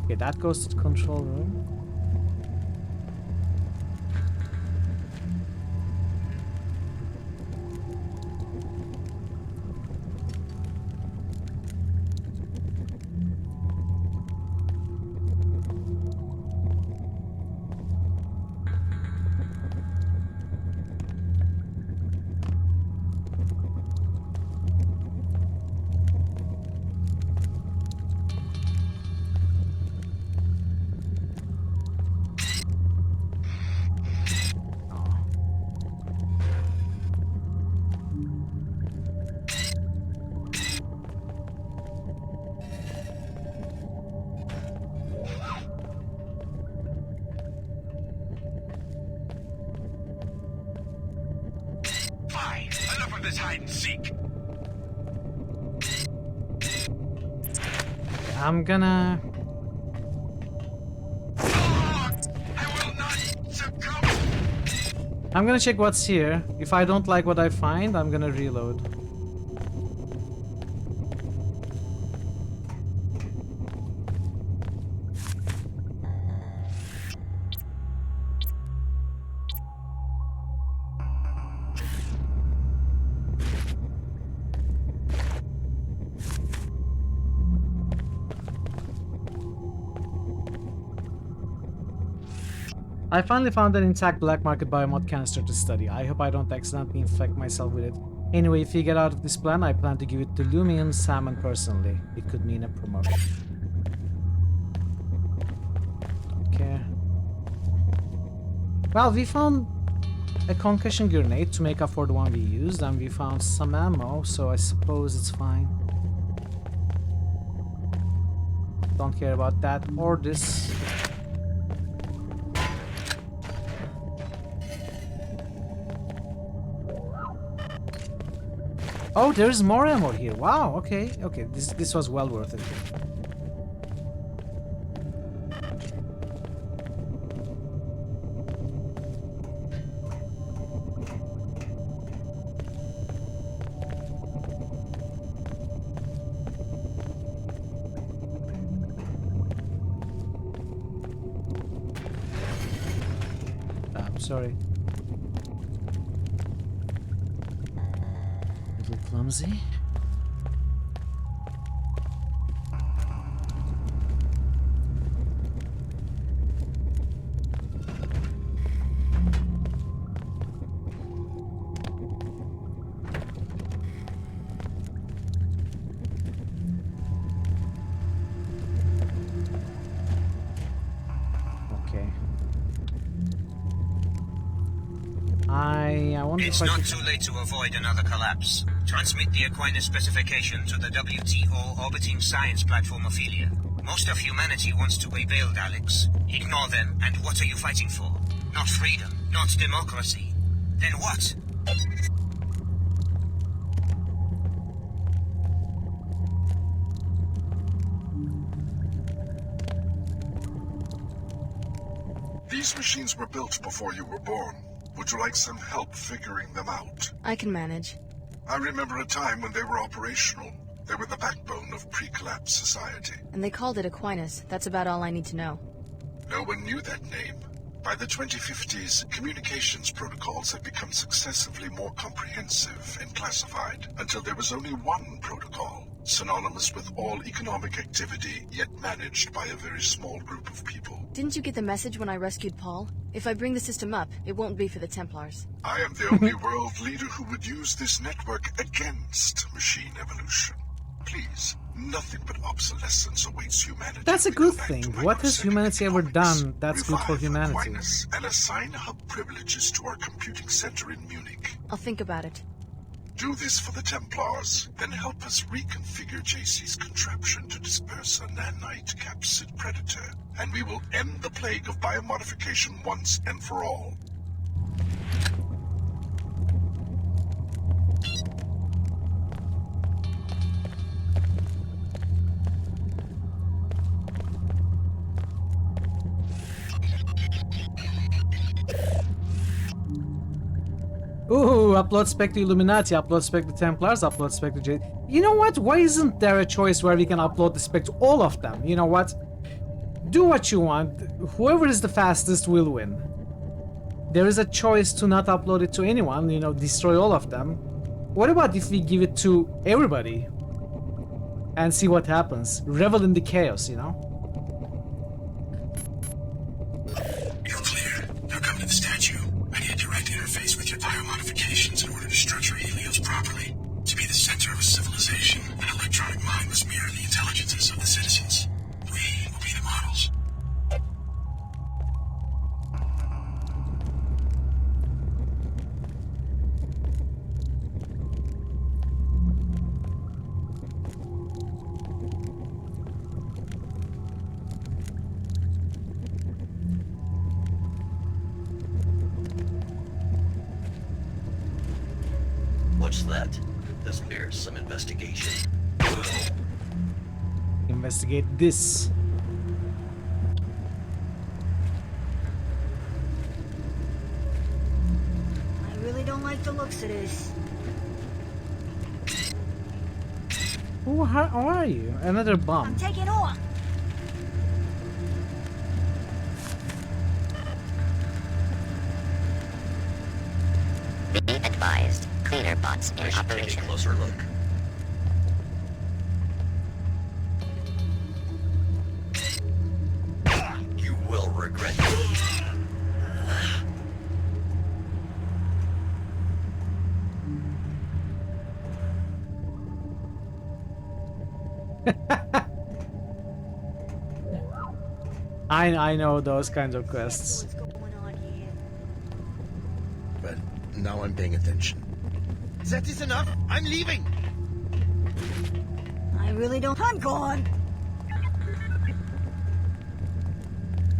Okay, that goes to the control room. this hide and seek. I'm gonna... I'm gonna check what's here. If I don't like what I find, I'm gonna reload. I finally found an intact black market biomod canister to study. I hope I don't accidentally infect myself with it. Anyway, if we get out of this plan, I plan to give it to Lumion Salmon personally. It could mean a promotion. Don't care. Well, we found a concussion grenade to make up for the one we used, and we found some ammo, so I suppose it's fine. Don't care about that or this. Oh, there's more ammo here. Wow, okay, okay. This was well worth it. I'm sorry. Clumsy. Okay. I wonder it's if I not could... too late to avoid another collapse. Transmit the Aquinas specification to the WTO orbiting science platform Ophelia. Most of humanity wants to be bailed, Alex. Ignore them, and what are you fighting for? Not freedom, not democracy. Then what? These machines were built before you were born. Would you like some help figuring them out? I can manage. I remember a time when they were operational. They were the backbone of pre-collapse society. And they called it Aquinas. That's about all I need to know. No one knew that name. By the 2050s, communications protocols had become successively more comprehensive and classified, until there was only one protocol, synonymous with all economic activity, yet managed by a very small group of people. Didn't you get the message when I rescued Paul? If I bring the system up, it won't be for the Templars. I am the only world leader who would use this network against machine evolution. Please, nothing but obsolescence awaits humanity. That's a good thing. What has humanity ever done that's good for humanity? Aquinas and assign hub privileges to our computing center in Munich. I'll think about it. Do this for the Templars, then help us reconfigure JC's contraption to disperse a nanite capsid predator, and we will end the plague of biomodification once and for all. Ooh, upload spec to Illuminati, upload spec to Templars, upload spec to J... You know what? Why isn't there a choice where we can upload the spec to all of them? You know what? Do what you want. Whoever is the fastest will win. There is a choice to not upload it to anyone, you know, destroy all of them. What about if we give it to everybody? And see what happens. Revel in the chaos, you know? You're clear. Now come to the statue. I need a direct interface with your biomodifications in order to structure Helios properly. To be the center of a civilization, an electronic mind must mirror the intelligences of the citizens. We will be the models. What's that? This bears some investigation. Investigate this. I really don't like the looks of this. Who are you? Another bomb. I'm taking off. Be advised, cleaner bots in operation. Take a closer look. You will regret it. I know those kinds of quests. But now I'm paying attention. That is enough. I'm leaving. I really don't. I'm gone.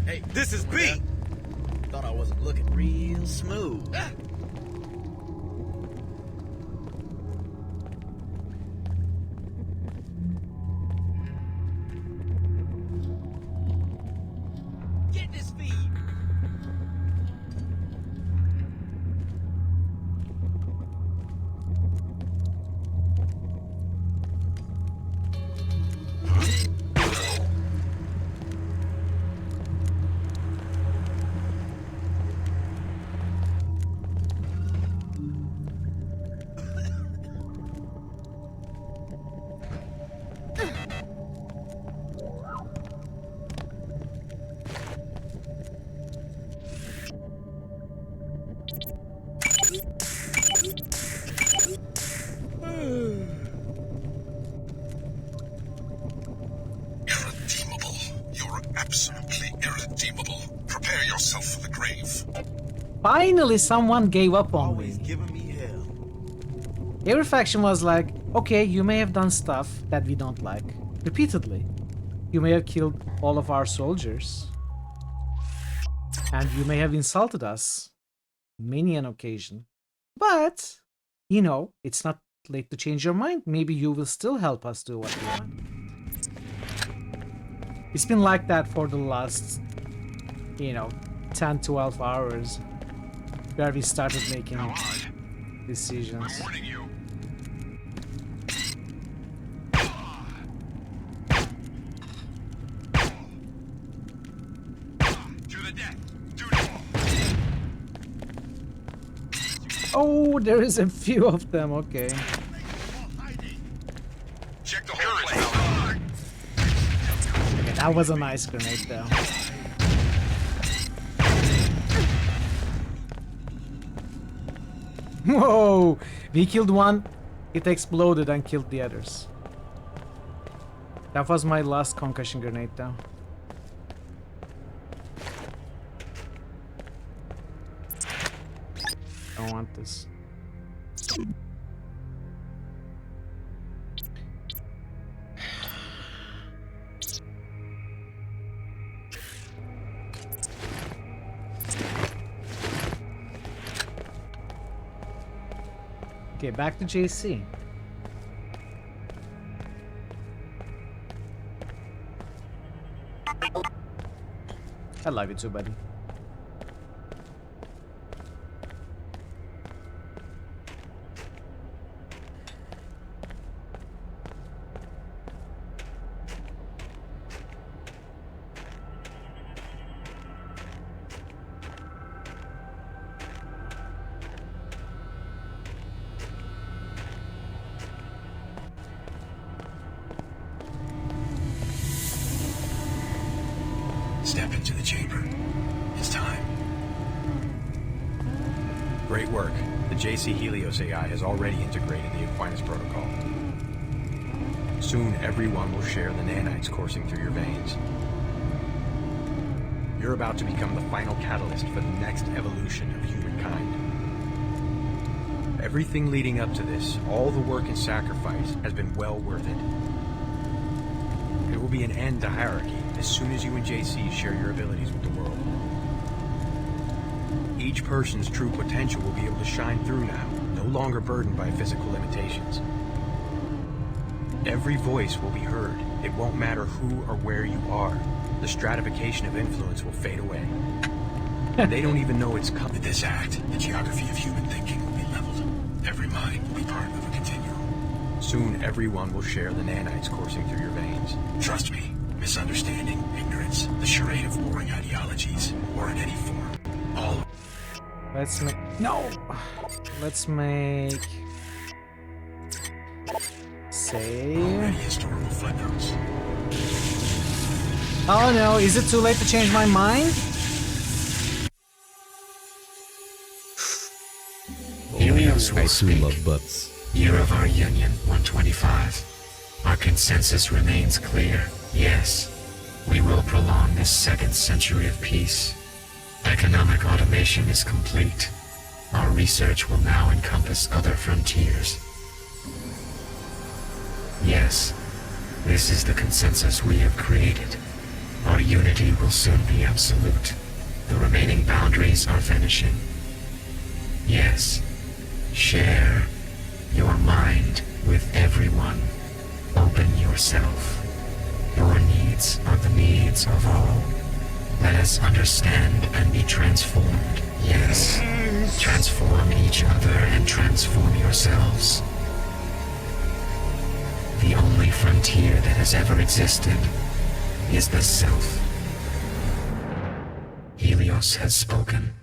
Hey, this is B. Thought I wasn't looking real smooth. Get this feed. Irredeemable. You're absolutely irredeemable. Prepare yourself for the grave. Finally, someone gave up on Always me. giving me hell. Every faction was like, okay, you may have done stuff that we don't like. Repeatedly. You may have killed all of our soldiers. And you may have insulted us. Many an occasion. But, you know, it's not late to change your mind. Maybe you will still help us do what we want. It's been like that for the last, 10-12 hours. Where we started making decisions. I'm warning you. To the death. Do it. Oh, there is a few of them, okay. Check the whole place. Okay, that was a nice grenade though. Whoa! We killed one, it exploded and killed the others. That was my last concussion grenade though. I don't want this. Okay, back to JC. I love you too, buddy. Step into the chamber. It's time. Great work. The JC Helios AI has already integrated the Aquinas protocol. Soon, everyone will share the nanites coursing through your veins. You're about to become the final catalyst for the next evolution of humankind. Everything leading up to this, all the work and sacrifice, has been well worth it. There will be an end to hierarchy as soon as you and JC share your abilities with the world. Each person's true potential will be able to shine through now. No no longer burdened by physical limitations. Every voice will be heard. It won't matter who or where you are. The stratification of influence will fade away. And they don't even know it's coming. With this act, the geography of human thinking will be leveled. Every mind will be part of a continuum. Soon everyone will share the nanites coursing through your veins. Trust me, misunderstanding, ignorance, the charade of warring ideologies, or in any form, all. Let's make... No! Let's make... Save... Already historical footnotes. Oh no, is it too late to change my mind? Helios will speak. love butts. Year of our union, 125. Our consensus remains clear. Yes, we will prolong this second century of peace. Economic automation is complete. Our research will now encompass other frontiers. Yes, this is the consensus we have created. Our unity will soon be absolute. The remaining boundaries are vanishing. Yes, share your mind with everyone. Open yourself. Your needs are the needs of all. Let us understand and be transformed. Yes, transform each other and transform yourselves. The only frontier that has ever existed is the self. Helios has spoken.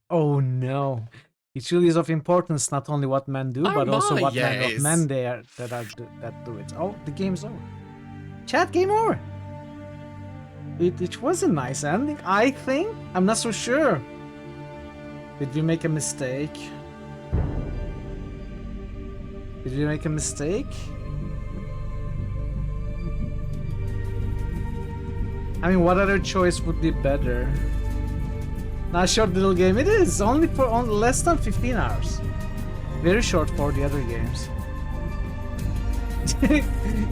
Oh no. It really is of importance not only what men do, but also what kind of men they are that do it. Oh, the game's over. Chat, game over. It was a nice ending, I think. I'm not so sure. Did we make a mistake? Did we make a mistake? I mean, what other choice would be better? Not a short little game. It is only for less than 15 hours. Very short for the other games.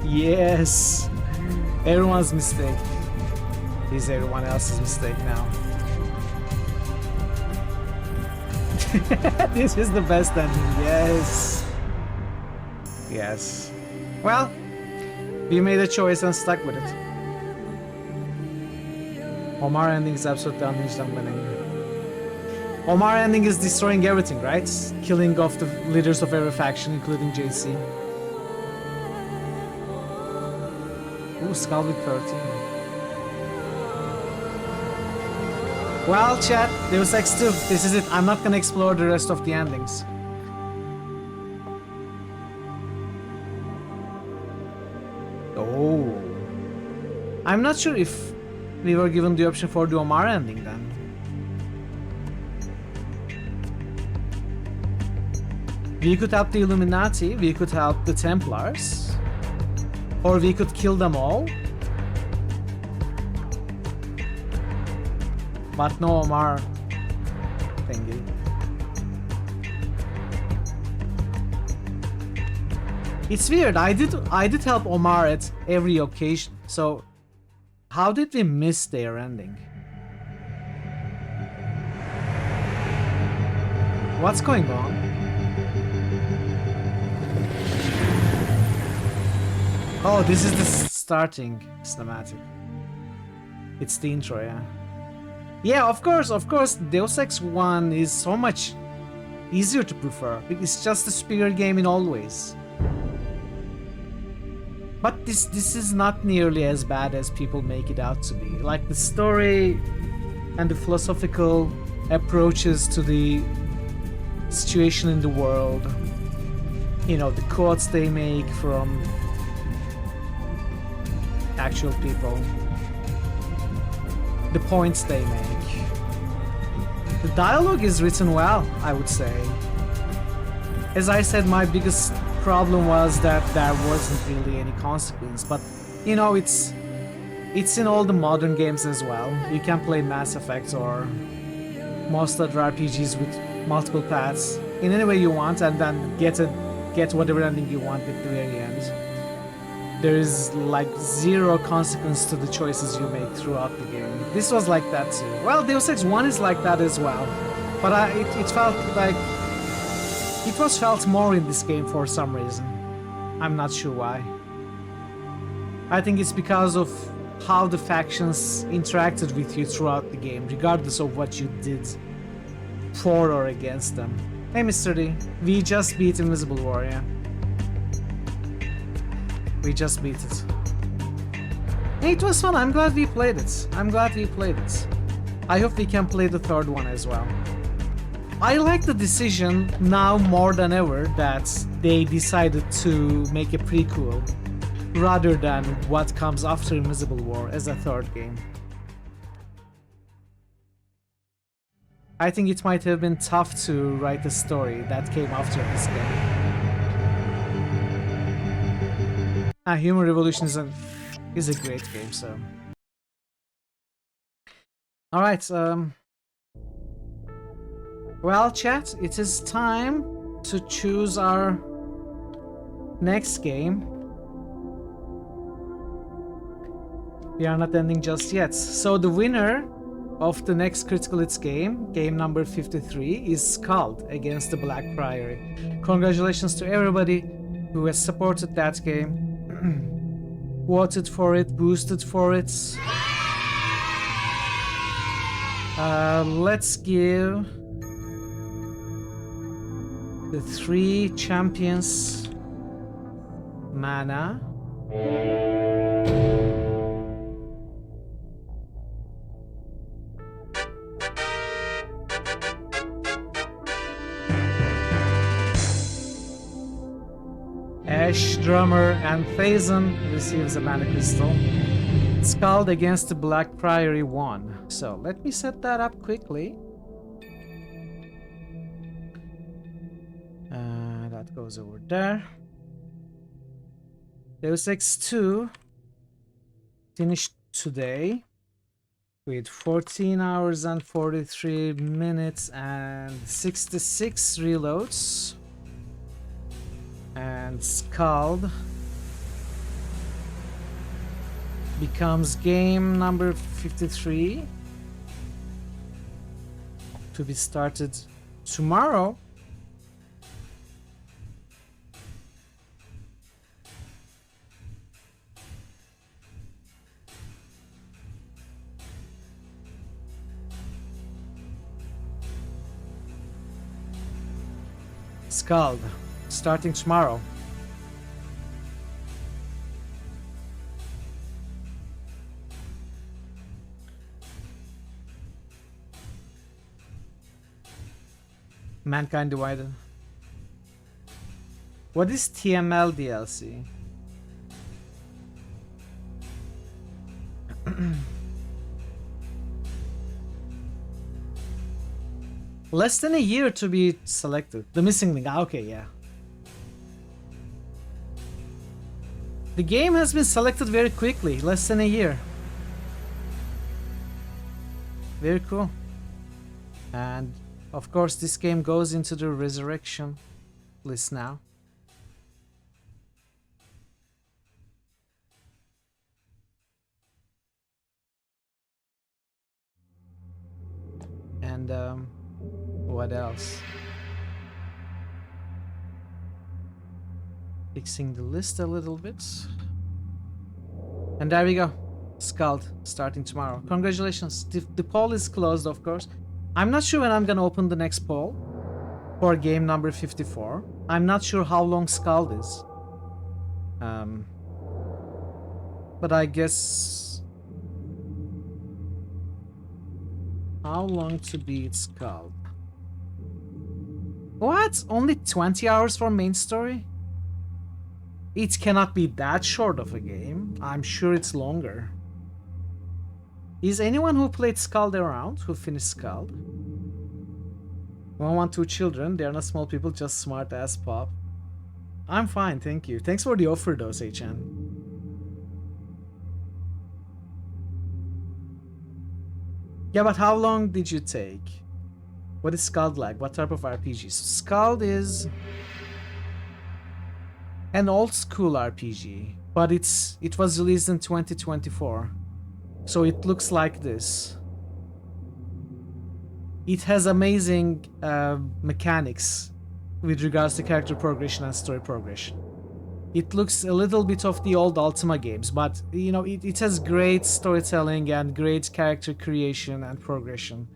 Yes. Everyone's mistake is everyone else's mistake now. This is the best ending. Yes. Yes. Well, we made a choice and stuck with it. Omar ending is absolutely unhinged and winning. Omar ending is destroying everything, right? Killing off the leaders of every faction, including JC. Ooh, Skull with 13. Well, chat, Deus Ex 2, this is it. I'm not gonna explore the rest of the endings. Oh. I'm not sure if we were given the option for the Omar ending then. We could help the Illuminati, we could help the Templars, or we could kill them all. But no Omar thingy. It's weird, I did help Omar at every occasion, so how did we miss their ending? What's going on? Oh, this is the starting cinematic. It's the intro, yeah. Yeah, of course, Deus Ex 1 is so much easier to prefer. It's just a superior game in all ways. But this is not nearly as bad as people make it out to be. Like the story and the philosophical approaches to the situation in the world. You know, the quotes they make from actual people. The points they make. The dialogue is written well, I would say. As I said, my biggest problem was that there wasn't really any consequence, but you know, it's in all the modern games as well. You can play Mass Effect or most other RPGs with multiple paths in any way you want and then get whatever ending you want at the very end. There is like zero consequence to the choices you make throughout the game. This was like that too. Well, Deus Ex 1 is like that as well, but it felt like It was felt more in this game for some reason. I'm not sure why. I think it's because of how the factions interacted with you throughout the game, regardless of what you did for or against them. Hey Mr. D, we just beat Invisible War, yeah. We just beat it. Hey, it was fun, I'm glad we played it. I hope we can play the third one as well. I like the decision now more than ever that they decided to make a prequel rather than what comes after Invisible War as a third game. I think it might have been tough to write a story that came after this game. Human Revolution is a great game, so... Alright, well, chat, it is time to choose our next game. We are not ending just yet. So the winner of the next Critical Hits game, game number 53, is Scald against the Black Priory. Congratulations to everybody who has supported that game, voted for it, boosted for it. Let's give the 3 champions mana. Ash, Drummer, and Phazon receives a mana crystal. Scald against the Black Priory 1. So let me set that up quickly. That goes over there. Deus Ex 2 finished today with 14 hours and 43 minutes and 66 reloads. And Scald becomes game number 53 to be started tomorrow. Scald, starting tomorrow. Mankind Divided. What is TML DLC? Less than a year to be selected. The Missing Link. Okay, yeah. The game has been selected very quickly. Less than a year. Very cool. And of course, this game goes into the Resurrection list now. And what else? Fixing the list a little bit. And there we go. Scald starting tomorrow. Congratulations. The poll is closed, of course. I'm not sure when I'm gonna open the next poll for game number 54. I'm not sure how long Scald is. But I guess... How long to beat Scald? What? Only 20 hours for main story? It cannot be that short of a game. I'm sure it's longer. Is anyone who played Scald around? Who finished Scald? 112 children. They are not small people, just smart ass pop. I'm fine, thank you. Thanks for the offer though, Seichan. Yeah, but how long did you take? What is Scald like? What type of RPG? So Scald is an old school RPG, but it was released in 2024. So it looks like this. It has amazing mechanics with regards to character progression and story progression. It looks a little bit of the old Ultima games, but you know, it has great storytelling and great character creation and progression.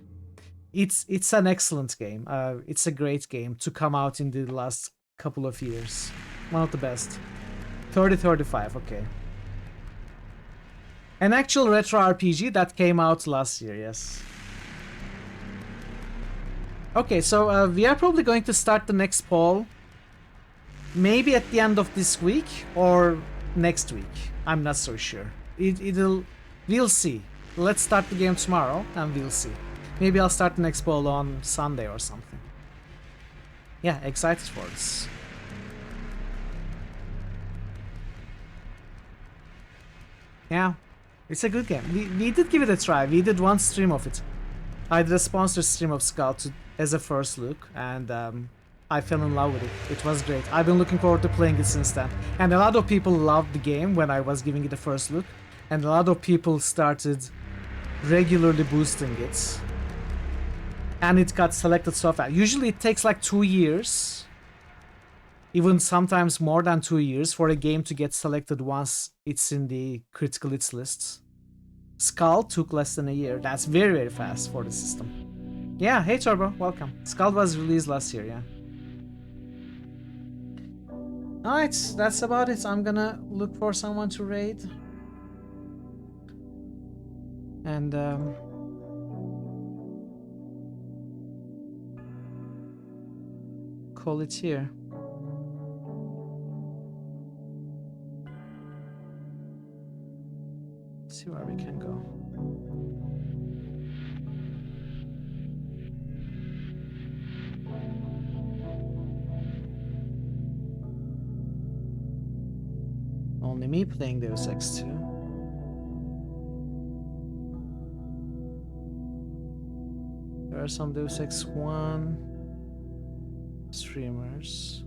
It's an excellent game. It's a great game to come out in the last couple of years. One of the best. 3035, okay. An actual retro RPG that came out last year, yes. Okay, so we are probably going to start the next poll maybe at the end of this week or next week. I'm not so sure. We'll see. Let's start the game tomorrow and we'll see. Maybe I'll start the next poll on Sunday or something. Yeah, excited for this. Yeah, it's a good game. We did give it a try. We did one stream of it. I did a sponsored stream of Skull as a first look, and I fell in love with it. It was great. I've been looking forward to playing it since then. And a lot of people loved the game when I was giving it a first look, and a lot of people started regularly boosting it. And it got selected so fast. Usually it takes like 2 years, even sometimes more than 2 years, for a game to get selected once it's in the critical hits lists. Skull took less than a year. That's very, very fast for the system. Yeah, hey Turbo, welcome. Skull was released last year, yeah. Alright, that's about it. I'm gonna look for someone to raid. And call it here. Let's see where we can go. Only me playing Deus Ex 2. There are some Deus Ex 1 streamers.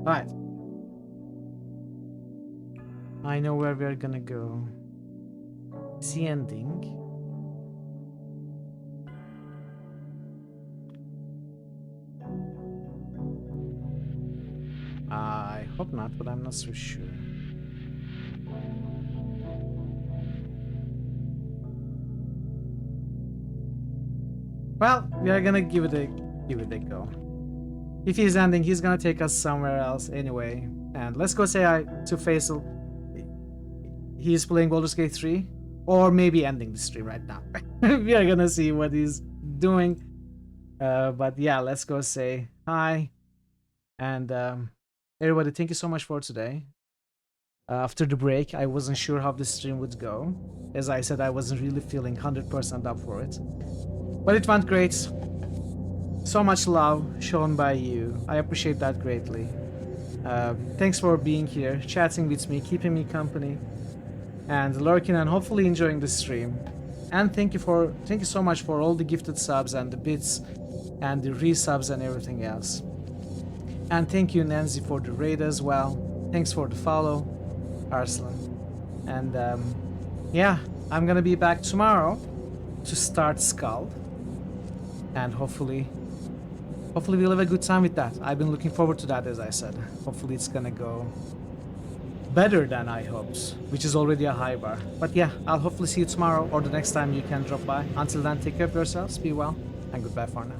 Right. I know where we're gonna go. The ending. I hope not, but I'm not so sure. Well, we are gonna give it a go. If he's ending, he's gonna take us somewhere else anyway. And let's go say hi to Faisal. He's playing Baldur's Gate 3, or maybe ending the stream right now. We are gonna see what he's doing. But yeah, let's go say hi. And everybody, thank you so much for today. After the break, I wasn't sure how the stream would go. As I said, I wasn't really feeling 100% up for it. But it went great. So much love shown by you. I appreciate that greatly. Thanks for being here, chatting with me, keeping me company, and lurking and hopefully enjoying the stream. And thank you so much for all the gifted subs and the bits and the resubs and everything else. And thank you, Nancy, for the raid as well. Thanks for the follow, Arslan. And yeah, I'm gonna be back tomorrow to start Skull. And hopefully we'll have a good time with that. I've been looking forward to that, as I said. Hopefully it's gonna go better than I hoped, which is already a high bar. But yeah, I'll hopefully see you tomorrow or the next time you can drop by. Until then, take care of yourselves, be well, and goodbye for now.